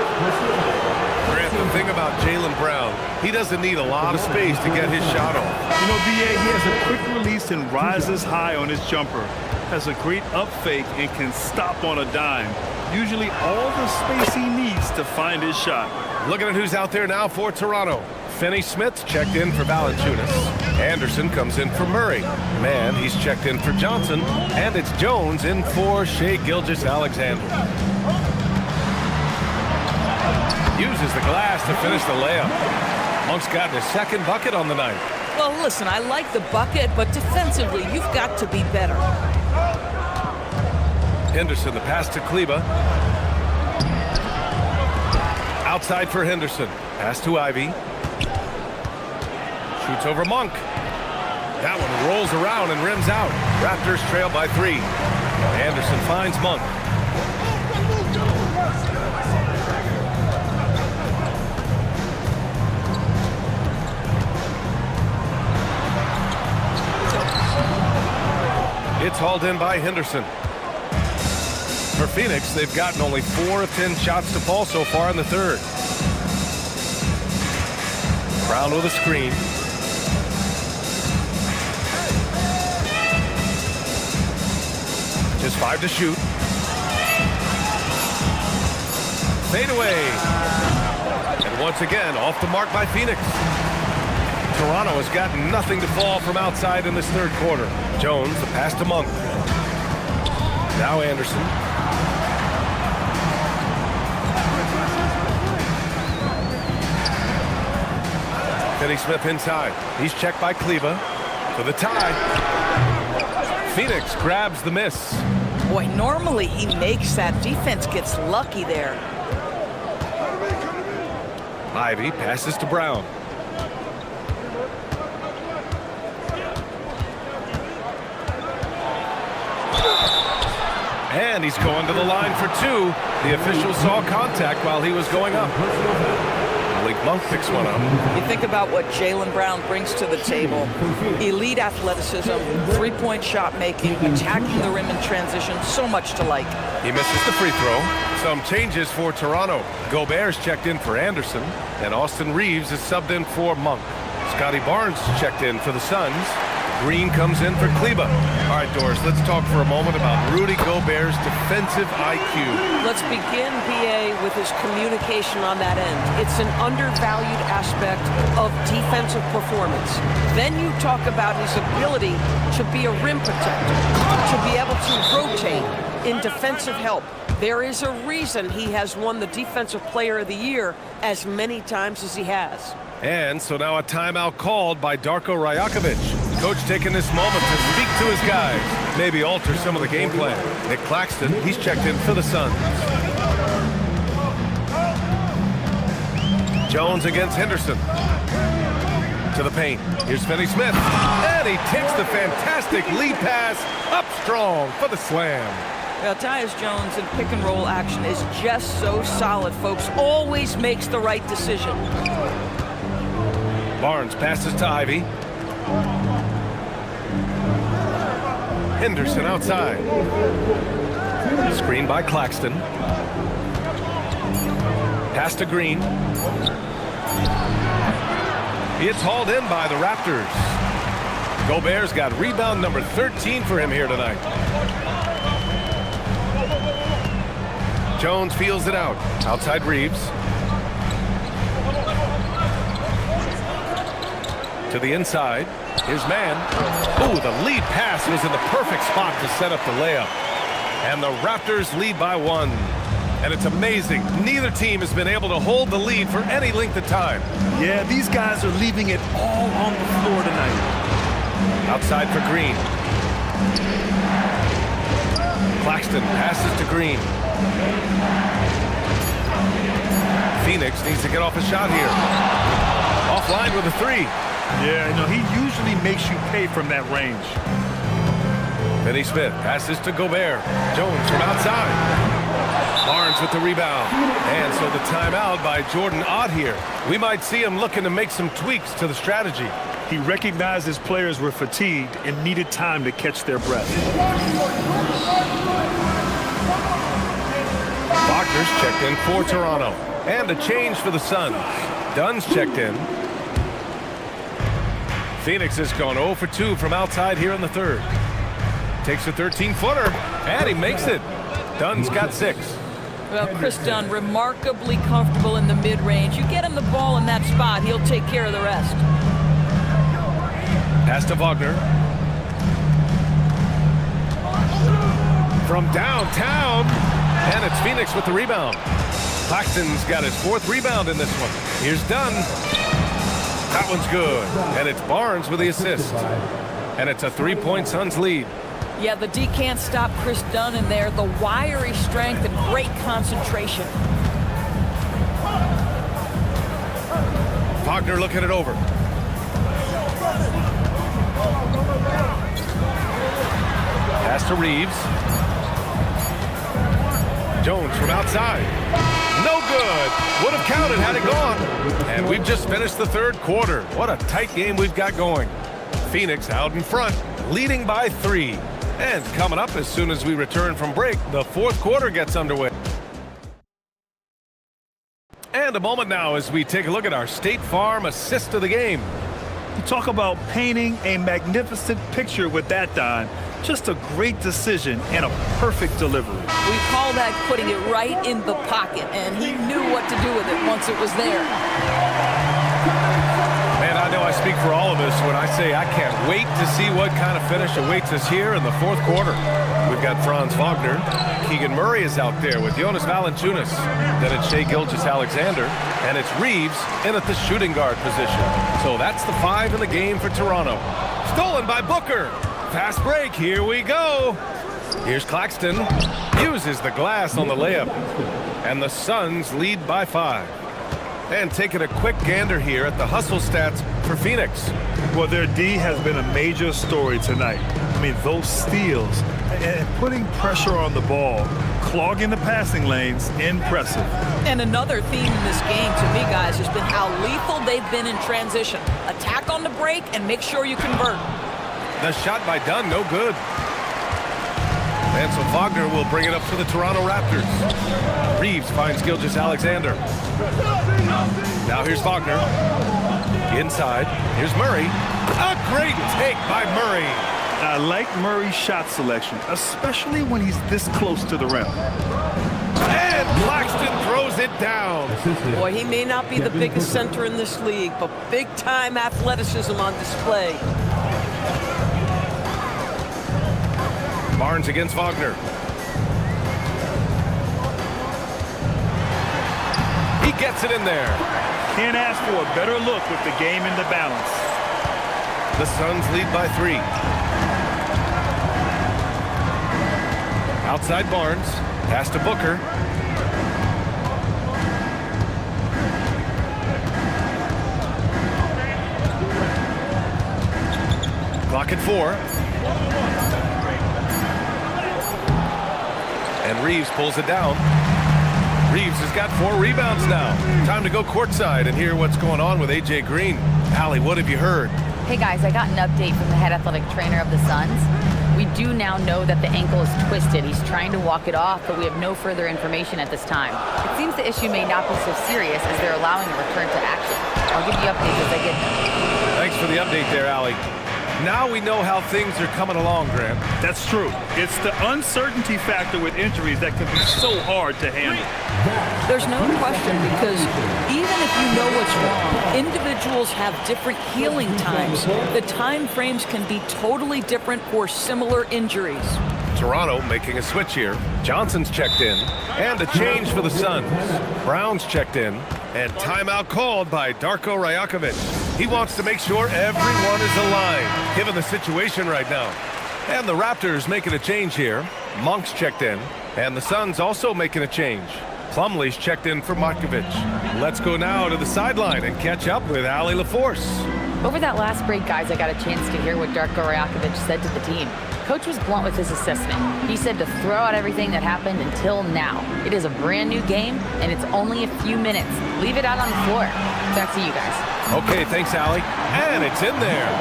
Grant, the thing about Jaylen Brown, he doesn't need a lot of space to get his shot off. You know, B.A., he has a quick release and rises high on his jumper. Has a great up fake and can stop on a dime. Usually all the space he needs to find his shot. Looking at who's out there now for Toronto. Finney-Smith checked in for Valanciunas. Anderson comes in for Murray. Man, he's checked in for Johnson. And it's Jones in for Shai Gilgeous-Alexander. Uses the glass to finish the layup. Monk's gotten his 2nd bucket on the night. Well, listen, I like the bucket, but defensively, you've got to be better. Henderson, the pass to Kleber. Outside for Henderson. Pass to Ivy. Shoots over Monk. That one rolls around and rims out. Raptors trail by 3. Anderson finds Monk. It's hauled in by Henderson. For Phoenix, they've gotten only 4 of 10 shots to fall so far in the 3rd. Brown with a screen. Just 5 to shoot. Fade away. And once again, off the mark by Phoenix. Toronto has got nothing to fall from outside in this 3rd quarter. Jones, the pass to Monk. Now Anderson. Finney-Smith inside. He's checked by Kleber for the tie. Phoenix grabs the miss. Boy, normally he makes that. Defense gets lucky there. Ivy passes to Brown. And he's going to the line for 2. The official saw contact while he was going up. Malik Monk picks one up. You think about what Jaylen Brown brings to the table. Elite athleticism, 3-point shot making, attacking the rim in transition, so much to like. He misses the free throw. Some changes for Toronto. Gobert's checked in for Anderson, and Austin Reeves is subbed in for Monk. Scotty Barnes checked in for the Suns. Green comes in for Kleba. All right, Doris, let's talk for a moment about Rudy Gobert's defensive IQ. Let's begin, BA, with his communication on that end. It's an undervalued aspect of defensive performance. Then you talk about his ability to be a rim protector, to be able to rotate in defensive help. There is a reason he has won the Defensive Player of the Year as many times as he has. And so now a timeout called by Darko Rajakovic. Coach taking this moment to speak to his guys, maybe alter some of the game plan. Nick Claxton, he's checked in for the Suns. Jones against Henderson. To the paint. Here's Finney Smith. And he takes the fantastic lead pass up strong for the slam. Well, Tyus Jones in pick and roll action is just so solid, folks. Always makes the right decision. Barnes passes to Ivy. Henderson outside. Screen by Claxton. Pass to Green. It's hauled in by the Raptors. Gobert's got rebound number 13 for him here tonight. Jones feels it out. Outside Reeves. To the inside. Here's Mann. Ooh, the lead pass was in the perfect spot to set up the layup. And the Raptors lead by 1. And it's amazing. Neither team has been able to hold the lead for any length of time. Yeah, these guys are leaving it all on the floor tonight. Outside for Green. Claxton passes to Green. Phoenix needs to get off a shot here. Offline with a 3. Yeah, you know, he usually makes you pay from that range. Finney Smith passes to Gobert. Jones from outside. Barnes with the rebound. And so the timeout by Jordan Ott here. We might see him looking to make some tweaks to the strategy. He recognized his players were fatigued and needed time to catch their breath. Wagner's checked in for Toronto. And a change for the Suns. Dunn's checked in. Phoenix has gone 0 for 2 from outside here in the third. Takes a 13-footer, and he makes it. Dunn's got 6. Well, Chris Dunn, remarkably comfortable in the mid-range. You get him the ball in that spot, he'll take care of the rest. Pass to Wagner. From downtown, and it's Phoenix with the rebound. Claxton's got his 4th rebound in this one. Here's Dunn. That one's good. And it's Barnes with the assist. And it's a 3-point Suns lead. Yeah, the D can't stop Chris Dunn in there. The wiry strength and great concentration. Wagner looking it over. Pass to Reeves. Jones from outside. No good. Would have counted had it gone. And we've just finished the third quarter. What a tight game we've got going. Phoenix out in front, leading by 3. And coming up as soon as we return from break, the fourth quarter gets underway. And a moment now as we take a look at our State Farm assist of the game. You talk about painting a magnificent picture with that, Don. Just a great decision and a perfect delivery. We call that putting it right in the pocket, and he knew what to do with it once it was there. Man, I know I speak for all of us when I say I can't wait to see what kind of finish awaits us here in the fourth quarter. We've got Franz Wagner. Keegan Murray is out there with Jonas Valanciunas. Then it's Shai Gilgeous-Alexander. And it's Reeves in at the shooting guard position. So that's the 5 in the game for Toronto. Stolen by Booker. Fast break. Here we go. Here's Claxton. Uses the glass on the layup. And the Suns lead by 5. And taking a quick gander here at the hustle stats for Phoenix. Well, their D has been a major story tonight. I mean, those steals and putting pressure on the ball, clogging the passing lanes, impressive. And another theme in this game to me, guys, has been how lethal they've been in transition. Attack on the break and make sure you convert. The shot by Dunn, no good. And so Wagner will bring it up for the Toronto Raptors. Reeves finds Gilgeous-Alexander. Now here's Wagner. Inside. Here's Murray. A great take by Murray. I like Murray's shot selection, especially when he's this close to the rim. And Claxton throws it down. Boy, he may not be the biggest center in this league, but big-time athleticism on display. Barnes against Wagner. He gets it in there. Can't ask for a better look with the game in the balance. The Suns lead by 3. Outside Barnes. Pass to Booker. Clock at 4. And Reeves pulls it down. Reeves has got 4 rebounds now. Time to go courtside and hear what's going on with A.J. Green. Allie, what have you heard? Hey guys, I got an update from the head athletic trainer of the Suns. We do now know that the ankle is twisted. He's trying to walk it off, but we have no further information at this time. It seems the issue may not be so serious as they're allowing a return to action. I'll give you updates as I get them. Thanks for the update there, Allie. Now we know how things are coming along, Grant. That's true. It's the uncertainty factor with injuries that can be so hard to handle. There's no question, because even if you know what's wrong, individuals have different healing times. The time frames can be totally different for similar injuries. Toronto making a switch here. Johnson's checked in. And a change for the Suns. Brown's checked in. And timeout called by Darko Rajakovic. He wants to make sure everyone is aligned, given the situation right now. And the Raptors making a change here. Monk's checked in. And the Suns also making a change. Plumlee's checked in for Markovic. Let's go now to the sideline and catch up with Allie LaForce. Over that last break, guys, I got a chance to hear what Darko Rajakovic said to the team. Coach was blunt with his assessment. He said to throw out everything that happened until now. It is a brand new game, and it's only a few minutes. Leave it out on the floor. Back to you guys. Okay, thanks, Allie. And it's in there.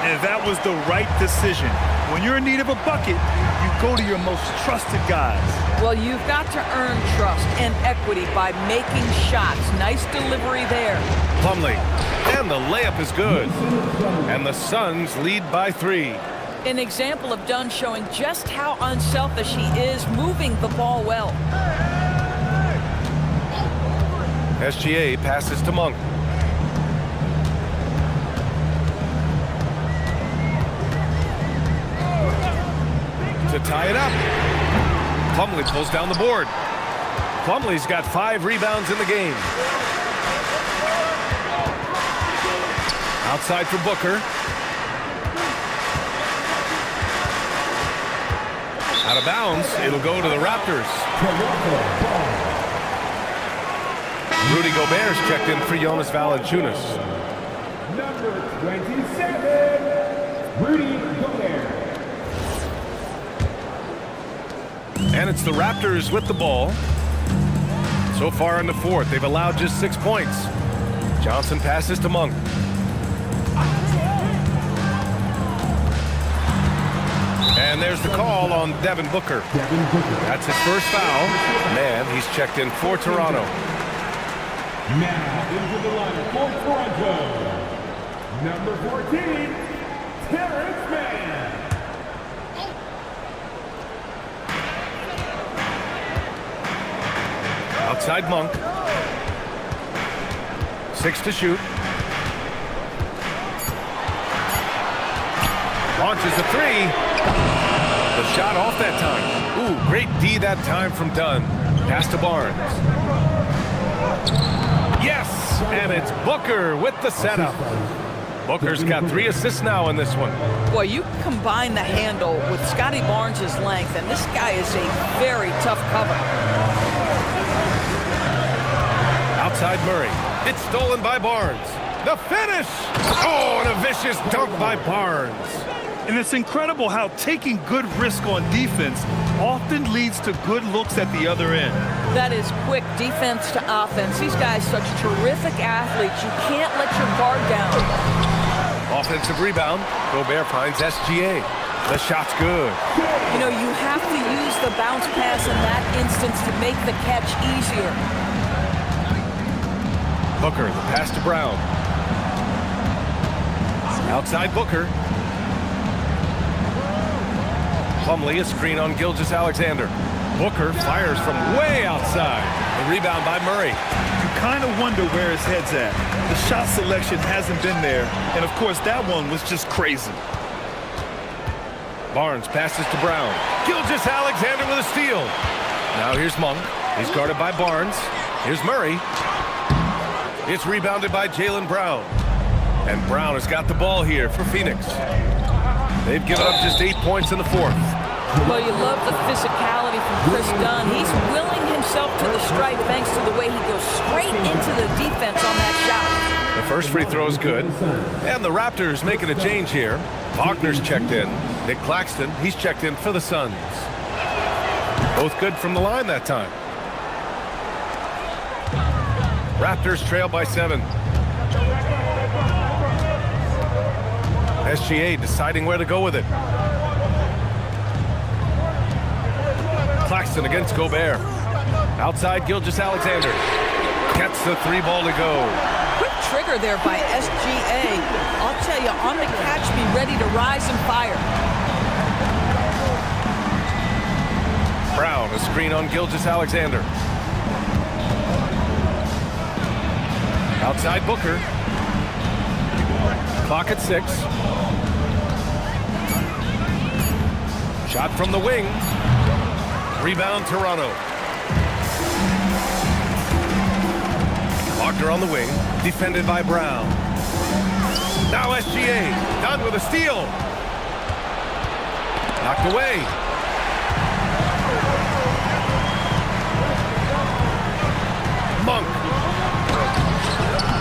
And that was the right decision. When you're in need of a bucket, you go to your most trusted guys. Well, you've got to earn trust and equity by making shots. Nice delivery there. Plumlee. And the layup is good. And the Suns lead by 3. An example of Dunn showing just how unselfish he is, moving the ball well. SGA passes to Monk. To tie it up. Plumlee pulls down the board. Plumlee's got 5 rebounds in the game. Outside for Booker. Out of bounds, it'll go to the Raptors. Rudy Gobert's checked in for Jonas Valanciunas. Number 27, Rudy Gobert. And it's the Raptors with the ball. So far in the fourth, they've allowed just 6 points. Johnson passes to Monk. And there's the call on Devin Booker. That's his first foul. Man, he's checked in for Toronto. Now into the lineup for Toronto. Number 14, Terrence Mann. Outside Monk. 6 to shoot. Launches a 3. The shot off that time. Ooh, great D that time from Dunn. Pass to Barnes. Yes, and it's Booker with the setup. Booker's got 3 assists now in this one. Boy, you combine the handle with Scotty Barnes' length, and this guy is a very tough cover. Outside Murray. It's stolen by Barnes. The finish! Oh, and a vicious dunk by Barnes. And it's incredible how taking good risk on defense often leads to good looks at the other end. That is quick defense to offense. These guys such terrific athletes. You can't let your guard down. Offensive rebound. Gobert finds SGA. The shot's good. You know, you have to use the bounce pass in that instance to make the catch easier. Booker, the pass to Brown. Outside Booker. Plumlee, a screen on Gilgeous-Alexander. Booker fires from way outside. The rebound by Murray. You kind of wonder where his head's at. The shot selection hasn't been there, and of course that one was just crazy. Barnes passes to Brown. Gilgeous-Alexander with a steal. Now here's Monk. He's guarded by Barnes. Here's Murray. It's rebounded by Jaylen Brown. And Brown has got the ball here for Phoenix. They've given up just 8 points in the fourth. Well, you love the physicality from Chris Dunn. He's willing himself to the stripe thanks to the way he goes straight into the defense on that shot. The first free throw is good. And the Raptors making a change here. Wagner's checked in. Nick Claxton, he's checked in for the Suns. Both good from the line that time. Raptors trail by 7. SGA deciding where to go with it. Claxton against Gobert. Outside Gilgeous-Alexander. Gets the 3 ball to go. Quick trigger there by SGA. I'll tell you, on the catch, be ready to rise and fire. Brown, a screen on Gilgeous-Alexander. Outside Booker. Clock at 6. Shot from the wing. Rebound Toronto. Wagner on the wing. Defended by Brown. Now SGA. Done with a steal. Knocked away. Monk.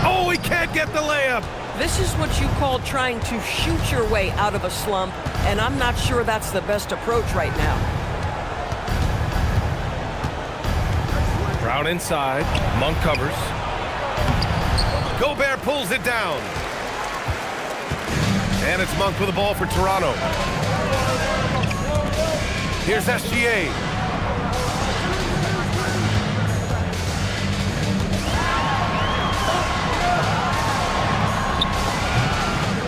Oh, he can't get the layup. This is what you call trying to shoot your way out of a slump, and I'm not sure that's the best approach right now. Brown inside. Monk covers. Gobert pulls it down. And it's Monk with the ball for Toronto. Here's SGA.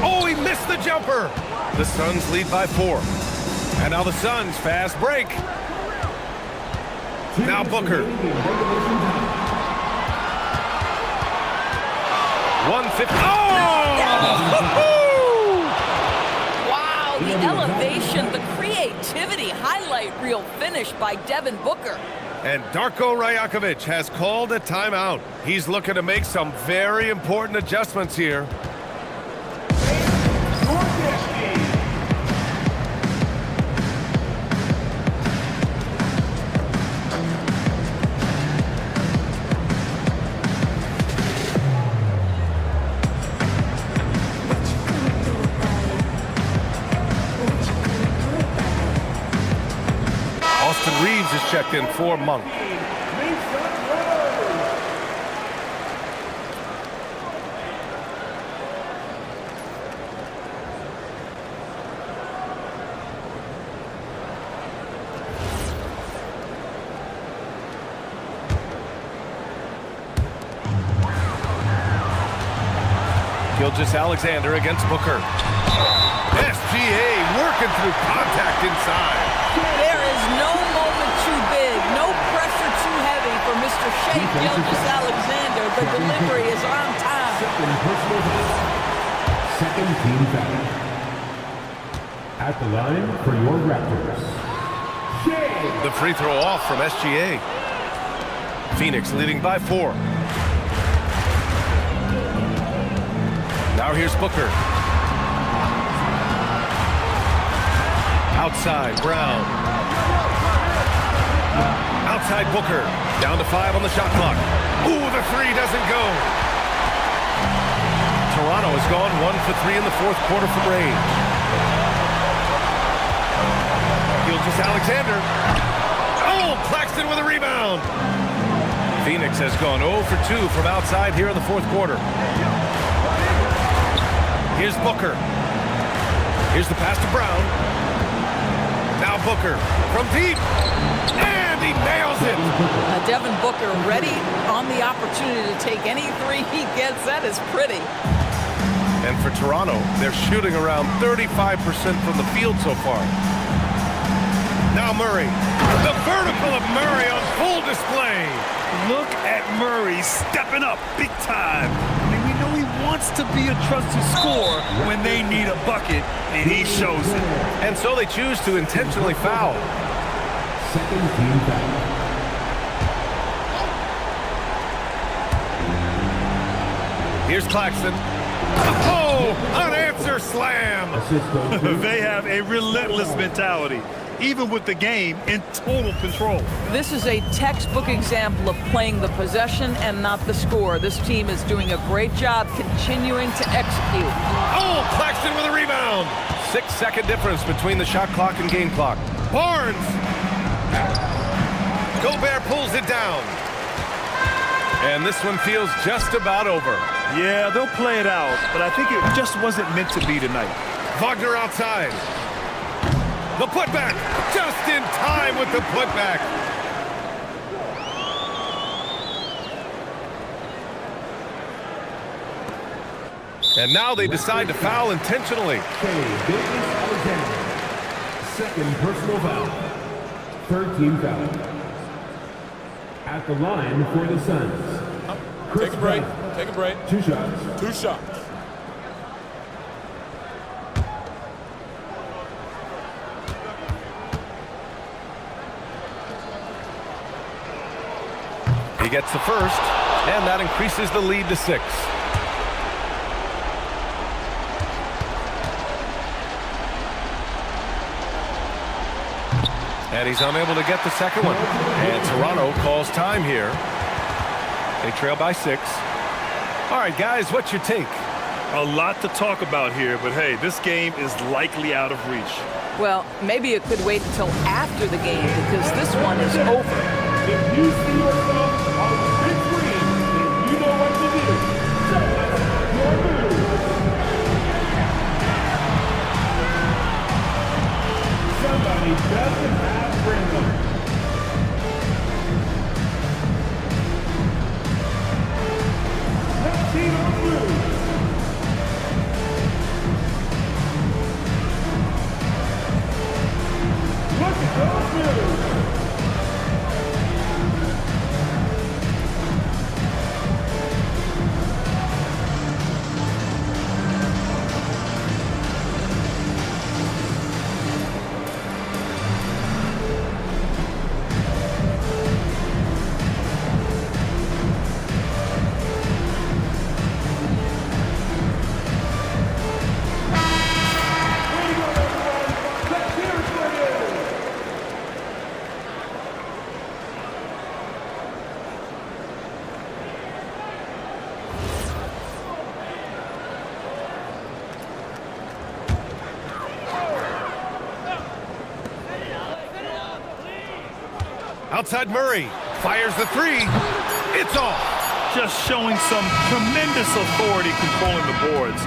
Oh, he missed the jumper. The Suns lead by 4. And now the Suns fast break. Now Booker. 150. Oh! Wow, the elevation, the creativity, highlight reel finish by Devin Booker. And Darko Rajakovic has called a timeout. He's looking to make some very important adjustments here. Reeves is checked in for Monk. Gilgeous-Alexander against Booker. SGA working through contact inside. There is no moment too big, no pressure too heavy for Mr. Shai Gilgeous-Alexander. The delivery is on time. Second team foul. At the line for your Raptors. The free throw off from SGA. Phoenix leading by 4. Now here's Booker. Outside, Brown. Outside Booker. Down to 5 on the shot clock. Ooh, the 3 doesn't go. Toronto has gone 1 for 3 in the fourth quarter from range. Gilgeous-Alexander. Oh, Claxton with a rebound. Phoenix has gone 0 for 2 from outside here in the fourth quarter. Here's Booker. Here's the pass to Brown. Now Booker from deep. And he nails it. Devin Booker ready on the opportunity to take any 3 he gets. That is pretty. And for Toronto, they're shooting around 35% from the field so far. Now Murray. The vertical of Murray on full display. Look at Murray stepping up big time. I mean, we know he wants to be a trusted scorer when they need a bucket, and he shows it. And so they choose to intentionally foul. Second team foul. Here's Claxton. Oh, unanswered slam. They have a relentless mentality, even with the game in total control. This is a textbook example of playing the possession and not the score. This team is doing a great job continuing to execute. Oh, Claxton with a rebound. 6-second difference between the shot clock and game clock. Barnes. Gobert pulls it down. And this one feels just about over. Yeah, they'll play it out, but I think it just wasn't meant to be tonight. Wagner outside. The putback, just in time with the putback. And now they decide to foul intentionally. Second personal foul. Third team foul. At the line for the Suns. Take a break. Take a break. 2 shots. 2 shots. He gets the first, and that increases the lead to 6. And he's unable to get the second one. And Toronto calls time here. They trail by 6. All right, guys, what's your take? A lot to talk about here, but hey, this game is likely out of reach. Well, maybe it could wait until after the game because this one is over. If you see yourself on the big screen, then you know what to do. Show us your move. Somebody doesn't have rhythm. Let's see those moves. Look at those moves. Outside Murray. Fires the 3. It's off. Just showing some tremendous authority controlling the boards.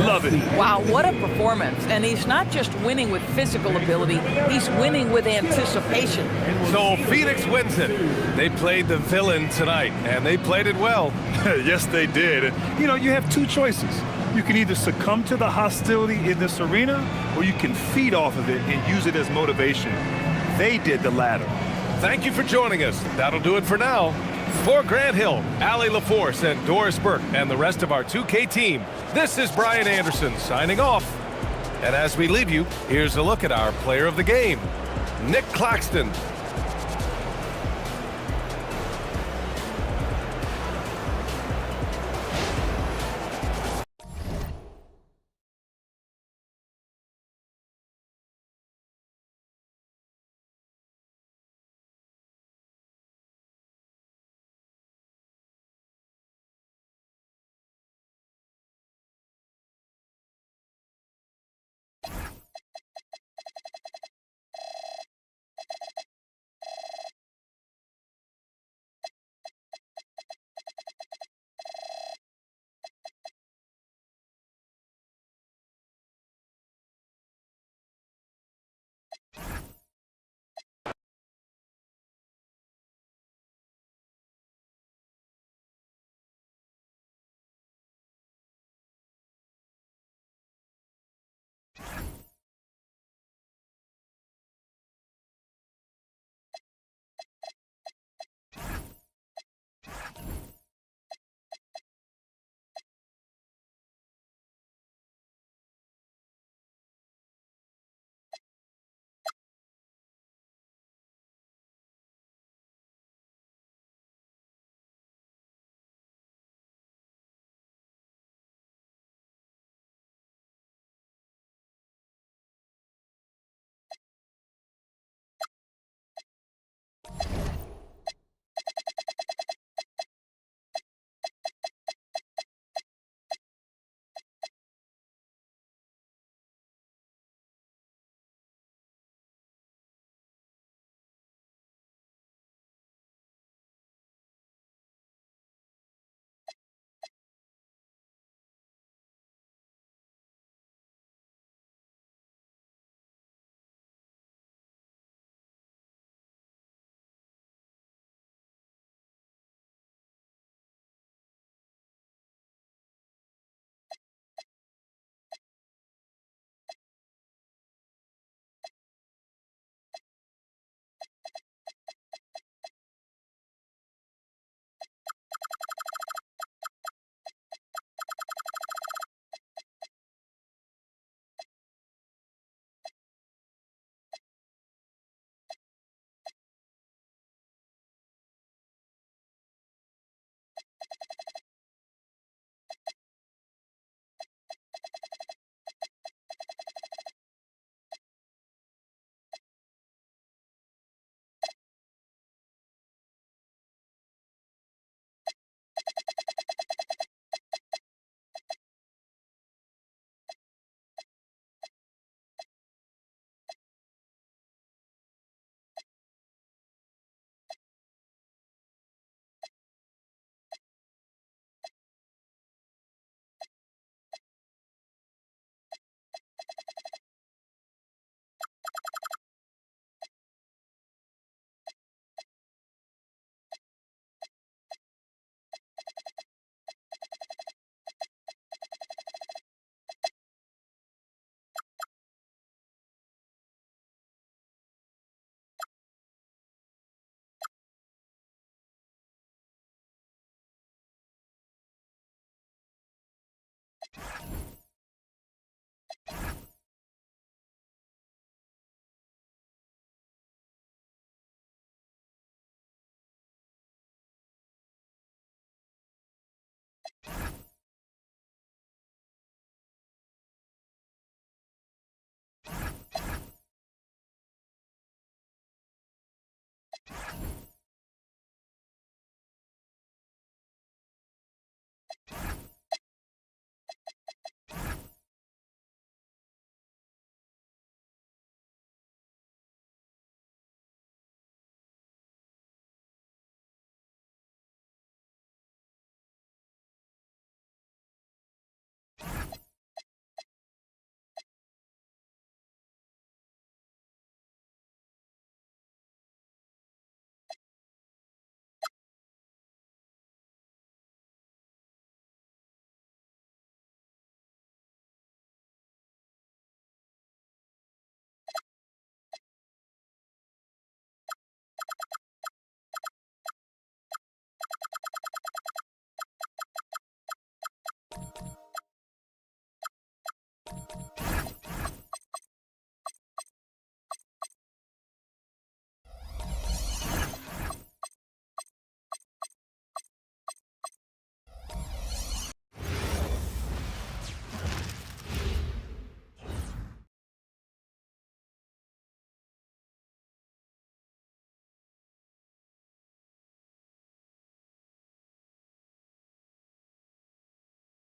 Love it. Wow, what a performance. And he's not just winning with physical ability, he's winning with anticipation. So Phoenix wins it. They played the villain tonight, and they played it well. Yes, they did. And, you know, you have 2 choices. You can either succumb to the hostility in this arena, or you can feed off of it and use it as motivation. They did the latter. Thank you for joining us. That'll do it for now. For Grant Hill, Allie LaForce, and Doris Burke, and the rest of our 2K team, this is Brian Anderson signing off. And as we leave you, here's a look at our player of the game, Nick Claxton.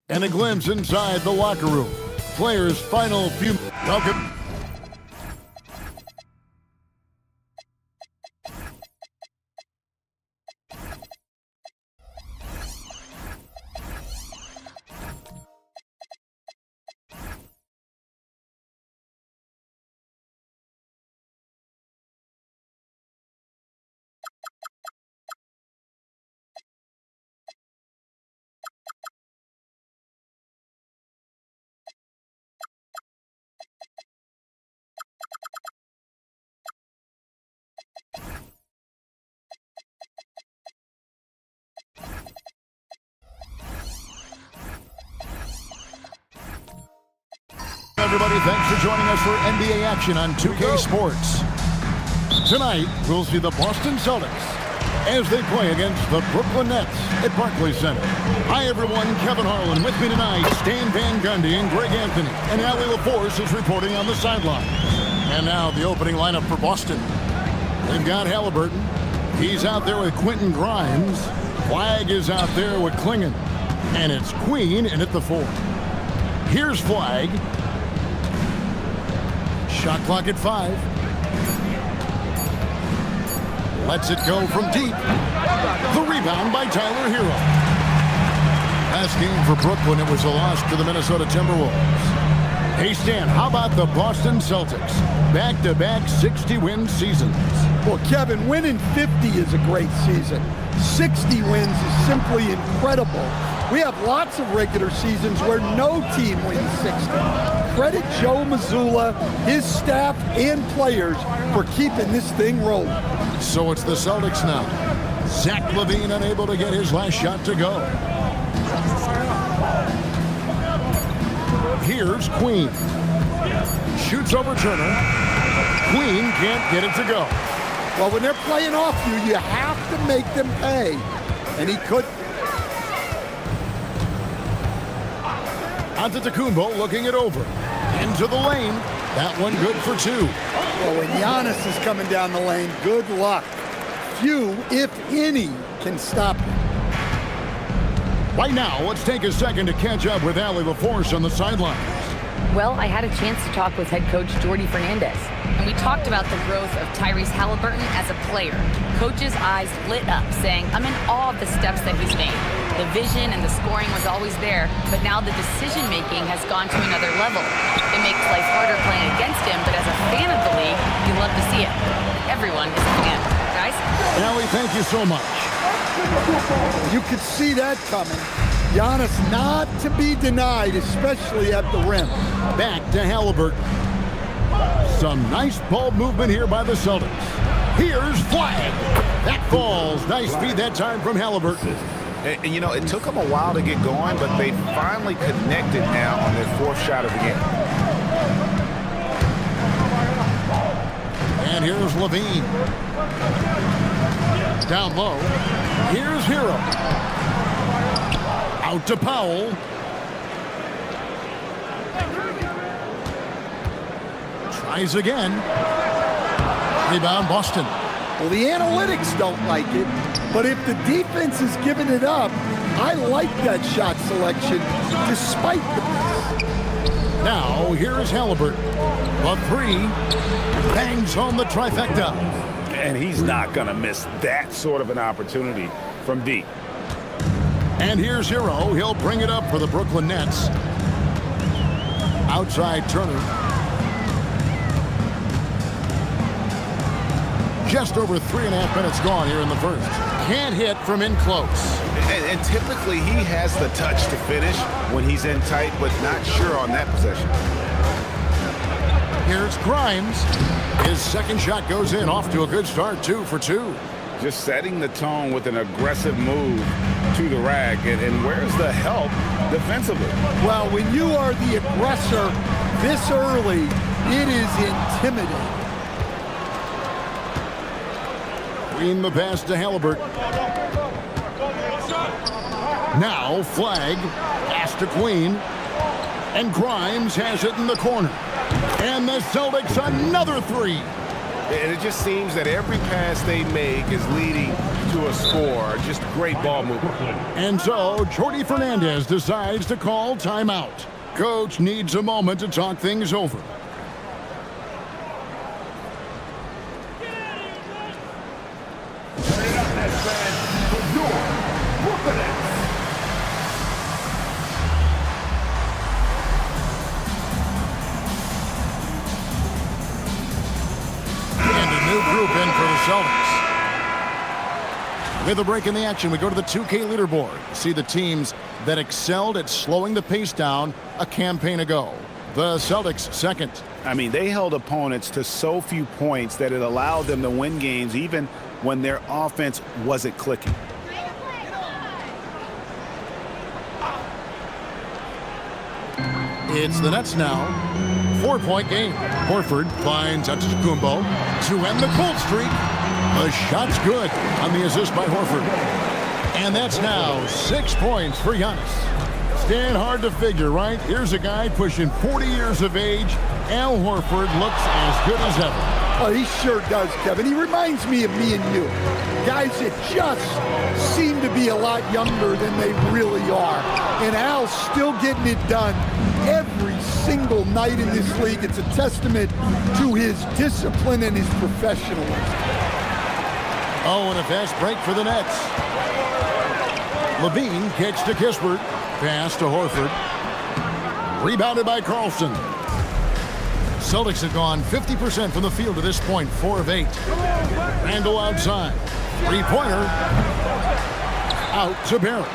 And a glimpse inside the locker room. Players' final few... Welcome. Everybody, thanks for joining us for NBA action on 2K Sports. Tonight, we'll see the Boston Celtics as they play against the Brooklyn Nets at Barclays Center. Hi, everyone. Kevin Harlan with me tonight. Stan Van Gundy and Greg Anthony. And Allie LaForce is reporting on the sideline. And now the opening lineup for Boston. They've got Halliburton. He's out there with Quentin Grimes. Flagg is out there with Klingon. And it's Queen in at the 4. Here's Flagg. Shot clock at 5. Lets it go from deep. The rebound by Tyler Hero. Last game for Brooklyn, it was a loss to the Minnesota Timberwolves. Hey, Stan, how about the Boston Celtics? Back-to-back 60-win seasons. Well, Kevin, winning 50 is a great season. 60 wins is simply incredible. We have lots of regular seasons where no team wins 60. Credit Joe Mazzulla, his staff, and players for keeping this thing rolling. So it's the Celtics now. Zach LaVine unable to get his last shot to go. Here's Queen. Shoots over Turner. Queen can't get it to go. Well, when they're playing off you, you have to make them pay. And he couldn't. Antetokounmpo looking it over. Into the lane. That one good for 2. Well, when Giannis is coming down the lane, good luck. Few, if any, can stop him. Right now, let's take a second to catch up with Allie LaForce on the sidelines. Well, I had a chance to talk with head coach Jordi Fernandez, and we talked about the growth of Tyrese Halliburton as a player. Coach's eyes lit up, saying, I'm in awe of the steps that he's made. The vision and the scoring was always there, but now the decision-making has gone to another level. It makes life harder playing against him, but as a fan of the league, you love to see it. Everyone is a fan. Guys? Allie, thank you so much. You could see that coming. Giannis not to be denied, especially at the rim. Back to Halliburton. Some nice ball movement here by the Celtics. Here's Flagg. That falls. Nice feed that time from Halliburton. And, you know, it took them a while to get going, but they finally connected now on their fourth shot of the game. And here's Levine. Down low. Here's Hero. Out to Powell. Tries again. Rebound Boston. Well, the analytics don't like it, but if the defense is giving it up, I like that shot selection despite the miss. Now, here's Halliburton. A three. Bangs home the trifecta. And he's not going to miss that sort of an opportunity from deep. And here's Hero. He'll bring it up for the Brooklyn Nets. Outside Turner. Just over 3.5 minutes gone here in the first. Can't hit from in close. And typically he has the touch to finish when he's in tight, but not sure on that possession. Here's Grimes. His second shot goes in, off to a good start, 2 for 2. Just setting the tone with an aggressive move to the rack. And where's the help defensively? Well, when you are the aggressor this early, it is intimidating. Green the pass to Halliburton. Now flag, pass to Queen. And Grimes has it in the corner. And the Celtics another three. And it just seems that every pass they make is leading to a score. Just great ball movement. And so Jordi Fernandez decides to call timeout. Coach needs a moment to talk things over. Group in for the Celtics. With a break in the action, we go to the 2K leaderboard. See the teams that excelled at slowing the pace down a campaign ago. The Celtics second. I mean, they held opponents to so few points that it allowed them to win games even when their offense wasn't clicking. It's the Nets now. 4-point game. Horford finds Antetokounmpo to end the cold streak. The shot's good on the assist by Horford. And that's now 6 points for Giannis. Stand hard to figure, right? Here's a guy pushing 40 years of age. Al Horford looks as good as ever. Oh, he sure does, Kevin. He reminds me of me and you. Guys that just seem to be a lot younger than they really are. And Al's still getting it done every single night in this league. It's a testament to his discipline and his professionalism. Oh, and a fast break for the Nets. Levine kicks to Kispert. Pass to Horford. Rebounded by Carlson. Celtics have gone 50% from the field to this point, 4 of 8. Randall outside. Three-pointer. Out to Barrett.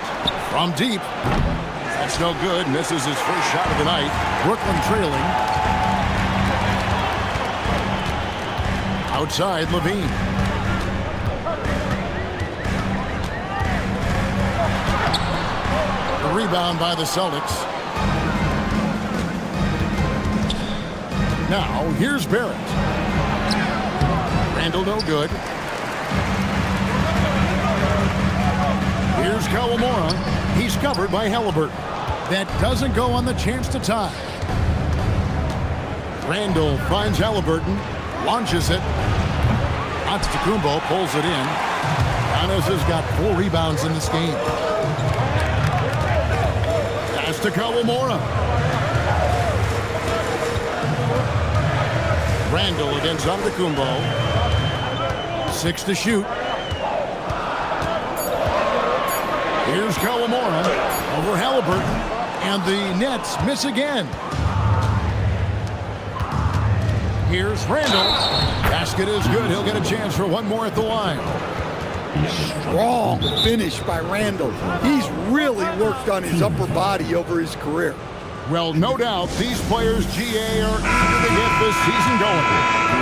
From deep. That's no good. Misses his first shot of the night. Brooklyn trailing. Outside, Levine. The rebound by the Celtics. Now, here's Barrett. Randall no good. Here's Kawamura. He's covered by Halliburton. That doesn't go on the chance to tie. Randall finds Halliburton. Launches it. Antetokounmpo pulls it in. Giannis has got 4 rebounds in this game. Pass to Kawamura. Randall against Antetokounmpo. 6 to shoot. Here's Kawamura over Halliburton. And the Nets miss again. Here's Randall. Basket is good. He'll get a chance for one more at the line. Strong finish by Randall. He's really worked on his upper body over his career. Well, no doubt these players, GA, are eager to get this season going.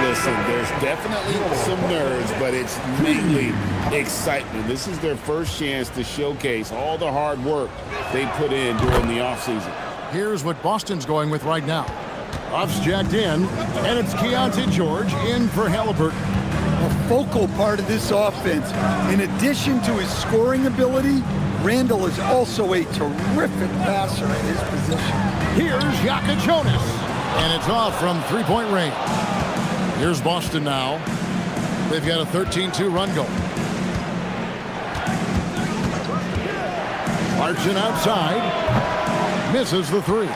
Listen, there's definitely some nerves, but it's mainly excitement. This is their first chance to showcase all the hard work they put in during the offseason. Here's what Boston's going with right now. Off's jacked in, and it's Keontae George in for Halliburton. A focal part of this offense. In addition to his scoring ability, Randall is also a terrific passer at his position. Here's Yaka Jonas, and it's off from three-point range. Here's Boston now. They've got a 13-2 run going. Clarkson outside, misses the three.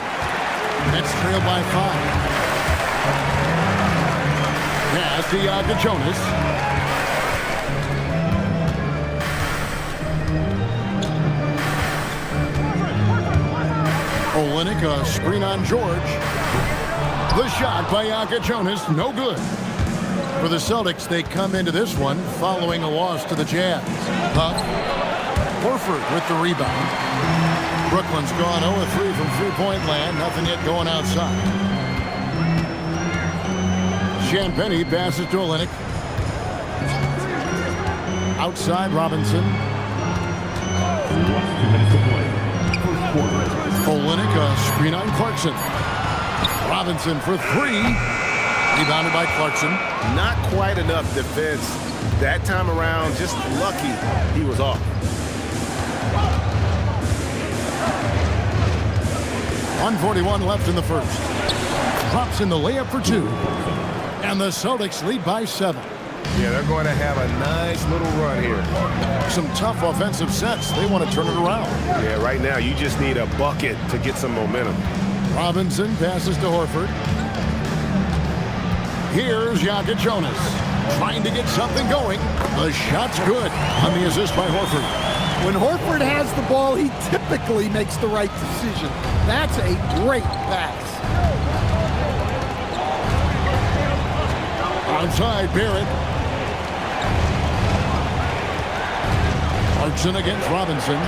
Nets trail by 5. Pass to Yaka Jonas. Olynyk, a screen on George. The shot by Yaka Jonas, no good. For the Celtics, they come into this one following a loss to the Jazz. Huff, Horford with the rebound. Brooklyn's gone 0-3 from three-point land. Nothing yet going outside. Champagnie passes to Olynyk. Outside Robinson. Olynyk, a screen on Clarkson. Robinson for three. Rebounded by Clarkson. Not quite enough defense that time around. Just lucky he was off. 1:41 left in the first. Drops in the layup for 2. And the Celtics lead by 7. Yeah, they're going to have a nice little run here. Some tough offensive sets. They want to turn it around. Yeah, right now you just need a bucket to get some momentum. Robinson passes to Horford. Here's Yaka Jonas trying to get something going. The shot's good on the assist by Horford. When Horford has the ball, he typically makes the right decision. That's a great pass. Outside Barrett. Clarkson against Robinson.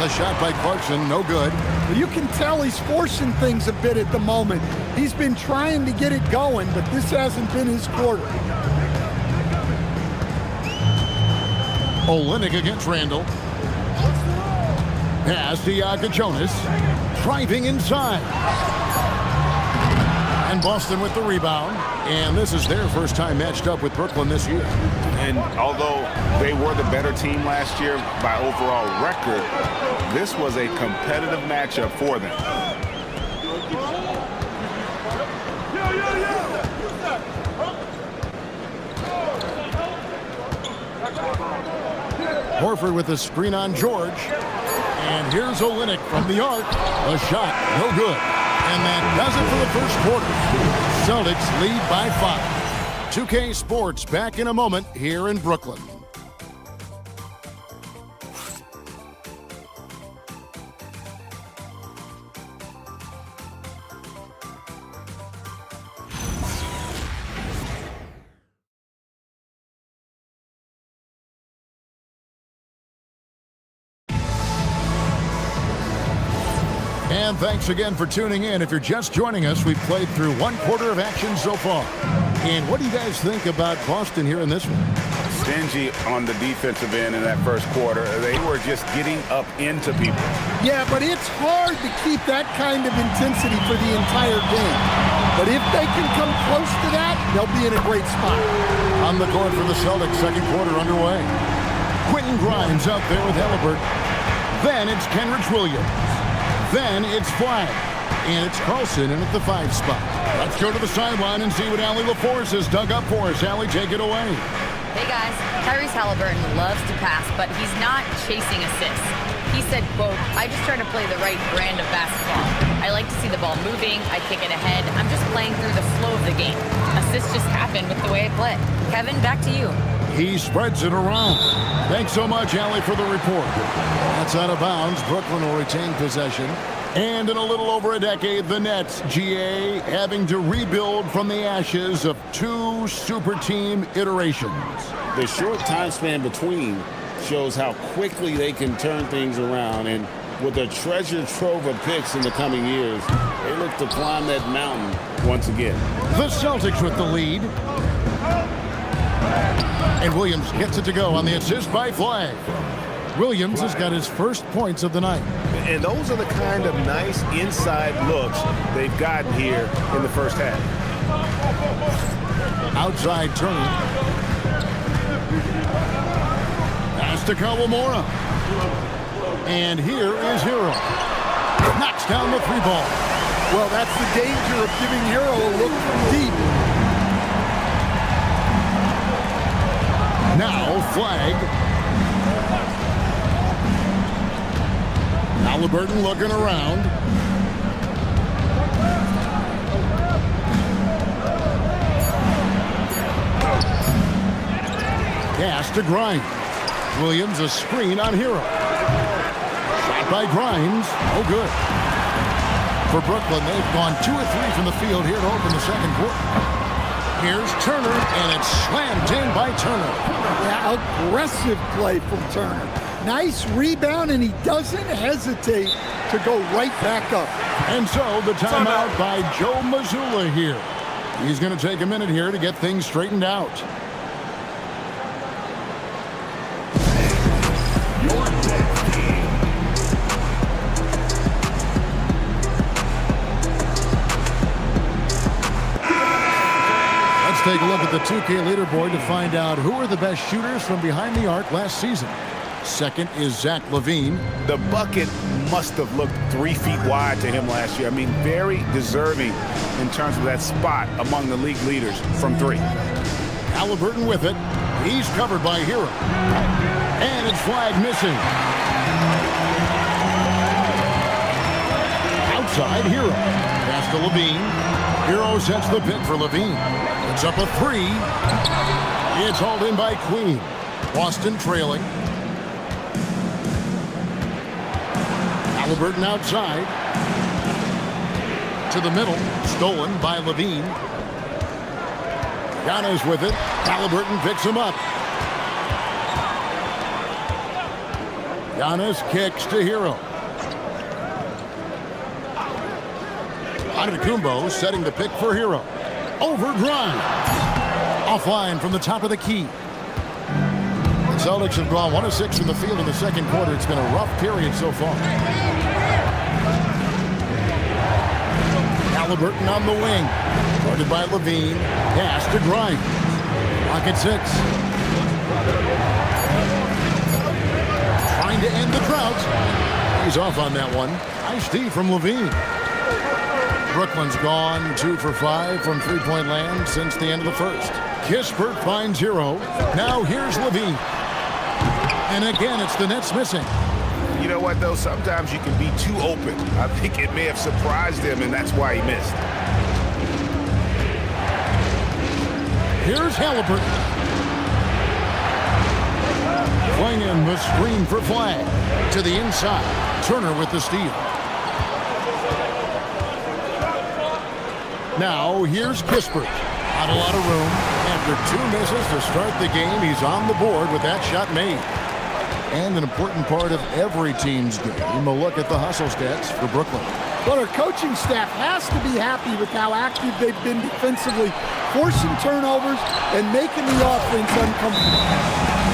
The shot by Clarkson, no good. Well, you can tell he's forcing things a bit at the moment. He's been trying to get it going, but this hasn't been his quarter. Olynyk against Randall. Pass to Yaka Jonas. Driving inside. And Boston with the rebound. And this is their first time matched up with Brooklyn this year. And although they were the better team last year by overall record, this was a competitive matchup for them. Horford with a screen on George. And here's Olynyk from the arc. A shot, no good. And that does it for the first quarter. Celtics lead by 5. 2K Sports back in a moment here in Brooklyn. And thanks again for tuning in. If you're just joining us, we've played through one quarter of action so far. And what do you guys think about Boston here in this one? Stingy on the defensive end in that first quarter. They were just getting up into people. Yeah, but it's hard to keep that kind of intensity for the entire game. But if they can come close to that, they'll be in a great spot. On the court for the Celtics, second quarter underway. Quentin Grimes out there with Halliburton. Then it's Kenrich Williams. Then it's Flag. And it's Carlson in at the 5 spot. Let's go to the sideline and see what Allie LaForce has dug up for us. Allie, take it away. Hey guys, Tyrese Halliburton loves to pass, but he's not chasing assists. He said, quote, "I just try to play the right brand of basketball. I like to see the ball moving, I kick it ahead. I'm just playing through the flow of the game. Assists just happen with the way I play." Kevin, back to you. He spreads it around. Thanks so much, Allie, for the report. That's out of bounds. Brooklyn will retain possession. And in a little over a decade, the Nets, GA, having to rebuild from the ashes of 2 super team iterations. The short time span between shows how quickly they can turn things around. And with a treasure trove of picks in the coming years, they look to climb that mountain once again. The Celtics with the lead. And Williams gets it to go on the assist by Flagg. Williams has got his first points of the night. And those are the kind of nice inside looks they've gotten here in the first half. Outside Turner. Pass to Kawamura. And here is Hero. Knocks down the three ball. Well, that's the danger of giving Hero a look from deep. Now Flagg. Halliburton looking around. Pass to Grimes. Williams a screen on Hero. Shot by Grimes. Oh, good. For Brooklyn, they've gone 2 of 3 from the field here to open the second quarter. Here's Turner, and it's slammed in by Turner. Yeah, aggressive play from Turner. Nice rebound, and he doesn't hesitate to go right back up. And so the timeout by Joe Mazzulla here. He's going to take a minute here to get things straightened out. Let's take a look at the 2K leaderboard to find out who are the best shooters from behind the arc last season. Second is Zach LaVine. The bucket must have looked 3 feet wide to him last year. I mean, very deserving in terms of that spot among the league leaders from 3. Halliburton with it. He's covered by Hero. And it's Flagg missing. Outside Hero. Pass to LaVine. Hero sets the pick for LaVine. It's up a 3. It's hauled in by Queen. Boston trailing. Halliburton outside. To the middle. Stolen by LaVine. Giannis with it. Halliburton picks him up. Giannis kicks to Hero. Antetokounmpo setting the pick for Hero. Over Grimes. Offline from the top of the key. The Celtics have gone 1 of 6 from the field in the second quarter. It's been a rough period so far. Halliburton on the wing. Guarded by LaVine. Pass to Grimes. Clock at 6. Trying to end the drought. He's off on that one. Nice D from LaVine. Brooklyn's gone 2 for 5 from three-point land since the end of the first. Kispert finds Hero. Now here's LaVine. And again, it's the Nets missing. You know what, though? Sometimes you can be too open. I think it may have surprised him, and that's why he missed. Here's Halliburton. Flinging the screen for Flagg. To the inside. Turner with the steal. Now, here's Kispert. Not a lot of room. After 2 misses to start the game, he's on the board with that shot made. And an important part of every team's game, a look at the hustle stats for Brooklyn. Well, our coaching staff has to be happy with how active they've been defensively, forcing turnovers and making the offense uncomfortable.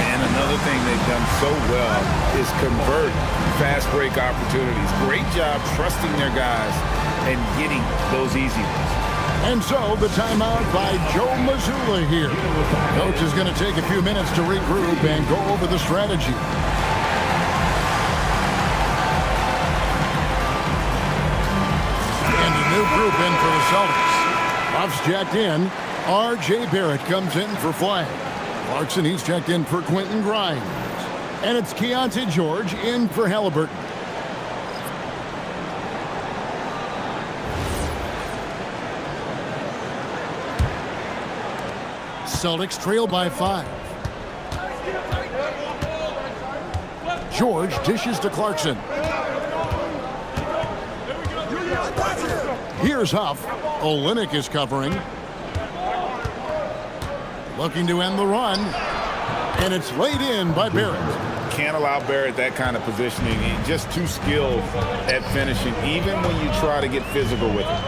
And another thing they've done so well is convert fast break opportunities. Great job trusting their guys and getting those easy ones. And so the timeout by Joe Mazzulla here. Coach is going to take a few minutes to regroup and go over the strategy. And a new group in for the Celtics. Buffs checked in. R.J. Barrett comes in for Flagg. Clarkson, he's checked in for Quentin Grimes. And it's Keontae George in for Halliburton. Celtics trail by 5. George dishes to Clarkson. Here's Huff. Olynyk is covering. Looking to end the run. And it's laid in by Barrett. can't allow Barrett that kind of positioning. He's just too skilled at finishing, even when you try to get physical with him.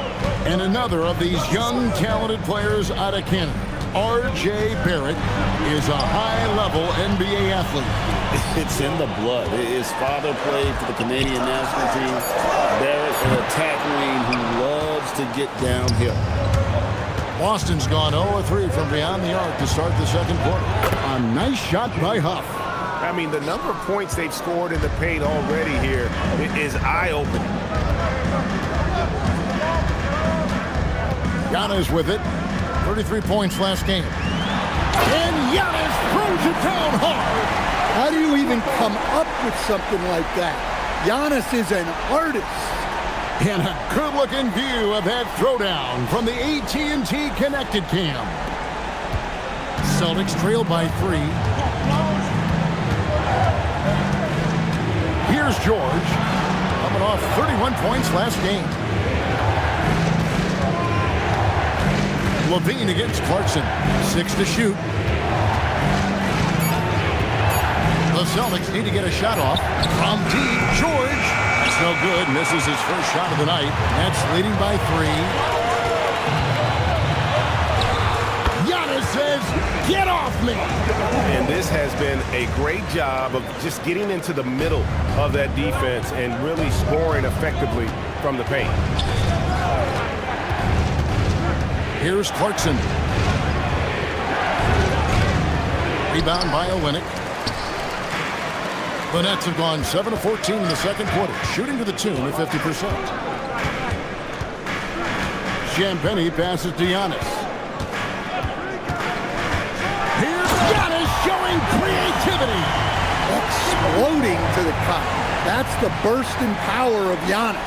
And another of these young, talented players out of Canada, R.J. Barrett, is a high-level NBA athlete. It's in the blood. His father played for the Canadian national team. Barrett, an attack wing who loves to get downhill. Boston's gone 0-3 from beyond the arc to start the second quarter. A nice shot by Huff. I mean, the number of points they've scored in the paint already here is eye-opening. Giannis with it. 33 points last game. And Giannis throws it down hard. How do you even come up with something like that? Giannis is an artist. And a good-looking view of that throwdown from the AT&T Connected Cam. Celtics trail by 3. Here's George, coming off 31 points last game. Levine against Clarkson. 6 to shoot. The Celtics need to get a shot off. From deep, George. That's no good. Misses his first shot of the night. Nets leading by 3. Giannis says, "Get off me!" And this has been a great job of just getting into the middle of that defense and really scoring effectively from the paint. Here's Clarkson. Rebound by Olynyk. The Nets have gone 7 of 14 in the second quarter, shooting to the tune of 50%. Champagnie passes to Giannis. Here's Giannis showing creativity. Exploding to the cup. That's the burst in power of Giannis.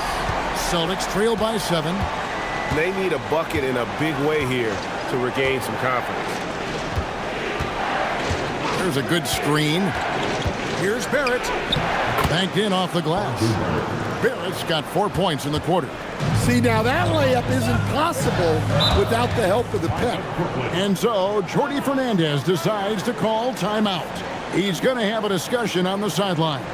Celtics trail by 7. They need a bucket in a big way here to regain some confidence. There's a good screen. Here's Barrett. Banked in off the glass. Barrett's got 4 points in the quarter. See, now that layup isn't possible without the help of the pick. And so Jordi Fernandez decides to call timeout. He's going to have a discussion on the sideline.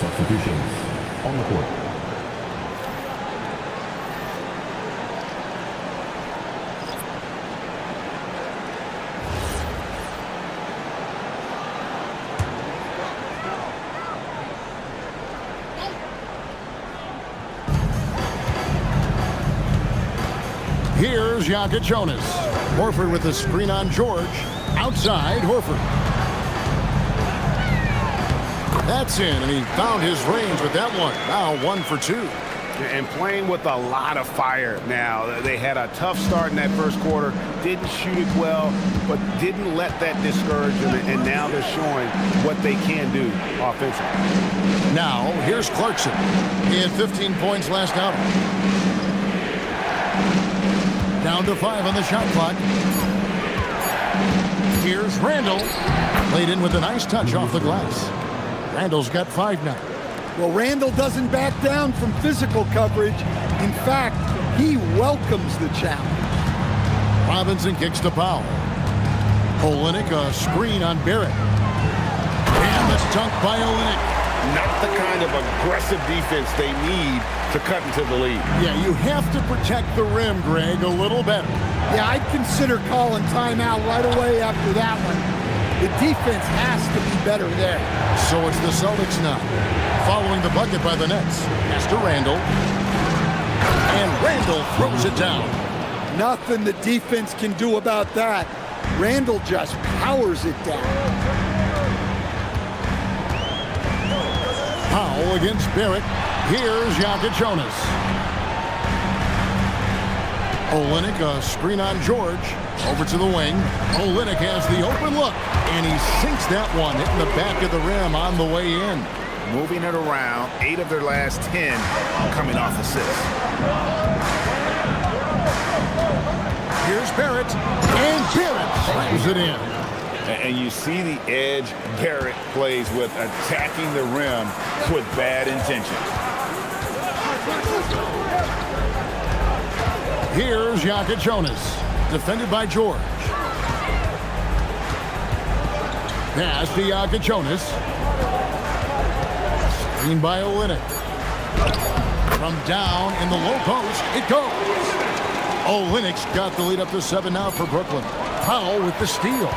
Substitutions on the court. Here's Jokic Jonas. Horford with the screen on George. Outside, Horford. That's in, and he found his range with that one. Now 1 for 2. And playing with a lot of fire now. They had a tough start in that first quarter. Didn't shoot it well, but didn't let that discourage them. And now they're showing what they can do offensively. Now, here's Clarkson. He had 15 points last outing. Down to 5 on the shot clock. Here's Randall. Played in with a nice touch off the glass. Randall's got 5 now. Well, Randall doesn't back down from physical coverage. In fact, he welcomes the challenge. Robinson kicks to Powell. Olynyk, a screen on Barrett. And the dunk by Olynyk. Not the kind of aggressive defense they need to cut into the lead. Yeah, you have to protect the rim, Greg, a little better. Yeah, I'd consider calling timeout right away after that one. The defense has to be better there. So it's the Celtics now, following the bucket by the Nets. Pass to Randall. And Randall throws it down. Nothing the defense can do about that. Randall just powers it down. Powell against Barrett. Here's Jokic Jonas. Olynyk, a screen on George. Over to the wing. Olynyk has the open look, and he sinks that one, hitting the back of the rim on the way in. Moving it around, 8 of their last 10 coming off assists. Here's Barrett, and Barrett slams it in. And you see the edge Barrett plays with, attacking the rim with bad intention. Here's Yaka Jonas, defended by George. Pass to Yaka Jonas. Screen by Olynyk. From down in the low post, it goes. Olynyk's got the lead up to 7 now for Brooklyn. Powell with the steal.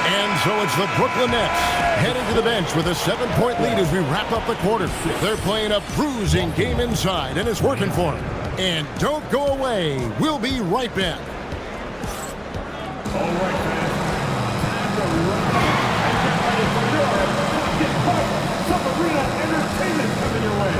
And so it's the Brooklyn Nets heading to the bench with a 7-point lead as we wrap up the quarter. They're playing a bruising game inside, and it's working for them. And don't go away. We'll be right back. All right, fans. Time to run. Get Sub Arena Entertainment coming your way.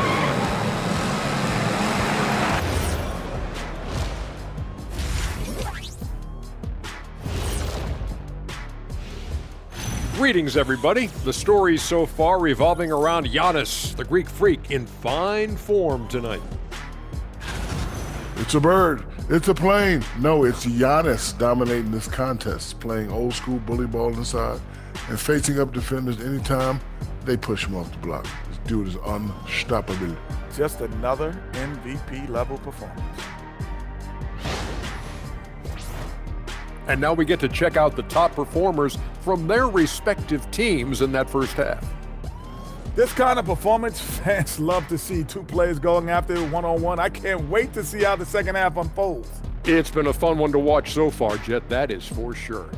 Greetings, everybody. The stories so far revolving around Giannis, the Greek freak, in fine form tonight. It's a bird. It's a plane. No, it's Giannis dominating this contest, playing old school bully ball inside and facing up defenders anytime they push him off the block. This dude is unstoppable. Just another MVP level performance. And now we get to check out the top performers from their respective teams in that first half. This kind of performance, fans love to see. 2 players going after it one-on-one. I can't wait to see how the second half unfolds. It's been a fun one to watch so far, Jet, that is for sure.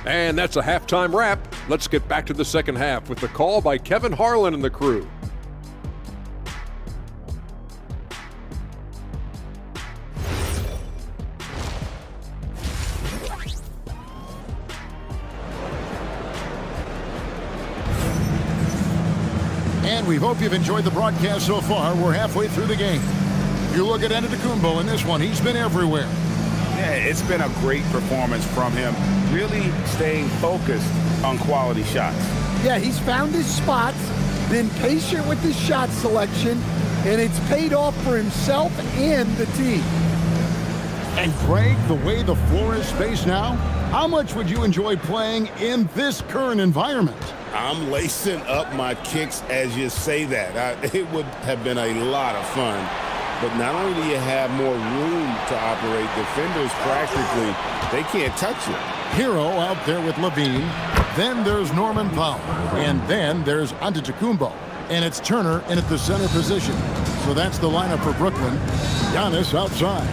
And that's a halftime wrap. Let's get back to the second half with the call by Kevin Harlan and the crew. And we hope you've enjoyed the broadcast so far. We're halfway through the game. You look at Antetokounmpo in this one. He's been everywhere. Yeah, it's been a great performance from him. Really staying focused on quality shots. Yeah, he's found his spots, been patient with his shot selection, and it's paid off for himself and the team. And Greg, the way the floor is spaced now, how much would you enjoy playing in this current environment? I'm lacing up my kicks as you say that. It would have been a lot of fun. But not only do you have more room to operate, defenders practically, they can't touch you. Hero out there with Levine. Then there's Norman Powell. And then there's Antetokounmpo. And it's Turner in at the center position. So that's the lineup for Brooklyn. Giannis outside.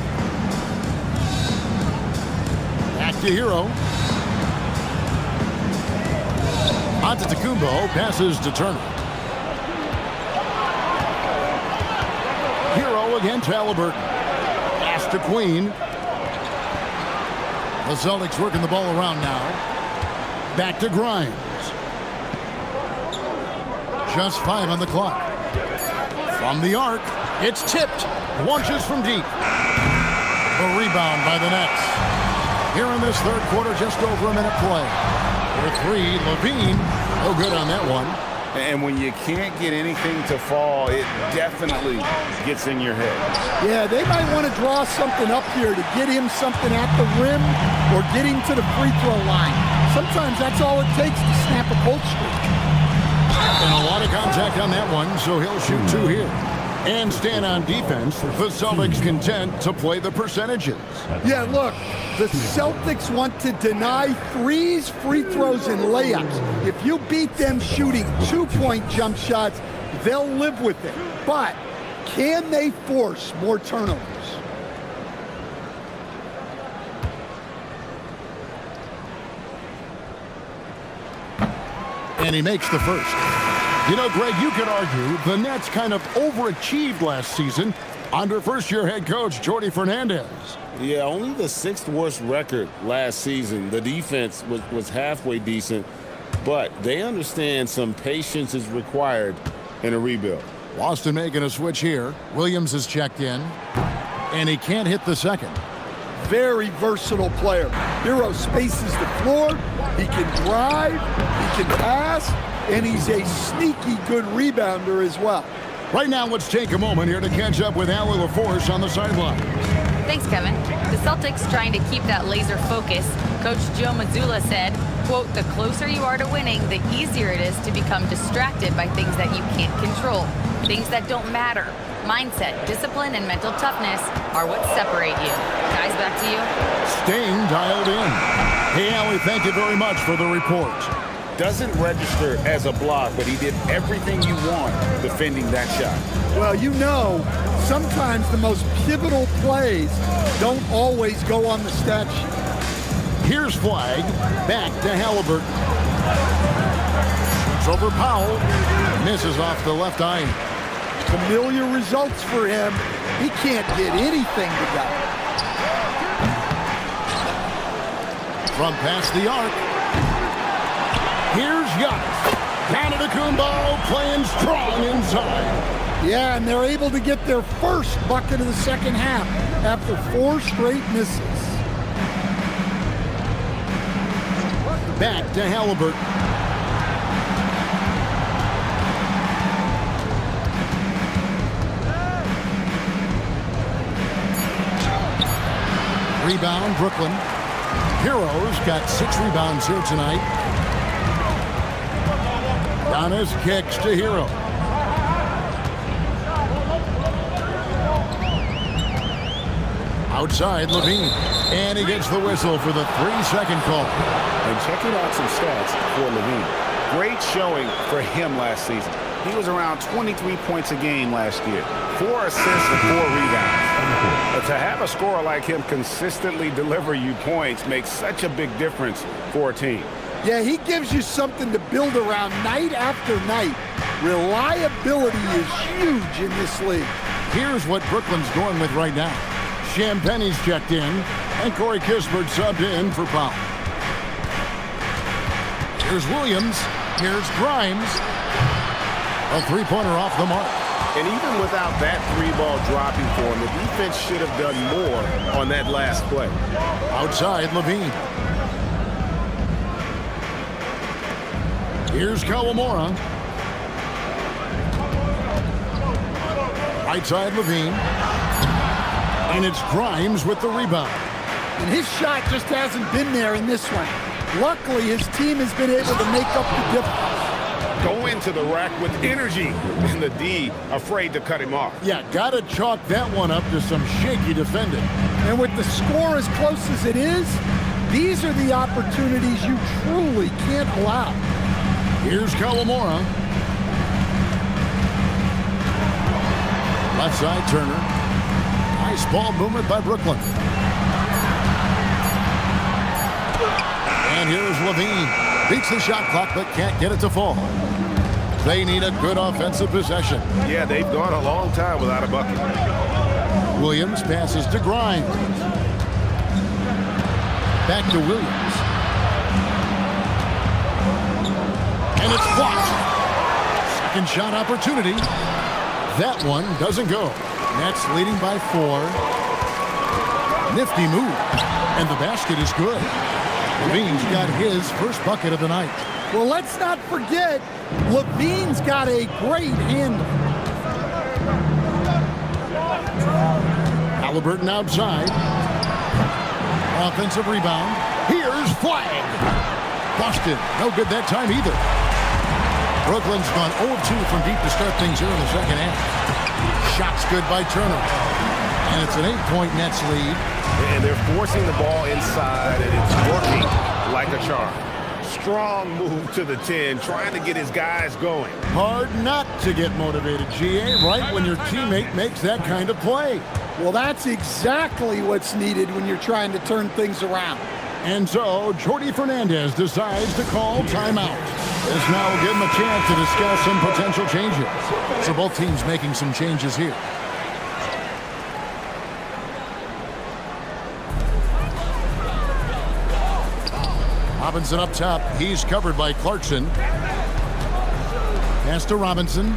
Back to Hero. Antetokounmpo passes to Turner. Hero against Halliburton. Pass to Queen. The Celtics working the ball around now. Back to Grimes. Just 5 on the clock. From the arc, it's tipped. Launches from deep. A rebound by the Nets. Here in this third quarter, just over a minute play. For 3, Levine. No good on that one. And when you can't get anything to fall, it definitely gets in your head. Yeah, they might want to draw something up here to get him something at the rim or get him to the free throw line. Sometimes that's all it takes to snap a cold streak. And a lot of contact on that one, so he'll shoot 2 here. And stand on defense, the Celtics content to play the percentages. Yeah, look, the Celtics want to deny threes, free throws, and layups. If you beat them shooting 2-point jump shots, they'll live with it. But can they force more turnovers? And he makes the first. You know, Greg, you could argue the Nets kind of overachieved last season under first-year head coach Jordi Fernandez. Yeah, only the 6th worst record last season. The defense was halfway decent, but they understand some patience is required in a rebuild. Boston making a switch here. Williams is checked in. and he can't hit the second. Very versatile player. Hero spaces the floor. He can drive, he can pass, and he's a sneaky good rebounder as well. Right now, let's take a moment here to catch up with Allie LaForce on the sideline. Thanks, Kevin. The Celtics trying to keep that laser focus. Coach Joe Mazzulla said, quote, "The closer you are to winning, the easier it is to become distracted by things that you can't control, things that don't matter. Mindset, discipline, and mental toughness are what separate you." Guys, back to you. Staying dialed in. Hey, Allie, thank you very much for the report. Doesn't register as a block, but he did everything you want defending that shot. Well, you know, sometimes the most pivotal plays don't always go on the stat sheet. Here's Flag. Back to Halliburton. Shoots over Powell. Misses off the left eye. Familiar results for him. He can't get anything together. From past the arc. Here's Giannis. Antetokounmpo playing strong inside. Yeah, and they're able to get their first bucket of the second half after 4 straight misses. Back to Halliburton. Rebound, Brooklyn. Heroes got 6 rebounds here tonight. Giannis kicks to Hero. Outside, Levine. And he gets the whistle for the 3-second call. And checking out some stats for Levine. Great showing for him last season. He was around 23 points a game last year. 4 assists and 4 rebounds. But to have a scorer like him consistently deliver you points makes such a big difference for a team. Yeah, he gives you something to build around night after night. Reliability is huge in this league. Here's what Brooklyn's going with right now. Champagne's checked in, and Corey Kispert subbed in for Powell. Here's Williams. Here's Grimes. A 3-pointer off the mark. And even without that 3-ball dropping for him, the defense should have done more on that last play. Outside, Levine. Here's Kawamura. Right side, Levine. And it's Grimes with the rebound. And his shot just hasn't been there in this one. Luckily, his team has been able to make up the difference. Go into the rack with energy, and the D afraid to cut him off. Yeah, gotta chalk that one up to some shaky defending. And with the score as close as it is, these are the opportunities you truly can't allow. Here's Kawamura. Left side, Turner. Nice ball movement by Brooklyn. And here's Levine. Beats the shot clock, but can't get it to fall. They need a good offensive possession. Yeah, they've gone a long time without a bucket. Williams passes to Grimes. Back to Williams. And it's blocked. Second shot opportunity. That one doesn't go. Nets leading by 4. Nifty move. And the basket is good. Levine's got his first bucket of the night. Well, let's not forget, Levine's got a great handle. Halliburton outside. Offensive rebound. Here's Flag. Busted. No good that time either. Brooklyn's gone 0-2 from deep to start things here in the second half. Shots good by Turner. And it's an 8-point Nets lead. And they're forcing the ball inside, and it's working like a charm. Strong move to the 10, trying to get his guys going. Hard not to get motivated, GA, right when your teammate makes that kind of play. Well, that's exactly what's needed when you're trying to turn things around. And so, Jordi Fernandez decides to call timeout. This now will give him a chance to discuss some potential changes. So both teams making some changes here. Robinson up top. He's covered by Clarkson. Pass to Robinson.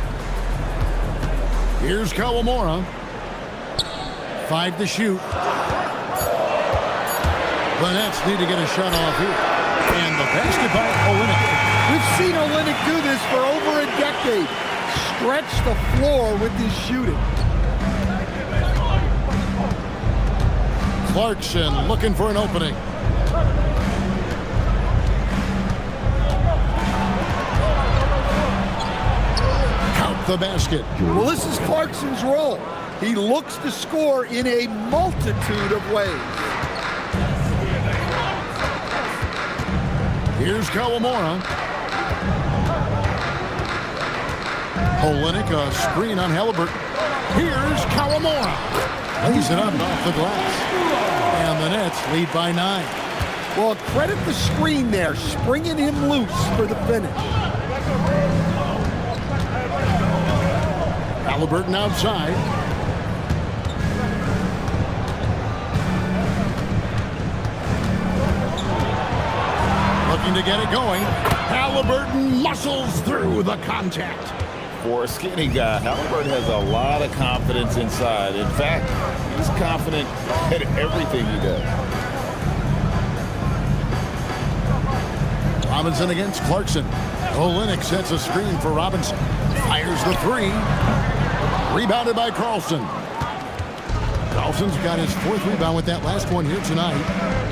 Here's Kawamura. 5 to shoot. The Nets need to get a shot off here. And the basket by Olynyk. We've seen Olynyk do this for over a decade. Stretch the floor with his shooting. Clarkson looking for an opening. Count the basket. Well, this is Clarkson's role. He looks to score in a multitude of ways. Here's Kawamura. Olynyk, a screen on Halliburton. Here's Kawamura. Lays it up off the glass. And the Nets lead by 9. Well, credit the screen there, springing him loose for the finish. Halliburton outside. Looking to get it going. Halliburton muscles through the contact. For a skinny guy, Halliburton has a lot of confidence inside. In fact, he's confident at everything he does. Robinson against Clarkson. Olynyk sets a screen for Robinson. Fires the 3. Rebounded by Carlson. Carlson's got his 4th rebound with that last one here tonight.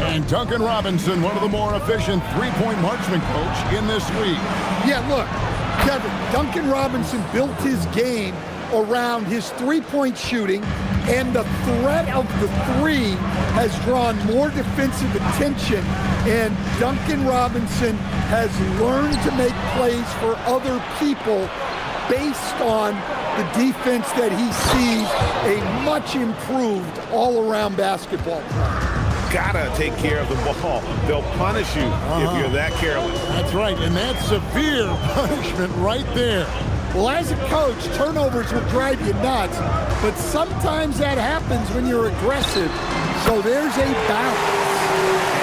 And Duncan Robinson, one of the more efficient three-point marksman coach in this league. Yeah, look, Kevin, Duncan Robinson built his game around his three-point shooting, and the threat of the 3 has drawn more defensive attention, and Duncan Robinson has learned to make plays for other people based on the defense that he sees a much improved all-around basketball player. Gotta take care of the ball. They'll punish you if you're that careless. That's right, and that's severe punishment right there. Well, as a coach, turnovers will drive you nuts, but sometimes that happens when you're aggressive, so there's a balance.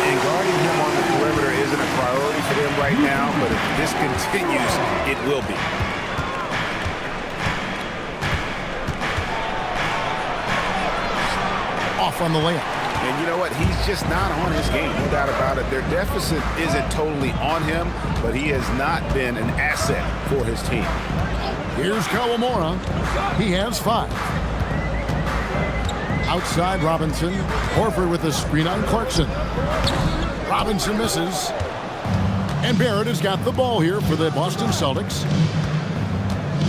And guarding him on the perimeter isn't a priority for them right now, but if this continues, it will be. Off on the layup. And you know what? He's just not on his game, no doubt about it. Their deficit isn't totally on him, but he has not been an asset for his team. Here's Kawamura. He has 5. Outside Robinson. Horford with a screen on Clarkson. Robinson misses. And Barrett has got the ball here for the Boston Celtics.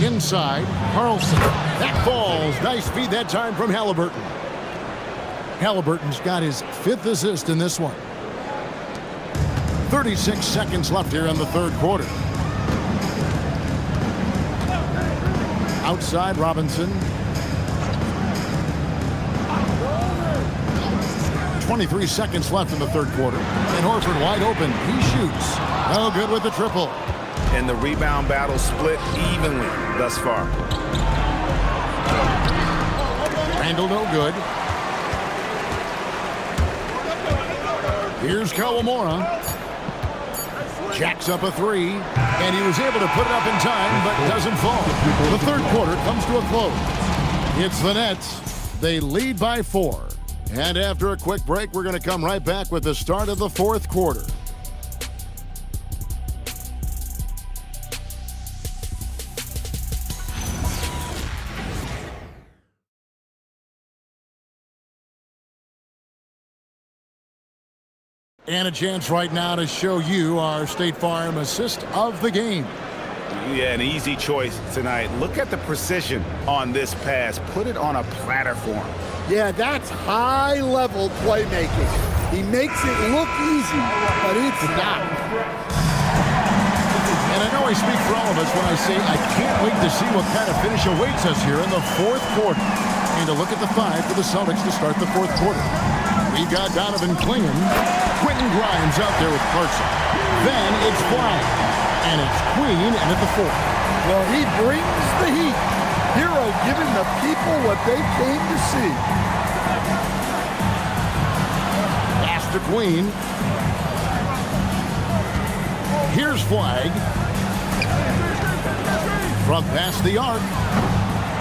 Inside, Carlson. That falls. Nice feed that time from Halliburton. Halliburton's got his 5th assist in this one. 36 seconds left here in the 3rd quarter. Outside Robinson. 23 seconds left in the 3rd quarter. And Horford wide open. He shoots. No good with the triple. And the rebound battle split evenly thus far. Randall no good. Here's Kawamura. Jacks up a 3, and he was able to put it up in time, but doesn't fall. The 3rd quarter comes to a close. It's the Nets. They lead by 4. And after a quick break, we're going to come right back with the start of the 4th quarter. And a chance right now to show you our State Farm assist of the game. Yeah, an easy choice tonight. Look at the precision on this pass. Put it on a platter form. Yeah, that's high-level playmaking. He makes it look easy, but it's not. And I know I speak for all of us when I say I can't wait to see what kind of finish awaits us here in the 4th quarter. And to look at the 5 for the Celtics to start the 4th quarter. We've got Donovan Clingan. Quentin Grimes out there with Clarkson. Then it's Flag. And it's Queen in at the 4th. Well, he brings the heat. Hero giving the people what they came to see. Pass to Queen. Here's Flag. From past the arc.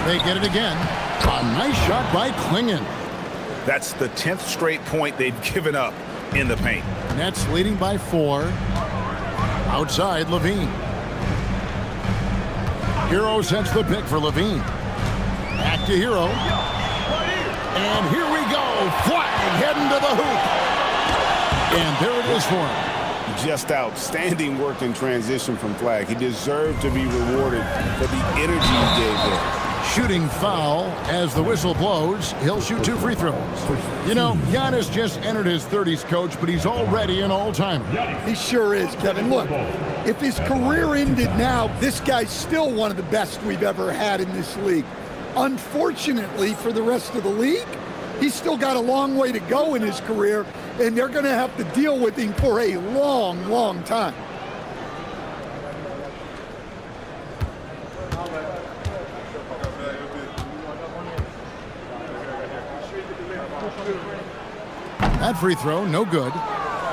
They get it again. A nice shot by Clingan. That's the 10th straight point they've given up in the paint. Nets leading by 4. Outside, Levine. Hero sets the pick for Levine. Back to Hero. And here we go. Flag heading to the hoop. And there it is for him. Just outstanding work in transition from Flag. He deserved to be rewarded for the energy he gave there. Shooting foul as the whistle blows. He'll shoot 2 free throws. You know, Giannis just entered his 30s, Coach, but he's already an all-timer. He sure is, Kevin. Look, if his career ended now, this guy's still one of the best we've ever had in this league. Unfortunately for the rest of the league, he's still got a long way to go in his career, and they're going to have to deal with him for a long, long time. That free throw, no good.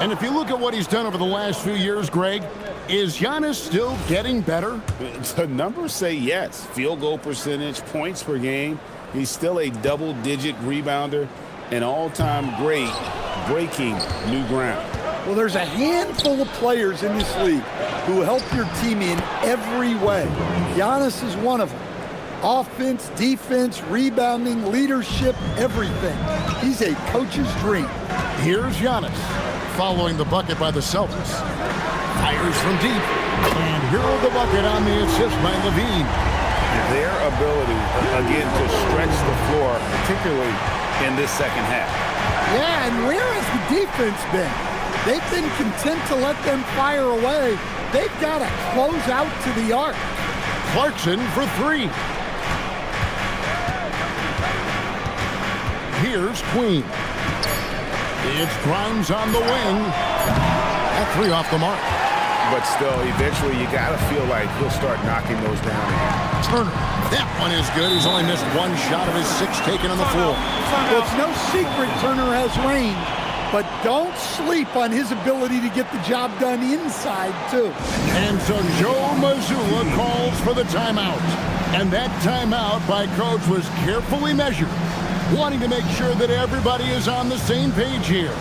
And if you look at what he's done over the last few years, Greg, is Giannis still getting better? The numbers say yes. Field goal percentage, points per game. He's still a double-digit rebounder, an all-time great, breaking new ground. Well, there's a handful of players in this league who help your team in every way. Giannis is one of them. Offense, defense, rebounding, leadership, everything. He's a coach's dream. Here's Giannis, following the bucket by the Celtics. Fires from deep. And Hero the bucket on the assist by Levine. Their ability, again, to stretch the floor, particularly in this second half. Yeah, and where has the defense been? They've been content to let them fire away. They've got to close out to the arc. Clarkson for 3. Here's Queen. It's Grimes on the wing. That 3 off the mark. But still, eventually, you got to feel like he'll start knocking those down. Turner. That one is good. He's only missed 1 shot of his 6 taken on the floor. Well, it's no secret Turner has range, but don't sleep on his ability to get the job done inside, too. And so Joe Mazzulla calls for the timeout. And that timeout by Coach was carefully measured, wanting to make sure that everybody is on the same page here.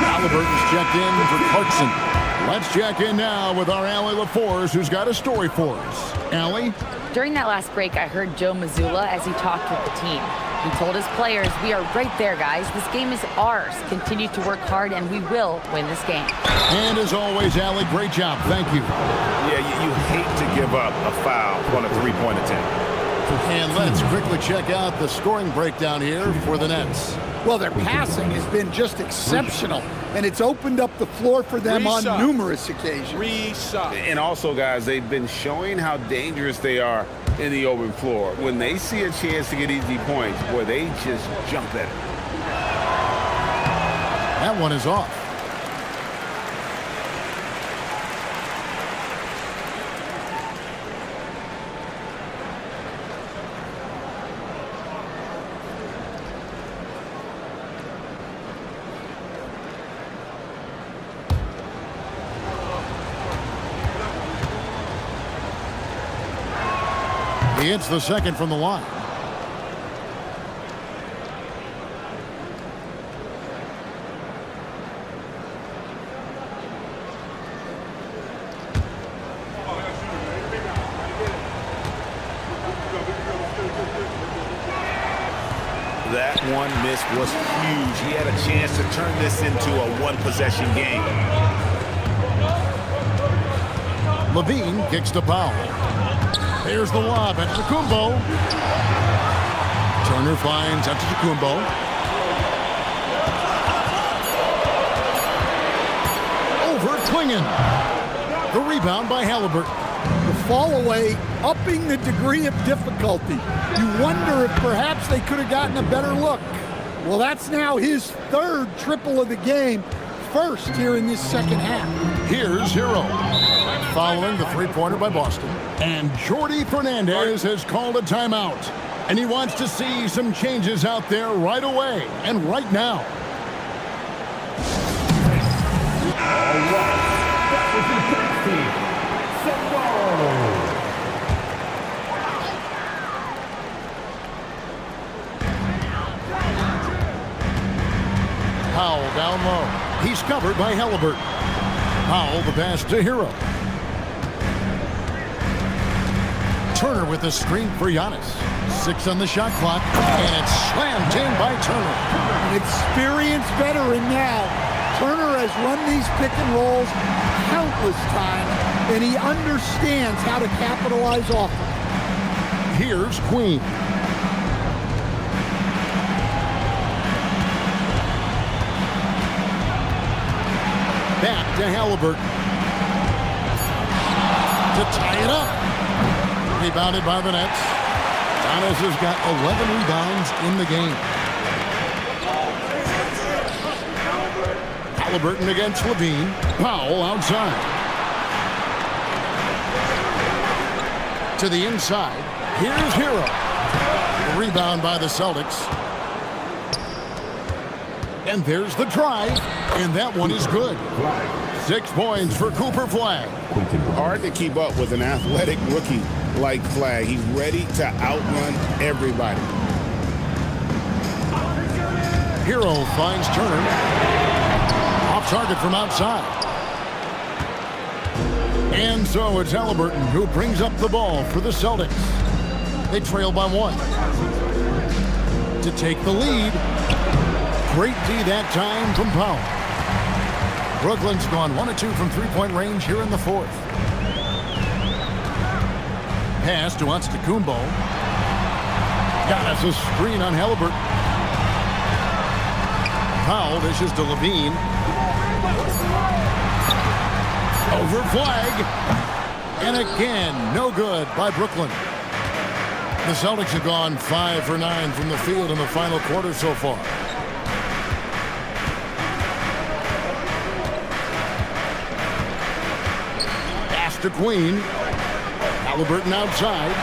Halliburton's checked in for Clarkson. Let's check in now with our Allie LaForce, who's got a story for us. Allie? During that last break, I heard Joe Mazzulla as he talked with the team. He told his players, "We are right there, guys. This game is ours. Continue to work hard, and we will win this game." And as always, Allie, great job. Thank you. Yeah, you hate to give up a foul on a 3-point attempt. And let's quickly check out the scoring breakdown here for the Nets. Well, their passing has been just exceptional, and it's opened up the floor for them on numerous occasions. And also, guys, they've been showing how dangerous they are in the open floor. When they see a chance to get easy points, boy, they just jump at it. That one is off. He hits the second from the line. That one miss was huge. He had a chance to turn this into a one-possession game. Levine kicks the foul. Here's the lob at Antetokounmpo. Turner finds Antetokounmpo. Over Klingon. The rebound by Halliburton. The fall away, upping the degree of difficulty. You wonder if perhaps they could have gotten a better look. Well, that's now his 3rd triple of the game, first here in this second half. Here's Hero, following the 3-pointer by Boston. And Jordi Fernandez has called a timeout. And he wants to see some changes out there right away and right now. All right. That was your first team. Set ball. Powell down low. He's covered by Halliburton. Powell the pass to Hero. Turner with the screen for Giannis. 6 on the shot clock, and it's slammed in by Turner. An experienced veteran now. Turner has run these pick and rolls countless times, and he understands how to capitalize off them. Here's Queen. Back to Halliburton. To tie it up. Rebounded by the Nets. Giannis has got 11 rebounds in the game. Halliburton against Levine. Powell outside. To the inside. Here's Hero. Rebound by the Celtics. And there's the drive. And that one is good. 6 points for Cooper Flag. Hard to keep up with an athletic rookie like Flag. He's ready to outrun everybody. Hero finds Turner. Off target from outside. And so it's Halliburton who brings up the ball for the Celtics. They trail by 1. To take the lead. Great D that time from Powell. Brooklyn's gone 1 of 2 from three-point range here in the 4th. Pass to Antetokounmpo. Got us a screen on Halliburton. Powell dishes to Levine. Over Flag. And again, no good by Brooklyn. The Celtics have gone 5 for 9 from the field in the final quarter so far. To Queen. Halliburton outside.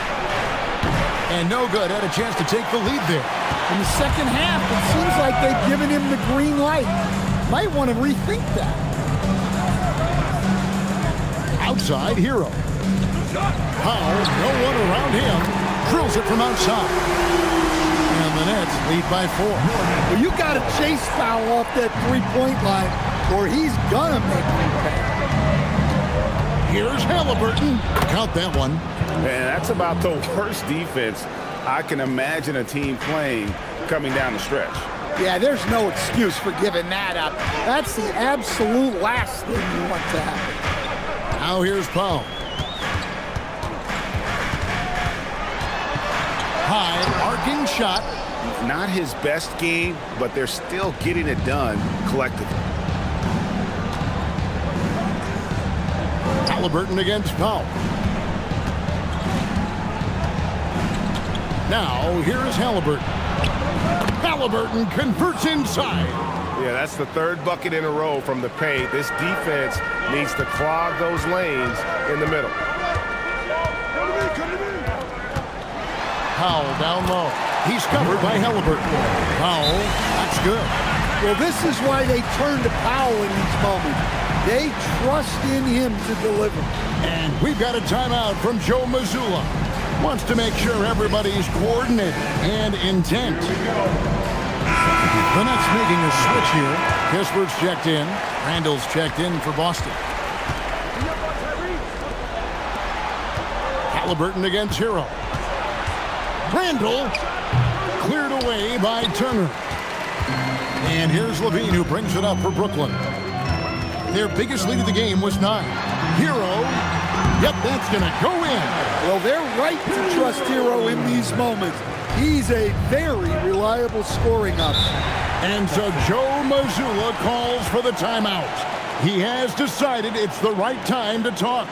And no good. Had a chance to take the lead there. In the second half, it seems like they've given him the green light. Might want to rethink that. Outside, Hero. Powell, no one around him. Drills it from outside. And the Nets lead by 4. Well, you got to chase Powell off that three-point line, or he's gonna make you pay. Here's Halliburton. Count that one. Man, that's about the worst defense I can imagine a team playing coming down the stretch. Yeah, there's no excuse for giving that up. That's the absolute last thing you want to happen. Now here's Powell. High, arcing shot. Not his best game, but they're still getting it done collectively. Halliburton against Powell. Now, here's Halliburton. Halliburton converts inside. Yeah, that's the 3rd bucket in a row from the paint. This defense needs to clog those lanes in the middle. Powell down low. He's covered by Halliburton. Powell, that's good. Well, this is why they turn to Powell in these moments. They trust in him to deliver. And we've got a timeout from Joe Mazzulla. Wants to make sure everybody's coordinated and intent. The Nets making a switch here. Kispert's checked in. Randall's checked in for Boston. Halliburton against Hero. Randall cleared away by Turner. And here's Levine who brings it up for Brooklyn. Their biggest lead of the game was 9. Hero, yep, that's going to go in. Well, they're right to trust Hero in these moments. He's a very reliable scoring option. And so Joe Mazzulla calls for the timeout. He has decided it's the right time to talk.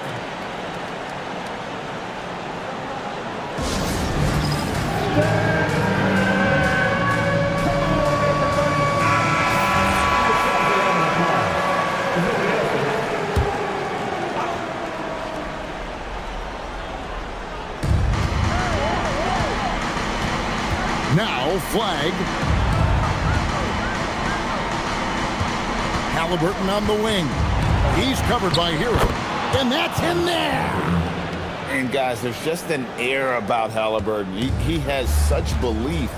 Now flag. Halliburton on the wing. He's covered by Hero. And that's in there. And guys, there's just an air about Halliburton. He has such belief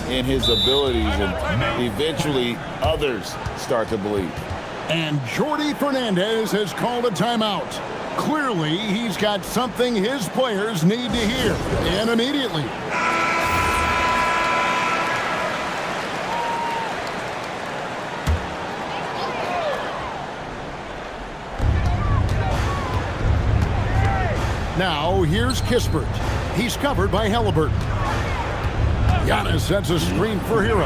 in his abilities, and eventually others start to believe. And Jordi Fernandez has called a timeout. Clearly, he's got something his players need to hear, and immediately. Now, here's Kispert. He's covered by Halliburton. Giannis sets a screen for Hero.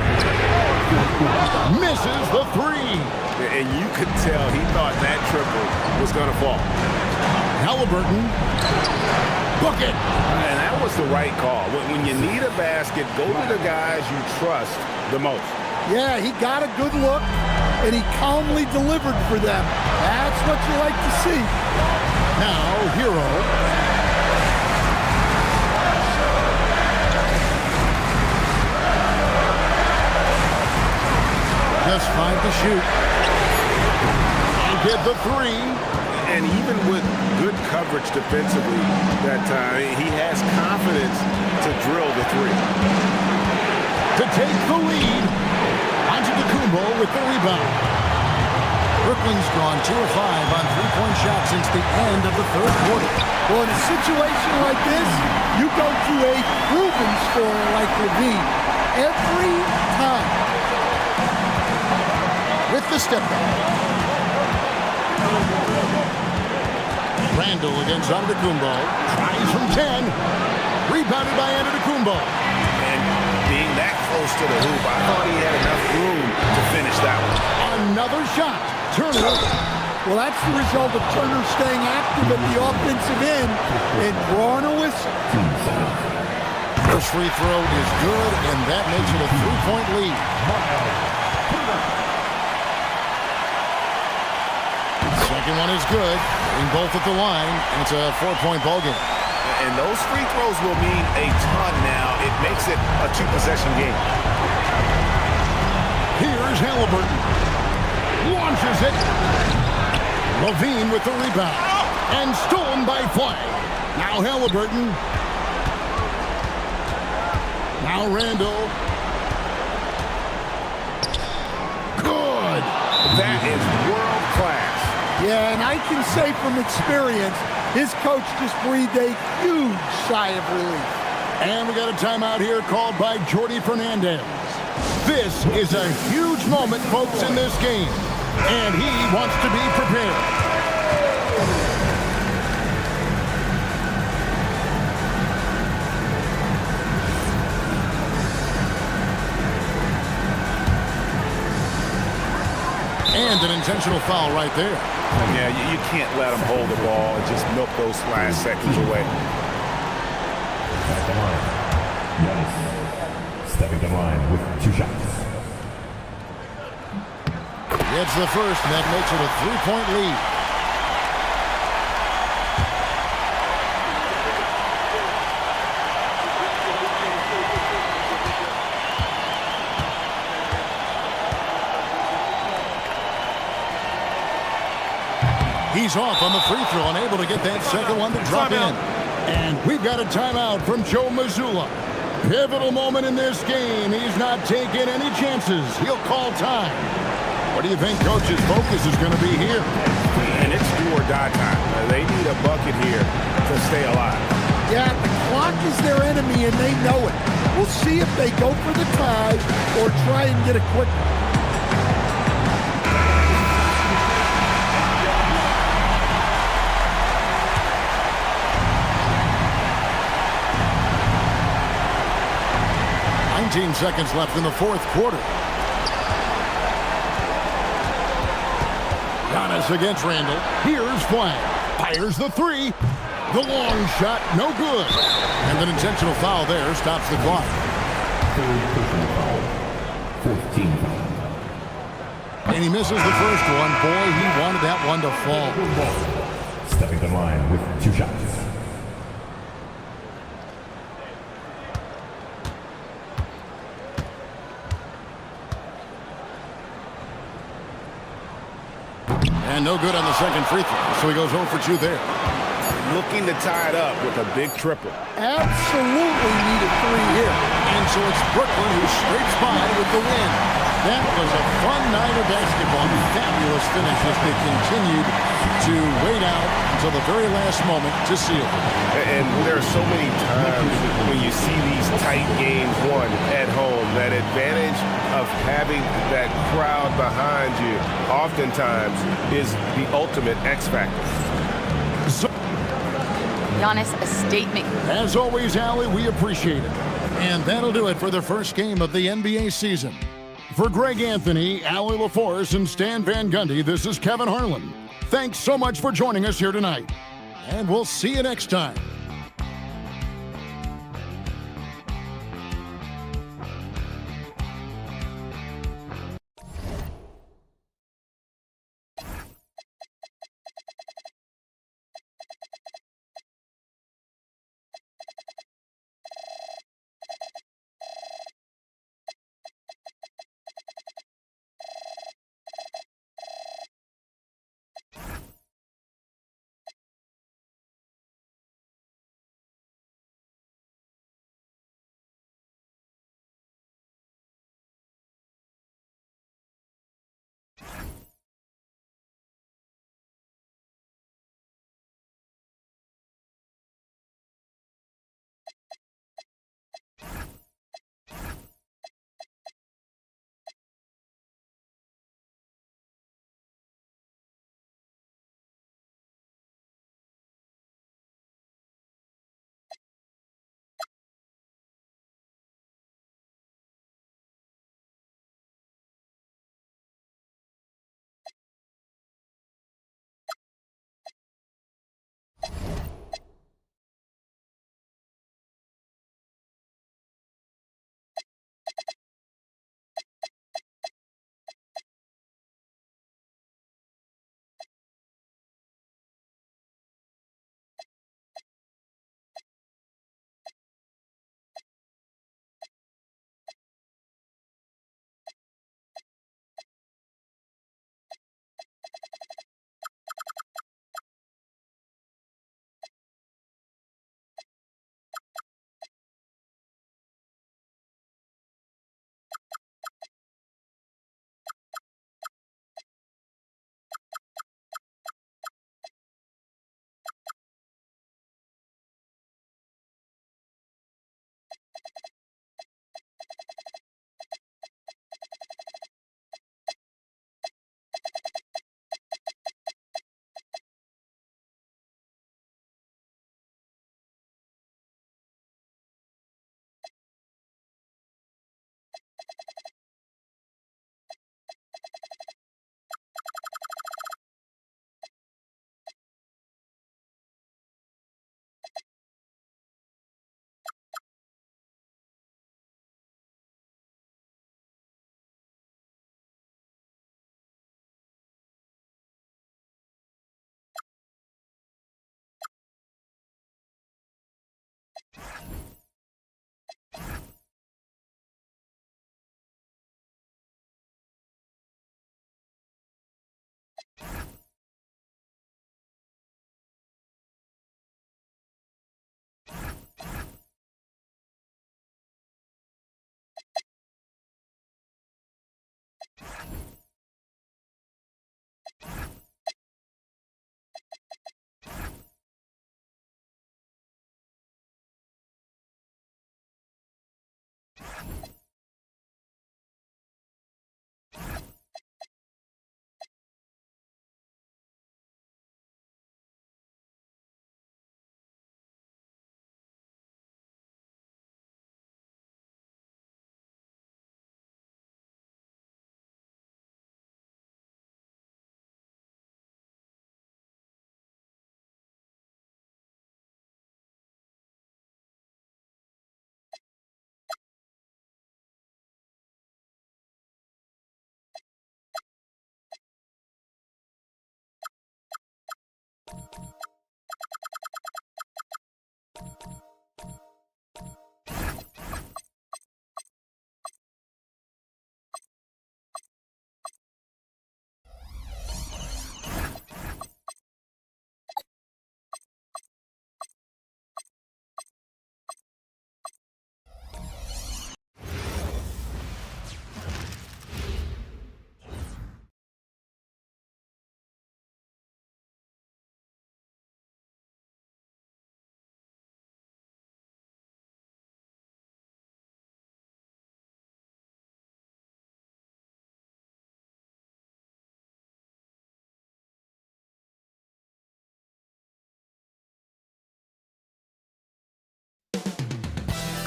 Misses the three. And you could tell he thought that triple was going to fall. Halliburton. Book it. And that was the right call. When you need a basket, go to the guys you trust the most. Yeah, he got a good look, and he calmly delivered for them. That's what you like to see. Now, Hero. Just 5 to shoot. And get the three. And even with good coverage defensively that time, he has confidence to drill the three. To take the lead. Antetokounmpo with the rebound. Brooklyn's gone 2 of 5 on three-point shots since the end of the third quarter. Well, in a situation like this, you go to a proven scorer like Levine every time. With the step back. Randall against Antetokounmpo. Tries from 10. Rebounded by Antetokounmpo. And being that close to the hoop, I thought he had enough room to finish that one. Another shot. Turner. Well, that's the result of Turner staying active at the offensive end and drawing a whistle. First free throw is good, and that makes it a 3-point lead. Second one is good. Getting both at the line, and it's a 4-point ball game. And those free throws will mean a ton now. It makes it a 2-possession game. Here's Halliburton. Launches it. Levine with the rebound. And stolen by Flag. Now Halliburton. Now Randall. Good. That is world class. Yeah, and I can say from experience, his coach just breathed a huge sigh of relief. And we got a timeout here called by Jordi Fernandez. This is a huge moment, folks, in this game. And he wants to be prepared. And an intentional foul right there. Yeah, you can't let him hold the ball and just milk those last seconds away. At the line, Giannis stepping to line with 2 shots. Gets the first, and that makes it a 3-point lead. He's off on the free throw, unable to get that second one to drop in. And we've got a timeout from Joe Mazzulla. Pivotal moment in this game. He's not taking any chances. He'll call time. What do you think Coach's focus is going to be here? And it's do or die time. They need a bucket here to stay alive. Yeah, the clock is their enemy, and they know it. We'll see if they go for the tie or try and get a quick one. Seconds left in the fourth quarter. Giannis against Randall. Here's Flag. Fires the three. The long shot, no good. And an intentional foul there stops the clock. 14 foul. And he misses the first one. Boy, he wanted that one to fall. Stepping to line with 2 shots. And no good on the second free throw, so he goes 0 for 2 there. Looking to tie it up with a big triple. Absolutely need a 3 here. And so it's Brooklyn who scrapes by with the win. That was a fun night of basketball. Fabulous finish as they continued to wait out until the very last moment to seal it. And there are so many times when you see these tight games won at home, that advantage of having that crowd behind you oftentimes is the ultimate X factor. Giannis, a statement. As always, Allie, we appreciate it. And that'll do it for the first game of the NBA season. For Greg Anthony, Allie LaForce, and Stan Van Gundy, this is Kevin Harlan. Thanks so much for joining us here tonight. And we'll see you next time.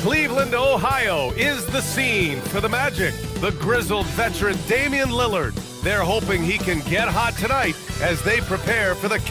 Cleveland, Ohio is the scene for the Magic. The grizzled veteran Damian Lillard. They're hoping he can get hot tonight as they prepare for the...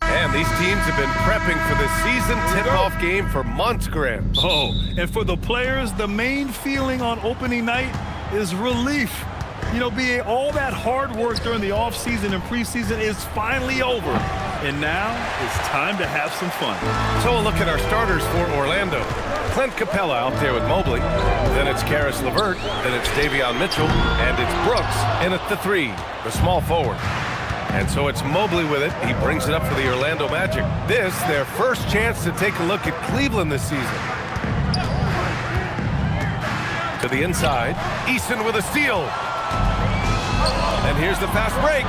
And these teams have been prepping for the season tip-off game for months, Graham. Oh, and for the players, the main feeling on opening night is relief. You know, being all that hard work during the offseason and preseason is finally over. And now it's time to have some fun. So a look at our starters for Orlando. Clint Capella out there with Mobley. Then it's Karis LeVert. Then it's Davion Mitchell. And it's Brooks in at the 3, the small forward. And so it's Mobley with it. He brings it up for the Orlando Magic. This, their first chance to take a look at Cleveland this season. To the inside. Eason with a steal. And here's the fast break.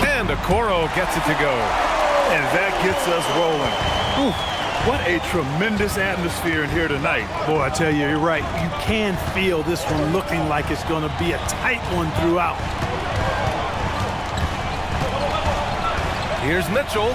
And Okoro gets it to go. And that gets us rolling. Ooh, what a tremendous atmosphere in here tonight. Boy, I tell you, you're right. You can feel this one looking like it's going to be a tight one throughout. Here's Mitchell.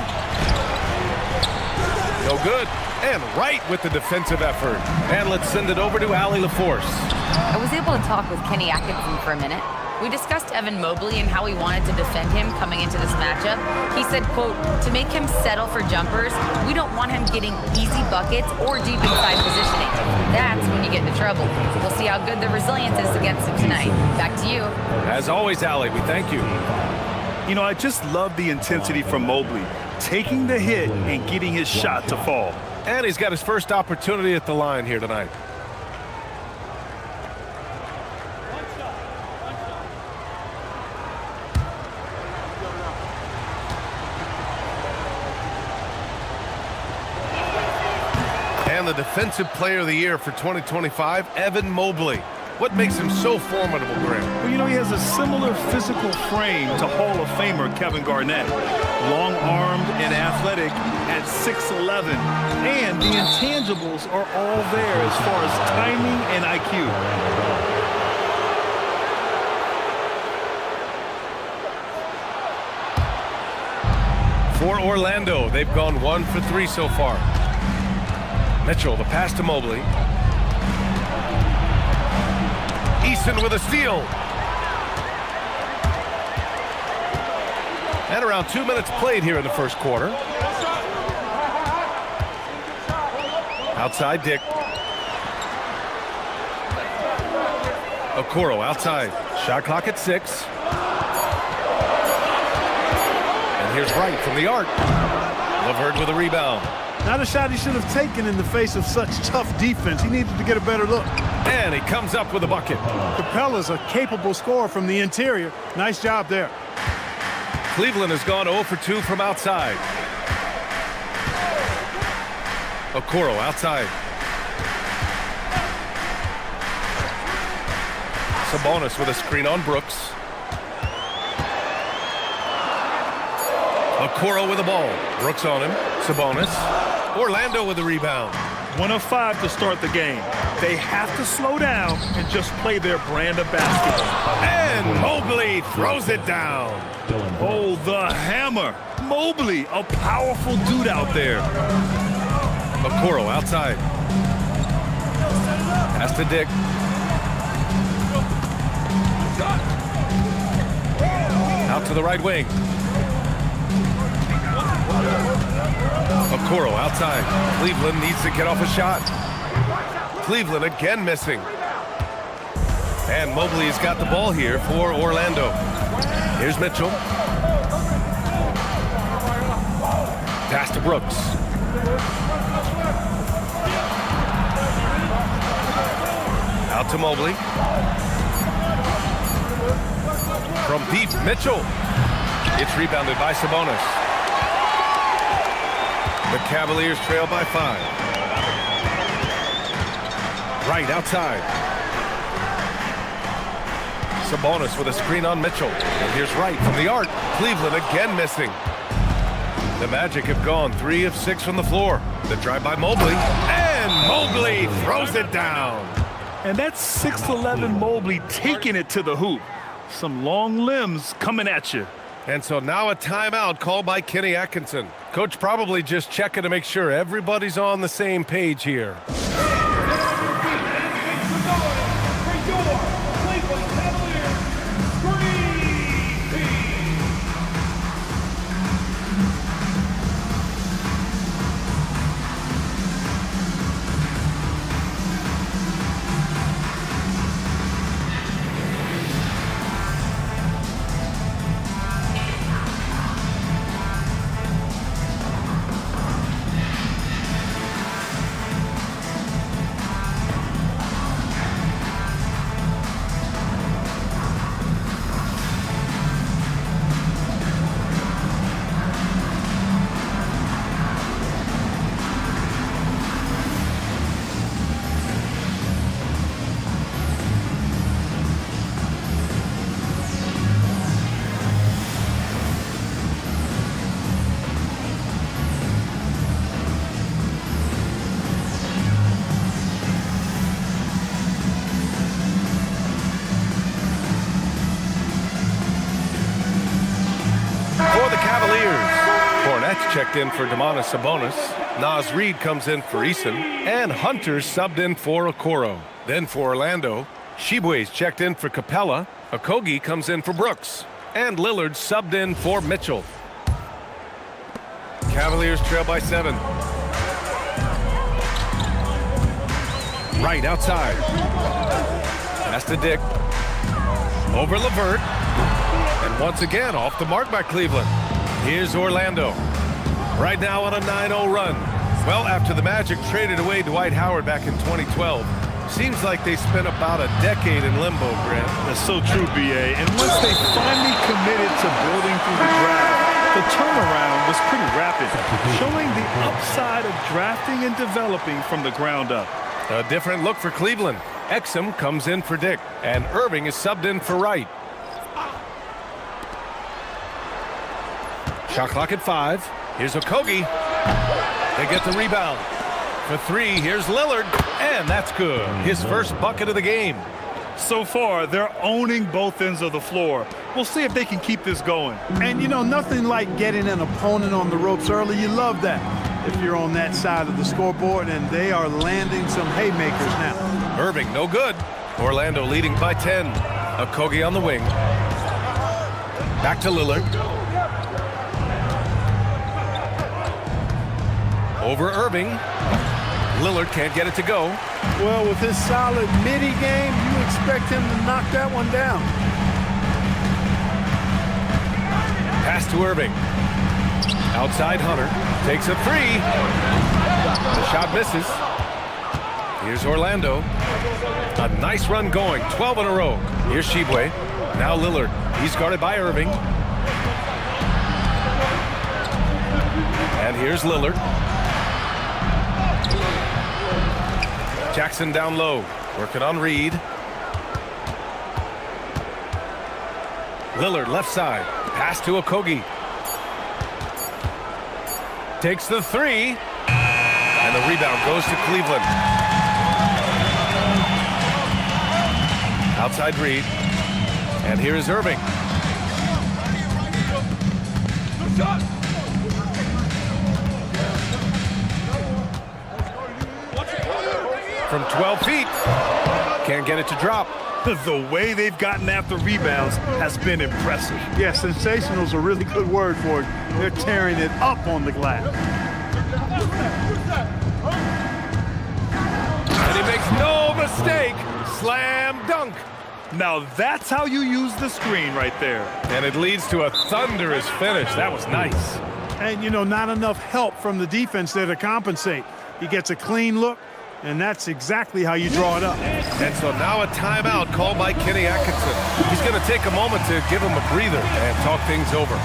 No good. And right with the defensive effort. And let's send it over to Allie LaForce. I was able to talk with Kenny Atkinson for a minute. We discussed Evan Mobley and how we wanted to defend him coming into this matchup. He said, quote, to make him settle for jumpers, we don't want him getting easy buckets or deep inside positioning. That's when you get into trouble. We'll see how good the resilience is against him tonight. Back to you. As always, Allie, we thank you. You know, I just love the intensity from Mobley, taking the hit and getting his shot to fall. And he's got his first opportunity at the line here tonight. And the Defensive Player of the Year for 2025, Evan Mobley. What makes him so formidable, Graham? Well, you know, he has a similar physical frame to Hall of Famer Kevin Garnett. Long-armed and athletic at 6'11". And the intangibles are all there as far as timing and IQ. For Orlando, they've gone 1 for 3 so far. Mitchell, the pass to Mobley. Eason with a steal. And around 2 minutes played here in the first quarter. Outside, Dick. Okoro outside. Shot clock at 6. And here's Wright from the arc. LeVert with a rebound. Not a shot he should have taken in the face of such tough defense. He needed to get a better look. And he comes up with a bucket. Capella's a capable scorer from the interior. Nice job there. Cleveland has gone 0 for 2 from outside. Okoro outside. Sabonis with a screen on Brooks. Okoro with the ball. Brooks on him. Sabonis. Orlando with the rebound. 1 of 5 to start the game. They have to slow down and just play their brand of basketball. And Mobley throws it down. Oh, the hammer. Mobley, a powerful dude out there. Okoro outside. Pass to Dick. Out to the right wing. Okoro outside. Cleveland needs to get off a shot. Cleveland again missing. And Mobley has got the ball here for Orlando. Here's Mitchell. Pass to Brooks. Out to Mobley. From deep, Mitchell. It's rebounded by Sabonis. The Cavaliers trail by 5. Right outside. Sabonis with a screen on Mitchell. And here's Wright from the arc. Cleveland again missing. The Magic have gone 3 of 6 from the floor. The drive by Mobley. And Mobley throws it down. And that's 6'11" Mobley taking it to the hoop. Some long limbs coming at you. And so now a timeout called by Kenny Atkinson. Coach probably just checking to make sure everybody's on the same page here. Checked in for Domantas Sabonis. Naz Reid comes in for Eason. And Hunter's subbed in for Okoro. Then for Orlando, Shibwe's checked in for Capella. Okogie comes in for Brooks. And Lillard subbed in for Mitchell. Cavaliers trail by 7. Right outside. Pass to Dick. Over LeVert. And once again off the mark by Cleveland. Here's Orlando. Right now on a 9-0 run. Well, after the Magic traded away Dwight Howard back in 2012, seems like they spent about a decade in limbo, Grant. That's so true, B.A. And once they finally committed to building through the draft, the turnaround was pretty rapid, showing the upside of drafting and developing from the ground up. A different look for Cleveland. Exum comes in for Dick, and Irving is subbed in for Wright. Shot clock at 5. Here's Okogie. They get the rebound. For 3, here's Lillard, and that's good. His first bucket of the game. So far, they're owning both ends of the floor. We'll see if they can keep this going. And, you know, nothing like getting an opponent on the ropes early. You love that if you're on that side of the scoreboard, and they are landing some haymakers now. Irving, no good. Orlando leading by 10. Okogie on the wing. Back to Lillard. Over Irving. Lillard can't get it to go. Well, with his solid midi game, you expect him to knock that one down. Pass to Irving. Outside Hunter. Takes a 3. The shot misses. Here's Orlando. A nice run going. 12 in a row. Here's Shibwe. Now Lillard. He's guarded by Irving. And here's Lillard. Jackson down low, working on Reed. Lillard left side, pass to Okogie. Takes the 3, and the rebound goes to Cleveland. Outside Reed, and here is Irving. From 12 feet, can't get it to drop. The way they've gotten after rebounds has been impressive. Yeah, sensational is a really good word for it. They're tearing it up on the glass. And he makes no mistake. Slam dunk. Now that's how you use the screen right there. And it leads to a thunderous finish. That was nice. And, you know, not enough help from the defense there to compensate. He gets a clean look, And that's exactly how you draw it up. And so now a timeout called by Kenny Atkinson. He's going to take a moment to give him a breather and talk things over.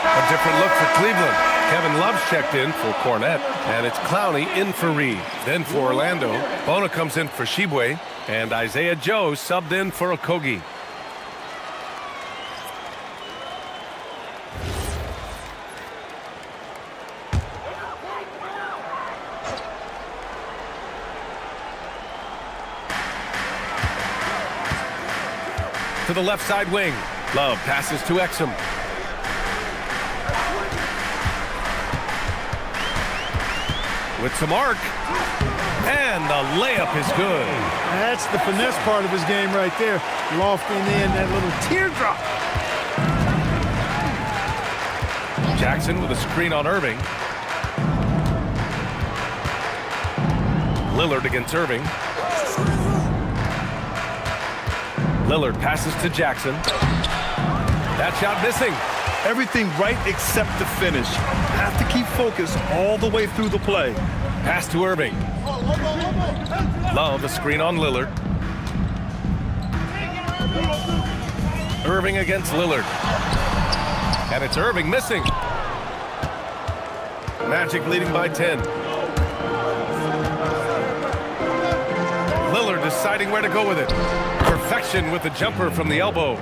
A different look for Cleveland. Kevin Love's checked in for Cornette, and it's Clowney in for Reed. Then for Orlando, Bona comes in for Shibwe, and Isaiah Joe subbed in for Okogie. To the left side wing. Love passes to Exum. With some arc, and the layup is good. That's the finesse part of his game right there. Lofting in that little teardrop. Jackson with a screen on Irving. Lillard against Irving. Lillard passes to Jackson. That shot missing. Everything right except the finish. Have to keep focused all the way through the play. Pass to Irving. Love a screen on Lillard. Irving against Lillard. And it's Irving missing. Magic leading by 10. Lillard deciding where to go with it. Perfection with the jumper from the elbow.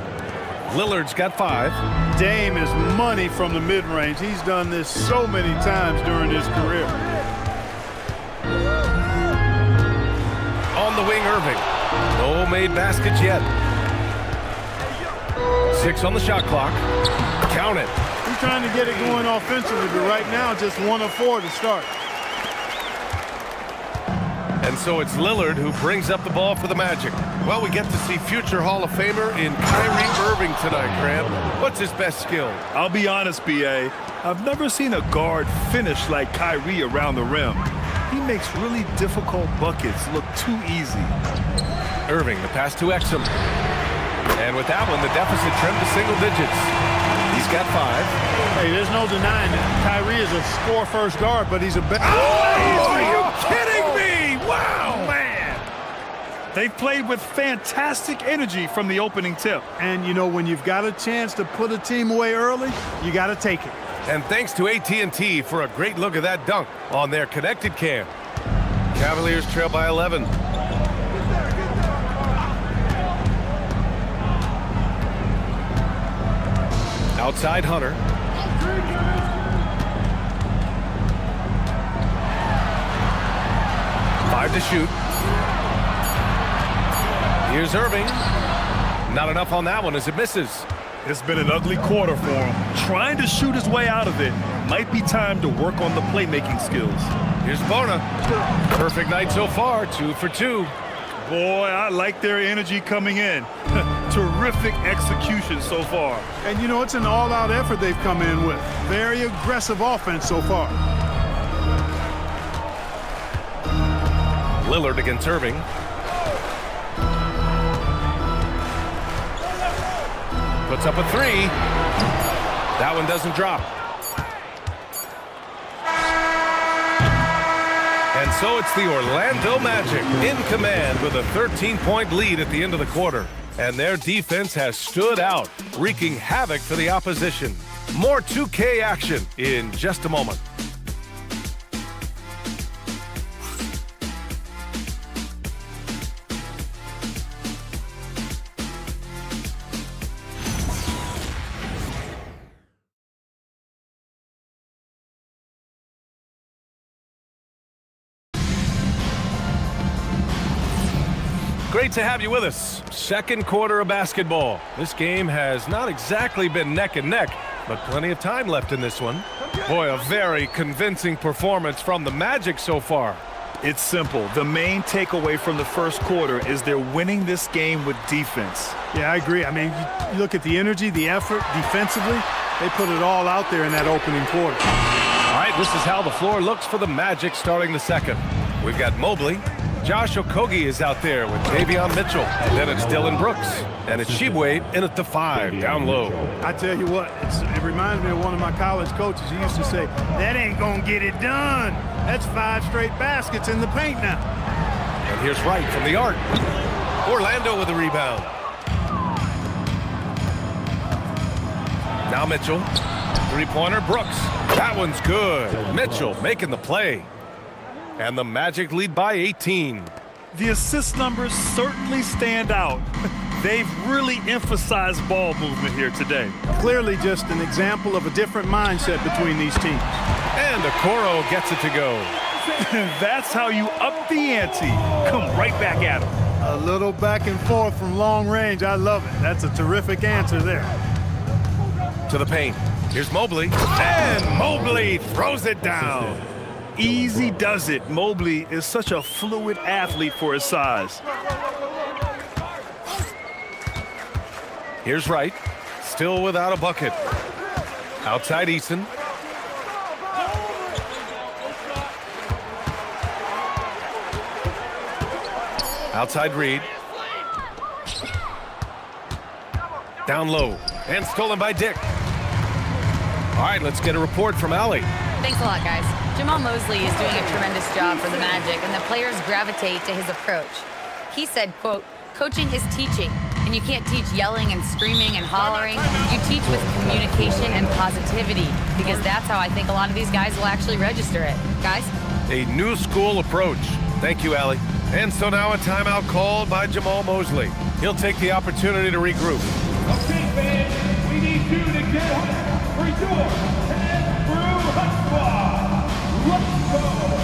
Lillard's got 5. Dame is money from the mid-range. He's done this so many times during his career. On the wing, Irving. No made baskets yet. 6 on the shot clock. Count it. He's trying to get it going offensively, but right now just 1 of 4 to start. And so it's Lillard who brings up the ball for the Magic. Well, we get to see future Hall of Famer in Kyrie Irving tonight, Grant. What's his best skill? I'll be honest, B.A. I've never seen a guard finish like Kyrie around the rim. He makes really difficult buckets look too easy. Irving, the pass to Exum. And with that one, the deficit trimmed to single digits. He's got 5. Hey, there's no denying that Kyrie is a score-first guard, but he's a better... Oh, are you kidding me? Wow, man. They've played with fantastic energy from the opening tip. And, you know, when you've got a chance to put a team away early, you got to take it. And thanks to AT&T for a great look at that dunk on their connected cam. Cavaliers trail by 11. Outside Hunter. Five to shoot. Here's Irving. Not enough on that one as it misses. It's been an ugly quarter for him. Trying to shoot his way out of it. Might be time to work on the playmaking skills. Here's Bona. Perfect night so far, 2 for 2. Boy, I like their energy coming in. Terrific execution so far. And, you know, it's an all-out effort they've come in with. Very aggressive offense so far. Lillard against Irving. Puts up a 3. That one doesn't drop. And so it's the Orlando Magic in command with a 13-point lead at the end of the quarter. And their defense has stood out, wreaking havoc for the opposition. More 2K action in just a moment. Great to have you with us. Second quarter of basketball. This game has not exactly been neck and neck, but plenty of time left in this one. Boy, a very convincing performance from the Magic so far. It's simple. The main takeaway from the first quarter is they're winning this game with defense. Yeah, I agree. I mean, you look at the energy, the effort defensively, they put it all out there in that opening quarter. All right, this is how the floor looks for the Magic starting the second. We've got Mobley. Josh Okogie is out there with Davion Mitchell. And then it's Dylan Brooks. And it's Tshiebwe in at the 5, down low. I tell you what, it reminds me of one of my college coaches. He used to say, that ain't going to get it done. That's 5 straight baskets in the paint now. And here's Wright from the arc. Orlando with the rebound. Now Mitchell. Three-pointer, Brooks. That one's good. Mitchell making the play. And the Magic lead by 18. The assist numbers certainly stand out. They've really emphasized ball movement here today. Clearly just an example of a different mindset between these teams. And Okoro gets it to go. That's how you up the ante. Come right back at them. A little back and forth from long range. I love it. That's a terrific answer there. To the paint. Here's Mobley. And Mobley throws it down. Easy does it. Mobley is such a fluid athlete for his size. Here's Wright. Still without a bucket. Outside Eason. Outside Reed. Down low. And stolen by Dick. All right, let's get a report from Allie. Thanks a lot, guys. Jamal Mosley is doing a tremendous job for the Magic, and the players gravitate to his approach. He said, quote, coaching is teaching, and you can't teach yelling and screaming and hollering. You teach with communication and positivity, because that's how I think a lot of these guys will actually register it. Guys? A new school approach. Thank you, Allie. And so now a timeout called by Jamal Mosley. He'll take the opportunity to regroup. Okay, fans, we need you to get up for your and through Hut Squad. Let's go.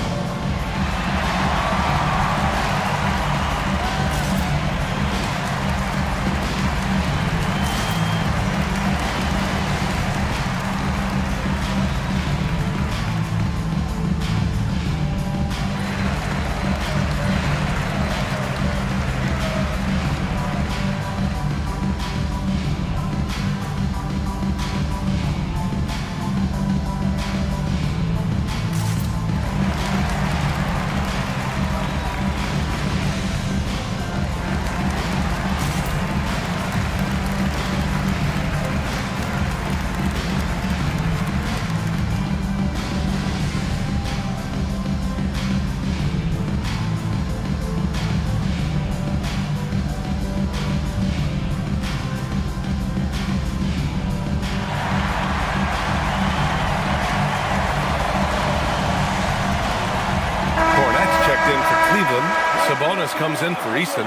Sabonis comes in for Eason.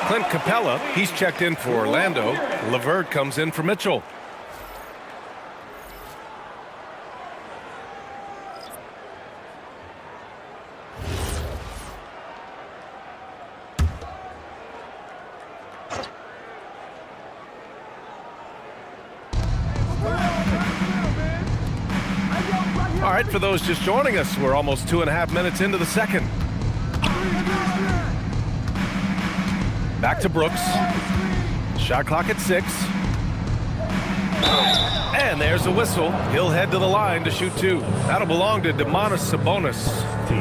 Clint Capella, he's checked in for Orlando. LeVert comes in for Mitchell. All right, for those just joining us, we're almost 2.5 minutes into the second. Back to Brooks. Shot clock at 6. And there's a whistle. He'll head to the line to shoot 2. That'll belong to Domantas Sabonis.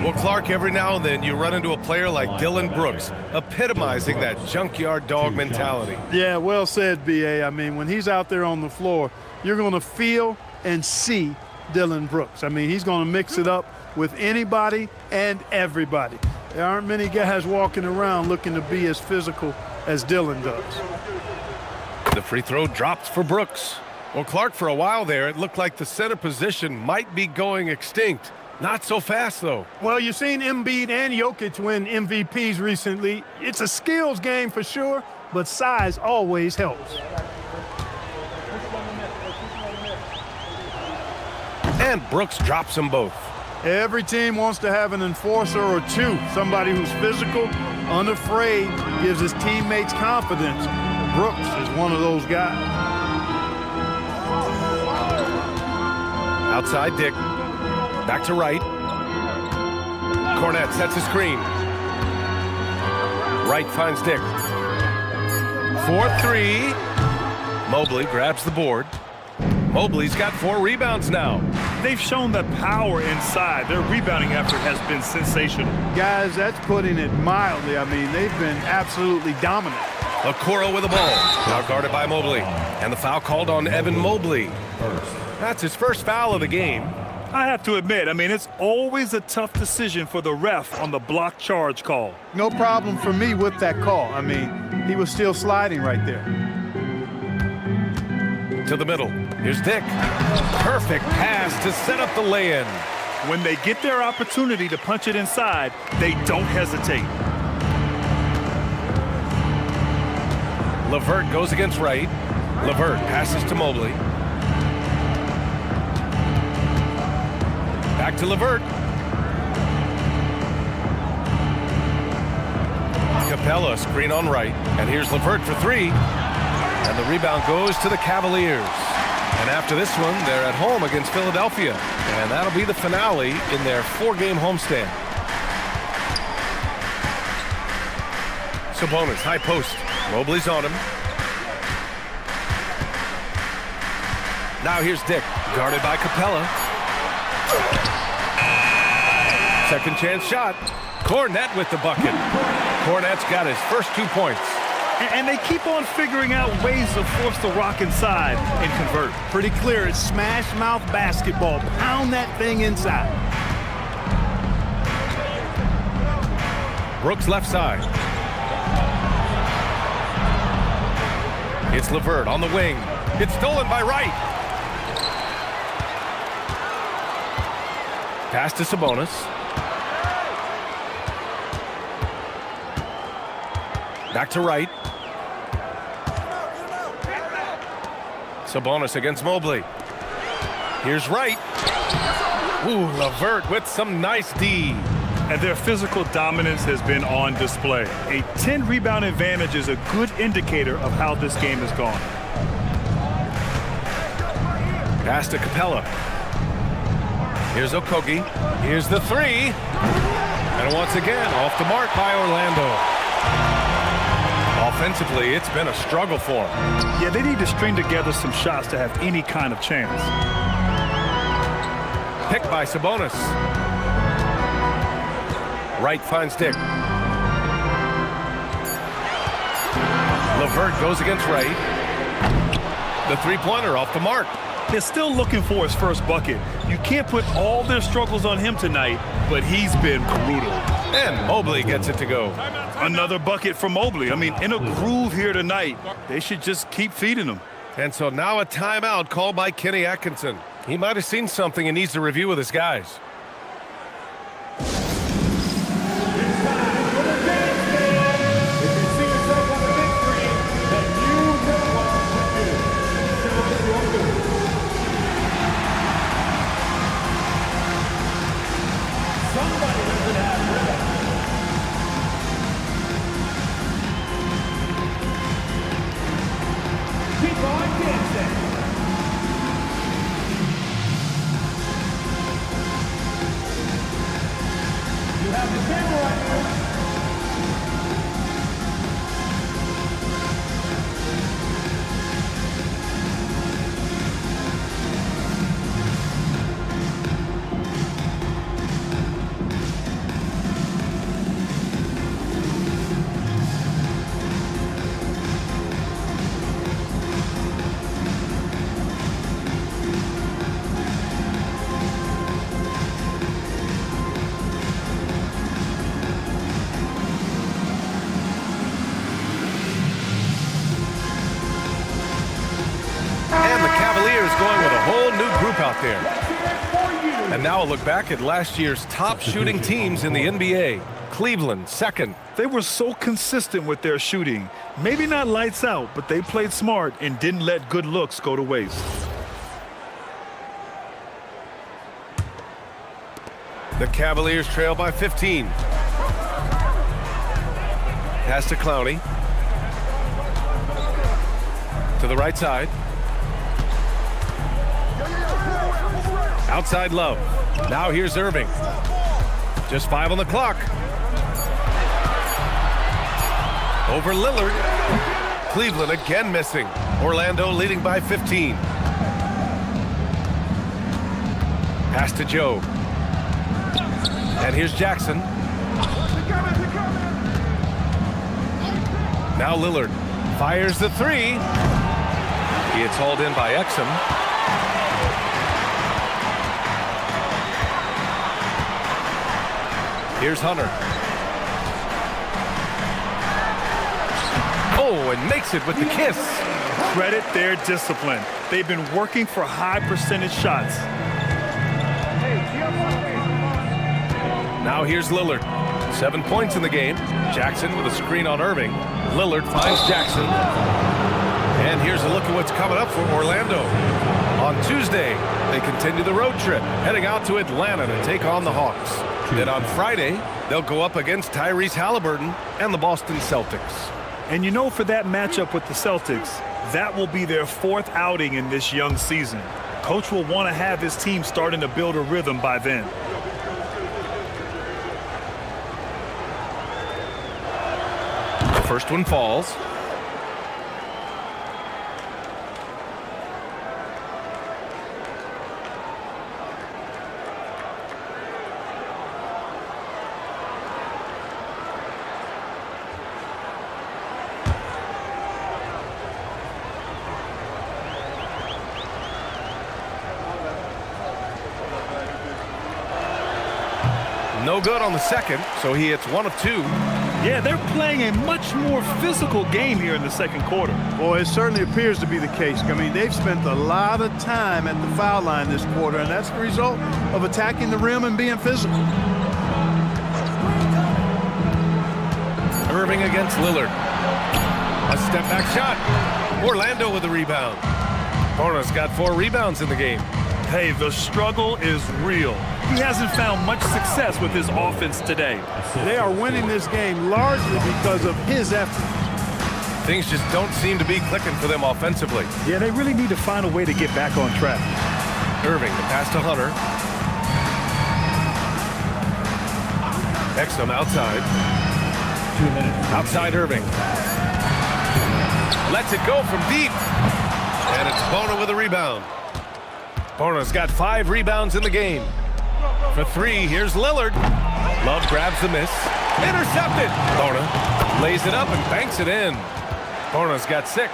Well, Clark, every now and then you run into a player like Dillon Brooks, epitomizing that junkyard dog mentality. Yeah, well said, B.A. I mean, when he's out there on the floor, you're going to feel and see Dillon Brooks. I mean, he's going to mix it up with anybody and everybody. There aren't many guys walking around looking to be as physical as Dillon does. The free throw drops for Brooks. Well, Clark, for a while there, it looked like the center position might be going extinct. Not so fast, though. Well, you've seen Embiid and Jokic win MVPs recently. It's a skills game for sure, but size always helps. And Brooks drops them both. Every team wants to have an enforcer or two, somebody who's physical unafraid, gives his teammates confidence. Brooks is one of those guys. Outside Dick. Back to Wright. Cornette sets a screen. Wright finds Dick. 4-3. Mobley grabs the board. Mobley's got 4 rebounds now. They've shown that power inside. Their rebounding effort has been sensational. Guys, that's putting it mildly. I mean, they've been absolutely dominant. Okoro with the ball. Now guarded by Mobley. And the foul called on Evan Mobley. That's his first foul of the game. I have to admit, I mean, it's always a tough decision for the ref on the block charge call. No problem for me with that call. I mean, he was still sliding right there. To the middle. Here's Dick. Perfect pass to set up the lay-in. When they get their opportunity to punch it inside, they don't hesitate. LeVert goes against Wright. LeVert passes to Mobley. Back to LeVert. Capella screen on Wright. And here's LeVert for 3. And the rebound goes to the Cavaliers. And after this one, they're at home against Philadelphia. And that'll be the finale in their 4-game homestand. Sabonis, high post. Mobley's on him. Now here's Dick, guarded by Capella. Second chance shot. Cornette with the bucket. Cornette's got his first 2 points. And they keep on figuring out ways to force the rock inside and convert. Pretty clear, it's smash mouth basketball. Pound that thing inside. Brooks left side. It's LeVert on the wing. It's stolen by Wright. Pass to Sabonis. Back to Wright. Sabonis against Mobley. Here's Wright. Ooh, LeVert with some nice D. And their physical dominance has been on display. A 10-rebound advantage is a good indicator of how this game has gone. Pass to Capella. Here's Okogie. Here's the 3. And once again, off the mark by Orlando. Offensively, it's been a struggle for them. Yeah, they need to string together some shots to have any kind of chance. Picked by Sabonis. Wright finds Dick. LeVert goes against Wright. The 3-pointer off the mark. They're still looking for his first bucket. You can't put all their struggles on him tonight, but he's been brutal. And Mobley gets it to go. Another bucket for Mobley. I mean, in a groove here tonight. They should just keep feeding him. And so now a timeout called by Kenny Atkinson. He might have seen something and needs to review with his guys. Going with a whole new group out there. And now a look back at last year's top shooting teams in the NBA. Cleveland, second. They were so consistent with their shooting. Maybe not lights out, but they played smart and didn't let good looks go to waste. The Cavaliers trail by 15. Pass to Clowney. To the right side. Outside Love. Now here's Irving. Just 5 on the clock. Over Lillard. Cleveland again missing. Orlando leading by 15. Pass to Joe. And here's Jackson. Now Lillard fires the 3. He gets hauled in by Exum. Here's Hunter. Oh, and makes it with the kiss. Credit their discipline. They've been working for high percentage shots. Now here's Lillard. 7 points in the game. Jackson with a screen on Irving. Lillard finds Jackson. And here's a look at what's coming up for Orlando. On Tuesday, they continue the road trip, heading out to Atlanta to take on the Hawks. Then on Friday, they'll go up against Tyrese Halliburton and the Boston Celtics. And you know, for that matchup with the Celtics, that will be their 4th outing in this young season. Coach will want to have his team starting to build a rhythm by then. The first one falls. No good on the second, so he hits 1 of 2. Yeah, they're playing a much more physical game here in the second quarter. Boy, it certainly appears to be the case. I mean, they've spent a lot of time at the foul line this quarter, and that's the result of attacking the rim and being physical. Irving against Lillard. A step-back shot. Orlando with the rebound. Hornets got 4 rebounds in the game. Hey, the struggle is real. He hasn't found much success with his offense today. They are winning this game largely because of his effort. Things just don't seem to be clicking for them offensively. Yeah, they really need to find a way to get back on track. Irving, the pass to Hunter. Exum outside. 2 minutes. Outside Irving. Lets it go from deep. And it's Bona with a rebound. Bona's got 5 rebounds in the game. For 3, here's Lillard. Love grabs the miss. Intercepted. Bona lays it up and banks it in. Bona's got 6.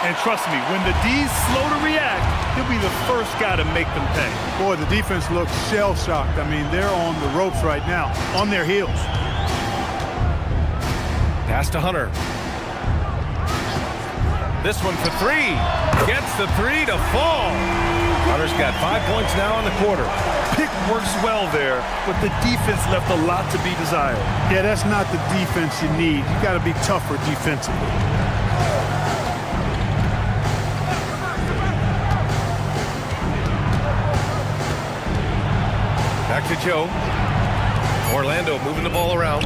And trust me, when the D's slow to react, he'll be the first guy to make them pay. Boy, the defense looks shell-shocked. I mean, they're on the ropes right now, on their heels. Pass to Hunter. This one for 3. Gets the 3 to fall. Hunter's got 5 points now in the quarter. Pick works well there, but the defense left a lot to be desired. Yeah, that's not the defense you need. You got to be tougher defensively. Back to Joe. Orlando moving the ball around.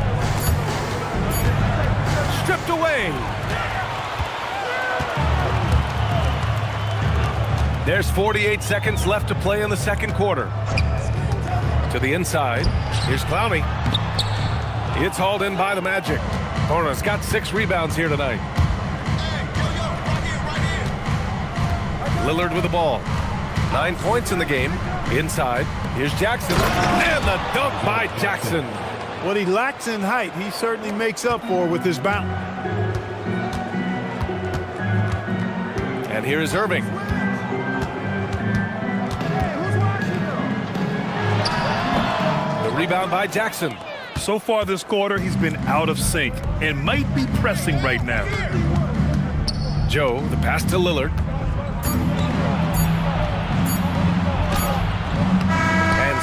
Stripped away. There's 48 seconds left to play in the second quarter. To the inside. Here's Clowney. It's hauled in by the Magic. Bona's got 6 rebounds here tonight. Lillard with the ball. 9 points in the game. Inside. Here's Jackson. And the dunk by Jackson. What he lacks in height, he certainly makes up for with his bounce. And here is Irving. The rebound by Jackson. So far this quarter, he's been out of sync and might be pressing right now. Joe, the pass to Lillard.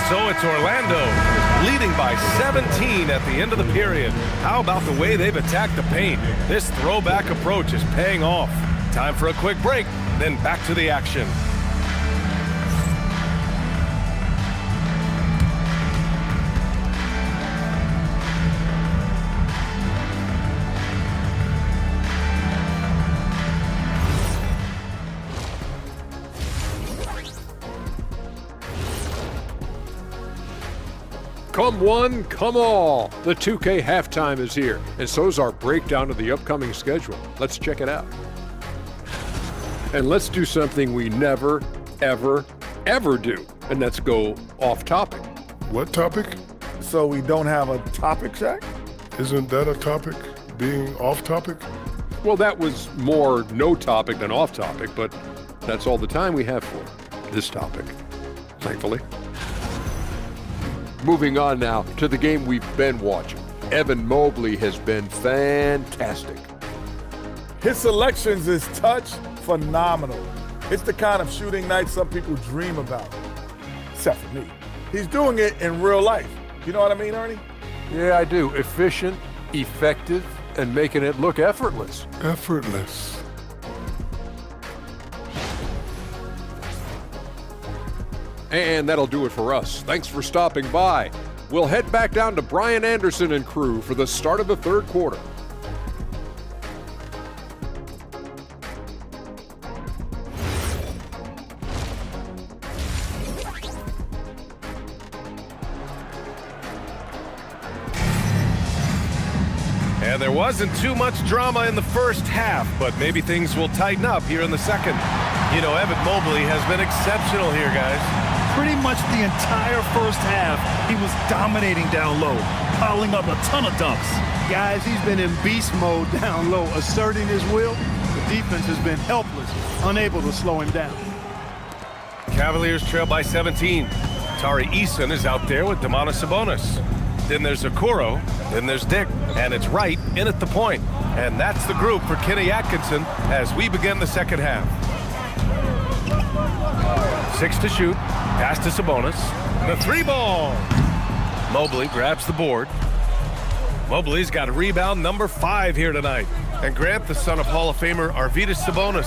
So it's Orlando leading by 17 at the end of the period. How about the way they've attacked the paint? This throwback approach is paying off. Time for a quick break, then back to the action. Come one, come all. The 2K halftime is here, and so's our breakdown of the upcoming schedule. Let's check it out. And let's do something we never, ever, ever do, and that's go off topic. What topic? So we don't have a topic, Shaq? Isn't that a topic? Being off topic? Well, that was more no topic than off topic, but that's all the time we have for this topic, thankfully. Moving on now to the game we've been watching. Evan Mobley has been fantastic. His selections is touch phenomenal. It's the kind of shooting night some people dream about, except for me. He's doing it in real life. You know what I mean, Ernie? Yeah, I do. Efficient, effective, and making it look effortless. Effortless. And that'll do it for us. Thanks for stopping by. We'll head back down to Brian Anderson and crew for the start of the third quarter. And there wasn't too much drama in the first half, but maybe things will tighten up here in the second. You know, Evan Mobley has been exceptional here, guys. Pretty much the entire first half, he was dominating down low, piling up a ton of dunks. Guys, he's been in beast mode down low, asserting his will. The defense has been helpless, unable to slow him down. Cavaliers trail by 17. Tari Eason is out there with Domantas Sabonis. Then there's Okoro, then there's Dick, and it's Wright in at the point. And that's the group for Kenny Atkinson as we begin the second half. 6 to shoot, pass to Sabonis. The 3-ball. Mobley grabs the board. Mobley's got rebound number 5 here tonight. And Grant, the son of Hall of Famer Arvydas Sabonis.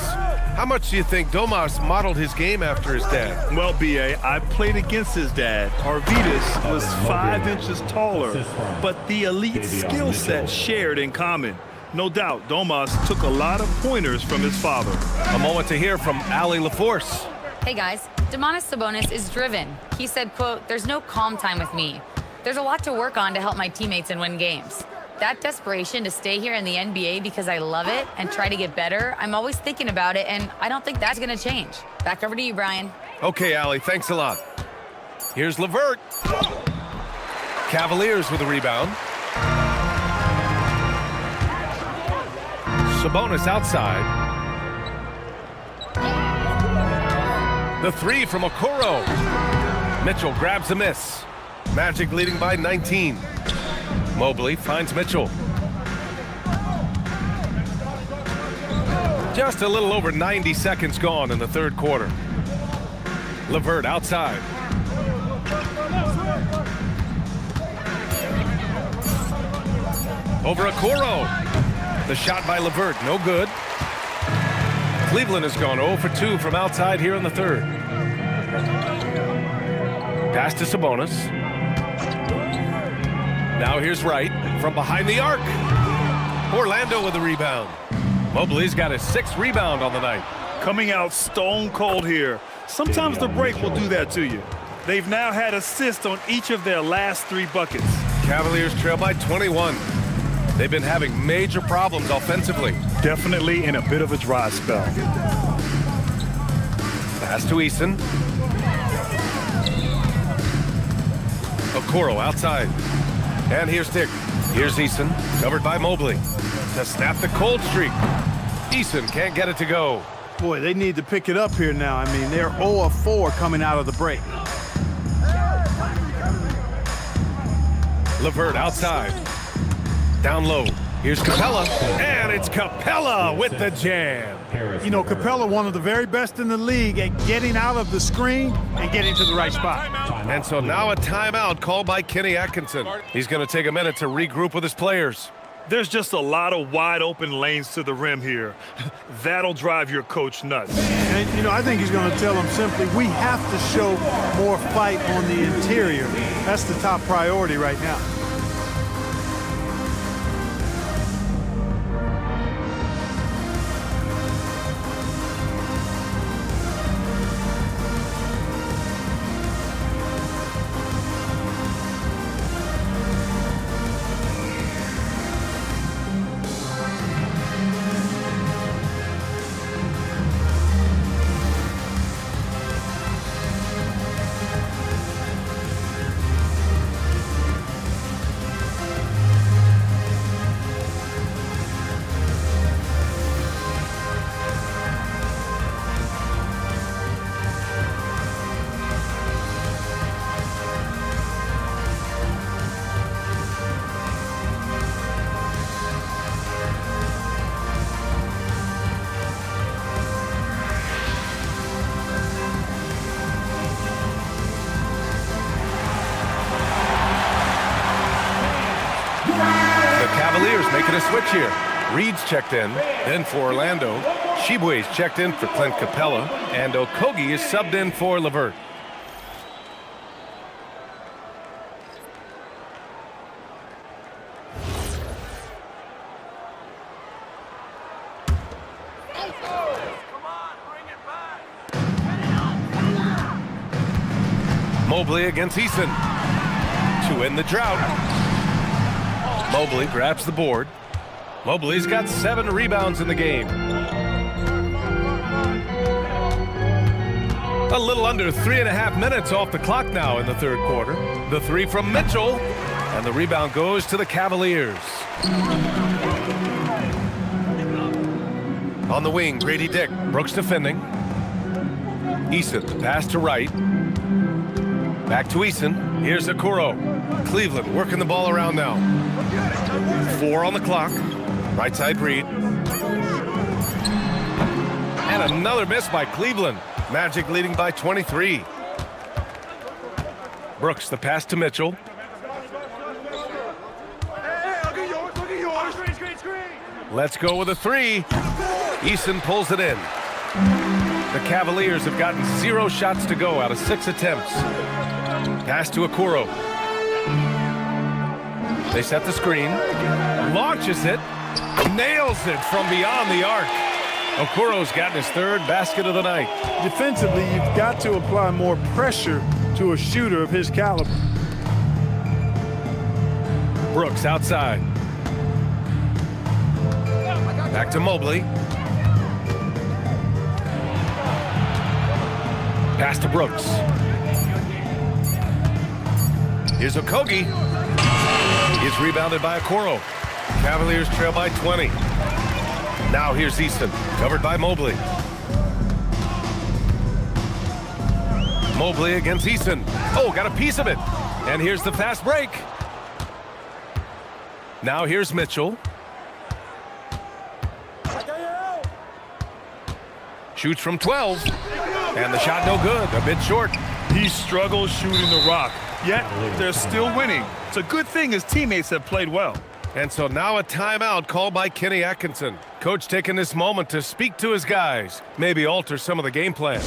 How much do you think Domas modeled his game after his dad? Well, B.A., I played against his dad. Arvydas was 5 inches taller, but the elite skill set shared in common. No doubt, Domas took a lot of pointers from his father. A moment to hear from Allie LaForce. Hey guys, Domantas Sabonis is driven. He said, quote, "There's no calm time with me. There's a lot to work on to help my teammates and win games. That desperation to stay here in the NBA because I love it and try to get better, I'm always thinking about it, and I don't think that's going to change." Back over to you, Brian. Okay, Allie, thanks a lot. Here's LeVert. Cavaliers with a rebound. Sabonis outside. The 3 from Okoro. Mitchell grabs a miss. Magic leading by 19. Mobley finds Mitchell. Just a little over 90 seconds gone in the third quarter. LeVert outside. Over Okoro. The shot by LeVert, no good. Cleveland has gone 0 for 2 from outside here in the third. Pass to Sabonis. Now here's Wright from behind the arc. Orlando with a rebound. Mobley's got his 6th rebound on the night. Coming out stone cold here. Sometimes the break will do that to you. They've now had assists on each of their last 3 buckets. Cavaliers trail by 21. They've been having major problems offensively. Definitely in a bit of a dry spell. Pass to Eason. Okoro outside. And here's Dick. Here's Eason, covered by Mobley. To snap the cold streak. Eason can't get it to go. Boy, they need to pick it up here now. I mean, they're 0 of 4 coming out of the break. LeVert outside. Down low. Here's Capella. And it's Capella with the jam. You know, Capella, one of the very best in the league at getting out of the screen and getting to the right spot. And so now a timeout called by Kenny Atkinson. He's going to take a minute to regroup with his players. There's just a lot of wide open lanes to the rim here. That'll drive your coach nuts. And, you know, I think he's going to tell them simply, we have to show more fight on the interior. That's the top priority right now. making a switch here. Reed's checked in. Then for Orlando, Shibwe's checked in for Clint Capella. And Okogie is subbed in for LeVert. Mobley against Eason to end the drought. Mobley grabs the board. Mobley's got 7 rebounds in the game. A little under 3.5 minutes off the clock now in the third quarter. The three from Mitchell, and the rebound goes to the Cavaliers. On the wing, Grady Dick. Brooks defending. Eason, the pass to Wright. Back to Eason. Here's Okoro. Cleveland working the ball around now. 4 on the clock. Right side Reed. And another miss by Cleveland. Magic leading by 23. Brooks, the pass to Mitchell. Let's go with a 3. Eason pulls it in. The Cavaliers have gotten 0 shots to go out of 6 attempts. Pass to Okoro. They set the screen. Launches it. Nails it from beyond the arc. Okoro's gotten his 3rd basket of the night. Defensively, you've got to apply more pressure to a shooter of his caliber. Brooks outside. Back to Mobley. Pass to Brooks. Here's Okogie. He's rebounded by Okoro. Cavaliers trail by 20. Now here's Easton, covered by Mobley. Mobley against Easton. Oh, got a piece of it. And here's the fast break. Now here's Mitchell. Shoots from 12. And the shot no good, a bit short. He struggles shooting the rock, yet they're still winning. It's a good thing his teammates have played well. And so now a timeout called by Kenny Atkinson. Coach taking this moment to speak to his guys, maybe alter some of the game plan.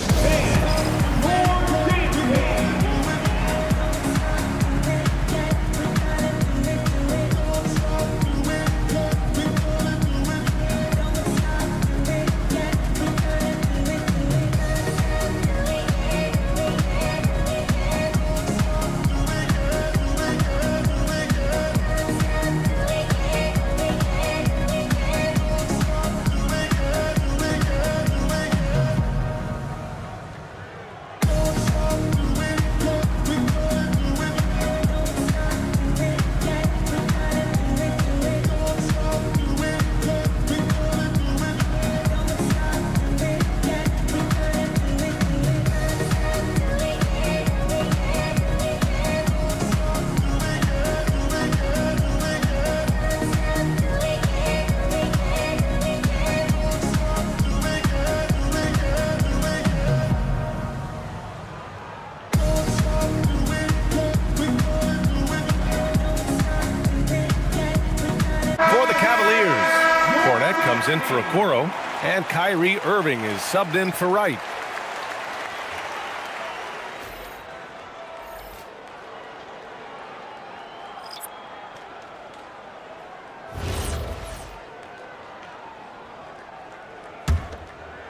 Comes in for Okoro, and Kyrie Irving is subbed in for Wright.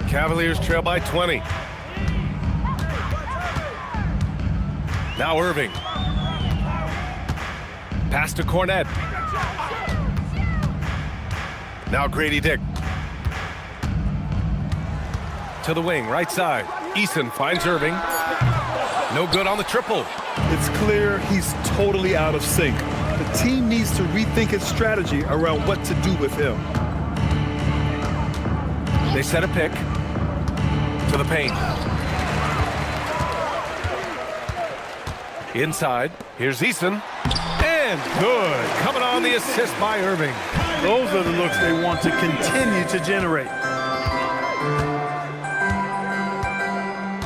Cavaliers trail by 20. Now Irving. Pass to Cornette. Now Grady Dick. To the wing, right side. Eason finds Irving. No good on the triple. It's clear he's totally out of sync. The team needs to rethink its strategy around what to do with him. They set a pick. To the paint. Inside. Here's Eason. And good. Coming on the assist by Irving. Those are the looks they want to continue to generate.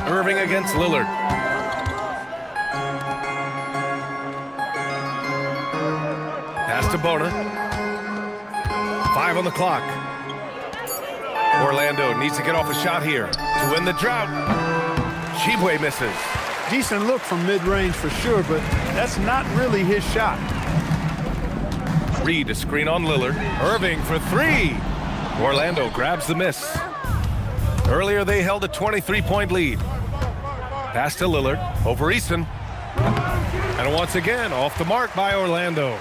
Irving against Lillard. Pass to Bona. 5 on the clock. Orlando needs to get off a shot here to win the drought. Tshiebwe misses. Decent look from mid-range for sure, but that's not really his shot. Reed a screen on Lillard. Irving for 3. Orlando grabs the miss. Earlier they held a 23-point lead. Pass to Lillard over Eason. And once again off the mark by Orlando.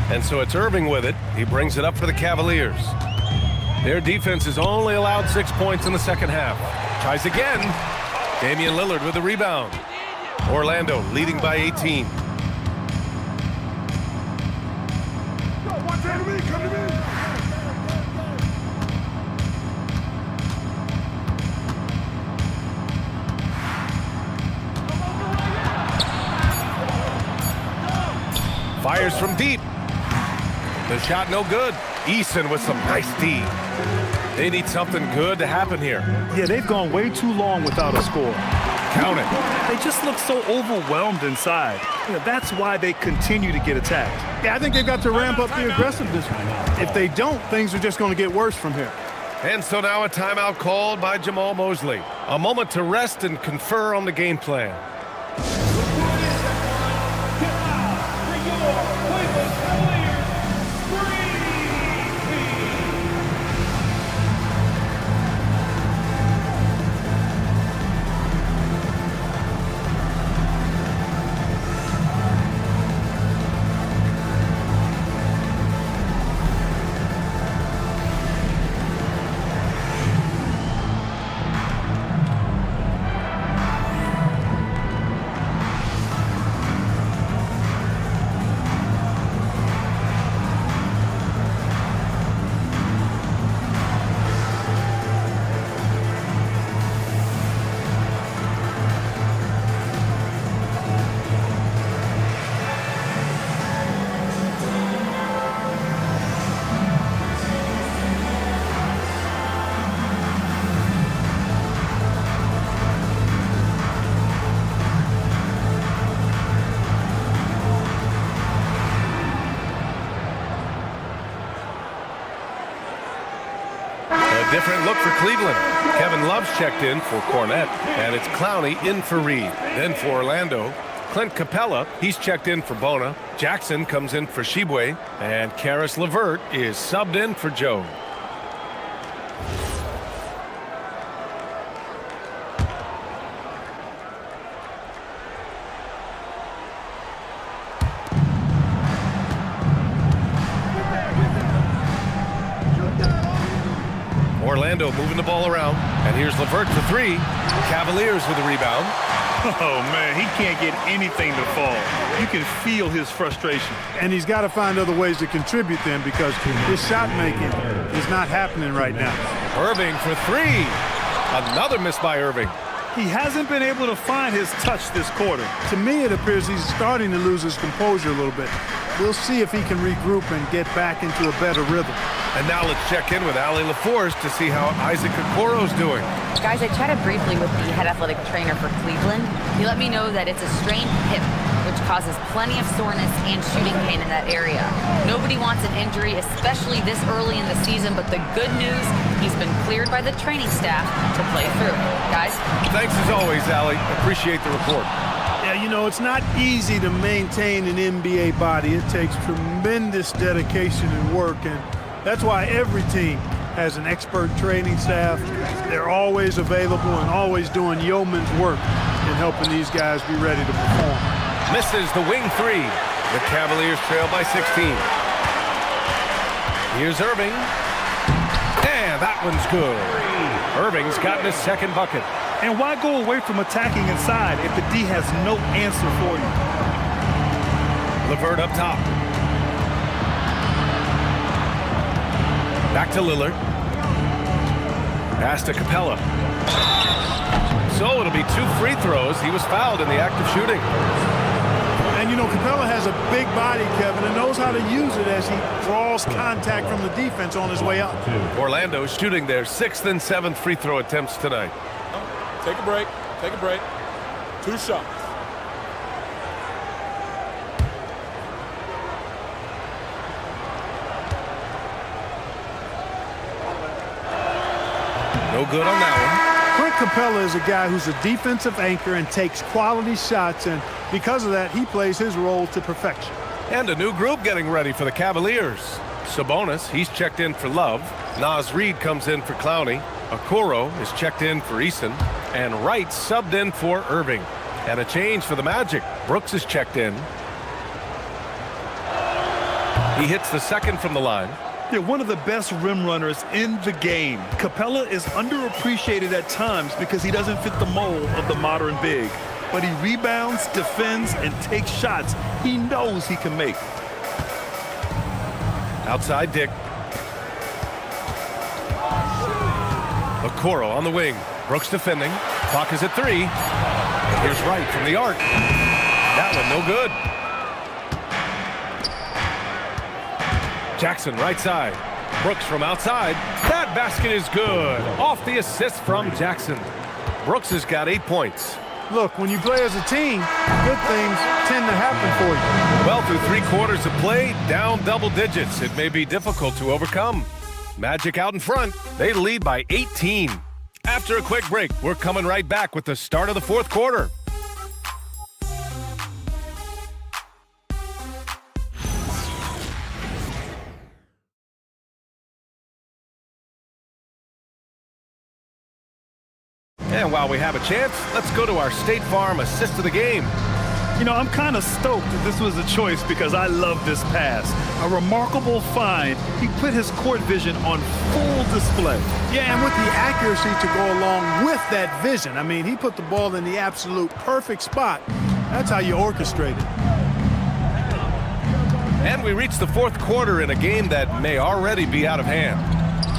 And so it's Irving with it. He brings it up for the Cavaliers. Their defense has only allowed 6 points in the second half. Tries again. Damian Lillard with the rebound. Orlando leading by 18. Fires from deep. The shot no good. Eason with some nice D. They need something good to happen here. Yeah, they've gone way too long without a score. Count it. They just look so overwhelmed inside. That's why they continue to get attacked. Yeah, I think they've got to ramp up the aggressiveness. If they don't, things are just going to get worse from here. And so now a timeout called by Jamal Mosley. A moment to rest and confer on the game plan. Different look for Cleveland. Kevin Love's checked in for Cornette, and it's Clowney in for Reed. Then for Orlando, Clint Capella, he's checked in for Bona. Jackson comes in for Tshiebwe, and Karis LeVert is subbed in for Joe. Orlando moving the ball around, and here's LeVert for 3. Cavaliers with the rebound. Oh, man, he can't get anything to fall. You can feel his frustration. And he's got to find other ways to contribute then, because his shot making is not happening right now. Irving for 3. Another miss by Irving. He hasn't been able to find his touch this quarter. To me, it appears he's starting to lose his composure a little bit. We'll see if he can regroup and get back into a better rhythm. And now let's check in with Allie LaForce to see how Isaac Okoro's doing. Guys, I chatted briefly with the head athletic trainer for Cleveland. He let me know that it's a strained hip, which causes plenty of soreness and shooting pain in that area. Nobody wants an injury, especially this early in the season, but the good news, he's been cleared by the training staff to play through. Guys? Thanks as always, Allie. Appreciate the report. Yeah, you know, it's not easy to maintain an NBA body. It takes tremendous dedication and work, and that's why every team has an expert training staff. They're always available and always doing yeoman's work in helping these guys be ready to perform. Misses the wing 3. The Cavaliers trail by 16. Here's Irving. And that one's good. Irving's gotten his second bucket. And why go away from attacking inside if the D has no answer for you? LeVert up top. Back to Lillard. Pass to Capella. So it'll be 2 free throws. He was fouled in the act of shooting. And, you know, Capella has a big body, Kevin, and knows how to use it as he draws contact from the defense on his way up. Orlando shooting their 6th and 7th free throw attempts tonight. Take a break. Take a break. 2 shots. No good on that Clint Capella is a guy who's a defensive anchor and takes quality shots, and because of that, he plays his role to perfection. one. And a new group getting ready for the Cavaliers. Sabonis, he's checked in for Love. Naz Reid comes in for Clowney. Okoro is checked in for Eason. And Wright subbed in for Irving. And a change for the Magic. Brooks is checked in. He hits the second from the line. They're one of the best rim runners in the game. Capella is underappreciated at times because he doesn't fit the mold of the modern big. But he rebounds, defends, and takes shots he knows he can make. Outside Dick. Okoro on the wing. Brooks defending. Clock is at 3. And here's Wright from the arc. That one no good. Jackson right side. Brooks from outside. That basket is good. Off the assist from Jackson. Brooks has got 8 points. Look, when you play as a team, good things tend to happen for you. Well, through 3 quarters of play, down double digits. It may be difficult to overcome. Magic out in front. They lead by 18. After a quick break, we're coming right back with the start of the 4th quarter. And while we have a chance, let's go to our State Farm assist of the game. You know, I'm kind of stoked that this was a choice because I love this pass. A remarkable find. He put his court vision on full display. Yeah, and with the accuracy to go along with that vision. I mean, he put the ball in the absolute perfect spot. That's how you orchestrate it. And we reach the 4th quarter in a game that may already be out of hand.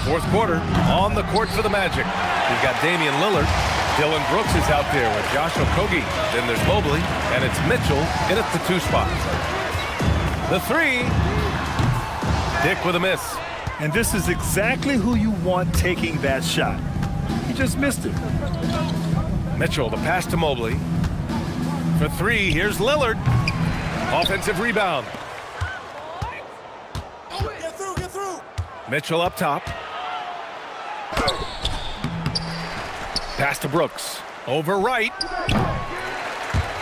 4th quarter on the court for the Magic. We've got Damian Lillard. Dylan Brooks is out there with Josh Okogie. Then there's Mobley, and it's Mitchell in at the 2 spot. The 3. Dick with a miss. And this is exactly who you want taking that shot. He just missed it. Mitchell, the pass to Mobley. For 3, here's Lillard. Offensive rebound. Get through. Mitchell up top. Pass to Brooks. Over Wright.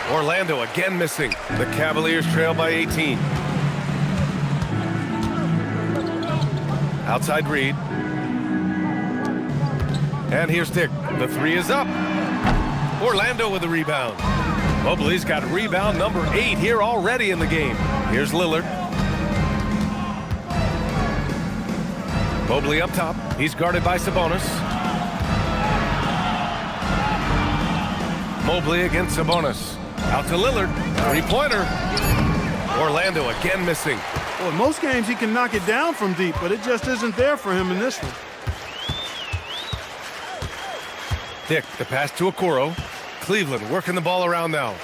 Orlando again missing. The Cavaliers trail by 18. Outside Reed. And here's Dick. The 3 is up. Orlando with the rebound. Mobley's got rebound number 8 here already in the game. Here's Lillard. Mobley up top. He's guarded by Sabonis. Mobley against Sabonis. Out to Lillard. 3-pointer. Orlando again missing. Well, in most games he can knock it down from deep, but it just isn't there for him in this one. Dick, the pass to Okoro. Cleveland working the ball around now.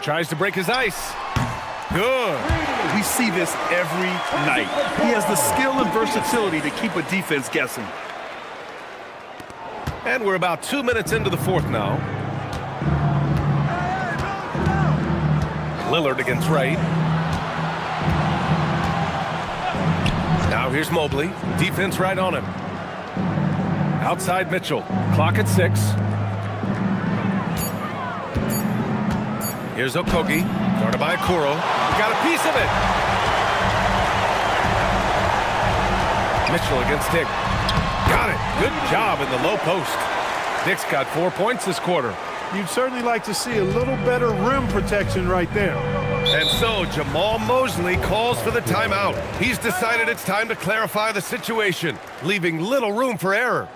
Tries to break his ice. Good. We see this every night. He has the skill and versatility to keep a defense guessing. And we're about 2 minutes into the 4th now. Lillard against Wright. Now here's Mobley. Defense right on him. Outside Mitchell. Clock at 6. Here's Okogie. Guarded by Okoro. Got a piece of it. Mitchell against Dick. Got it. Good job in the low post. Dick's got 4 points this quarter. You'd certainly like to see a little better rim protection right there. And so Jamal Mosley calls for the timeout. He's decided it's time to clarify the situation, leaving little room for error.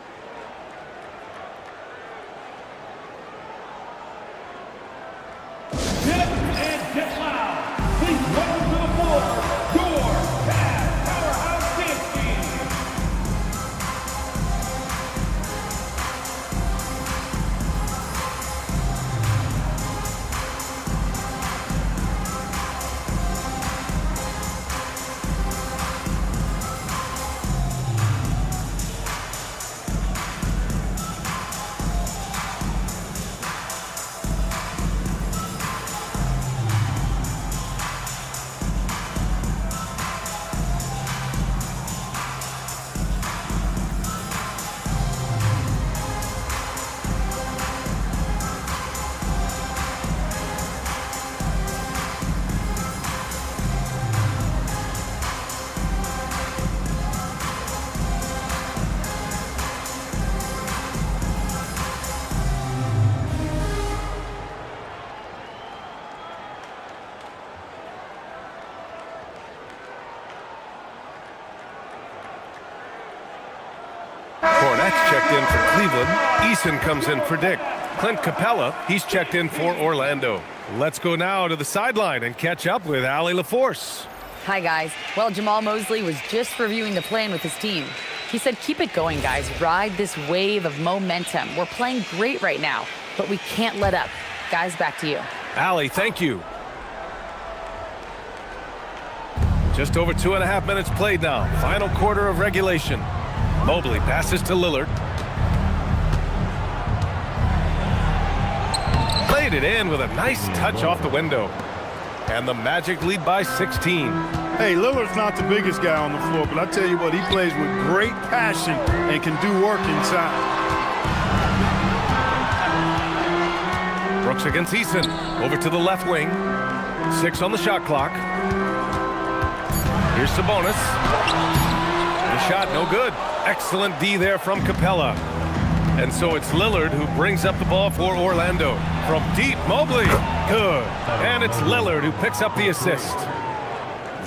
in for Cleveland. Eason comes in for Dick. Clint Capella, he's checked in for Orlando. Let's go now to the sideline and catch up with Allie LaForce. Hi, guys. Well, Jamal Mosley was just reviewing the plan with his team. He said, keep it going, guys. Ride this wave of momentum. We're playing great right now, but we can't let up. Guys, back to you. Allie, thank you. Just over 2.5 minutes played now. Final quarter of regulation. Mobley passes to Lillard. Played it in with a nice touch off the window. And the Magic lead by 16. Hey, Lillard's not the biggest guy on the floor, but I tell you what, he plays with great passion and can do work inside. Brooks against Eason. Over to the left wing. 6 on the shot clock. Here's Sabonis. The shot, no good. Excellent D there from Capella. And so it's Lillard who brings up the ball for Orlando. From deep, Mobley. Good. And it's Lillard who picks up the assist.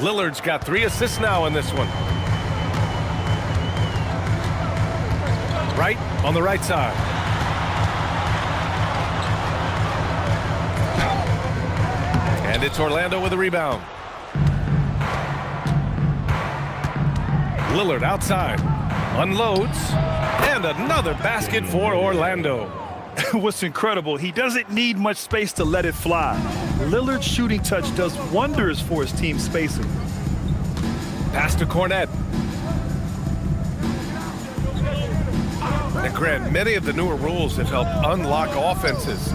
Lillard's got 3 assists now in this one. Right on the right side. And it's Orlando with a rebound. Lillard outside. Unloads. And another basket for Orlando. What's incredible, he doesn't need much space to let it fly. Lillard's shooting touch does wonders for his team spacing. Pass to Cornette. And Grant, many of the newer rules have helped unlock offenses.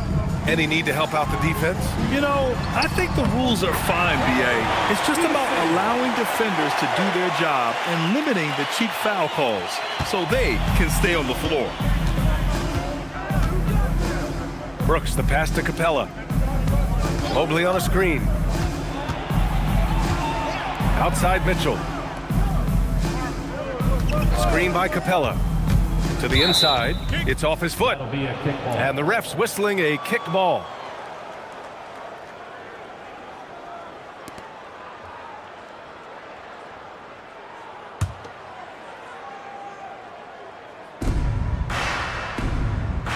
Any need to help out the defense? You know, I think the rules are fine, B.A. It's just about allowing defenders to do their job and limiting the cheap foul calls so they can stay on the floor. Brooks, the pass to Capella. Mobley on a screen. Outside Mitchell. Screen by Capella. To the inside. It's off his foot. And the ref's whistling a kick ball.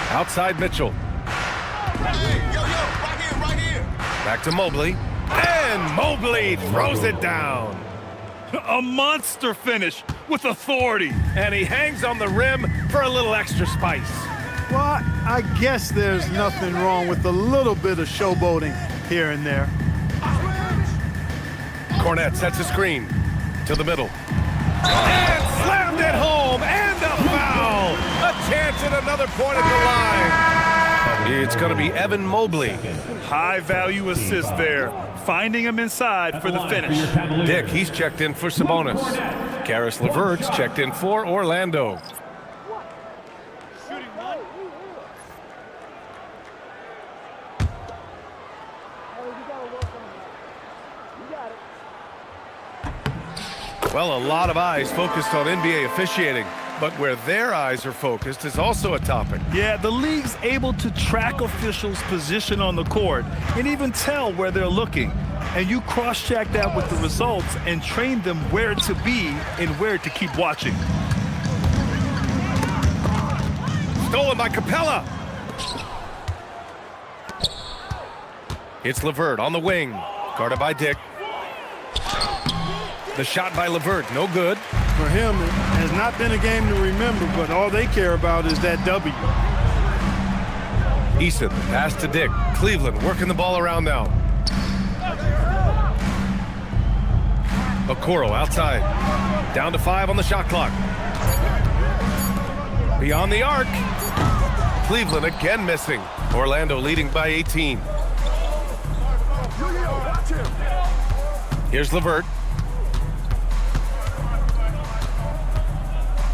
Outside Mitchell. Back to Mobley. And Mobley throws it down. A monster finish with authority. And he hangs on the rim for a little extra spice. Well, I guess there's nothing wrong with a little bit of showboating here and there. Cornette sets a screen to the middle. And slammed it home. And a foul. A chance at another point at the line. It's going to be Evan Mobley. High value assist there. Finding him inside for the finish. Dick, he's checked in for Sabonis. Caris LeVert's checked in for Orlando. Well, a lot of eyes focused on NBA officiating, but where their eyes are focused is also a topic. Yeah, the league's able to track officials' position on the court and even tell where they're looking. And you cross-check that with the results and train them where to be and where to keep watching. Stolen by Capella. It's LeVert on the wing, guarded by Dick. The shot by LeVert, no good. For him, it has not been a game to remember, but all they care about is that W. Eason, pass to Dick. Cleveland working the ball around now. Okoro outside. Down to 5 on the shot clock. Beyond the arc. Cleveland again missing. Orlando leading by 18. Here's LeVert.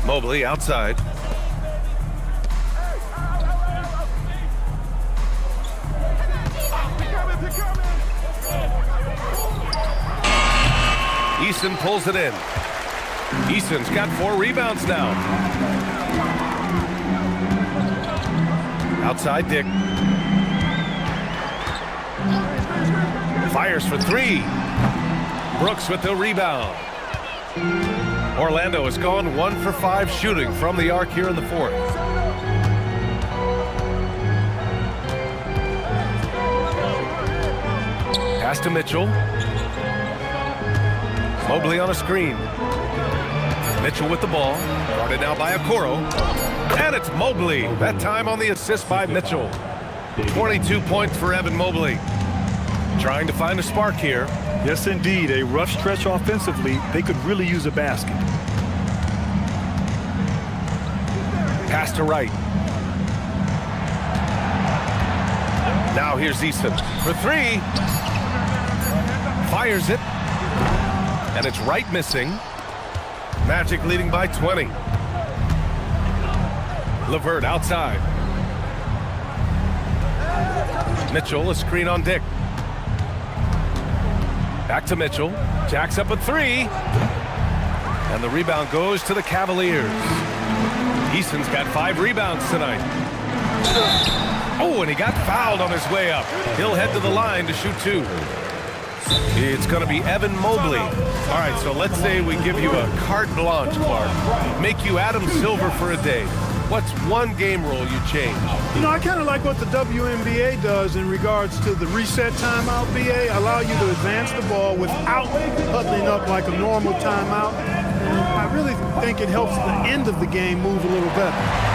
Mobley outside. Eason pulls it in. Eason's got 4 rebounds now. Outside Dick. Fires for 3. Brooks with the rebound. Orlando has gone 1 for 5 shooting from the arc here in the fourth. Pass to Mitchell. Mobley on a screen. Mitchell with the ball. Guarded now by Okoro. And it's Mobley. That time on the assist by Mitchell. 22 points for Evan Mobley. Trying to find a spark here. Yes, indeed. A rough stretch offensively. They could really use a basket. Pass to Wright. Now here's Eason for three. Fires it. And it's Wright missing. Magic leading by 20. LeVert outside. Mitchell, a screen on Dick. Back to Mitchell. Jacks up a three. And the rebound goes to the Cavaliers. Eason's got 5 rebounds tonight. Oh, and he got fouled on his way up. He'll head to the line to shoot 2. It's going to be Evan Mobley. All right, so let's say we give you a carte blanche, Clark. Make you Adam Silver for a day. What's one game rule you change? You know, I kind of like what the WNBA does in regards to the reset timeout, BA. Allow you to advance the ball without huddling up like a normal timeout. And I really think it helps the end of the game move a little better.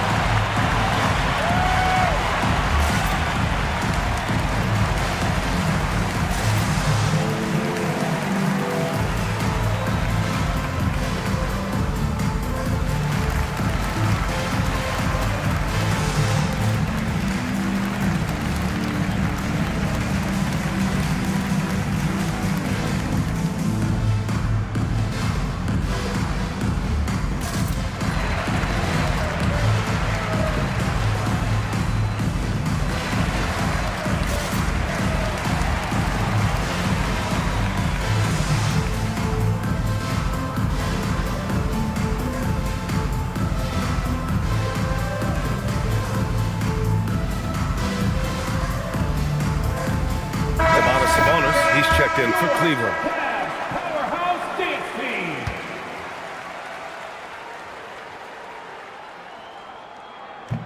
In for Cleveland. Powerhouse Dance Team.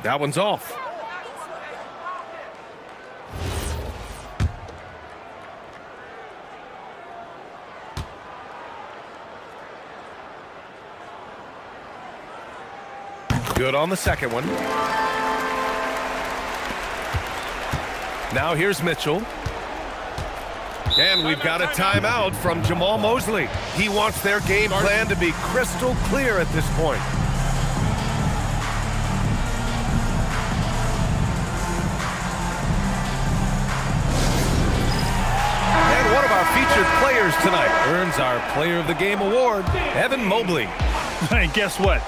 That one's off. Good on the second one. Now here's Mitchell. And we've got a timeout from Jamal Mosley. He wants their game plan to be crystal clear at this point. And one of our featured players tonight earns our Player of the Game award, Evan Mobley. And guess what?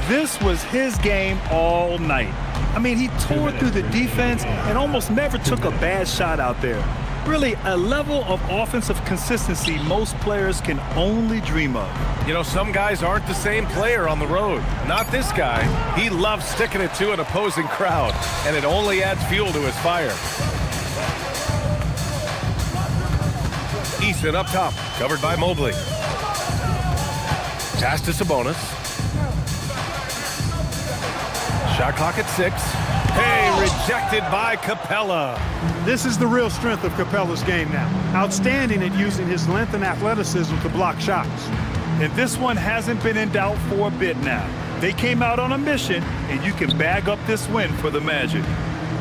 This was his game all night. I mean, he tore through the defense and almost never took a bad shot out there. Really, a level of offensive consistency most players can only dream of. You know, some guys aren't the same player on the road. Not this guy. He loves sticking it to an opposing crowd, and it only adds fuel to his fire. Eason up top, covered by Mobley. Pass to Sabonis. Shot clock at 6. Hey, rejected by Capella. This is the real strength of Capella's game now. Outstanding at using his length and athleticism to block shots. And this one hasn't been in doubt for a bit now. They came out on a mission, and you can bag up this win for the Magic.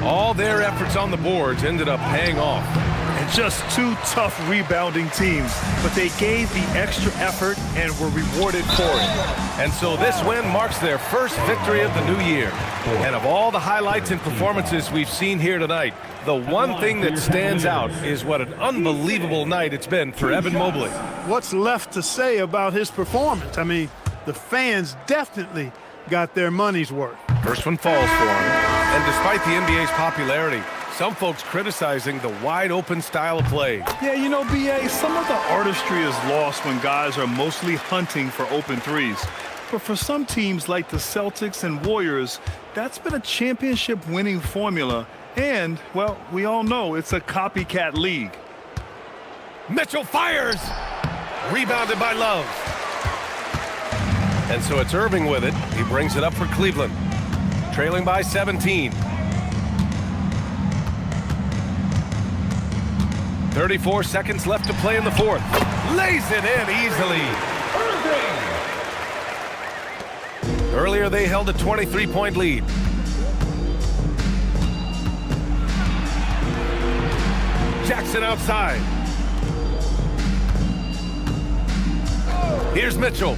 All their efforts on the boards ended up paying off. And just 2 tough rebounding teams, but they gave the extra effort and were rewarded for it. And so this win marks their first victory of the new year. And of all the highlights and performances we've seen here tonight, the one thing that stands out is what an unbelievable night it's been for Evan Mobley. What's left to say about his performance? I mean, the fans definitely got their money's worth. First one falls for him. And despite the NBA's popularity, some folks criticizing the wide-open style of play. Yeah, you know, B.A., some of the artistry is lost when guys are mostly hunting for open threes. But for some teams like the Celtics and Warriors, that's been a championship-winning formula. And, well, we all know it's a copycat league. Mitchell fires! Rebounded by Love. And so it's Irving with it. He brings it up for Cleveland. Trailing by 17. 34 seconds left to play in the fourth. Lays it in easily. Earlier, they held a 23-point lead. Jackson outside. Here's Mitchell.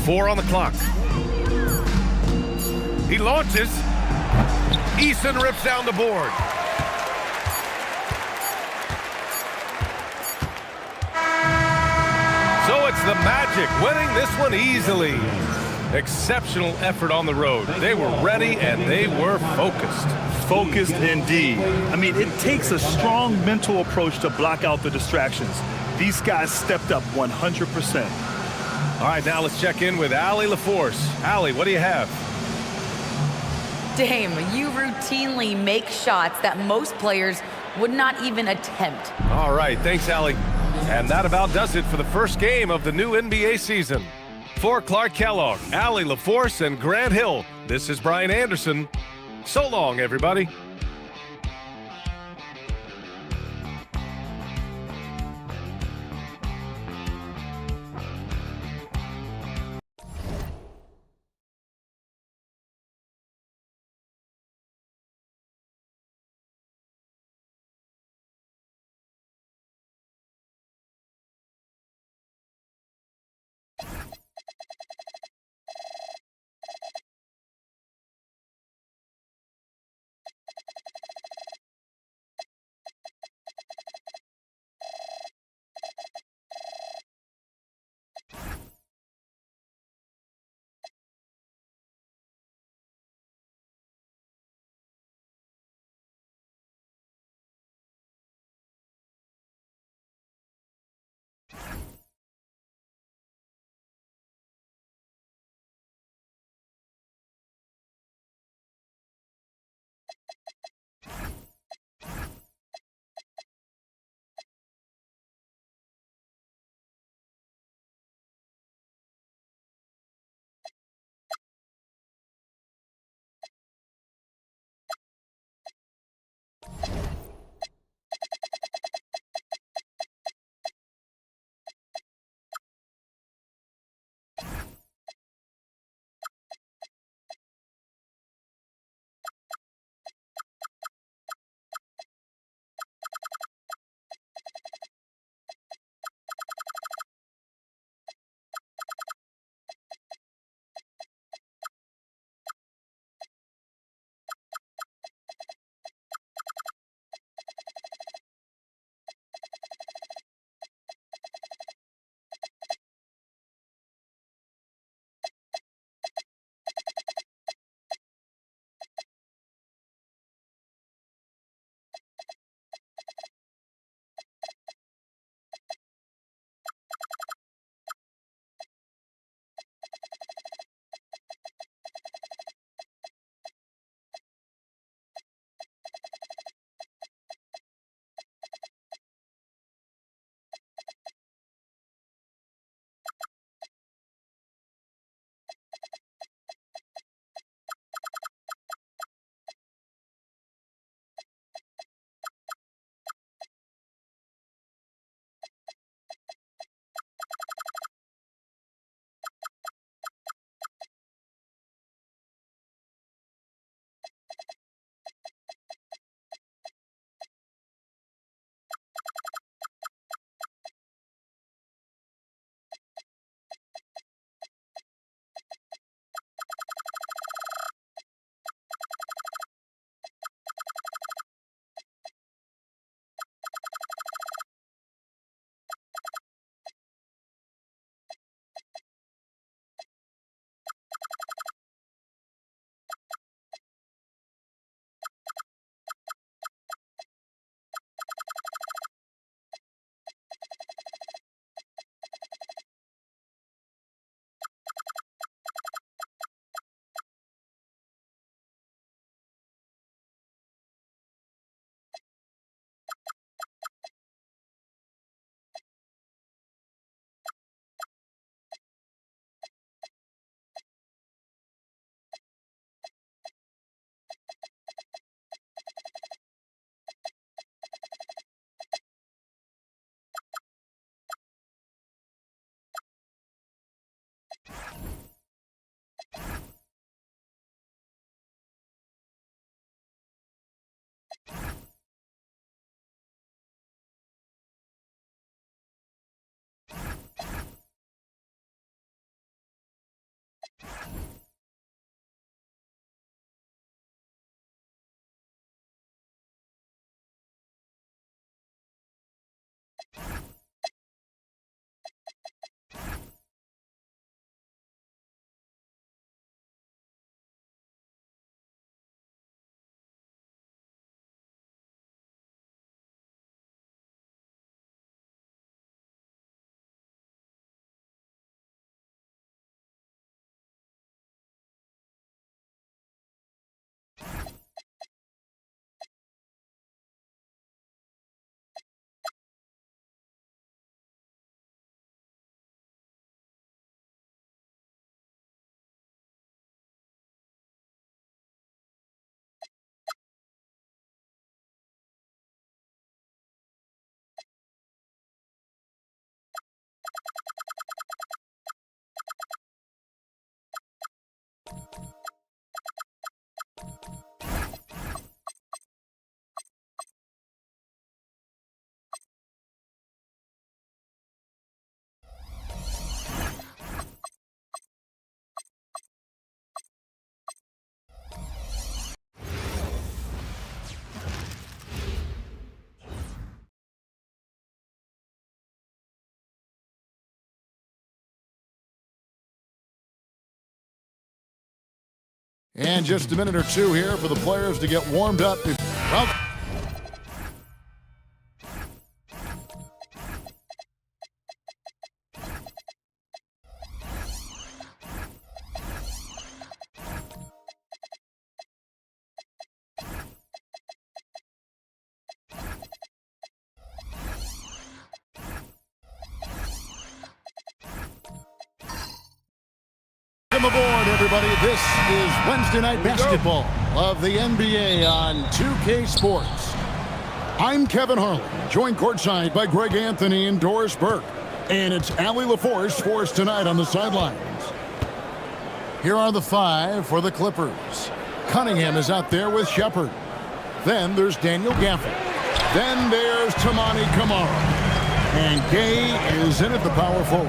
4 on the clock. He launches. Eason rips down the board. So it's the Magic winning this one easily. Exceptional effort on the road. They were ready and they were focused. Focused indeed. I mean, it takes a strong mental approach to block out the distractions. These guys stepped up 100%. All right, now let's check in with Allie LaForce. Allie, what do you have? Dame, you routinely make shots that most players would not even attempt. All right, thanks, Allie. And that about does it for the first game of the new NBA season. For Clark Kellogg, Allie LaForce, and Grant Hill, this is Brian Anderson. So long, everybody. And just a minute or two here for the players to get warmed up. Well, welcome aboard, everybody. This is Wednesday Night Basketball of the NBA on 2K Sports. I'm Kevin Harlan, joined courtside by Greg Anthony and Doris Burke. And it's Allie LaForce for us tonight on the sidelines. Here are the five for the Clippers. Cunningham is out there with Shepard. Then there's Daniel Gafford. Then there's Toumani Camara. And Gay is in at the power forward.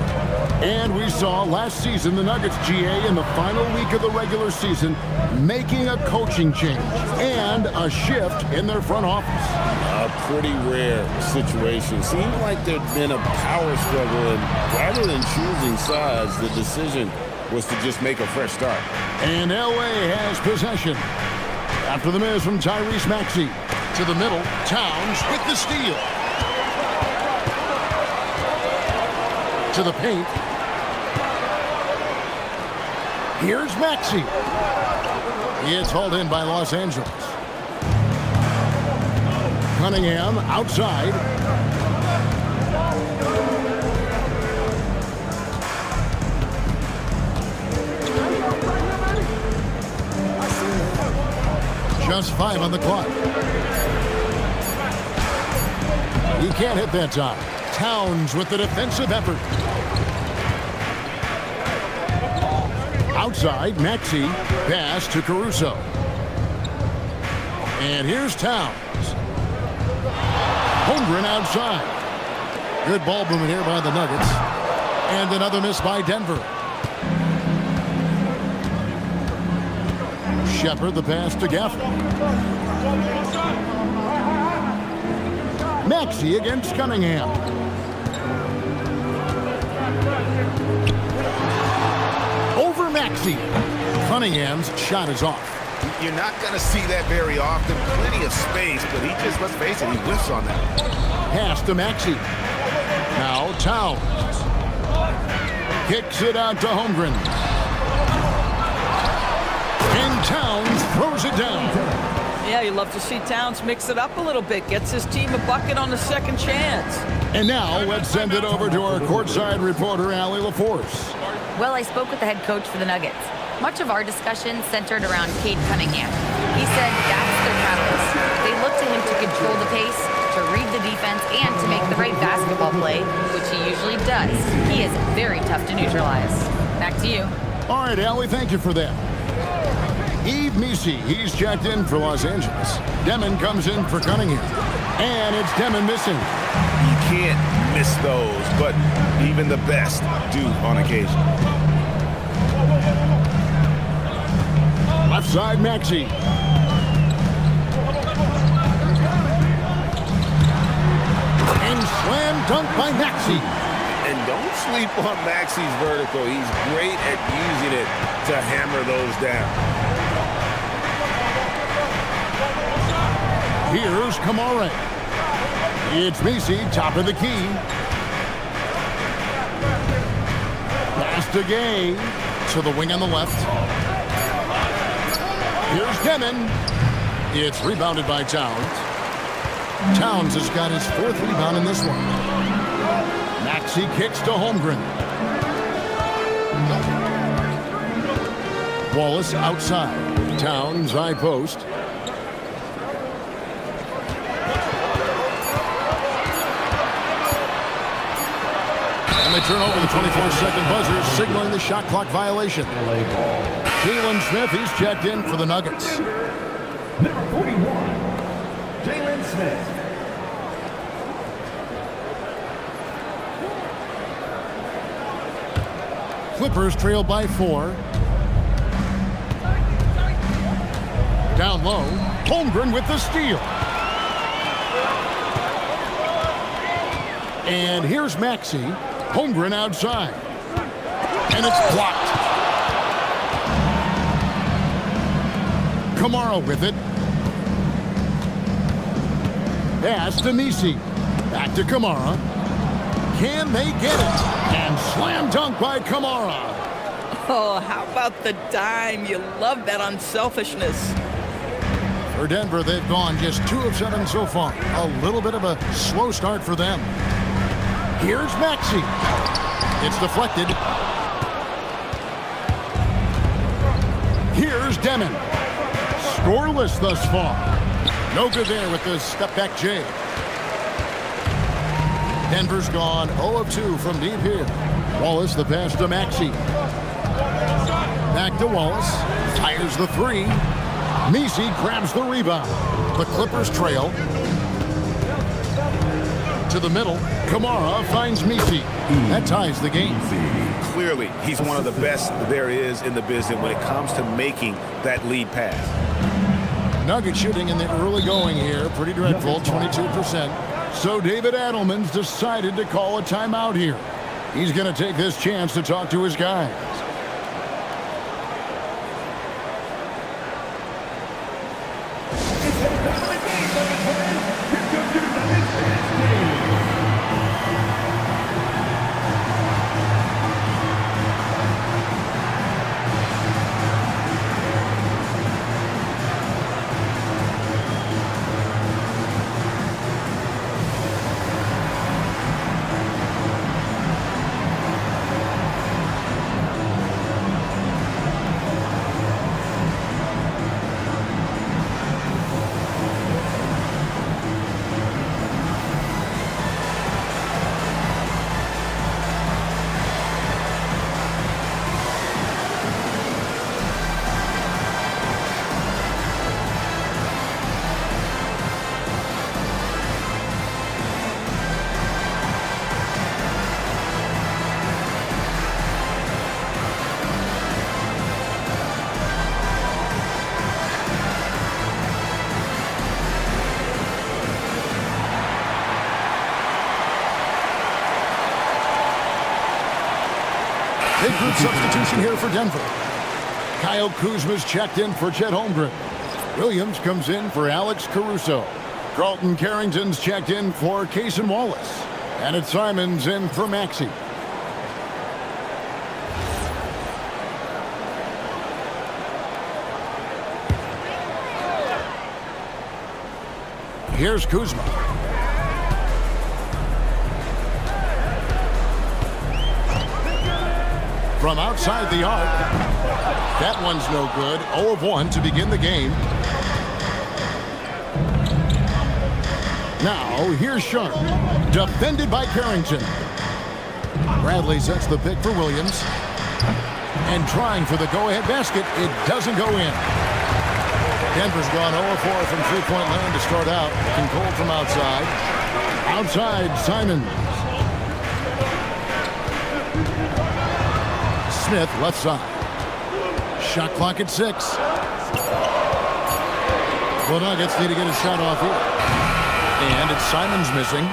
And we saw last season the Nuggets, GA, in the final week of the regular season, making a coaching change and a shift in their front office. A pretty rare situation. Seemed like there'd been a power struggle, and rather than choosing sides, the decision was to just make a fresh start. And LA has possession. After the miss from Tyrese Maxey. To the middle, Towns with the steal. To the paint. Here's Maxey. It's hauled in by Los Angeles. Cunningham outside. Just 5 on the clock. He can't hit that time. Towns with the defensive effort. Outside, Maxey, pass to Caruso. And here's Towns. Holmgren outside. Good ball movement here by the Nuggets. And another miss by Denver. Shepard, the pass to Gafford. Maxey against Cunningham. Over Maxey. Cunningham's shot is off. You're not going to see that very often. Plenty of space, but he just, let's face it, he whiffs on that. Pass to Maxey. Now Towns. Kicks it out to Holmgren. And Towns throws it down. Yeah, you love to see Towns mix it up a little bit. Gets his team a bucket on the second chance. And now let's send it over to our courtside reporter, Allie LaForce. Well, I spoke with the head coach for the Nuggets. Much of our discussion centered around Cade Cunningham. He said that's their catalyst. They look to him to control the pace, to read the defense, and to make the right basketball play, which he usually does. He is very tough to neutralize. Back to you. All right, Allie, thank you for that. Yves Missi, he's checked in for Los Angeles. Demon comes in for Cunningham. And it's Demon missing. You can't miss those, but even the best do on occasion. Left side, Maxey. And slam dunk by Maxey. And don't sleep on Maxey's vertical. He's great at using it to hammer those down. Here's Kamara. It's Messi, top of the key. Pass to Gay. To the wing on the left. Here's Demon. It's rebounded by Towns. Towns has got his 4th rebound in this one. Maxey kicks to Holmgren. Wallace outside. Towns high post. And they turn over the 24-second buzzer, signaling the shot clock violation. Jalen Smith, he's checked in for the Nuggets. Number 41, Jalen Smith. Clippers trail by 4. Down low, Holmgren with the steal. And here's Maxey. Holmgren outside. And it's blocked. Kamara with it. Pass to Messi. Back to Kamara. Can they get it? And slam dunk by Kamara. Oh, how about the dime? You love that unselfishness. For Denver, they've gone just 2 of 7 so far. A little bit of a slow start for them. Here's Maxey. It's deflected. Here's Demon. Scoreless thus far. No good there with the step-back J. Denver's gone 0 of 2 from deep here. Wallace, the pass to Maxey. Back to Wallace. Fires the 3. Messi grabs the rebound. The Clippers trail. To the middle. Kamara finds Messi. That ties the game. Clearly, he's one of the best there is in the business when it comes to making that lead pass. Nugget shooting in the early going here. Pretty dreadful, 22%. So David Adelman's decided to call a timeout here. He's going to take this chance to talk to his guys. Big group substitution here for Denver. Kyle Kuzma's checked in for Chet Holmgren. Williams comes in for Alex Caruso. Carlton Carrington's checked in for Cason Wallace. And it's Simons in for Maxey. Here's Kuzma. From outside the arc. That one's no good. 0 of 1 to begin the game. Now, here's Sharp. Defended by Carrington. Bradley sets the pick for Williams. And trying for the go-ahead basket. It doesn't go in. Denver's gone 0 of 4 from three-point land to start out. Looking cold from outside. Outside, Simons. Smith, left side. Shot clock at 6. The Nuggets need to get a shot off here. And it's Simons missing.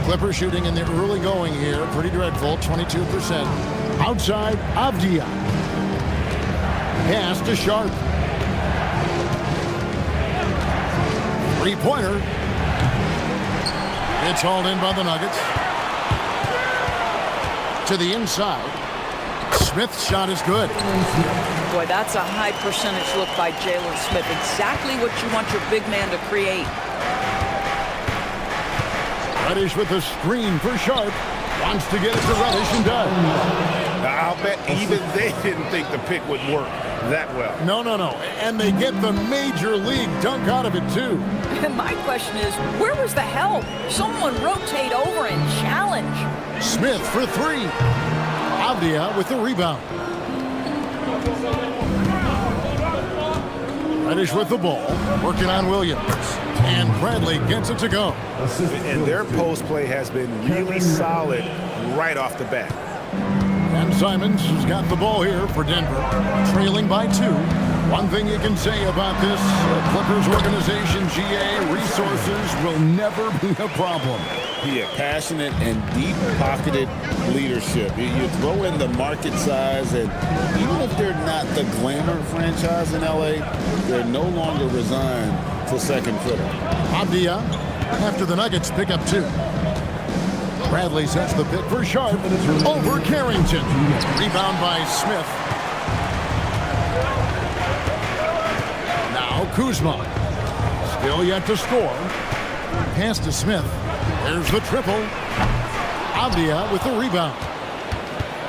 Clippers shooting in the early going here. Pretty dreadful, 22%. Outside, Avdia. Pass to Sharp. Three-pointer. It's hauled in by the Nuggets. To the inside. Smith's shot is good. Boy, that's a high percentage look by Jalen Smith. Exactly what you want your big man to create. Reddish with the screen for Sharp. Wants to get it to Reddish and does. I'll bet even they didn't think the pick would work that well. No. And they get the major league dunk out of it, too. And my question is, where was the help? Someone rotate over and challenge. Smith for three. Avdia with the rebound. Reddish with the ball. Working on Williams. And Bradley gets it to go. And their post play has been really solid right off the bat. And Simons has got the ball here for Denver, trailing by 2. One thing you can say about this Clippers organization, GA, resources will never be a problem. Yeah, passionate and deep-pocketed leadership. You throw in the market size, and even if they're not the glamour franchise in LA, they're no longer resigned to second fiddle. Avdia after the Nuggets pick up 2. Bradley sets the pick for Sharp over Carrington. Rebound by Smith. Now Kuzma. Still yet to score. Pass to Smith. There's the triple. Avdia with the rebound.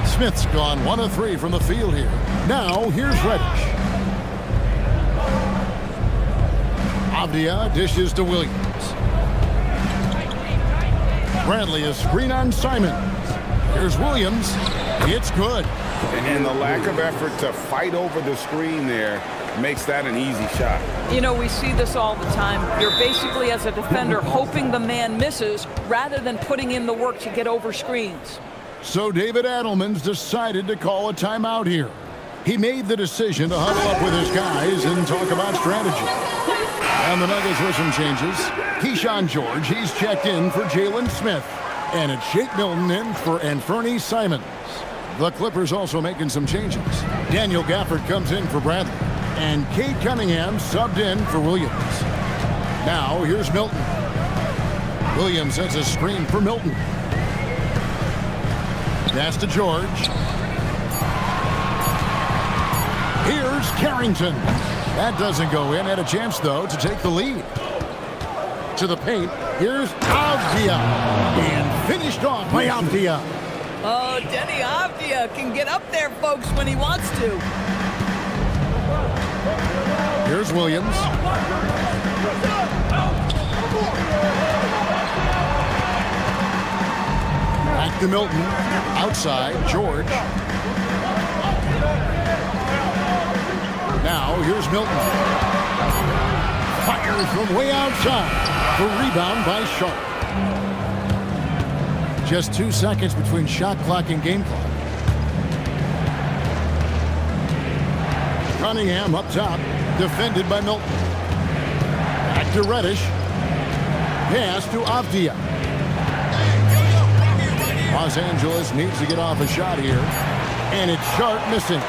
Smith's gone 1 of 3 from the field here. Now here's Reddish. Avdia dishes to Williams. Bradley is screen on Simon. Here's Williams. It's good. And the lack of effort to fight over the screen there makes that an easy shot. You know, we see this all the time. You're basically, as a defender, hoping the man misses rather than putting in the work to get over screens. So David Adelman's decided to call a timeout here. He made the decision to huddle up with his guys and talk about strategy. And the Nuggets with some changes. Keyshawn George, he's checked in for Jalen Smith. And it's Shake Milton in for Anfernee Simons. The Clippers also making some changes. Daniel Gafford comes in for Bradley. And Cade Cunningham subbed in for Williams. Now here's Milton. Williams sets a screen for Milton. Pass to George. Here's Carrington. That doesn't go in. Had a chance, though, to take the lead. To the paint. Here's Avdia. And finished off by Avdia. Oh, Denny Avdia can get up there, folks, when he wants to. Here's Williams. Back to Milton. Outside, George. Now, here's Milton. Fires from way outside. The rebound by Sharp. Just 2 seconds between shot clock and game clock. Cunningham up top. Defended by Milton. Back to Reddish. Pass to Avdia. Los Angeles needs to get off a shot here. And it's Sharp missing.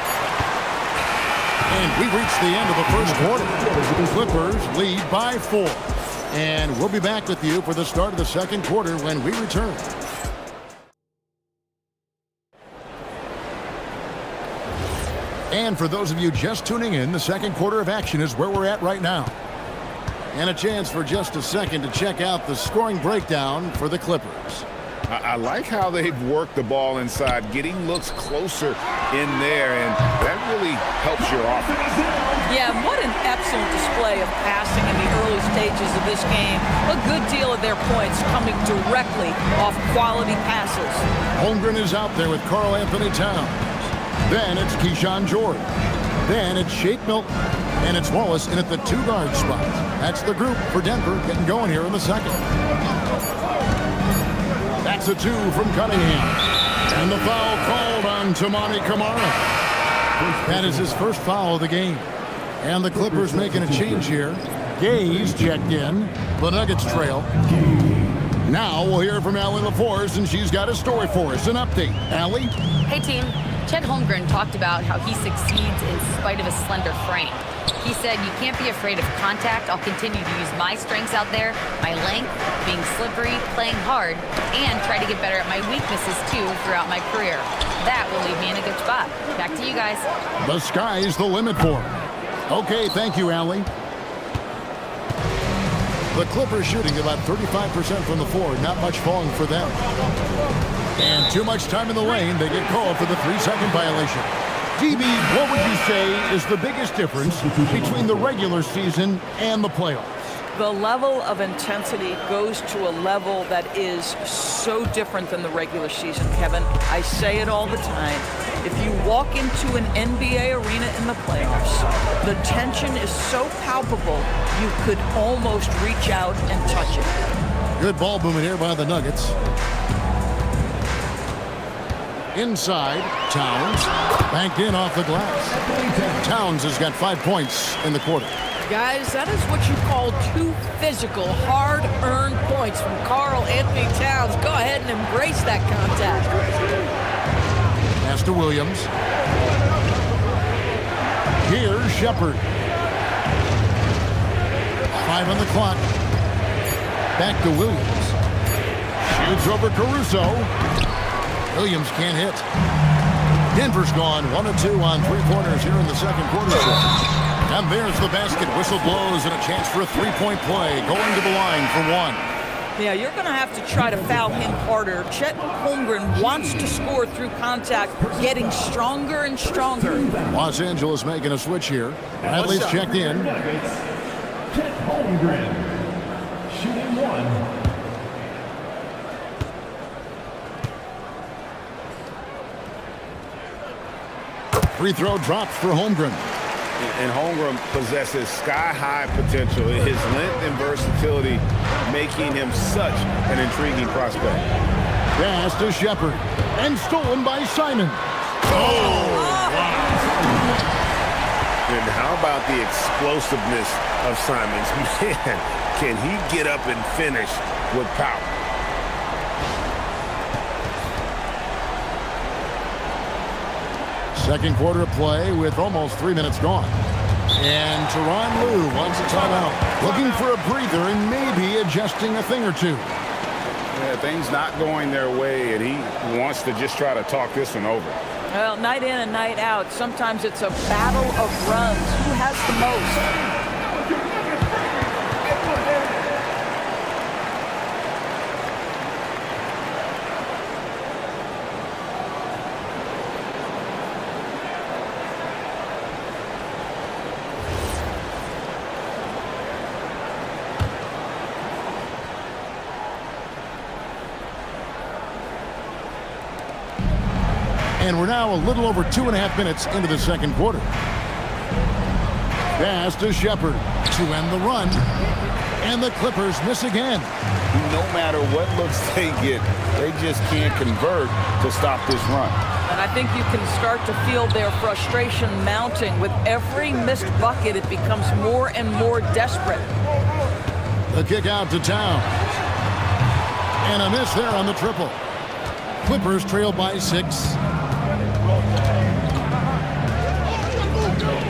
And we reached the end of the first quarter. The Clippers lead by 4. And we'll be back with you for the start of the second quarter when we return. And for those of you just tuning in, the second quarter of action is where we're at right now. And a chance for just a second to check out the scoring breakdown for the Clippers. I like how they've worked the ball inside, getting looks closer in there, and that really helps your offense. Yeah, what an excellent display of passing in the early stages of this game. A good deal of their points coming directly off quality passes. Holmgren is out there with Karl Anthony Towns. Then it's Keyshawn George. Then it's Shake Milton. And it's Wallace in at the 2-guard spot. That's the group for Denver getting going here in the second. That's a 2 from Cunningham. And the foul called on Toumani Camara. That is his first foul of the game. And the Clippers making a change here. Gay's checked in. The Nuggets trail. Now we'll hear from Allie LaForce, and she's got a story for us. An update. Allie? Hey, team. Chet Holmgren talked about how he succeeds in spite of a slender frame. He said, "You can't be afraid of contact. I'll continue to use my strengths out there, my length, being slippery, playing hard, and try to get better at my weaknesses, too, throughout my career. That will leave me in a good spot." Back to you guys. The sky's the limit for him. Okay, thank you, Allie. The Clippers shooting about 35% from the floor. Not much falling for them. And too much time in the lane. They get called for the 3-second violation. DB, what would you say is the biggest difference between the regular season and the playoffs? The level of intensity goes to a level that is so different than the regular season, Kevin. I say it all the time. If you walk into an NBA arena in the playoffs, the tension is so palpable, you could almost reach out and touch it. Good ball movement here by the Nuggets. Inside, Towns, banked in off the glass. Towns has got 5 points in the quarter. Guys, that is what you call two physical, hard-earned points from Karl Anthony Towns. Go ahead and embrace that contact. Pass to Williams. Here's Shepherd. 5 on the clock. Back to Williams. Shoots over Caruso. Williams can't hit. Denver's gone 1 of 2 on 3 pointers here in the second quarter. And there's the basket. Whistle blows and a chance for a 3-point play. Going to the line for 1. Yeah, you're going to have to try to foul him harder. Chet Holmgren wants to score through contact, getting stronger and stronger. Los Angeles making a switch here. Bradley's checked in. Chet Holmgren, shooting 1. Free throw drops for Holmgren. And Holmgren possesses sky-high potential. His length and versatility making him such an intriguing prospect. Pass to Shepherd. And stolen by Simon. Oh! Wow. And how about the explosiveness of Simons? Man, can he get up and finish with power? Second quarter of play with almost 3 minutes gone. And Tyronn Lue wants a timeout. Looking for a breather and maybe adjusting a thing or two. Yeah, things not going their way, and he wants to just try to talk this one over. Well, night in and night out, sometimes it's a battle of runs. Who has the most? And we're now a little over 2.5 minutes into the second quarter. Pass to Shepherd to end the run. And the Clippers miss again. No matter what looks they get, they just can't convert to stop this run. And I think you can start to feel their frustration mounting. With every missed bucket, it becomes more and more desperate. The kick out to Towns. And a miss there on the triple. Clippers trail by 6.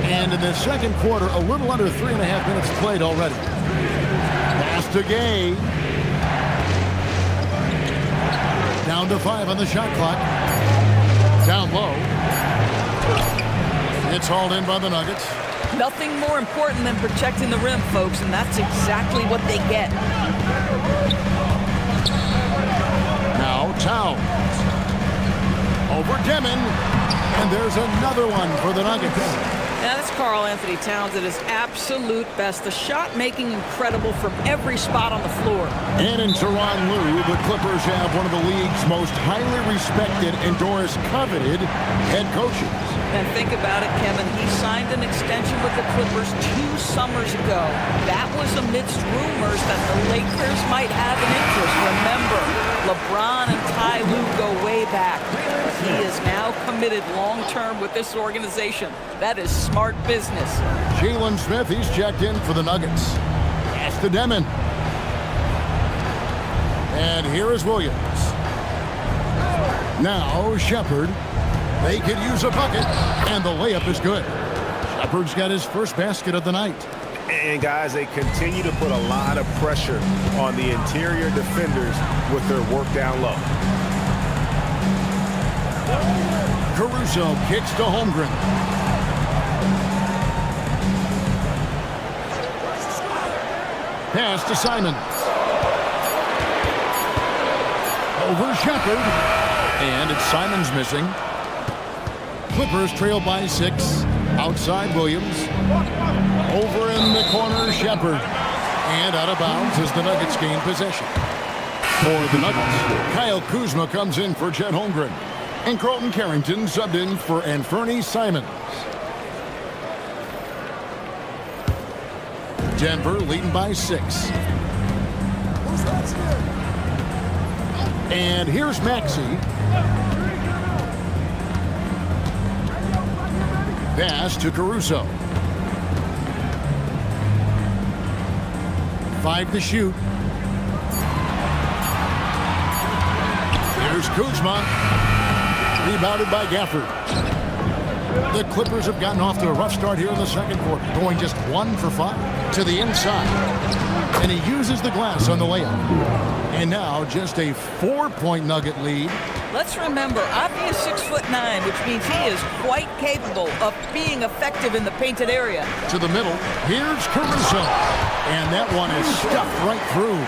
And in the second quarter, a little under 3.5 minutes played already. Pass to Gay. Down to 5 on the shot clock. Down low. It's hauled in by the Nuggets. Nothing more important than protecting the rim, folks, and that's exactly what they get. Now Towns. Over Demon. And there's another one for the Nuggets. Now that's Karl Anthony Towns at his absolute best. The shot making incredible from every spot on the floor. And in Tyronn Lue, the Clippers have one of the league's most highly respected and Doris coveted head coaches. And think about it, Kevin. He signed an extension with the Clippers 2 summers ago. That was amidst rumors that the Lakers might have an interest. Remember, LeBron and Ty Lue go way back. He is now committed long-term with this organization. That is smart business. Jalen Smith, he's checked in for the Nuggets. Pass to Demon. And here is Williams. Now Shepherd. They could use a bucket, and the layup is good. Shepherd's got his first basket of the night. And guys, they continue to put a lot of pressure on the interior defenders with their work down low. Caruso kicks to Holmgren. Pass to Simon. Over Shepherd. And it's Simon's missing. Clippers trail by 6. Outside Williams. Over in the corner, Shepherd. And out of bounds as the Nuggets gain possession. For the Nuggets, Kyle Kuzma comes in for Chet Holmgren. And Carlton Carrington subbed in for Anthony Simons. Denver leading by 6. And here's Maxey. Pass to Caruso. 5 to shoot. Here's Kuzma. Rebounded by Gafford. The Clippers have gotten off to a rough start here in the second quarter, going just 1 for 5 to the inside. And he uses the glass on the layup. And now just a 4-point Nugget lead. Let's remember, Avdija is 6'9", which means he is quite capable of being effective in the painted area. To the middle, here's Caruso. And that one is stuffed right through.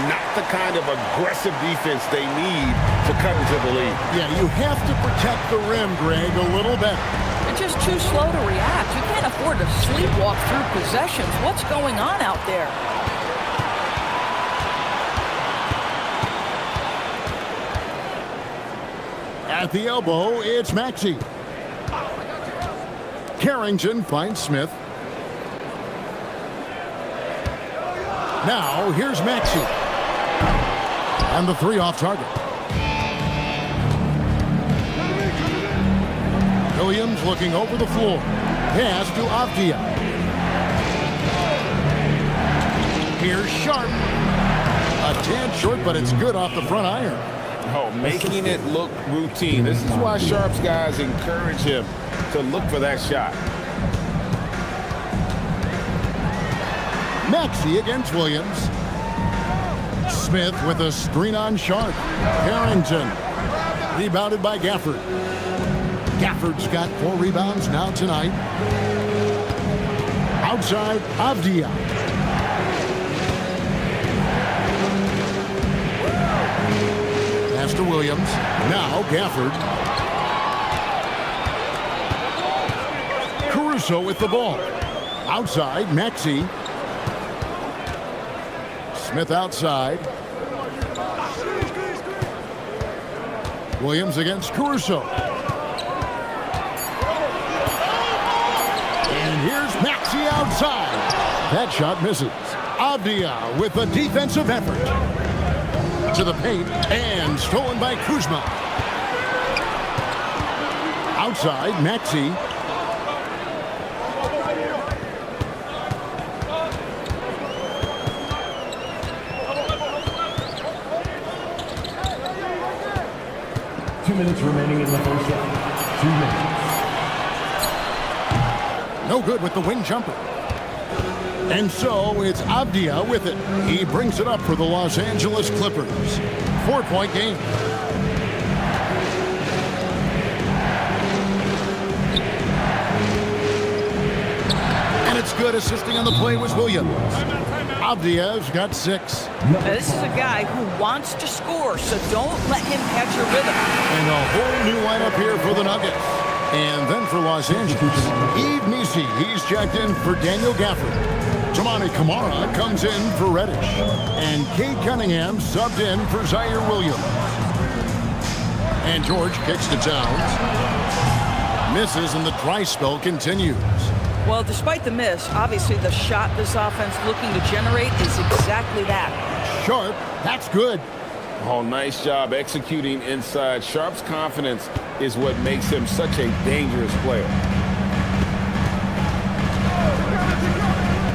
Not the kind of aggressive defense they need to cut into the lead. Yeah, you have to protect the rim, Greg, a little better. They're just too slow to react. You can't afford to sleepwalk through possessions. What's going on out there? At the elbow, it's Maxey. Carrington finds Smith. Now, here's Maxey. And the 3 off target. Williams looking over the floor. Pass to Avdija. Here's Sharp. A tad short, but it's good off the front iron. Oh, making it look routine. This is why Sharp's guys encourage him to look for that shot. Maxey against Williams. Smith with a screen on Sharp. Carrington. Rebounded by Gafford. Gafford's got 4 rebounds now tonight. Outside, Avdija. Pass to Williams. Now Gafford. Caruso with the ball. Outside, Maxey. Smith outside. Williams against Caruso. And here's Maxey outside. That shot misses. Avdija with a defensive effort. To the paint and stolen by Kuzma. Outside, Maxey. Minutes remaining in the first half. 2 minutes. No good with the wing jumper. And so it's Avdija with it. He brings it up for the Los Angeles Clippers. 4-point game. And it's good. Assisting on the play was Williams. Avdija's got 6. Now, this is a guy who wants to score, so don't let him catch your rhythm. And a whole new lineup here for the Nuggets. And then for Los Angeles, Yves Missi, he's checked in for Daniel Gafford. Toumani Camara comes in for Reddish. And Cade Cunningham subbed in for Zaire Williams. And George kicks to Towns. Misses, and the dry spell continues. Well, despite the miss, obviously the shot this offense looking to generate is exactly that. Sharp, that's good. Oh, nice job executing inside. Sharp's confidence is what makes him such a dangerous player.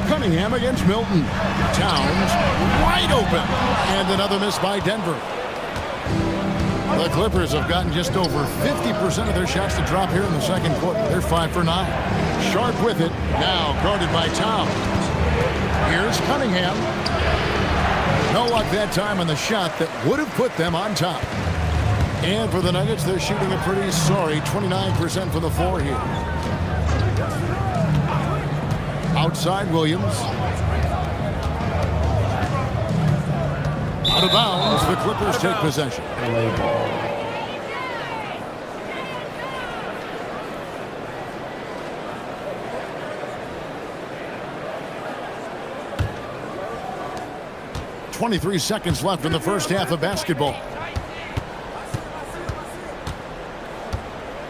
Cunningham against Milton. Towns wide open. And another miss by Denver. The Clippers have gotten just over 50% of their shots to drop here in the second quarter. They're 5 for 9. Sharp with it. Now guarded by Towns. Here's Cunningham. No luck that time on the shot that would have put them on top. And for the Nuggets, they're shooting a pretty sorry 29% from the floor here. Outside Williams. Out of bounds, the Clippers take possession. LA ball. .23 seconds left in the first half of basketball.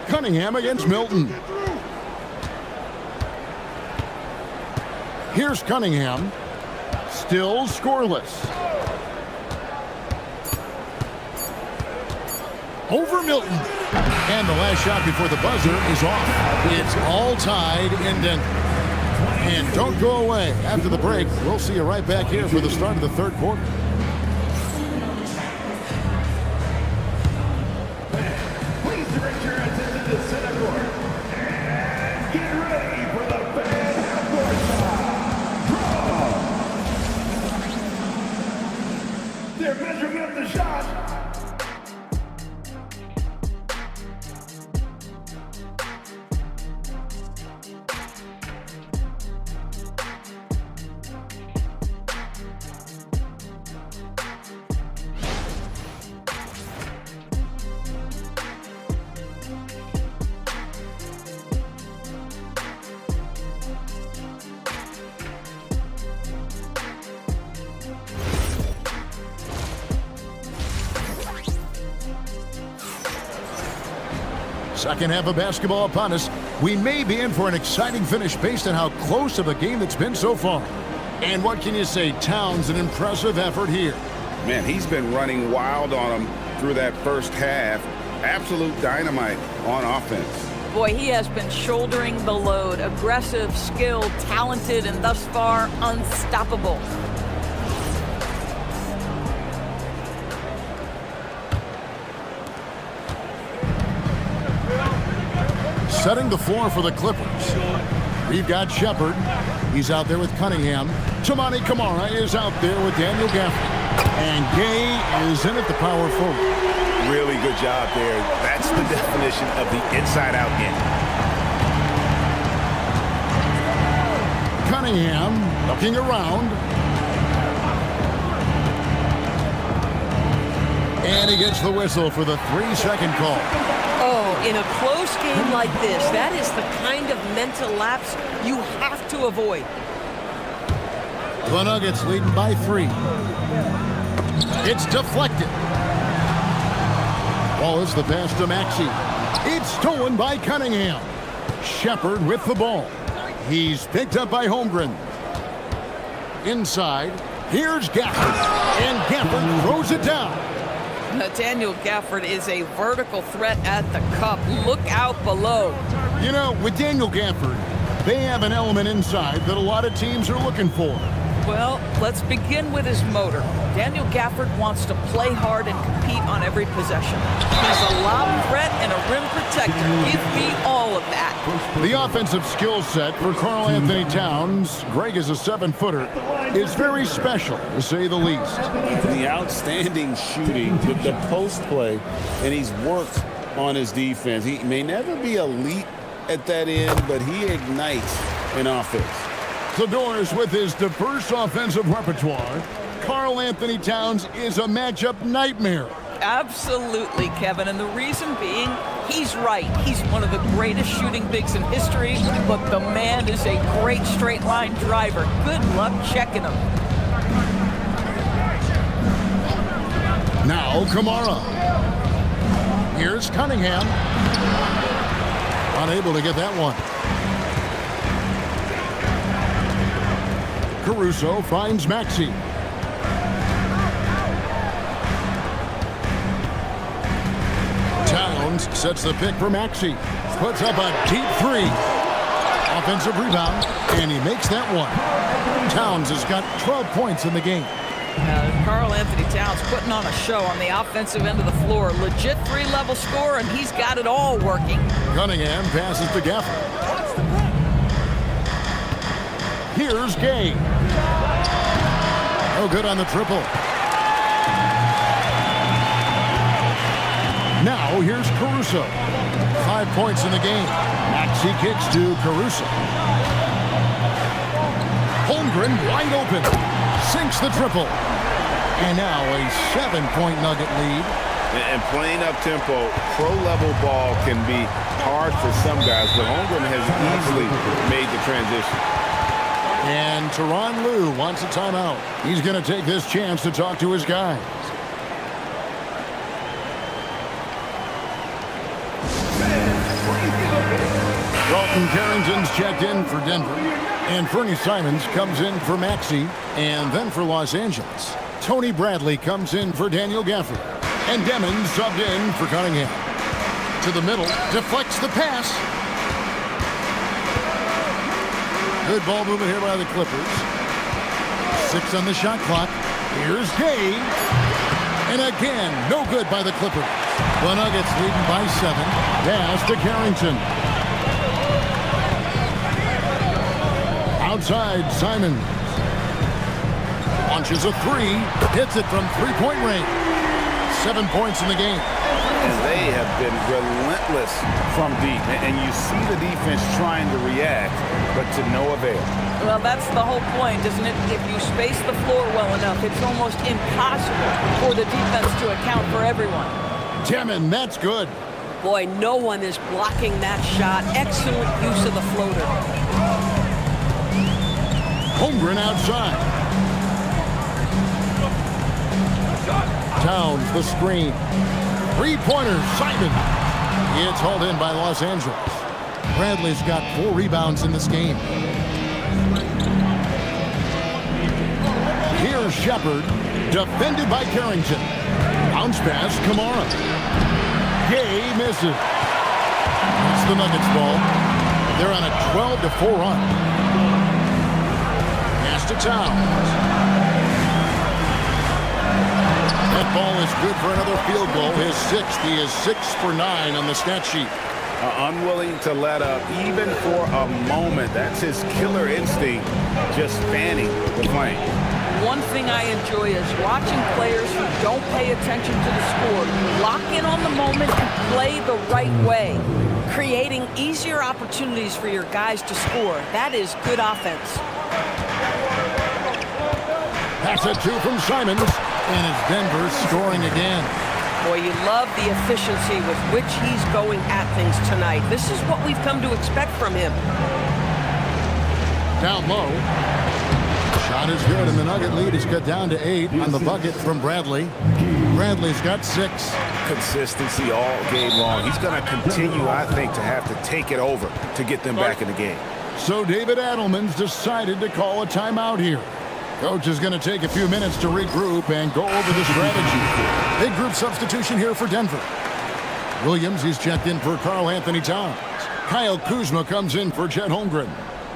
Cunningham against Milton. Here's Cunningham. Still scoreless. Over Milton. And the last shot before the buzzer is off. It's all tied in Denver. And don't go away. After the break, we'll see you right back here for the start of the third quarter. Please direct your attention to center court. And get ready for the fan draw. They're measuring up the shot. Second half of basketball upon us. We may be in for an exciting finish based on how close of a game it's been so far. And what can you say? Towns, an impressive effort here. Man, he's been running wild on him through that first half. Absolute dynamite on offense. Boy, he has been shouldering the load. Aggressive, skilled, talented, and thus far unstoppable. Setting the floor for the Clippers. We've got Shepard. He's out there with Cunningham. Toumani Camara is out there with Daniel Gafford. And Gay is in at the power forward. Really good job there. That's the definition of the inside-out game. Cunningham looking around. And he gets the whistle for the 3-second call. Oh, in a close game like this, that is the kind of mental lapse you have to avoid. The Nuggets leading by 3. It's deflected. Wallace the pass to Maxey. It's stolen by Cunningham. Shepard with the ball. He's picked up by Holmgren. Inside, here's Gafford. And Gafford throws it down. Daniel Gafford is a vertical threat at the cup. Look out below. You know, with Daniel Gafford, they have an element inside that a lot of teams are looking for. Well, let's begin with his motor. Daniel Gafford wants to play hard and compete on every possession. He's a lob threat and a rim protector. Give me all of that. The offensive skill set for Karl Anthony Towns, Greg is a 7-footer, is very special, to say the least. The outstanding shooting with the post play, and he's worked on his defense. He may never be elite at that end, but he ignites an offense. The Doors with his diverse offensive repertoire. Karl Anthony Towns is a matchup nightmare. Absolutely, Kevin, and the reason being, he's right. He's one of the greatest shooting bigs in history, but the man is a great straight-line driver. Good luck checking him. Now Camara. Here's Cunningham. Unable to get that one. Caruso finds Maxey. Towns sets the pick for Maxey. Puts up a deep three. Offensive rebound, and he makes that one. Towns has got 12 points in the game. Karl Anthony Towns putting on a show on the offensive end of the floor. Legit three-level score, and he's got it all working. Cunningham passes to Gafford. Here's Gay. No good on the triple. Now here's Caruso. 5 points in the game. Maxey kicks to Caruso. Holmgren wide open. Sinks the triple. And now a 7-point Nugget lead. And playing up-tempo, pro-level ball can be hard for some guys, but Holmgren has easily made the transition. And Tyronn Lue wants a timeout. He's going to take this chance to talk to his guys. Dalton Carrington's checked in for Denver. And Fernie Simons comes in for Maxey and then for Los Angeles. Tony Bradley comes in for Daniel Gafford. And Demon subbed in for Cunningham. To the middle, deflects the pass. Good ball movement here by the Clippers. 6 on the shot clock. Here's Gay. And again, no good by the Clippers. The Nuggets leading by 7. Pass to Carrington. Outside, Simon. Launches a 3. Hits it from three-point range. 7 points in the game. And they have been relentless from deep. And you see the defense trying to react, but to no avail. Well, that's the whole point, isn't it? If you space the floor well enough, it's almost impossible for the defense to account for everyone. Demon, that's good. Boy, no one is blocking that shot. Excellent use of the floater. Holmgren outside. Towns the screen. Three-pointer, Simon. It's hauled in by Los Angeles. Bradley's got 4 rebounds in this game. Here's Shepard, defended by Carrington. Bounce pass, Kamara. Gay misses. That's the Nuggets ball. They're on a 12-4 run. Pass to Towns. That ball is good for another field goal. His 6th. He is 6 for 9 on the stat sheet. Unwilling to let up even for a moment. That's his killer instinct, just fanning the flame. One thing I enjoy is watching players who don't pay attention to the score lock in on the moment and play the right way, creating easier opportunities for your guys to score. That is good offense. That's a 2 from Simons. And it's Denver scoring again. Boy, you love the efficiency with which he's going at things tonight. This is what we've come to expect from him. Down low. Shot is good, and the Nugget lead is cut down to 8 on the bucket from Bradley. Bradley's got 6. Consistency all game long. He's going to continue, I think, to have to take it over to get them back in the game. So David Adelman's decided to call a timeout here. Coach is going to take a few minutes to regroup and go over the strategy. Big group substitution here for Denver. Williams, he's checked in for Karl Anthony Towns. Kyle Kuzma comes in for Chet Holmgren.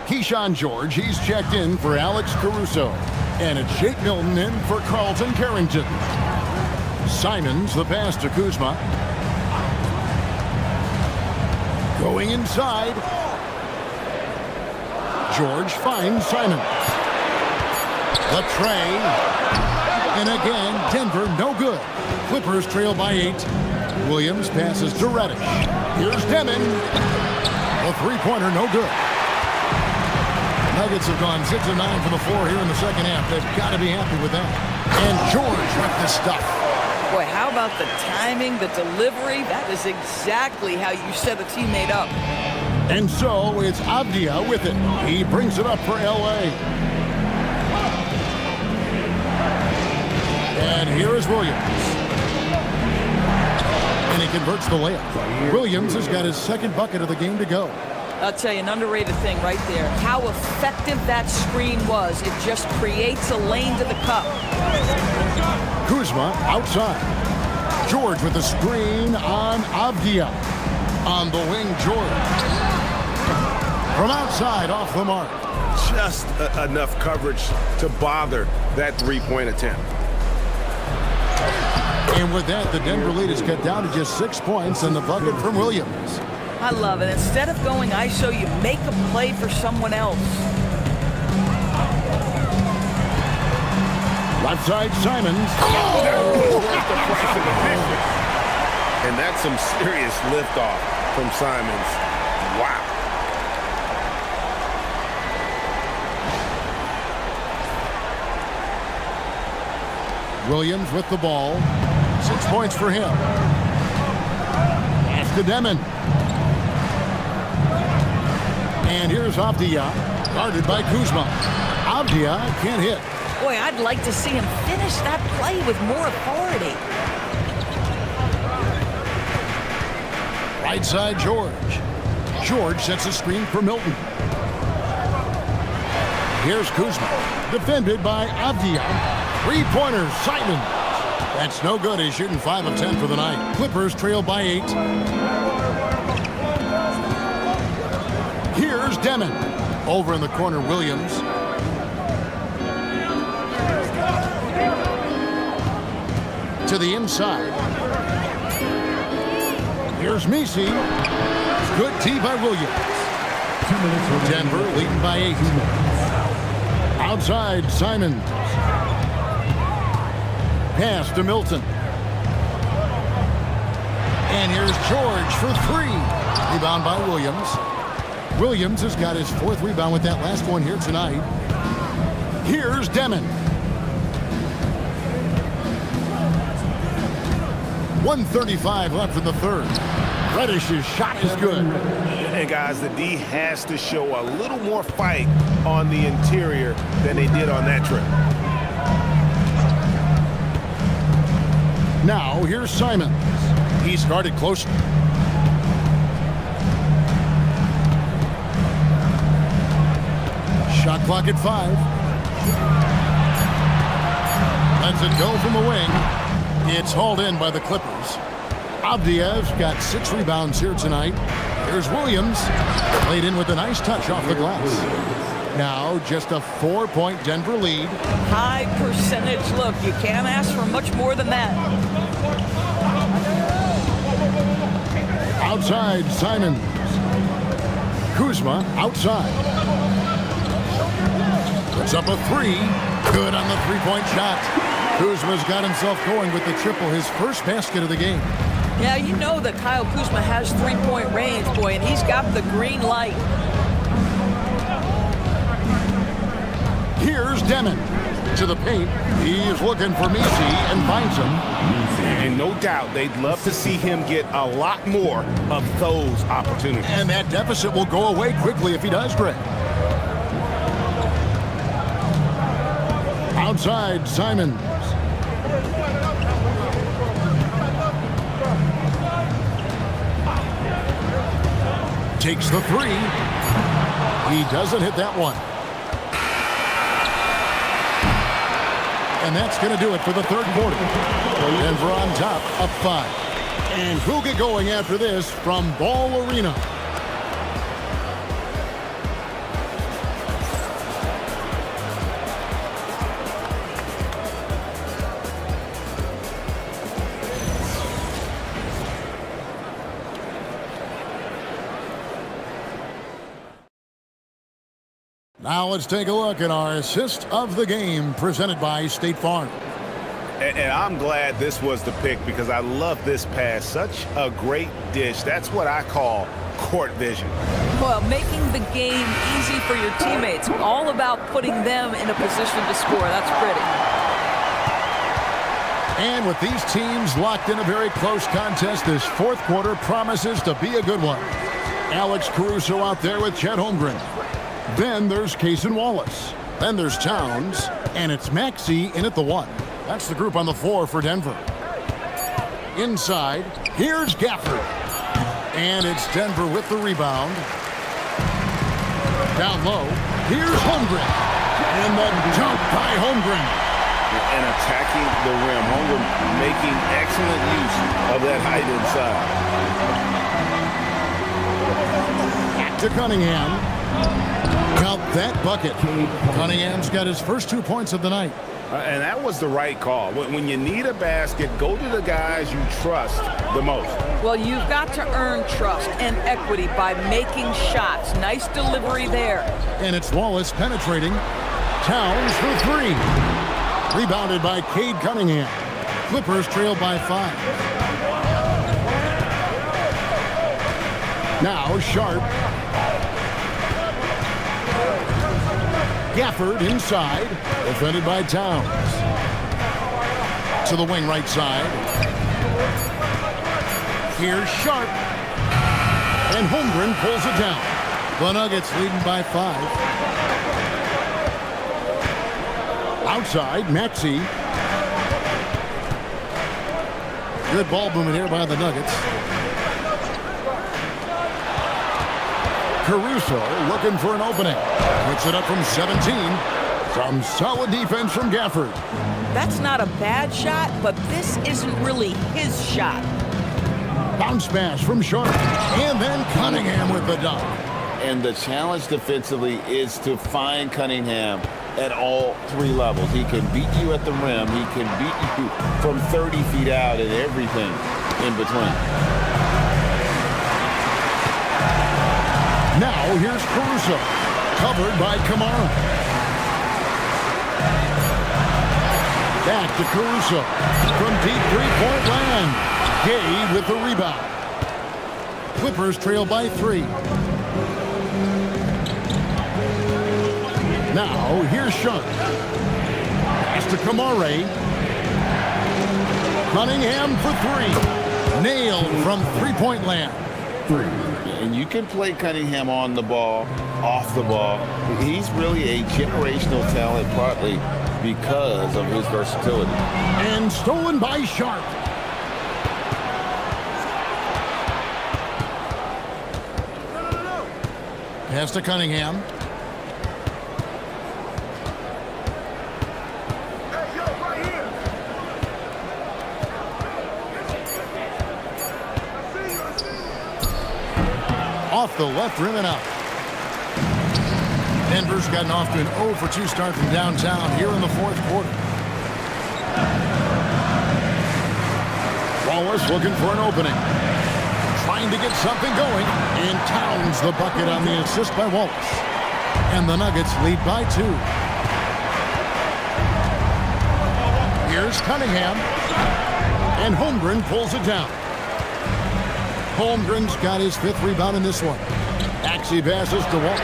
Keyshawn George, he's checked in for Alex Caruso. And it's Shake Milton in for Carlton Carrington. Simons, the pass to Kuzma. Going inside. George finds Simons. The tray. And again, Denver no good. Clippers trail by 8. Williams passes to Reddish. Here's Demon. A three-pointer no good. Nuggets have gone 6 of 9 from the floor here in the second half. They've got to be happy with that. And George with the stuff. Boy, how about the timing, the delivery? That is exactly how you set a teammate up. And so it's Avdia with it. He brings it up for L.A. And here is Williams. And he he converts the layup. Williams has got his second bucket of the game to go. I'll tell you, an underrated thing right there. How effective that screen was. It just creates a lane to the cup. Kuzma outside. George with the screen on Avdia. On the wing, George. From outside, off the mark. Just enough coverage to bother that three-point attempt. And with that, the Denver lead is cut down to just 6 points and the bucket from Williams. I love it. Instead of going ISO, you make a play for someone else. Left side, Simons. And that's some serious liftoff from Simons. Wow. Williams with the ball. 6 points for him. Pass to Demon. And here's Avdia, guarded by Kuzma. Avdia can't hit. Boy, I'd like to see him finish that play with more authority. Right side, George. George sets a screen for Milton. Here's Kuzma, defended by Avdia. Three-pointer, Simon. That's no good. He's shooting 5 of 10 for the night. Clippers trail by 8. Here's Demon. Over in the corner, Williams. To the inside. Here's Messi. Good tee by Williams. Denver leading by 8. Outside, Simon. Pass to Milton. And here's George for 3. Rebound by Williams. Williams has got his 4th rebound with that last one here tonight. Here's Demon. 1:35 left in the third. Reddish's shot is good. And guys, the D has to show a little more fight on the interior than they did on that trip. Now here's Simons. He's guarded closely. Shot clock at 5. Lets it go from the wing. It's hauled in by the Clippers. Avdia's got 6 rebounds here tonight. Here's Williams. Laid in with a nice touch off the glass. Now just a 4-point Denver lead. High percentage look. You can't ask for much more than that. Outside, Simons. Kuzma outside. Puts up a 3. Good on the 3-point shot. Kuzma's got himself going with the triple, his first basket of the game. Yeah, you know that Kyle Kuzma has 3-point range, boy, and he's got the green light. Here's Demon to the paint. He's looking for Messi and finds him. And no doubt they'd love to see him get a lot more of those opportunities. And that deficit will go away quickly if he does, Greg. Outside, Simons. Takes the 3. He doesn't hit that one. And that's going to do it for the third quarter. Denver on top, up 5. And who'll get going after this from Ball Arena? Now let's take a look at our assist of the game presented by State Farm. And I'm glad this was the pick because I love this pass. Such a great dish. That's what I call court vision. Well, making the game easy for your teammates. All about putting them in a position to score. That's pretty. And with these teams locked in a very close contest, this fourth quarter promises to be a good one. Alex Caruso out there with Chet Holmgren. Then there's Cason Wallace. Then there's Towns. And it's Maxey in at the 1. That's the group on the floor for Denver. Inside, here's Gafford. And it's Denver with the rebound. Down low, here's Holmgren. And the dunk by Holmgren. And attacking the rim. Holmgren making excellent use of that height inside. Back to Cunningham. Count that bucket. Cunningham's got his first 2 points of the night. And that was the right call. When you need a basket, go to the guys you trust the most. Well, you've got to earn trust and equity by making shots. Nice delivery there. And it's Wallace penetrating. Towns for 3. Rebounded by Cade Cunningham. Clippers trail by 5. Now Sharp. Gafford inside, defended by Towns. To the wing right side. Here's Sharp. And Holmgren pulls it down. The Nuggets leading by 5. Outside, Maxey. Good ball movement here by the Nuggets. Caruso looking for an opening. Puts it up from 17. Some solid defense from Gafford. That's not a bad shot, but this isn't really his shot. Bounce pass from Sharp. And then Cunningham with the dunk. And the challenge defensively is to find Cunningham at all 3 levels. He can beat you at the rim. He can beat you from 30 feet out and everything in between. Now here's Caruso, covered by Kamara. Back to Caruso from deep three-point land. Gay with the rebound. Clippers trail by 3. Now here's Sharp. Pass to Kamara. Cunningham for 3. Nailed from three-point land. 3. And you can play Cunningham on the ball, off the ball. He's really a generational talent, partly because of his versatility. And stolen by Sharp. Pass to Cunningham. Off the left rim and out. Denver's gotten off to an 0 for 2 start from downtown here in the 4th quarter. Wallace looking for an opening. Trying to get something going. And Towns the bucket on the assist by Wallace. And the Nuggets lead by 2. Here's Cunningham. And Holmgren pulls it down. Holmgren's got his 5th rebound in this one. Maxey passes to Wallace.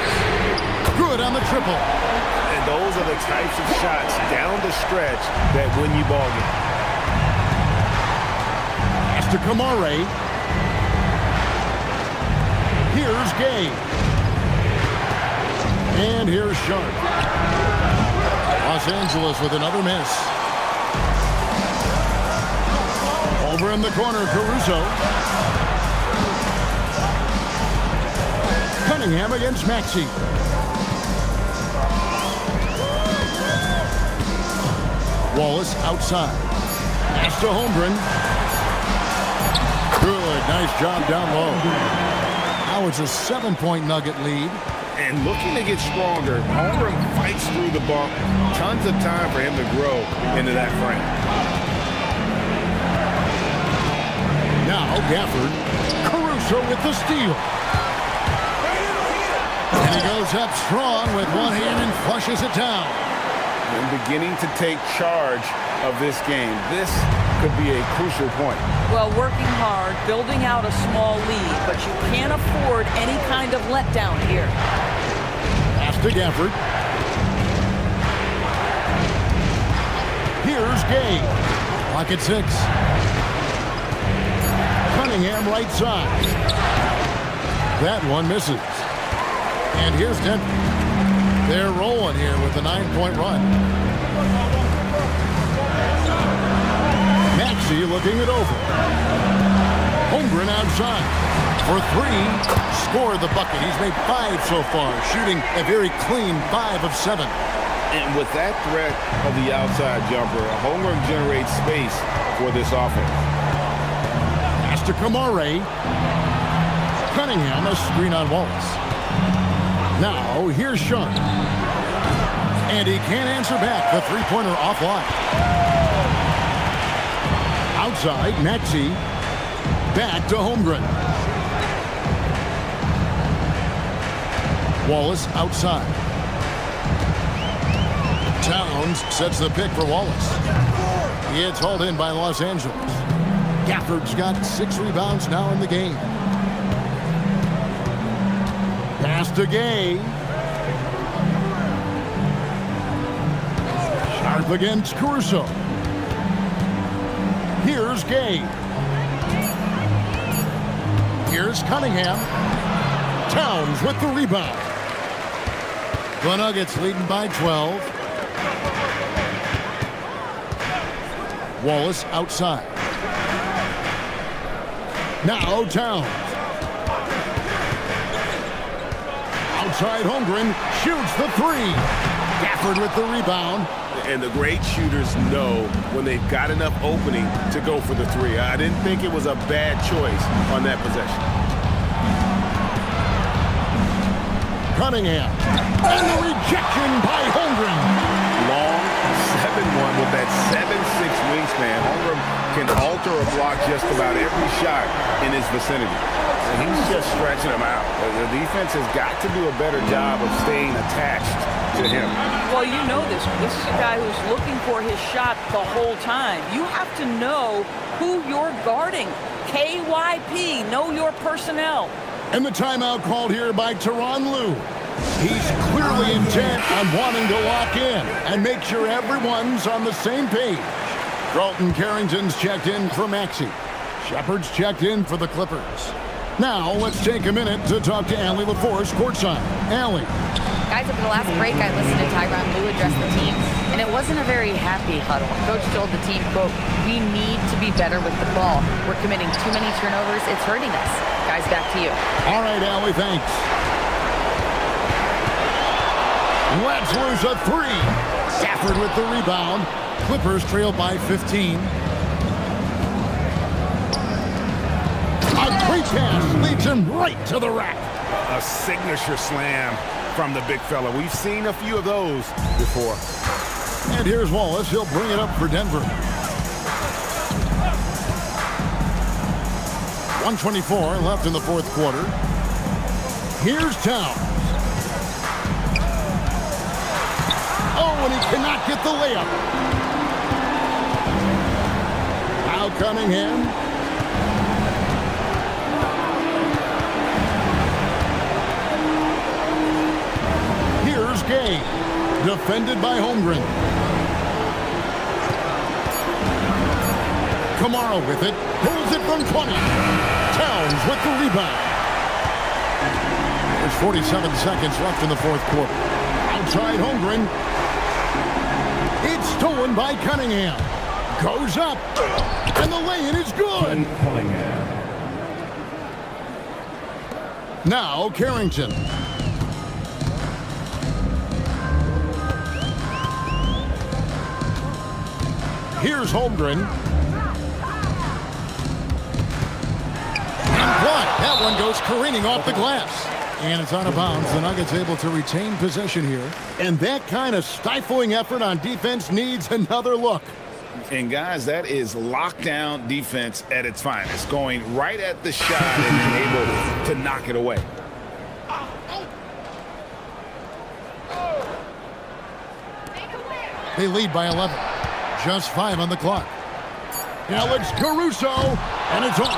Good on the triple. And those are the types of shots down the stretch that win you ball game. Pass to Kamara. Here's Gay. And here's Sharp. Los Angeles with another miss. Over in the corner, Caruso. Cunningham against Maxey. Wallace outside. Pass to Holmgren. Good, nice job down low. Now it's a 7-point Nugget lead. And looking to get stronger, Holmgren fights through the bump. Tons of time for him to grow into that frame. Now Gafford. Caruso with the steal. And he goes up strong with one hand and flushes it down. And beginning to take charge of this game. This could be a crucial point. Well, working hard, building out a small lead, but you can't afford any kind of letdown here. Pass to Gafford. Here's Gay. Clock at 6. Cunningham right side. That one misses. And here's Denver. They're rolling here with a 9-point run. Maxey Maxey looking it over. Holmgren outside for three. Scored the bucket. He's made 5 so far, shooting a very clean 5 of 7. And with that threat of the outside jumper, Holmgren generates space for this offense. Pass to Kamare. Cunningham, a screen on Wallace. Now, here's Sean. And he can't answer back. The three-pointer offline. Outside, Maxey. Back to Holmgren. Wallace outside. Towns sets the pick for Wallace. He gets hauled in by Los Angeles. Gafford's got 6 rebounds now in the game. Pass to Gay. Sharp against Caruso. Here's Gay. Here's Cunningham. Towns with the rebound. The Nuggets leading by 12. Wallace outside. Now Towns. Outside Holmgren shoots the 3. Gafford with the rebound. And the great shooters know when they've got enough opening to go for the 3. I didn't think it was a bad choice on that possession. Cunningham. And the rejection by Holmgren. Long 7-1 with that 7'6" wingspan. Holmgren can alter or block just about every shot in his vicinity. And he's just stretching them out. The defense has got to do a better job of staying attached to him. Well, you know this. This is a guy who's looking for his shot the whole time. You have to know who you're guarding. KYP, know your personnel. And the timeout called here by Tyronn Lue. He's clearly intent on wanting to lock in and make sure everyone's on the same page. Carlton Carrington's checked in for Maxey. Shepard's checked in for the Clippers. Now, let's take a minute to talk to Allie LaForce courtside. Allie. Guys, over the last break, I listened to Tyronn Lue address the team, and it wasn't a very happy huddle. Coach told the team, quote, "We need to be better with the ball. We're committing too many turnovers. It's hurting us." Guys, back to you. All right, Allie, thanks. Let's lose a 3. Gafford with the rebound. Clippers trail by 15. A great pass leads him right to the rack. A signature slam from the big fella. We've seen a few of those before. And here's Wallace. He'll bring it up for Denver. 1:24 left in the fourth quarter. Here's Towns. Oh, and he cannot get the layup. Now Cunningham. Here's Gay. Defended by Holmgren. Kamara with it. Pulls it from 20. Towns with the rebound. There's 47 seconds left in the fourth quarter. Outside Holmgren. It's stolen by Cunningham. Goes up. And the lay-in is good. Now Carrington. Here's Holmgren. And blocked. That one goes careening off the glass. And it's out of bounds. The Nuggets able to retain possession here. And that kind of stifling effort on defense needs another look. And guys, that is lockdown defense at its finest. Going right at the shot and being able to knock it away. They lead by 11. Just 5 on the clock. Alex Caruso, and it's off.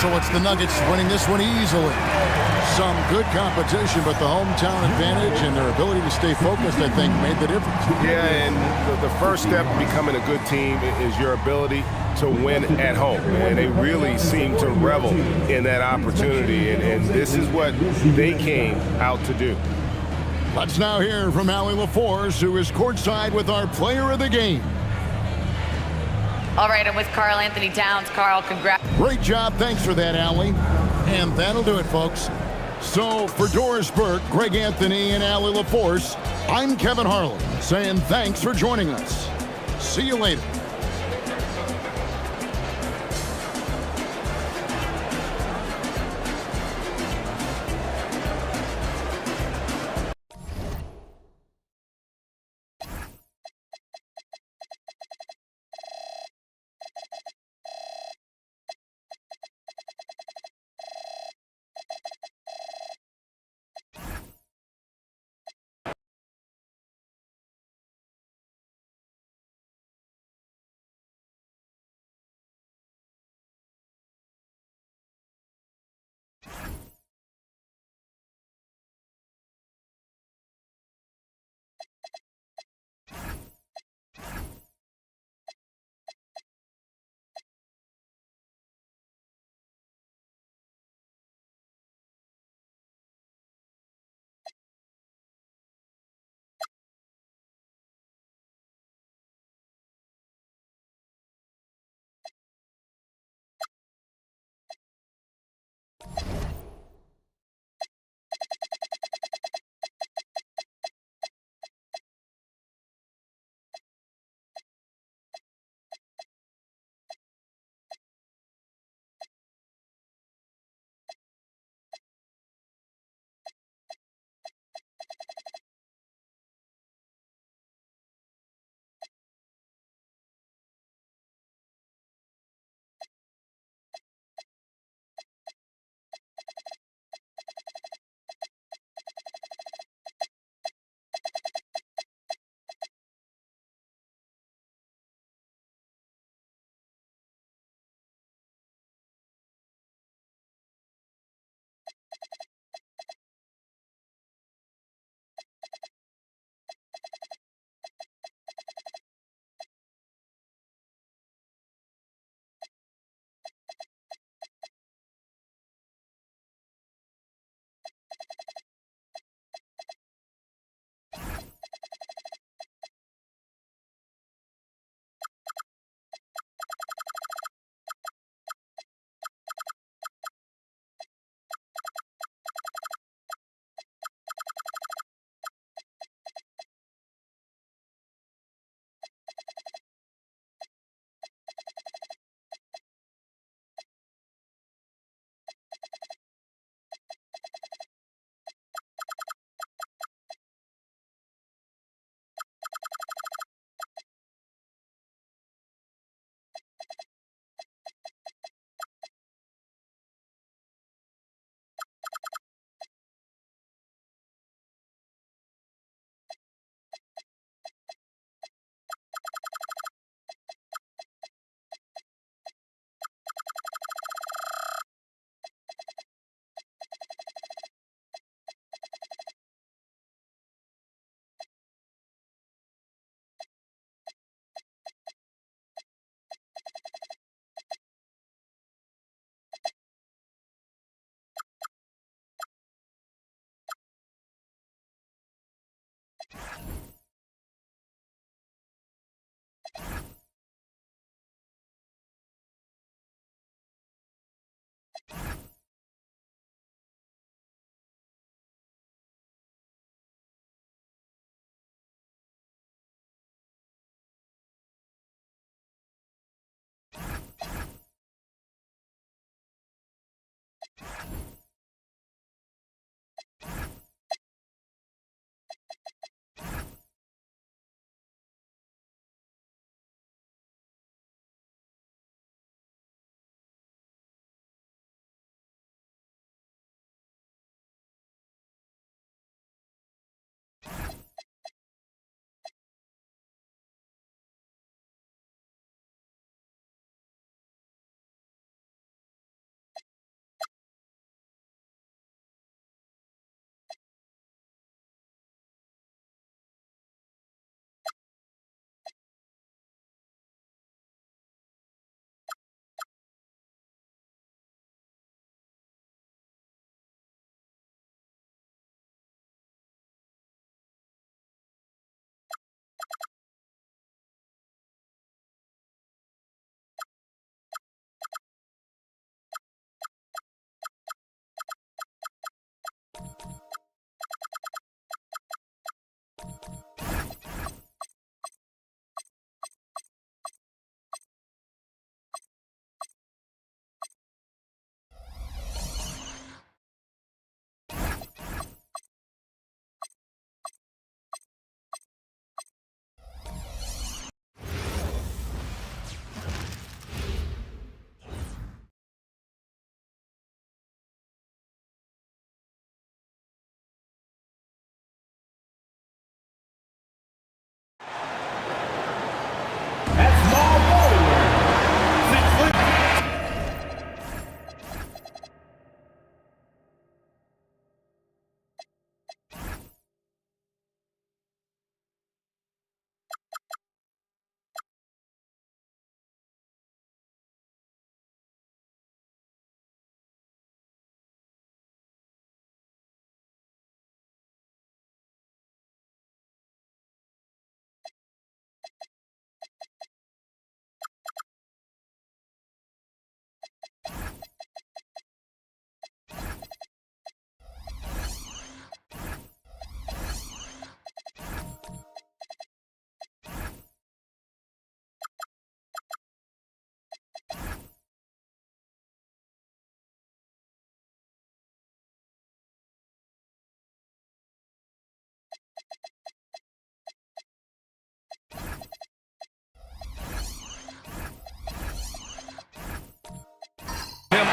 So it's the Nuggets winning this one easily. Some good competition, but the hometown advantage and their ability to stay focused, I think, made the difference. Yeah, and the first step to becoming a good team is your ability to win at home. And they really seem to revel in that opportunity. And this is what they came out to do. Let's now hear from Allie LaForce, who is courtside with our player of the game. All right, I'm with Karl Anthony Towns. Karl, congrats. Great job. Thanks for that, Allie. And that'll do it, folks. So for Doris Burke, Greg Anthony, and Allie LaForce, I'm Kevin Harlan saying thanks for joining us. See you later.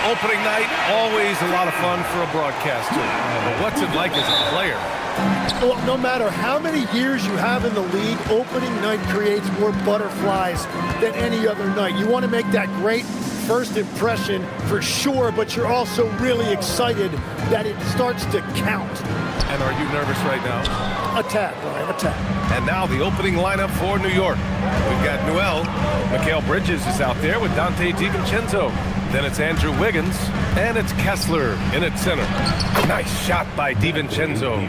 Opening night, always a lot of fun for a broadcaster. But what's it like as a player? Well, no matter how many years you have in the league, opening night creates more butterflies than any other night. You want to make that great first impression for sure, but you're also really excited that it starts to count. And are you nervous right now? A tad, Brian, a tad. And now the opening lineup for New York. We've got Newell. Mikal Bridges is out there with Dante DiVincenzo. Then it's Andrew Wiggins, and it's Kessler in at center. Nice shot by DiVincenzo.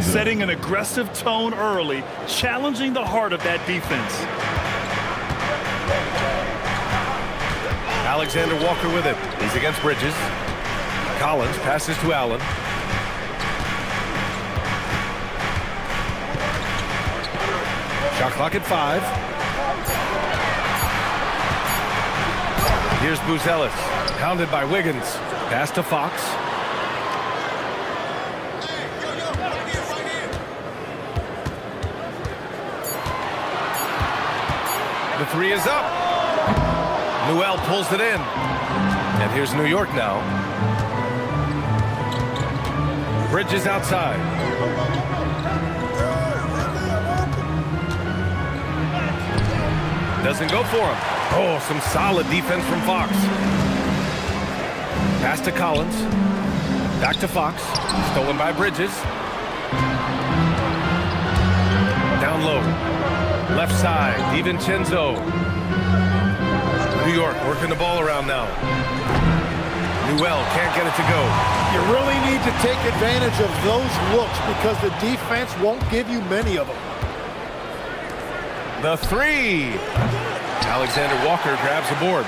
Setting an aggressive tone early, challenging the heart of that defense. Alexander Walker with it. He's against Bridges. Collins passes to Allen. Shot clock at 5. Here's Buzelis, hounded by Wiggins. Pass to Fox. The 3 is up. Newell pulls it in. And here's New York now. Bridges outside. Doesn't go for him. Oh, some solid defense from Fox. Pass to Collins. Back to Fox. Stolen by Bridges. Down low. Left side. DiVincenzo. New York working the ball around now. Newell can't get it to go. You really need to take advantage of those looks because the defense won't give you many of them. The 3. Alexander Walker grabs the board.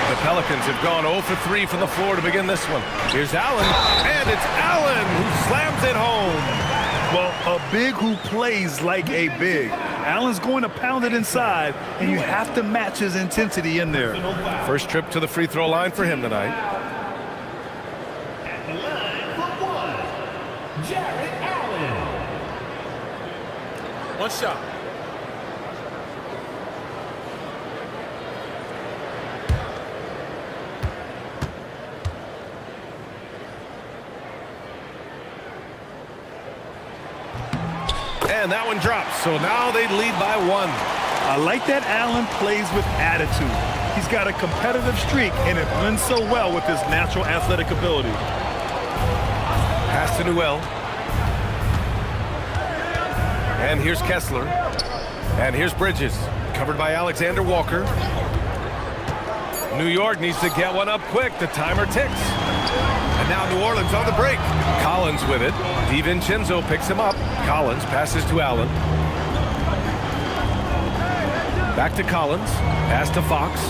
The Pelicans have gone 0 for 3 from the floor to begin this one. Here's Allen, and it's Allen who slams it home. Well, a big who plays like a big. Allen's going to pound it inside, and you have to match his intensity in there. First trip to the free throw line for him tonight. At the line for 1, Jarrett Allen. One shot. And that one drops, so now they lead by 1. I like that Allen plays with attitude. He's got a competitive streak, and it blends so well with his natural athletic ability. Pass to Newell. And here's Kessler. And here's Bridges, covered by Alexander Walker. New York needs to get one up quick. The timer ticks. And now New Orleans on the break. Collins with it. DiVincenzo picks him up. Collins passes to Allen. Back to Collins. Pass to Fox.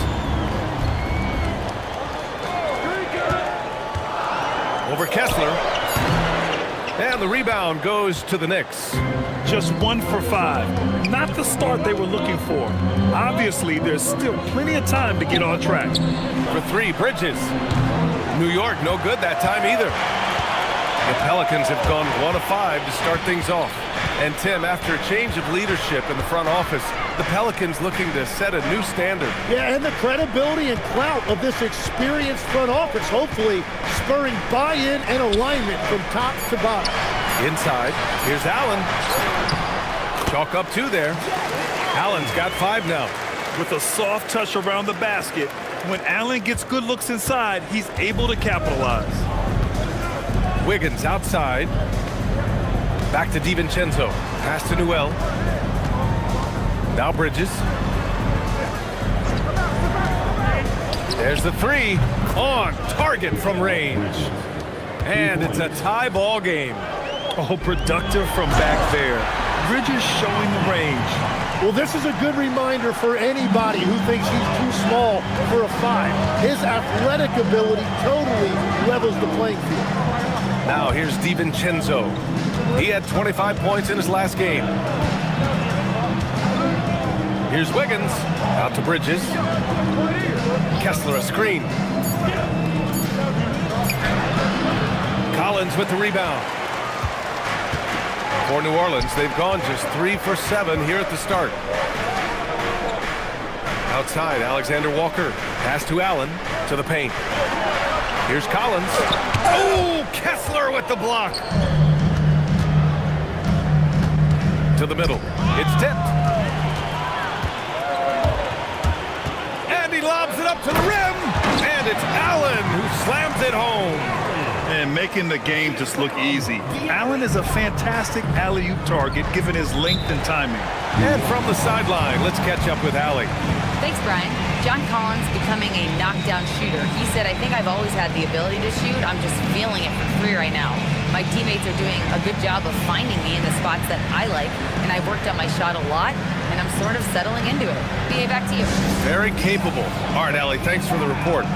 Over Kessler. And the rebound goes to the Knicks. Just 1 for 5. Not the start they were looking for. Obviously, there's still plenty of time to get on track. For 3, Bridges. New York, no good that time either. The Pelicans have gone 1 of 5 to start things off. And Tim, after a change of leadership in the front office, the Pelicans looking to set a new standard. Yeah, and the credibility and clout of this experienced front office, hopefully spurring buy-in and alignment from top to bottom. Inside, here's Allen. Chalk up 2 there. Allen's got 5 now. With a soft touch around the basket, when Allen gets good looks inside, he's able to capitalize. Wiggins outside. Back to DiVincenzo. Pass to Newell. Now Bridges. There's the 3. On target from range. And it's a tie ball game. Oh, productive from back there. Bridges showing the range. Well, this is a good reminder for anybody who thinks he's too small for a 5. His athletic ability totally levels the playing field. Now here's DiVincenzo. He had 25 points in his last game. Here's Wiggins. Out to Bridges. Kessler a screen. Collins with the rebound. For New Orleans, they've gone just 3 for 7 here at the start. Outside, Alexander Walker. Pass to Allen, to the paint. Here's Collins. Oh, Kessler with the block. To the middle. It's tipped. And he lobs it up to the rim. And it's Allen who slams it home. And making the game just look easy. Allen is a fantastic alley-oop target given his length and timing. And from the sideline, let's catch up with Allie. Thanks, Brian. John Collins becoming a knockdown shooter. He said, I think I've always had the ability to shoot. I'm just feeling it for free right now. My teammates are doing a good job of finding me in the spots that I like, and I've worked on my shot a lot, and I'm sort of settling into it. BA, back to you. Very capable. All right, Allie, thanks for the report.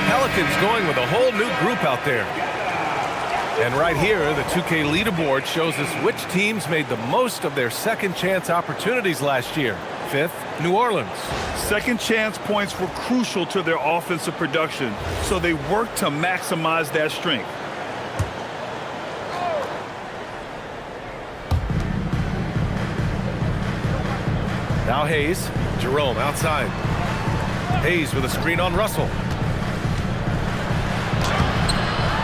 Pelicans going with a whole new group out there. And right here, the 2K leaderboard shows us which teams made the most of their second chance opportunities last year. Fifth, New Orleans. Second chance points were crucial to their offensive production, so they worked to maximize that strength. Now Hayes, Jerome outside. Hayes with a screen on Russell.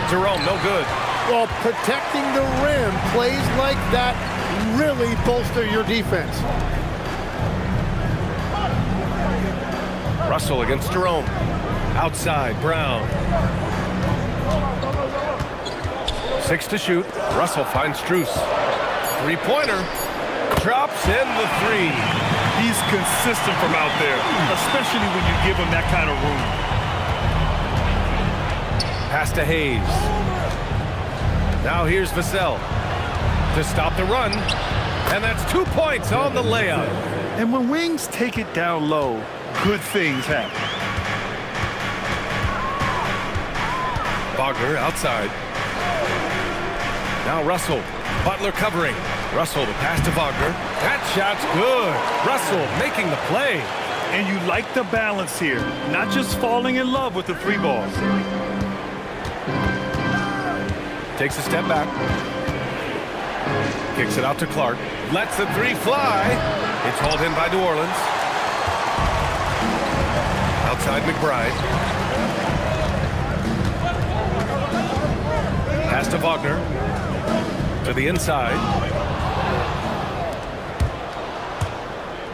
Jerome, no good. Well, protecting the rim, plays like that really bolster your defense. Russell against Jerome. Outside, Brown. 6 to shoot. Russell finds Strus. Three-pointer. Drops in the 3. He's consistent from out there, especially when you give him that kind of room. Pass to Hayes. Now here's Vassell to stop the run. And that's 2 points on the layup. And when wings take it down low, good things happen. Wagner outside. Now Russell. Butler covering. Russell the pass to Wagner. That shot's good. Russell making the play. And you like the balance here. Not just falling in love with the three balls. Takes a step back. Kicks it out to Clark. Lets the 3 fly. It's hauled in by New Orleans. Outside McBride. Pass to Wagner. To the inside.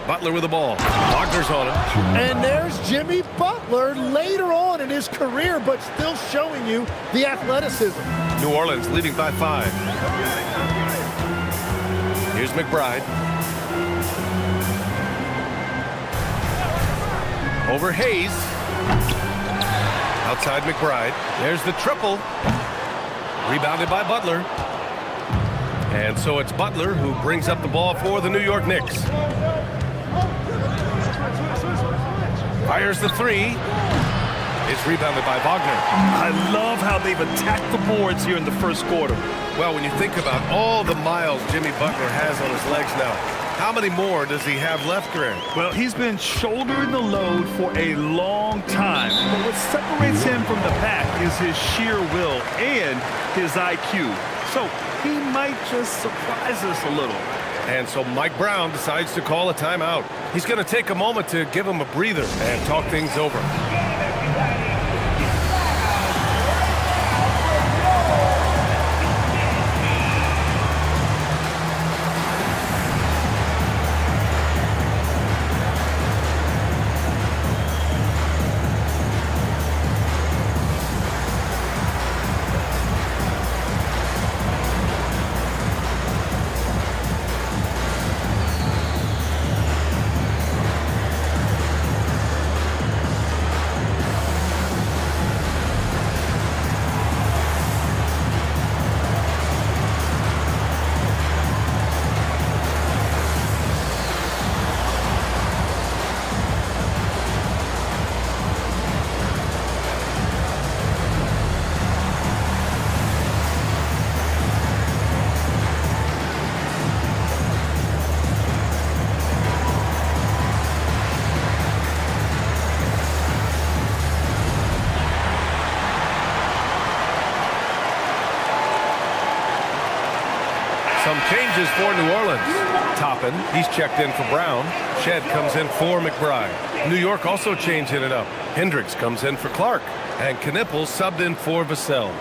Butler with the ball. Wagner's on him. And there's Jimmy Butler later on in his career, but still showing you the athleticism. New Orleans leading by 5. Here's McBride. Over Hayes. Outside McBride. There's the triple. Rebounded by Butler. And so it's Butler who brings up the ball for the New York Knicks. Fires the 3. It's rebounded by Wagner. I love how they've attacked the boards here in the first quarter. Well, when you think about all the miles Jimmy Butler has on his legs now, how many more does he have left, Grant? Well, he's been shouldering the load for a long time. But what separates him from the pack is his sheer will and his IQ. So he might just surprise us a little. And so Mike Brown decides to call a timeout. He's going to take a moment to give him a breather and talk things over. Some changes for New Orleans. Toppin, he's checked in for Brown. Shed comes in for McBride. New York also changing it up. Hendricks comes in for Clark. And Knippel subbed in for Vassell.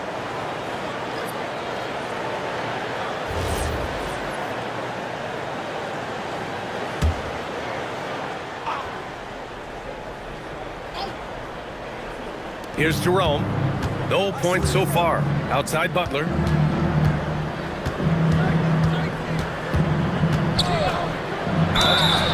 Here's Jerome. No points so far. Outside Butler.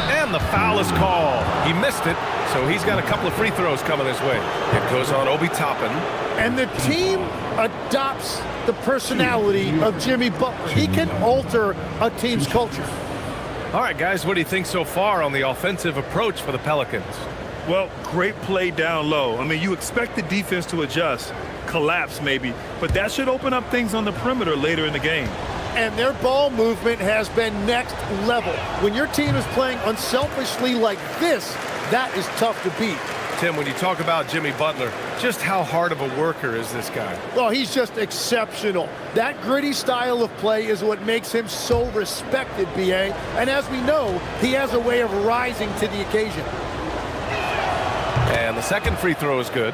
And the foul is called. He missed it, so he's got a couple of free throws coming his way. It goes on Obi Toppin. And the team adopts the personality of Jimmy Butler. He can alter a team's culture. All right, guys, what do you think so far on the offensive approach for the Pelicans? Well, great play down low. I mean, you expect the defense to adjust, collapse maybe, but that should open up things on the perimeter later in the game. And their ball movement has been next level. When your team is playing unselfishly like this, that is tough to beat. Tim, when you talk about Jimmy Butler, just how hard of a worker is this guy? Well, he's just exceptional. That gritty style of play is what makes him so respected, B.A. And as we know, he has a way of rising to the occasion. And the second free throw is good.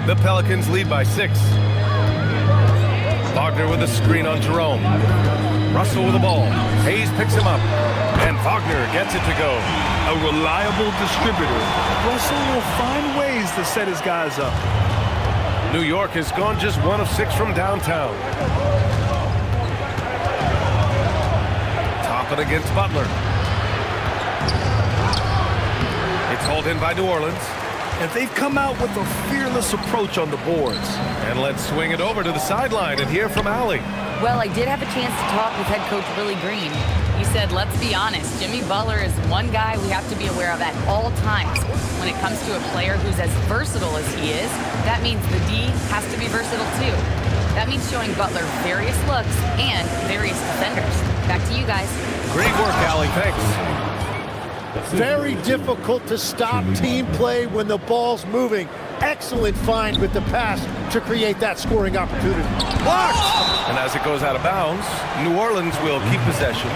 The Pelicans lead by 6. Wagner with a screen on Jerome. Russell with the ball. Hayes picks him up. And Wagner gets it to go. A reliable distributor. Russell will find ways to set his guys up. New York has gone just 1 of 6 from downtown. Toppin against Butler. It's hauled in by New Orleans. And they've come out with a fearless approach on the boards. And let's swing it over to the sideline and hear from Allie. Well, I did have a chance to talk with head coach Willie Green. He said, let's be honest, Jimmy Butler is one guy we have to be aware of at all times. When it comes to a player who's as versatile as he is, that means the D has to be versatile too. That means showing Butler various looks and various defenders. Back to you guys. Great work, Allie. Thanks. Very difficult to stop team play when the ball's moving. Excellent find with the pass to create that scoring opportunity. Blocked! And as it goes out of bounds, New Orleans will keep possession.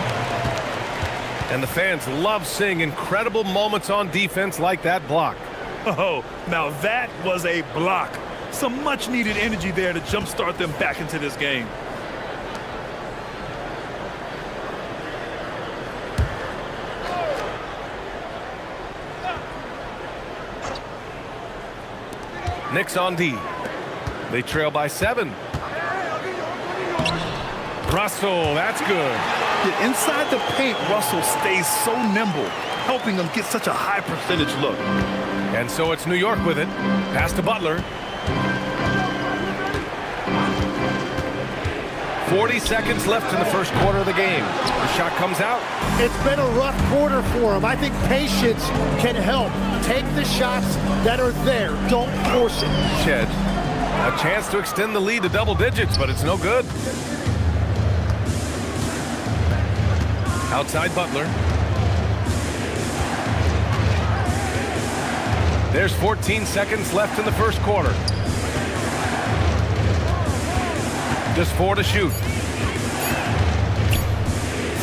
And the fans love seeing incredible moments on defense like that block. Oh, now that was a block. Some much-needed energy there to jumpstart them back into this game. Knicks on D. They trail by 7. Russell, that's good. Yeah, inside the paint, Russell stays so nimble, helping them get such a high percentage look. And so it's New York with it. Pass to Butler. 40 seconds left in the first quarter of the game. The shot comes out. It's been a rough quarter for him. I think patience can help. Take the shots that are there. Don't force it. Shed. A chance to extend the lead to double digits, but it's no good. Outside Butler. There's 14 seconds left in the first quarter. Just 4 to shoot.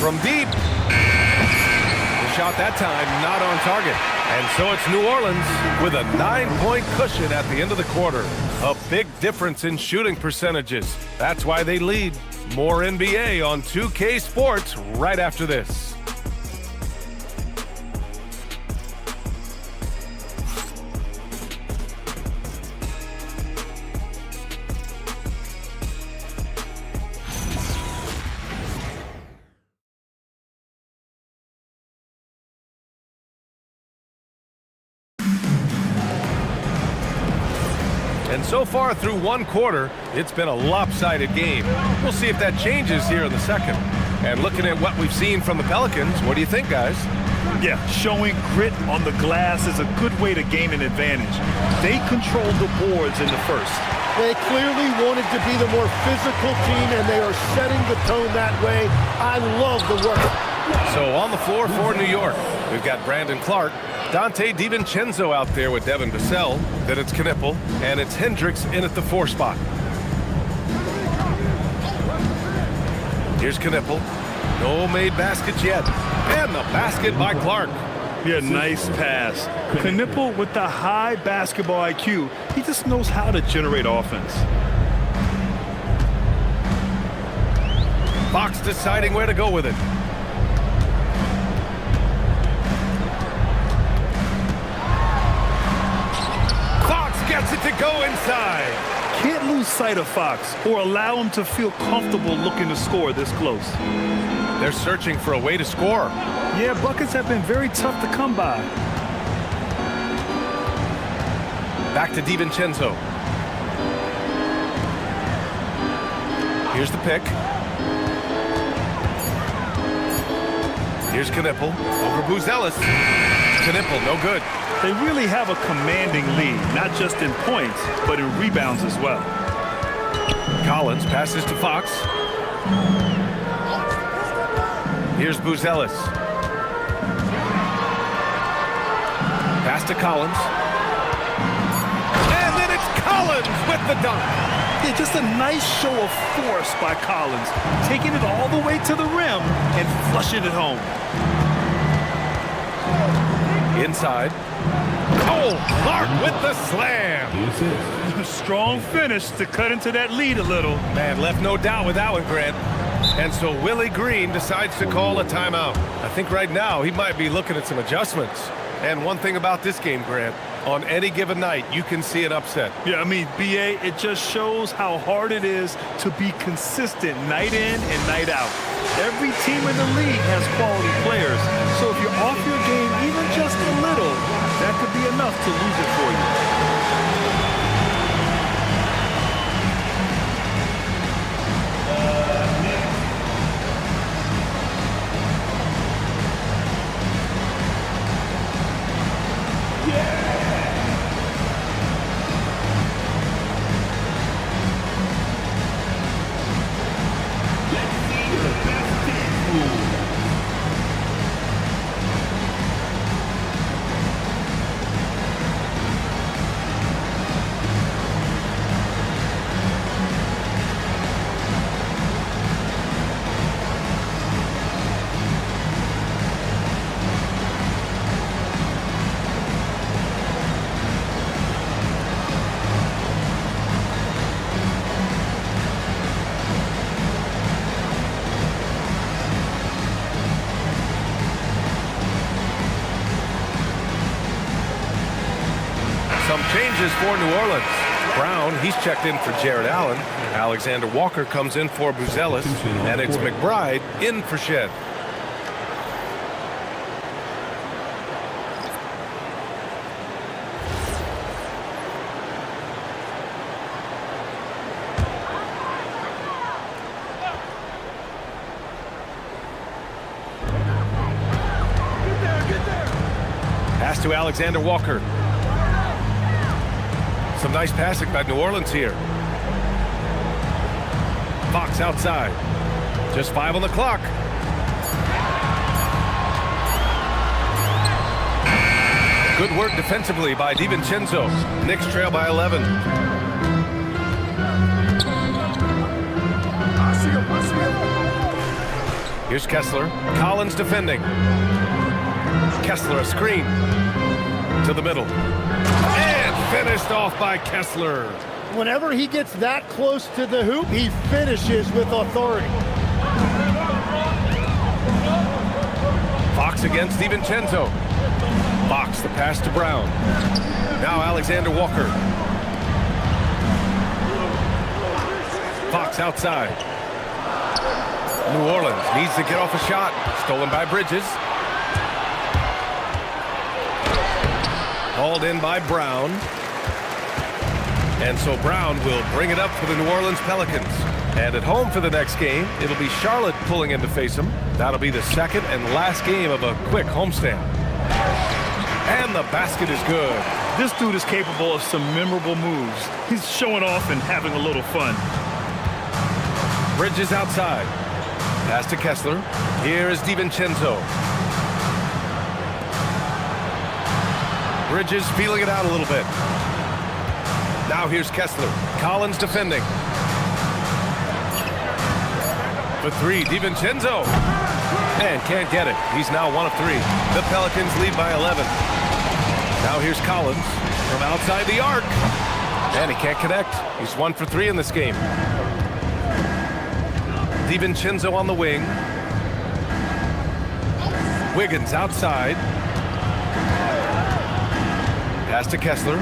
From deep. The shot that time not on target. And so it's New Orleans with a 9-point cushion at the end of the quarter. A big difference in shooting percentages. That's why they lead. More NBA on 2K Sports right after this. And so far through one quarter, it's been a lopsided game. We'll see if that changes here in the second. And looking at what we've seen from the Pelicans, what do you think, guys? Yeah, showing grit on the glass is a good way to gain an advantage. They controlled the boards in the first. They clearly wanted to be the more physical team, and they are setting the tone that way. I love the work. So on the floor for New York, we've got Brandon Clark, Dante DiVincenzo out there with Devin Vassell. Then it's Knippel, and it's Hendricks in at the 4 spot. Here's Knipple. No made baskets yet. And the basket by Clark. Yeah, nice pass. Knipple with the high basketball IQ. He just knows how to generate offense. Fox deciding where to go with it. Fox gets it to go inside. Can't lose sight of Fox or allow him to feel comfortable looking to score this close. They're searching for a way to score. Yeah, buckets have been very tough to come by. Back to DiVincenzo. Here's the pick. Here's Knipple over Buzelis. Knipple, no good. They really have a commanding lead, not just in points, but in rebounds as well. Collins passes to Fox. Here's Buzelis. Pass to Collins. And then it's Collins with the dunk. Yeah, just a nice show of force by Collins, taking it all the way to the rim and flushing it home. Inside. Oh, Clark with the slam. A strong finish to cut into that lead a little. Man, left no doubt with that one, Grant. And so Willie Green decides to call a timeout. I think right now he might be looking at some adjustments. And one thing about this game, Grant, on any given night, you can see an upset. Yeah, I mean, BA, it just shows how hard it is to be consistent night in and night out. Every team in the league has quality players. So if you're off your game even just a little, that could be enough to lose it for you. Some changes for New Orleans. Brown, he's checked in for Jared Allen. Alexander Walker comes in for Buzelis. And it's McBride in for Shed. Pass to Alexander Walker. Some nice passing by New Orleans here. Fox outside. Just 5 on the clock. Good work defensively by DiVincenzo. Knicks trail by 11. Here's Kessler. Collins defending. Kessler a screen. To the middle. And finished off by Kessler. Whenever he gets that close to the hoop, he finishes with authority. Fox against DiVincenzo. Fox the pass to Brown. Now Alexander Walker. Fox outside. New Orleans needs to get off a shot. Stolen by Bridges. Hauled in by Brown. And so Brown will bring it up for the New Orleans Pelicans. And at home for the next game, it'll be Charlotte pulling in to face them. That'll be the second and last game of a quick homestand. And the basket is good. This dude is capable of some memorable moves. He's showing off and having a little fun. Bridges outside. Pass to Kessler. Here is DiVincenzo. Bridges feeling it out a little bit. Now here's Kessler. Collins defending. For three, DiVincenzo. And can't get it. He's now 1 of 3. The Pelicans lead by 11. Now here's Collins from outside the arc. And he can't connect. He's 1 for 3 in this game. DiVincenzo on the wing. Wiggins outside. Pass to Kessler.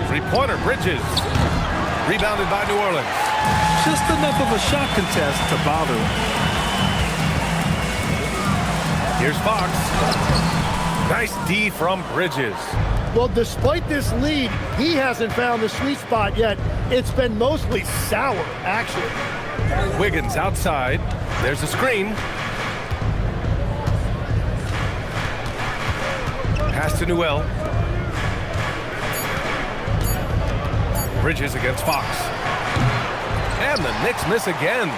Three-pointer, Bridges. Rebounded by New Orleans. Just enough of a shot contest to bother him. Here's Fox. Nice D from Bridges. Well, despite this lead, he hasn't found the sweet spot yet. It's been mostly sour, actually. Wiggins outside. There's a screen. Pass to Newell. Bridges against Fox. And the Knicks miss again.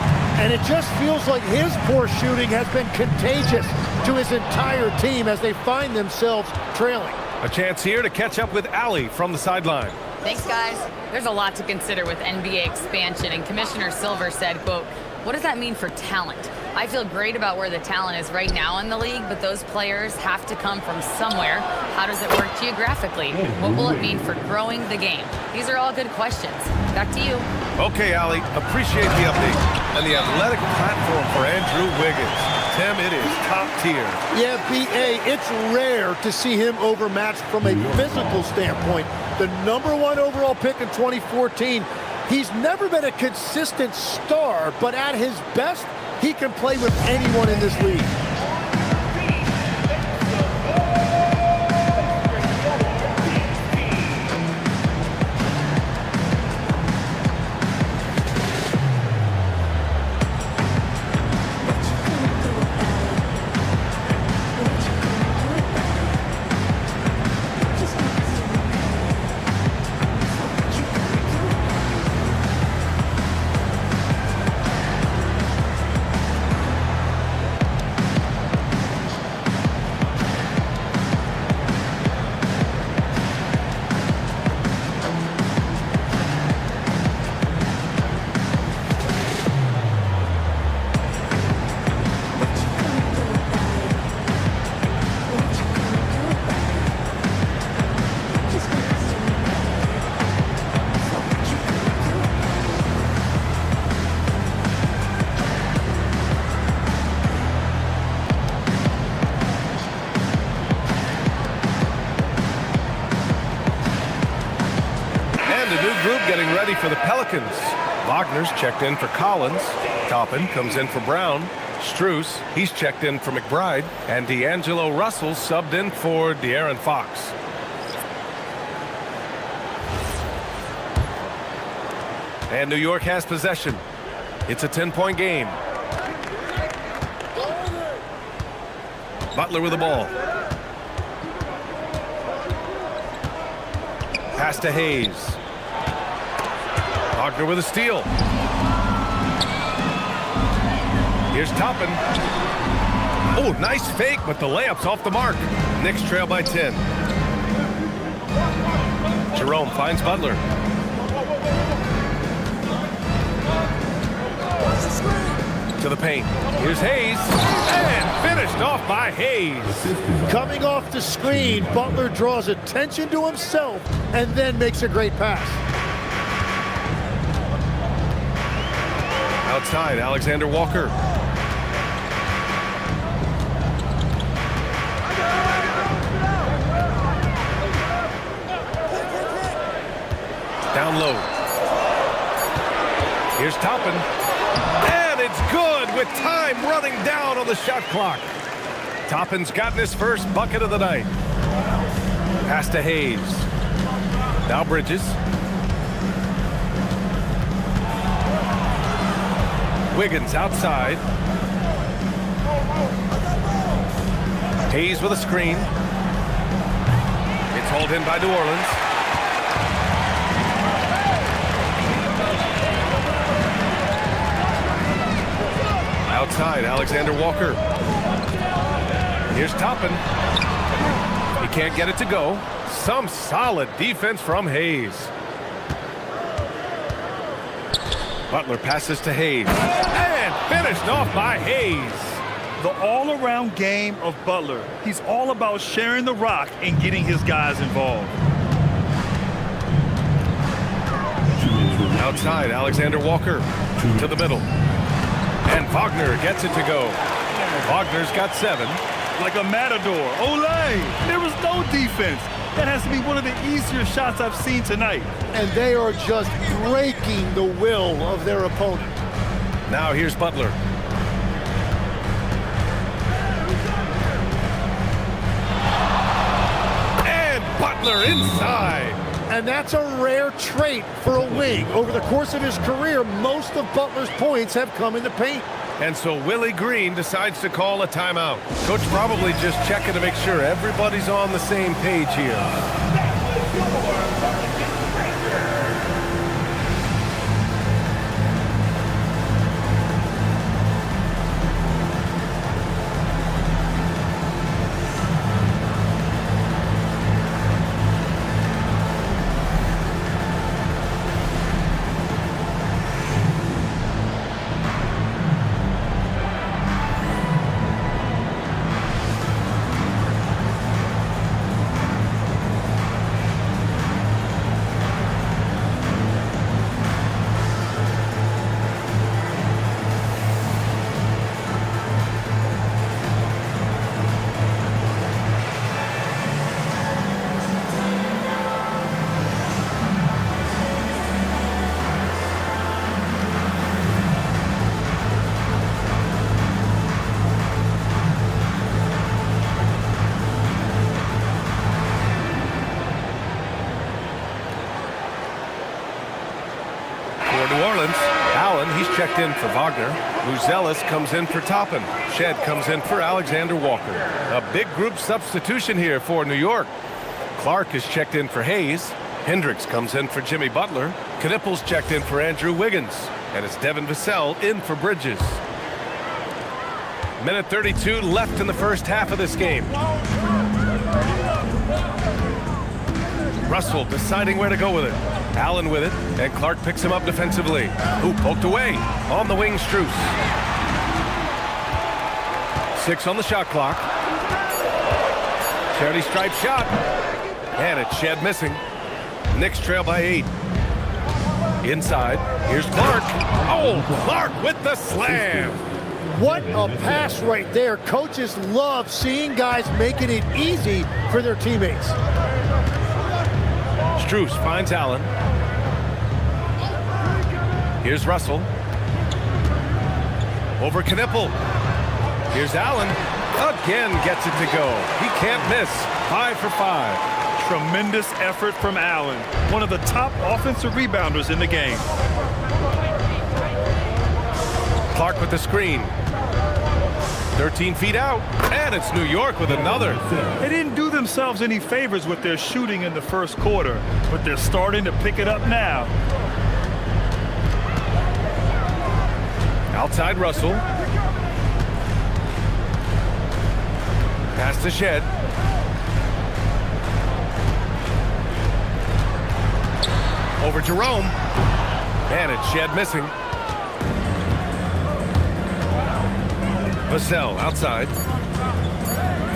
And it just feels like his poor shooting has been contagious to his entire team as they find themselves trailing. A chance here to catch up with Allie from the sideline. Thanks, guys. There's a lot to consider with NBA expansion, and Commissioner Silver said, quote, "What does that mean for talent? I feel great about where the talent is right now in the league, but those players have to come from somewhere. How does it work geographically? What will it mean for growing the game?" These are all good questions. Back to you. Okay, Allie, appreciate the update. And the athletic platform for Andrew Wiggins. Tim, it is top tier. Yeah, B.A., it's rare to see him overmatched from a physical standpoint. The #1 overall pick in 2014, he's never been a consistent star, but at his best, he can play with anyone in this league. Getting ready for the Pelicans. Wagner's checked in for Collins. Toppin comes in for Brown. Strus, he's checked in for McBride. And D'Angelo Russell subbed in for De'Aaron Fox. And New York has possession. It's a 10-point game. Butler with the ball. Pass to Hayes. Wagner with a steal. Here's Toppin. Oh, nice fake, but the layup's off the mark. Knicks trail by 10. Jerome finds Butler. To the paint. Here's Hayes. And finished off by Hayes. Coming off the screen, Butler draws attention to himself and then makes a great pass. Outside, Alexander Walker. Down low. Here's Toppin. And it's good with time running down on the shot clock. Toppin's gotten his first bucket of the night. Pass to Hayes. Now Bridges. Wiggins outside. Hayes with a screen. It's hauled in by New Orleans. Outside, Alexander Walker. Here's Toppin. He can't get it to go. Some solid defense from Hayes. Butler passes to Hayes. And finished off by Hayes. The all-around game of Butler. He's all about sharing the rock and getting his guys involved. Outside, Alexander Walker to the middle. And Wagner gets it to go. Wagner's got 7. Like a matador. Olay! There was no defense. That has to be one of the easier shots I've seen tonight. And they are just breaking the will of their opponent. Now here's Butler. And Butler inside. And that's a rare trait for a wing. Over the course of his career, most of Butler's points have come in the paint. And so Willie Green decides to call a timeout. Coach probably just checking to make sure everybody's on the same page here. New Orleans, Allen, he's checked in for Wagner. Buzelis comes in for Toppin. Shed comes in for Alexander Walker. A big group substitution here for New York. Clark is checked in for Hayes. Hendricks comes in for Jimmy Butler. Knippel's checked in for Andrew Wiggins. And it's Devin Vassell in for Bridges. Minute 32 left in the first half of this game. Russell deciding where to go with it. Allen with it, and Clark picks him up defensively. Who poked away on the wing, Strus. 6 on the shot clock. Charity stripe shot. And it's Shed missing. Knicks trail by 8. Inside, here's Clark. Oh, Clark with the slam. What a pass right there. Coaches love seeing guys making it easy for their teammates. Strus finds Allen. Here's Russell. Over Knippel. Here's Allen. Again gets it to go. He can't miss. 5 for 5. Tremendous effort from Allen. One of the top offensive rebounders in the game. Clark with the screen. 13 feet out. And it's New York with another. They didn't do themselves any favors with their shooting in the first quarter, but they're starting to pick it up now. Outside Russell. Pass to Shed. Over Jerome. And it's Shed missing. Vassell outside.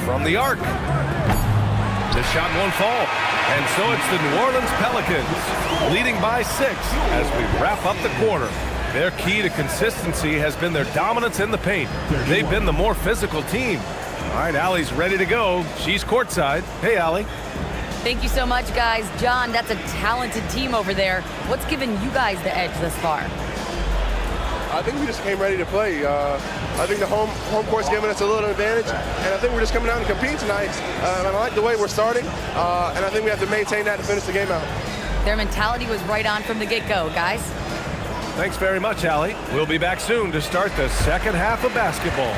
From the arc. The shot won't fall. And so it's the New Orleans Pelicans leading by 6 as we wrap up the quarter. Their key to consistency has been their dominance in the paint. They've been the more physical team. All right, Allie's ready to go. She's courtside. Hey, Allie. Thank you so much, guys. John, that's a talented team over there. What's given you guys the edge thus far? I think we just came ready to play. I think the home court's giving us a little advantage, and I think we're just coming out and compete tonight. And I like the way we're starting, and I think we have to maintain that to finish the game out. Their mentality was right on from the get-go, guys. Thanks very much, Allie. We'll be back soon to start the second half of basketball.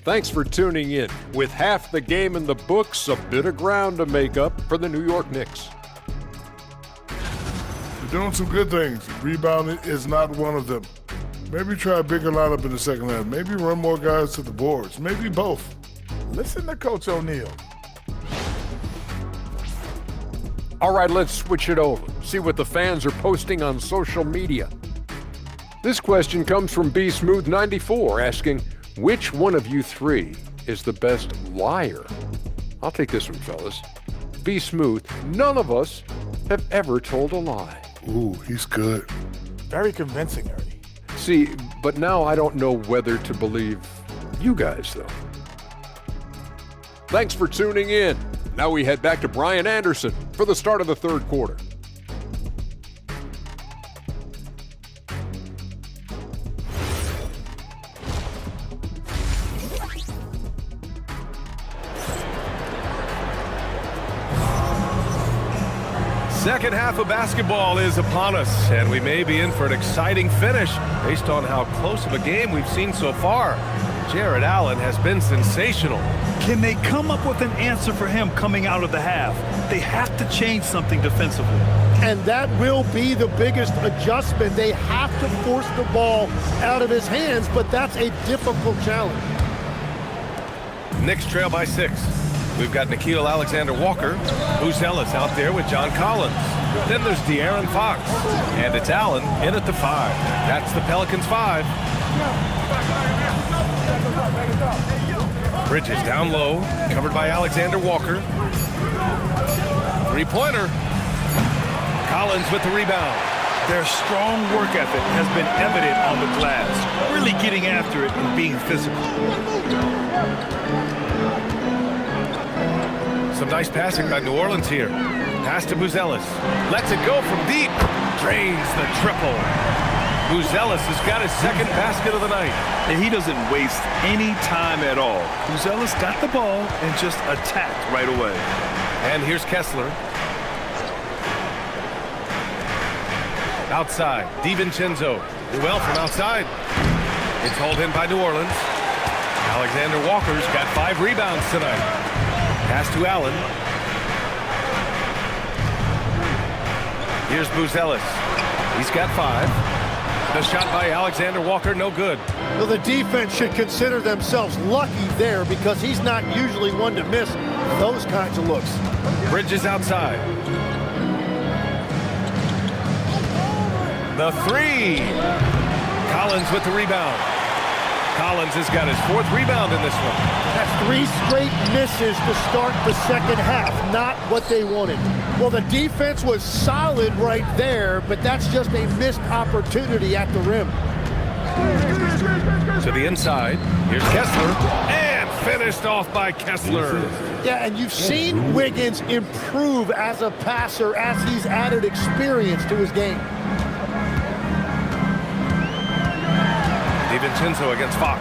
Thanks for tuning in. With half the game in the books, a bit of ground to make up for the New York Knicks. You're doing some good things. Rebounding is not one of them. Maybe try a bigger lineup in the second half. Maybe run more guys to the boards. Maybe both. Listen to Coach O'Neal. All right, let's switch it over. See what the fans are posting on social media. This question comes from B Smooth 94 asking, which one of you three is the best liar? I'll take this one, fellas. B Smooth, none of us have ever told a lie. Ooh, he's good. Very convincing, Ernie. See, but now I don't know whether to believe you guys, though. Thanks for tuning in. Now we head back to Brian Anderson for the start of the third quarter. Second half of basketball is upon us, and we may be in for an exciting finish based on how close of a game we've seen so far. Jared Allen has been sensational. Can they come up with an answer for him coming out of the half? They have to change something defensively. And that will be the biggest adjustment. They have to force the ball out of his hands, but that's a difficult challenge. Knicks trail by 6. We've got Nickeil Alexander-Walker, Buzelis out there with John Collins. Then there's De'Aaron Fox, and it's Allen in at the 5. That's the Pelicans' 5. Bridges down low, covered by Alexander-Walker. Three-pointer. Collins with the rebound. Their strong work ethic has been evident on the glass, really getting after it and being physical. Some nice passing by New Orleans here. Pass to Buzelis. Lets it go from deep. Drains the triple. Buzelis has got his second basket of the night. And he doesn't waste any time at all. Buzelis got the ball and just attacked right away. And here's Kessler. Outside, DiVincenzo. Well from outside. It's hauled in by New Orleans. Alexander Walker's got 5 rebounds tonight. Pass to Allen. Here's Buzelis. He's got 5. The shot by Alexander Walker, no good. Well, the defense should consider themselves lucky there because he's not usually one to miss those kinds of looks. Bridges outside. The 3. Collins with the rebound. Collins has got his 4th rebound in this one. That's 3 straight misses to start the second half, not what they wanted. Well, the defense was solid right there, but that's just a missed opportunity at the rim. To the inside, here's Kessler, and finished off by Kessler. Yeah, and you've seen Wiggins improve as a passer as he's added experience to his game. DiVincenzo against Fox.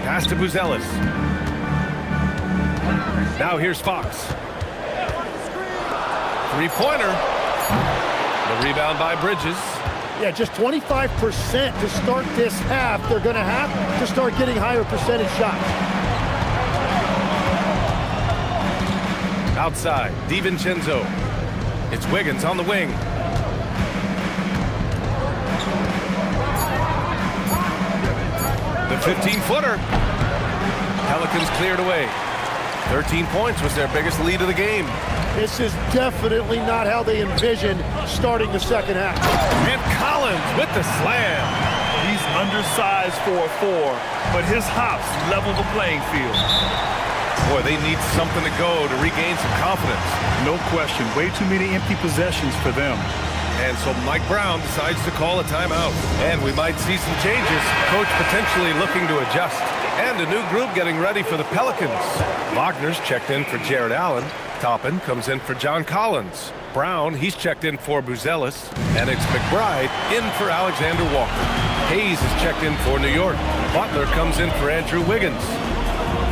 Pass to Buzelis. Now here's Fox. Three-pointer. The rebound by Bridges. Yeah, just 25% to start this half. They're going to have to start getting higher percentage shots. Outside, DiVincenzo. It's Wiggins on the wing. The 15-footer. Pelicans cleared away. 13 points was their biggest lead of the game. This is definitely not how they envisioned starting the second half. And Collins with the slam. He's undersized for a 4, but his hops level the playing field. Boy, they need something to go to regain some confidence. No question. Way too many empty possessions for them. And so Mike Brown decides to call a timeout. And we might see some changes. Coach potentially looking to adjust. And a new group getting ready for the Pelicans. Wagner's checked in for Jared Allen. Toppin comes in for John Collins. Brown, he's checked in for Buzelis. And it's McBride in for Alexander Walker. Hayes is checked in for New York. Butler comes in for Andrew Wiggins.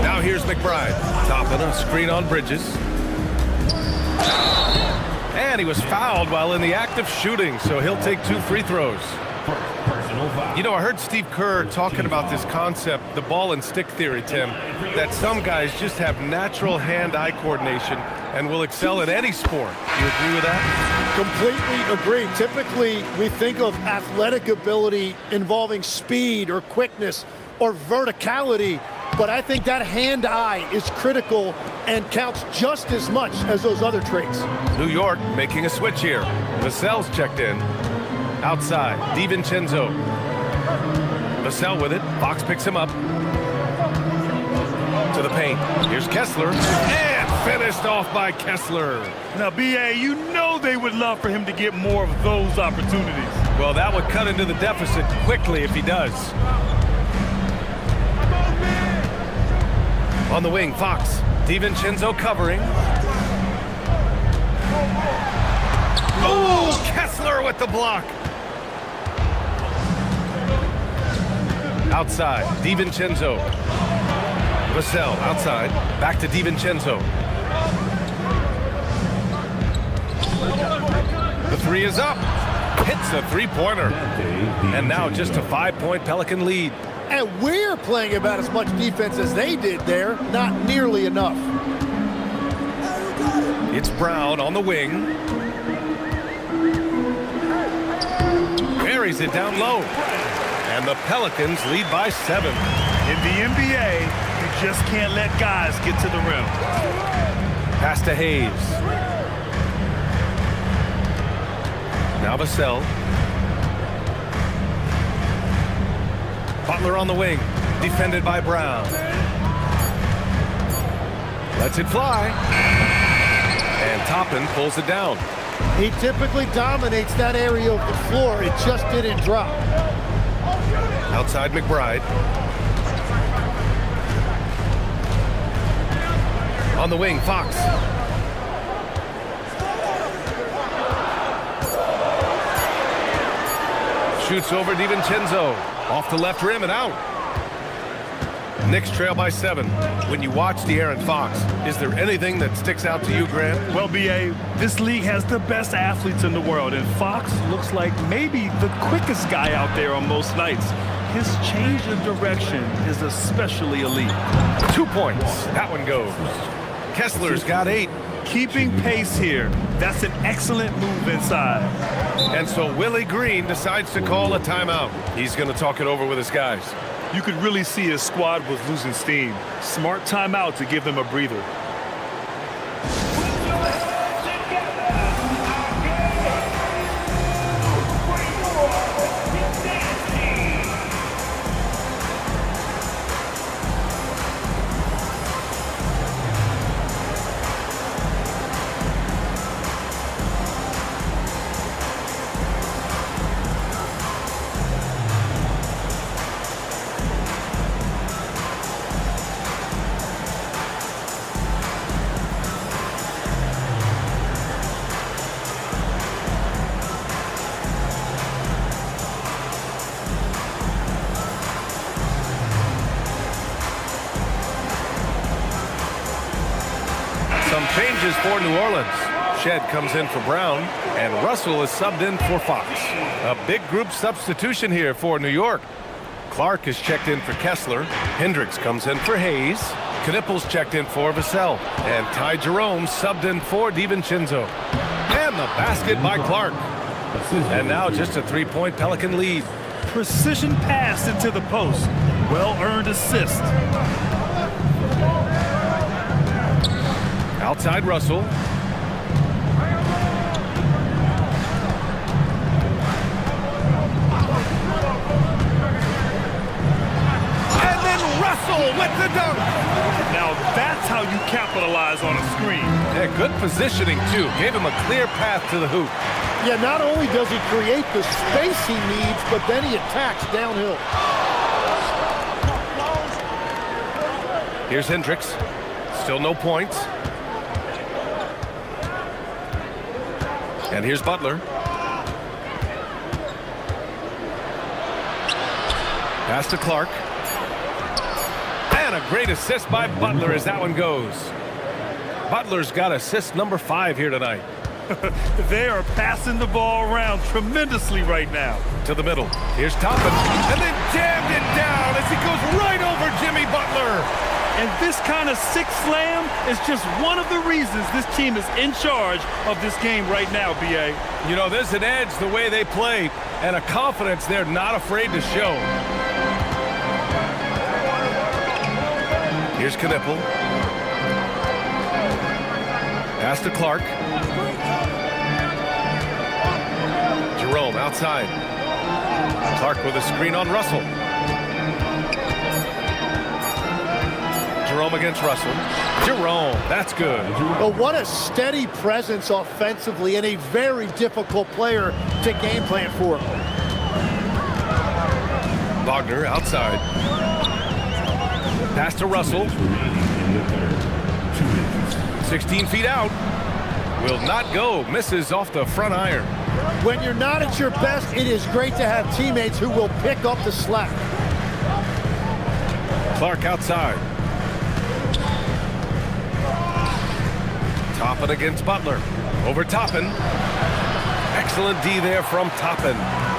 Now here's McBride. Toppin, a screen on Bridges. And he was fouled while in the act of shooting, so he'll take 2 free throws. personal foul. You know, I heard Steve Kerr talking about this concept, the ball and stick theory, Tim, that some guys just have natural hand-eye coordination and will excel at any sport. You agree with that? Completely agree. Typically, we think of athletic ability involving speed or quickness or verticality, but I think that hand-eye is critical and counts just as much as those other traits. New York making a switch here. Vassell's checked in. Outside, DiVincenzo. Vassell with it. Fox picks him up. To the paint. Here's Kessler. And finished off by Kessler. Now, B.A., you know they would love for him to get more of those opportunities. Well, that would cut into the deficit quickly if he does. On the wing, Fox. DiVincenzo covering. Oh, Kessler with the block. Outside, DiVincenzo. Vassell outside, back to DiVincenzo. The three is up. Hits a three-pointer. And now just a 5-point Pelican lead. And we're playing about as much defense as they did there. Not nearly enough. It's Brown on the wing. Buries it down low. And the Pelicans lead by 7. In the NBA, you just can't let guys get to the rim. Pass to Hayes. Now Vassell. Butler on the wing, defended by Brown. Lets it fly. And Toppin pulls it down. He typically dominates that area of the floor. It just didn't drop. Outside McBride. On the wing, Fox. Shoots over DiVincenzo. Off the left rim and out. Knicks trail by 7. When you watch De'Aaron Fox, is there anything that sticks out to you, Grant? Well, B.A., this league has the best athletes in the world, and Fox looks like maybe the quickest guy out there on most nights. His change of direction is especially elite. 2 points. That one goes. Kessler's got 8. Keeping pace here. That's an excellent move inside. And so Willie Green decides to call a timeout. He's going to talk it over with his guys. You could really see his squad was losing steam. Smart timeout to give them a breather. Some changes for New Orleans. Shed comes in for Brown, and Russell is subbed in for Fox. A big group substitution here for New York. Clark is checked in for Kessler. Hendricks comes in for Hayes. Knipples checked in for Vassell. And Ty Jerome subbed in for DiVincenzo. And the basket by Clark. And now just a 3-point Pelican lead. Precision pass into the post. Well-earned assist. Outside Russell. And then Russell with the dunk. Now that's how you capitalize on a screen. Yeah, good positioning too. Gave him a clear path to the hoop. Yeah, not only does he create the space he needs, but then he attacks downhill. Here's Hendricks. Still no points. And here's Butler. Pass to Clark. And a great assist by Butler as that one goes. Butler's got assist number 5 here tonight. They are passing the ball around tremendously right now. To the middle. Here's Toppin. And then jammed it down as he goes right over Jimmy Butler. And this kind of six slam is just one of the reasons this team is in charge of this game right now, B.A. You know, there's an edge the way they play and a confidence they're not afraid to show. Here's Knipple. Pass to Clark. Jerome outside. Clark with a screen on Russell. Jerome against Russell. Jerome, that's good. Well, what a steady presence offensively and a very difficult player to game plan for. Wagner outside. Pass to Russell. 16 feet out. Will not go. Misses off the front iron. When you're not at your best, it is great to have teammates who will pick up the slack. Clark outside. Toppin against Butler. Over Toppin. Excellent D there from Toppin.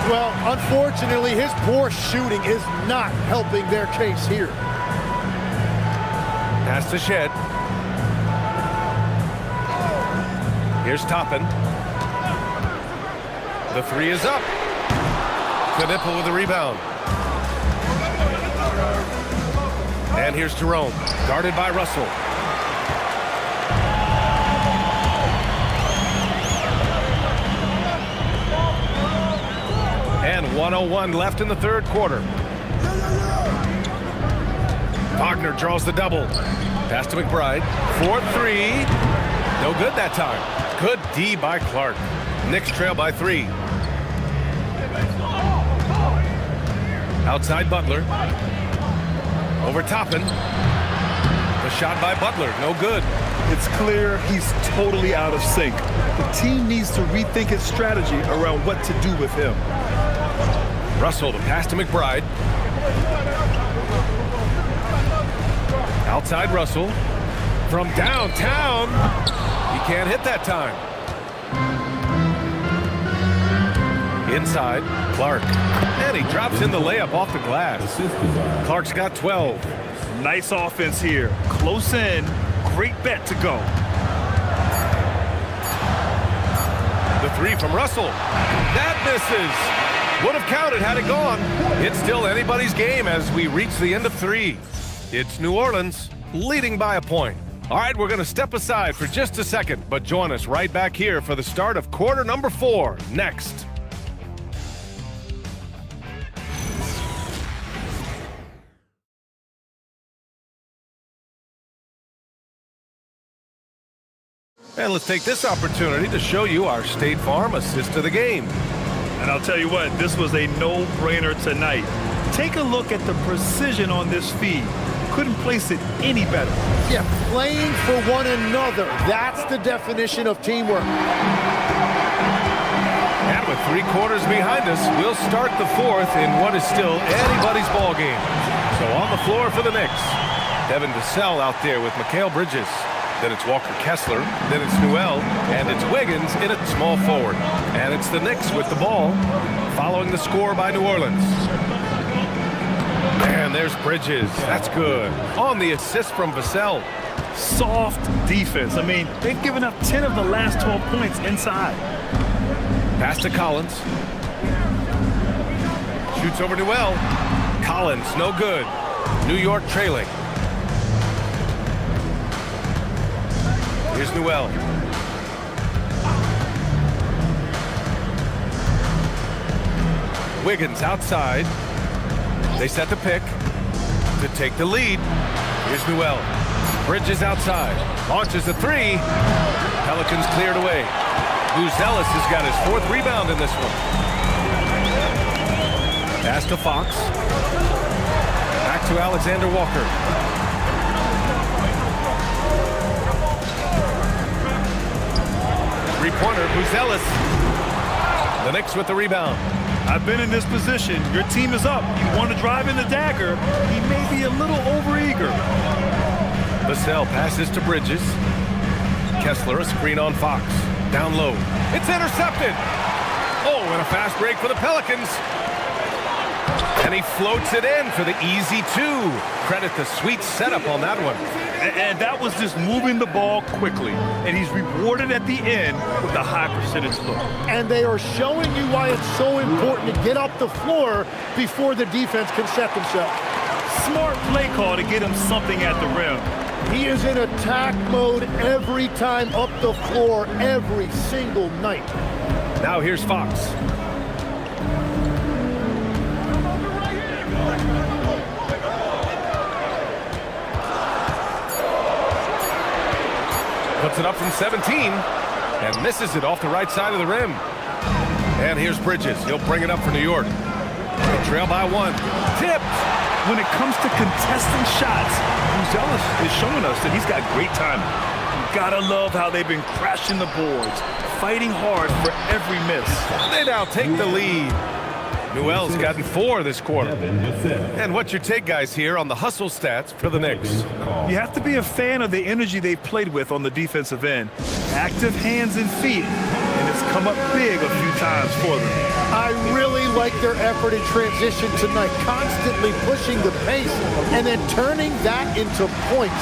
Well, unfortunately, his poor shooting is not helping their case here. Pass to Shed. Here's Toppin. The three is up. Knipple with the rebound. And here's Jerome, guarded by Russell. And 1:01 left in the third quarter. Wagner draws the double. Pass to McBride. 4-3. No good that time. Good D by Clark. Knicks trail by 3. Outside Butler. Over Toppin. The shot by Butler. No good. It's clear he's totally out of sync. The team needs to rethink its strategy around what to do with him. Russell, the pass to McBride. Outside Russell. From downtown. He can't hit that time. Inside, Clark. And he drops in the layup off the glass. Clark's got 12. Nice offense here. Close in. Great bet to go. The three from Russell. That misses. Would have counted had it gone. It's still anybody's game as we reach the end of 3. It's New Orleans leading by a point. All right, we're going to step aside for just a second, but join us right back here for the start of quarter number 4 next. And let's take this opportunity to show you our State Farm assist to the game. And I'll tell you what, this was a no-brainer tonight. Take a look at the precision on this feed. Couldn't place it any better. Yeah, playing for one another. That's the definition of teamwork. And with 3 quarters behind us, we'll start the 4th in what is still anybody's ball game. So on the floor for the Knicks, Devin Vassell out there with Mikal Bridges. Then it's Walker Kessler, then it's Newell, and it's Wiggins in at small forward. And it's the Knicks with the ball, following the score by New Orleans. And there's Bridges. That's good. On the assist from Vassell. Soft defense. I mean, they've given up 10 of the last 12 points inside. Pass to Collins. Shoots over Newell. Collins, no good. New York trailing. Here's Newell. Wiggins outside. They set the pick to take the lead. Here's Newell. Bridges outside. Launches the 3. Pelicans cleared away. Ellis has got his 4th rebound in this one. Pass to Fox. Back to Alexander Walker. Three-pointer, Ellis. The Knicks with the rebound. I've been in this position. Your team is up. You want to drive in the dagger. He may be a little overeager. Vassell passes to Bridges. Kessler, a screen on Fox. Down low. It's intercepted. Oh, and a fast break for the Pelicans. And he floats it in for the easy 2. Credit the sweet setup on that one. And that was just moving the ball quickly. And he's rewarded at the end with a high percentage look. And they are showing you why it's so important to get up the floor before the defense can set themselves. Smart play call to get him something at the rim. He is in attack mode every time up the floor, every single night. Now here's Fox. Puts it up from 17 and misses it off the right side of the rim. And here's Bridges. He'll bring it up for New York. They trail by 1. Tipped. When it comes to contesting shots, Buzelis is showing us that he's got great timing. You gotta love how they've been crashing the boards, fighting hard for every miss. They now take the lead. Newell's gotten 4 this quarter. And what's your take, guys, here on the hustle stats for the Knicks? You have to be a fan of the energy they've played with on the defensive end. Active hands and feet, and it's come up big a few times for them. I really like their effort in transition tonight, constantly pushing the pace and then turning that into points.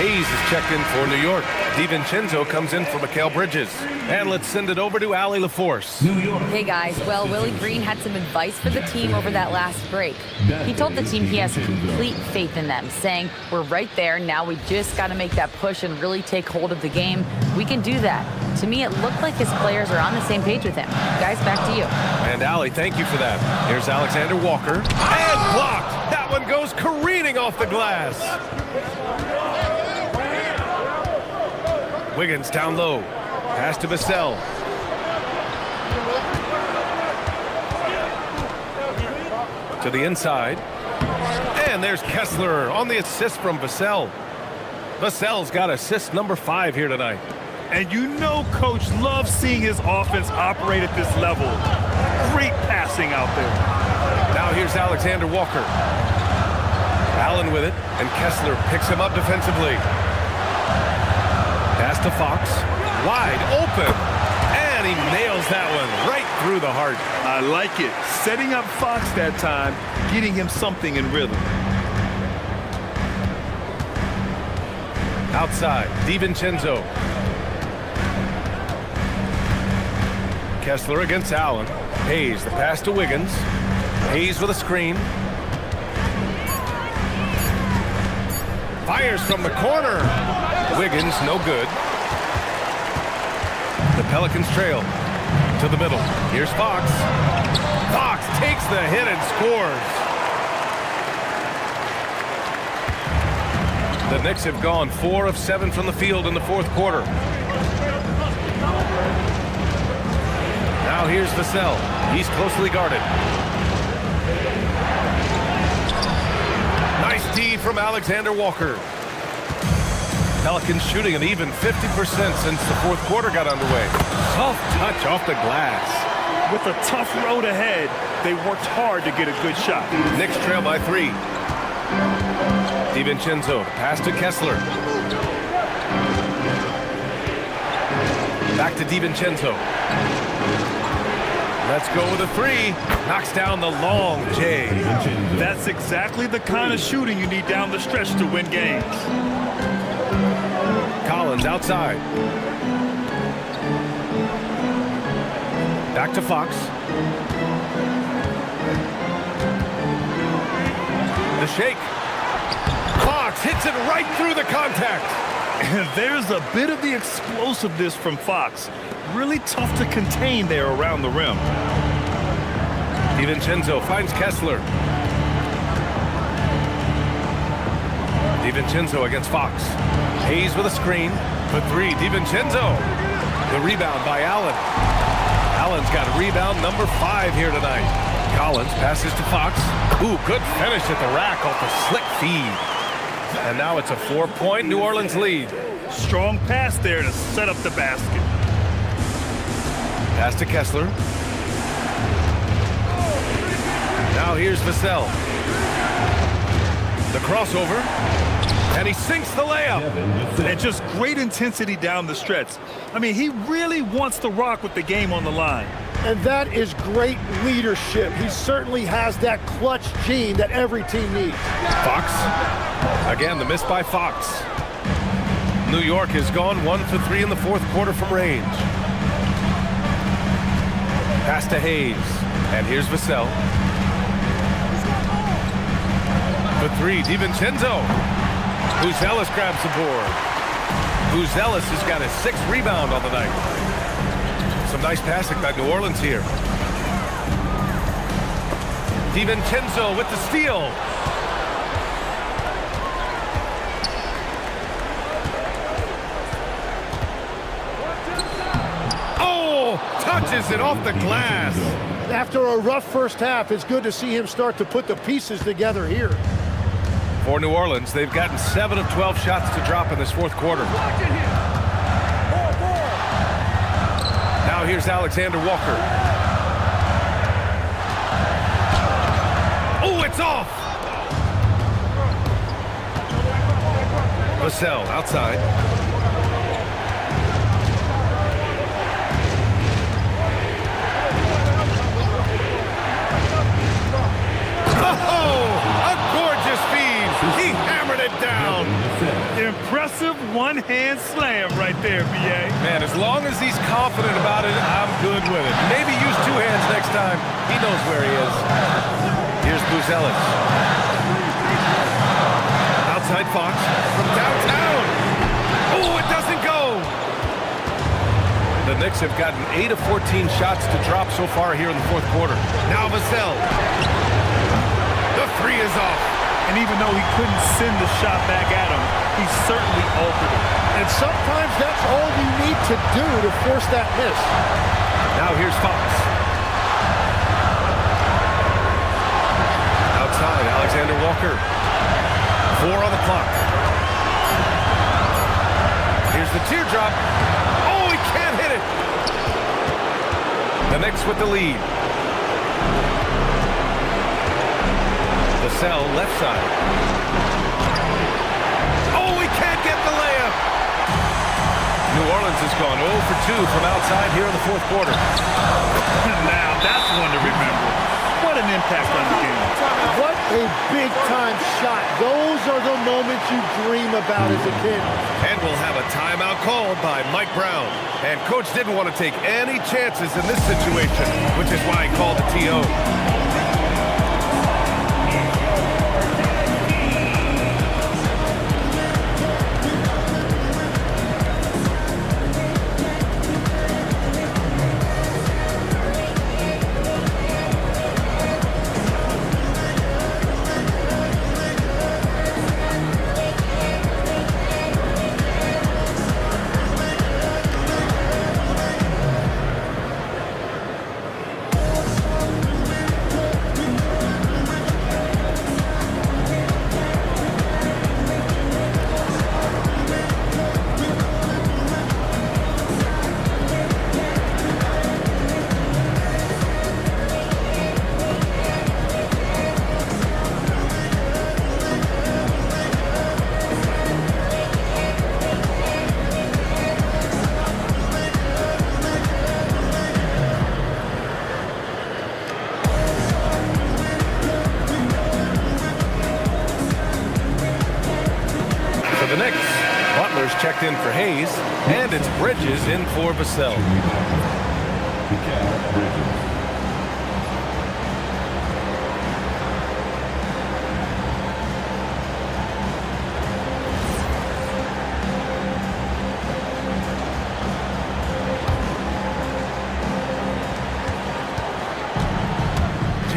Hayes is checked in for New York. DiVincenzo comes in for Mikal Bridges. And let's send it over to Allie LaForce. Hey guys, well, Willie Green had some advice for the team over that last break. He told the team he has complete faith in them, saying, we're right there, now we just got to make that push and really take hold of the game. We can do that. To me, it looked like his players are on the same page with him. Guys, back to you. And Allie, thank you for that. Here's Alexander Walker. And blocked! That one goes careening off the glass. Wiggins down low. Pass to Vassell. To the inside. And there's Kessler on the assist from Vassell. Vassell's got assist number 5 here tonight. And you know Coach loves seeing his offense operate at this level. Great passing out there. Now here's Alexander Walker. Allen with it, and Kessler picks him up defensively. Pass to Fox. Wide open. And he nails that one right through the heart. I like it. Setting up Fox that time, getting him something in rhythm. Outside, DiVincenzo. Kessler against Allen. Hayes, the pass to Wiggins. Hayes with a screen. Fires from the corner. Wiggins, no good. The Pelicans trail to the middle. Here's Fox. Fox takes the hit and scores. The Knicks have gone 4 of 7 from the field in the fourth quarter. Now here's Vassell. He's closely guarded. Nice D from Alexander Walker. Pelicans shooting an even 50% since the fourth quarter got underway. Tough touch off the glass. With a tough road ahead, they worked hard to get a good shot. Knicks trail by 3. DiVincenzo, pass to Kessler. Back to DiVincenzo. Let's go with a 3. Knocks down the long J. That's exactly the kind of shooting you need down the stretch to win games. Collins outside. Back to Fox. The shake. Fox hits it right through the contact. And there's a bit of the explosiveness from Fox. Really tough to contain there around the rim. DiVincenzo finds Kessler. DiVincenzo against Fox. Hayes with a screen. For three, DiVincenzo. The rebound by Allen. Allen's got rebound number 5 here tonight. Collins passes to Fox. Ooh, good finish at the rack off the slick feed. And now it's a 4-point New Orleans lead. Strong pass there to set up the basket. Pass to Kessler. Now here's Vassell. The crossover. And he sinks the layup. And just great intensity down the stretch. I mean, he really wants to rock with the game on the line. And that is great leadership. He certainly has that clutch gene that every team needs. Fox. Again, the miss by Fox. New York has gone 1 for 3 in the fourth quarter from range. Pass to Hayes. And here's Vassell. For 3, DiVincenzo. Buzelis grabs the board. Buzelis has got his 6th rebound on the night. Some nice passing by New Orleans here. DiVincenzo with the steal. Oh, touches it off the glass. After a rough first half, it's good to see him start to put the pieces together here. For New Orleans, they've gotten 7 of 12 shots to drop in this fourth quarter. Now here's Alexander Walker. Oh, it's off! Vassell outside. He hammered it down. Impressive one-hand slam right there, B.A. Man, as long as he's confident about it, I'm good with it. Maybe use 2 hands next time. He knows where he is. Here's Buzelis. Outside Fox from downtown. Oh, it doesn't go. The Knicks have gotten 8 of 14 shots to drop so far here in the fourth quarter. Now Vassell. The 3 is off. And even though he couldn't send the shot back at him, he certainly altered it. And sometimes that's all you need to do to force that miss. Now here's Fox. Outside, Alexander Walker. 4 on the clock. Here's the teardrop. Oh, he can't hit it. The Knicks with the lead. Vassell left side. Oh, he can't get the layup. New Orleans has gone 0 for 2 from outside here in the fourth quarter. Now, that's one to remember. What an impact on the game. What a big-time shot. Those are the moments you dream about as a kid. And we'll have a timeout called by Mike Brown. And Coach didn't want to take any chances in this situation, which is why he called the TO. The Knicks. Butler's checked in for Hayes, and it's Bridges in for Vassell.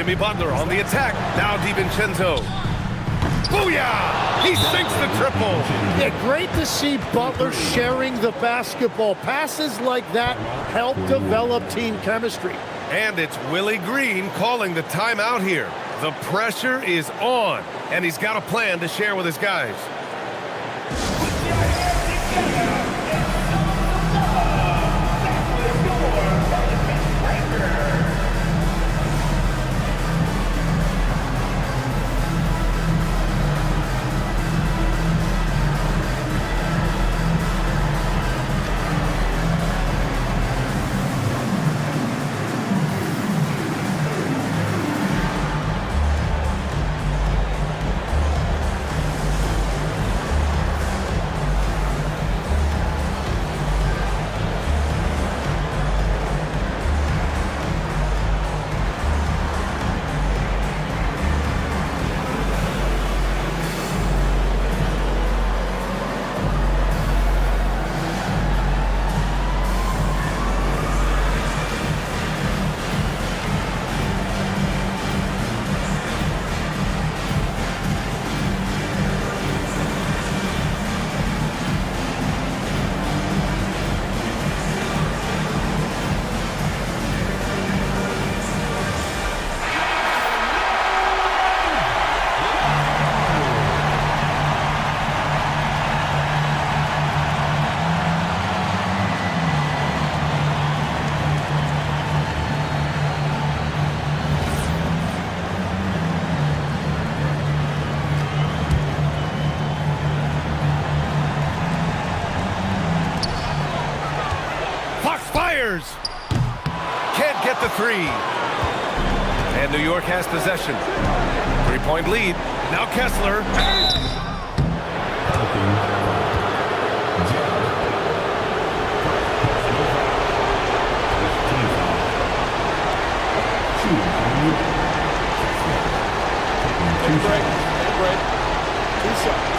Jimmy Butler on the attack. Now DiVincenzo. Booyah! He sinks the triple. Yeah, great to see Butler sharing the basketball. Passes like that help develop team chemistry. And it's Willie Green calling the timeout here. The pressure is on, and he's got a plan to share with his guys. Can't get the three. And New York has possession. 3-point lead. Now Kessler. Break. 2 shots.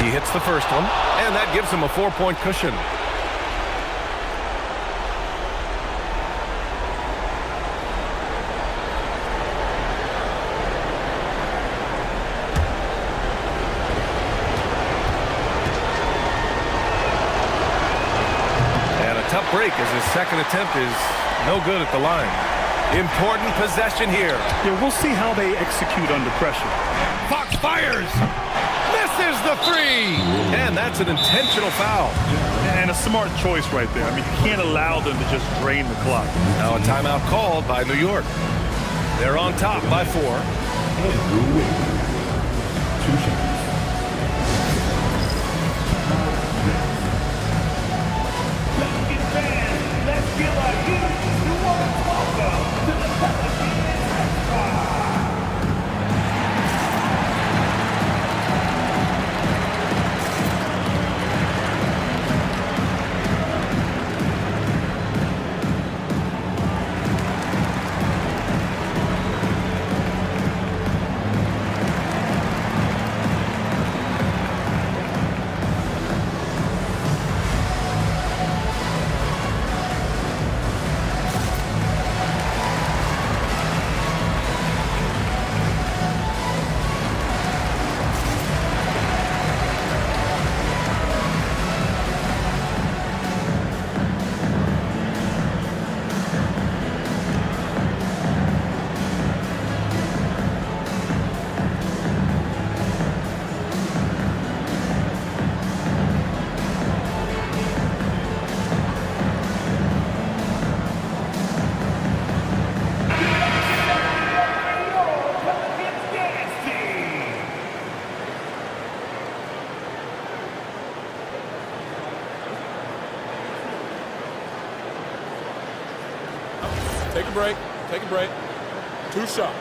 He hits the first one, and that gives him a 4-point cushion. And a tough break as his second attempt is no good at the line. Important possession here. Yeah, we'll see how they execute under pressure. Fox fires! Misses the three! And that's an intentional foul. And a smart choice right there. I mean, you can't allow them to just drain the clock. Now a timeout called by New York. They're on top by 4. Andrew Wiggins. 2 shots. Let's give a huge New Orleans welcome to the Pelicans Extra. Take a break. 2 shots.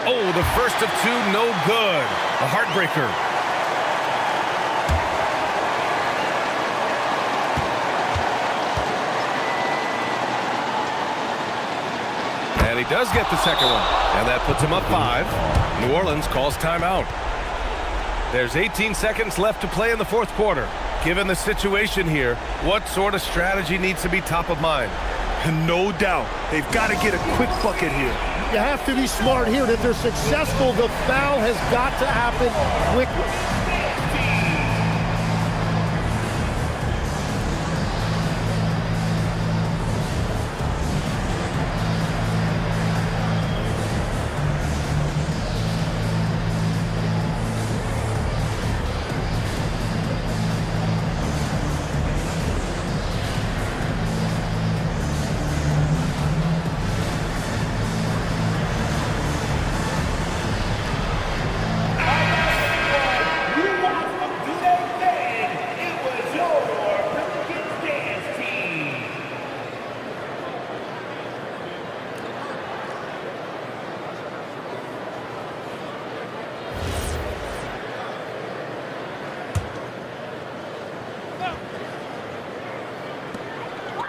Oh, the first of 2, no good. A heartbreaker. he does get the second one, and that puts him up 5. New Orleans calls timeout. There's 18 seconds left to play in the fourth quarter. Given the situation here, what sort of strategy needs to be top of mind? No doubt. They've got to get a quick bucket here. You have to be smart here. If they're successful, the foul has got to happen quickly.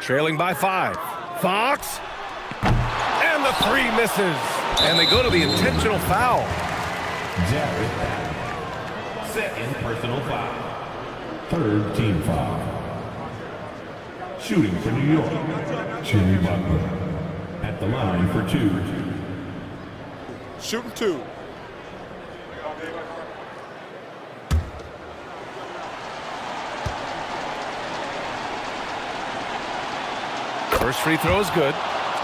Trailing by 5. Fox. And the 3 misses. And they go to the intentional foul. Jared Allen. Second personal foul. Third team foul. Shooting for New York, Jimmy Butler. At the line for 2. Shooting 2. First free throw is good,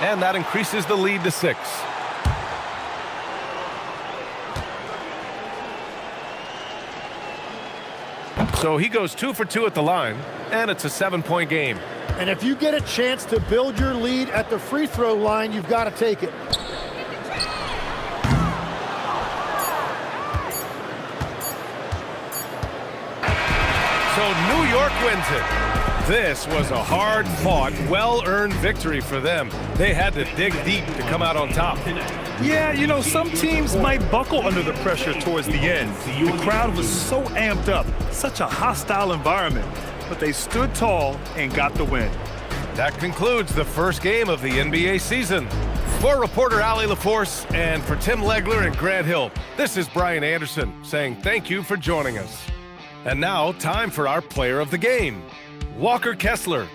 and that increases the lead to 6. So he goes 2 for 2 at the line, and it's a 7-point game. And if you get a chance to build your lead at the free throw line, you've got to take it. So New York wins it. This was a hard-fought, well-earned victory for them. They had to dig deep to come out on top. Yeah, you know, some teams might buckle under the pressure towards the end. The crowd was so amped up, such a hostile environment, but they stood tall and got the win. That concludes the first game of the NBA season. For reporter Allie LaForce and for Tim Legler and Grant Hill, this is Brian Anderson saying thank you for joining us. And now, time for our player of the game. Walker Kessler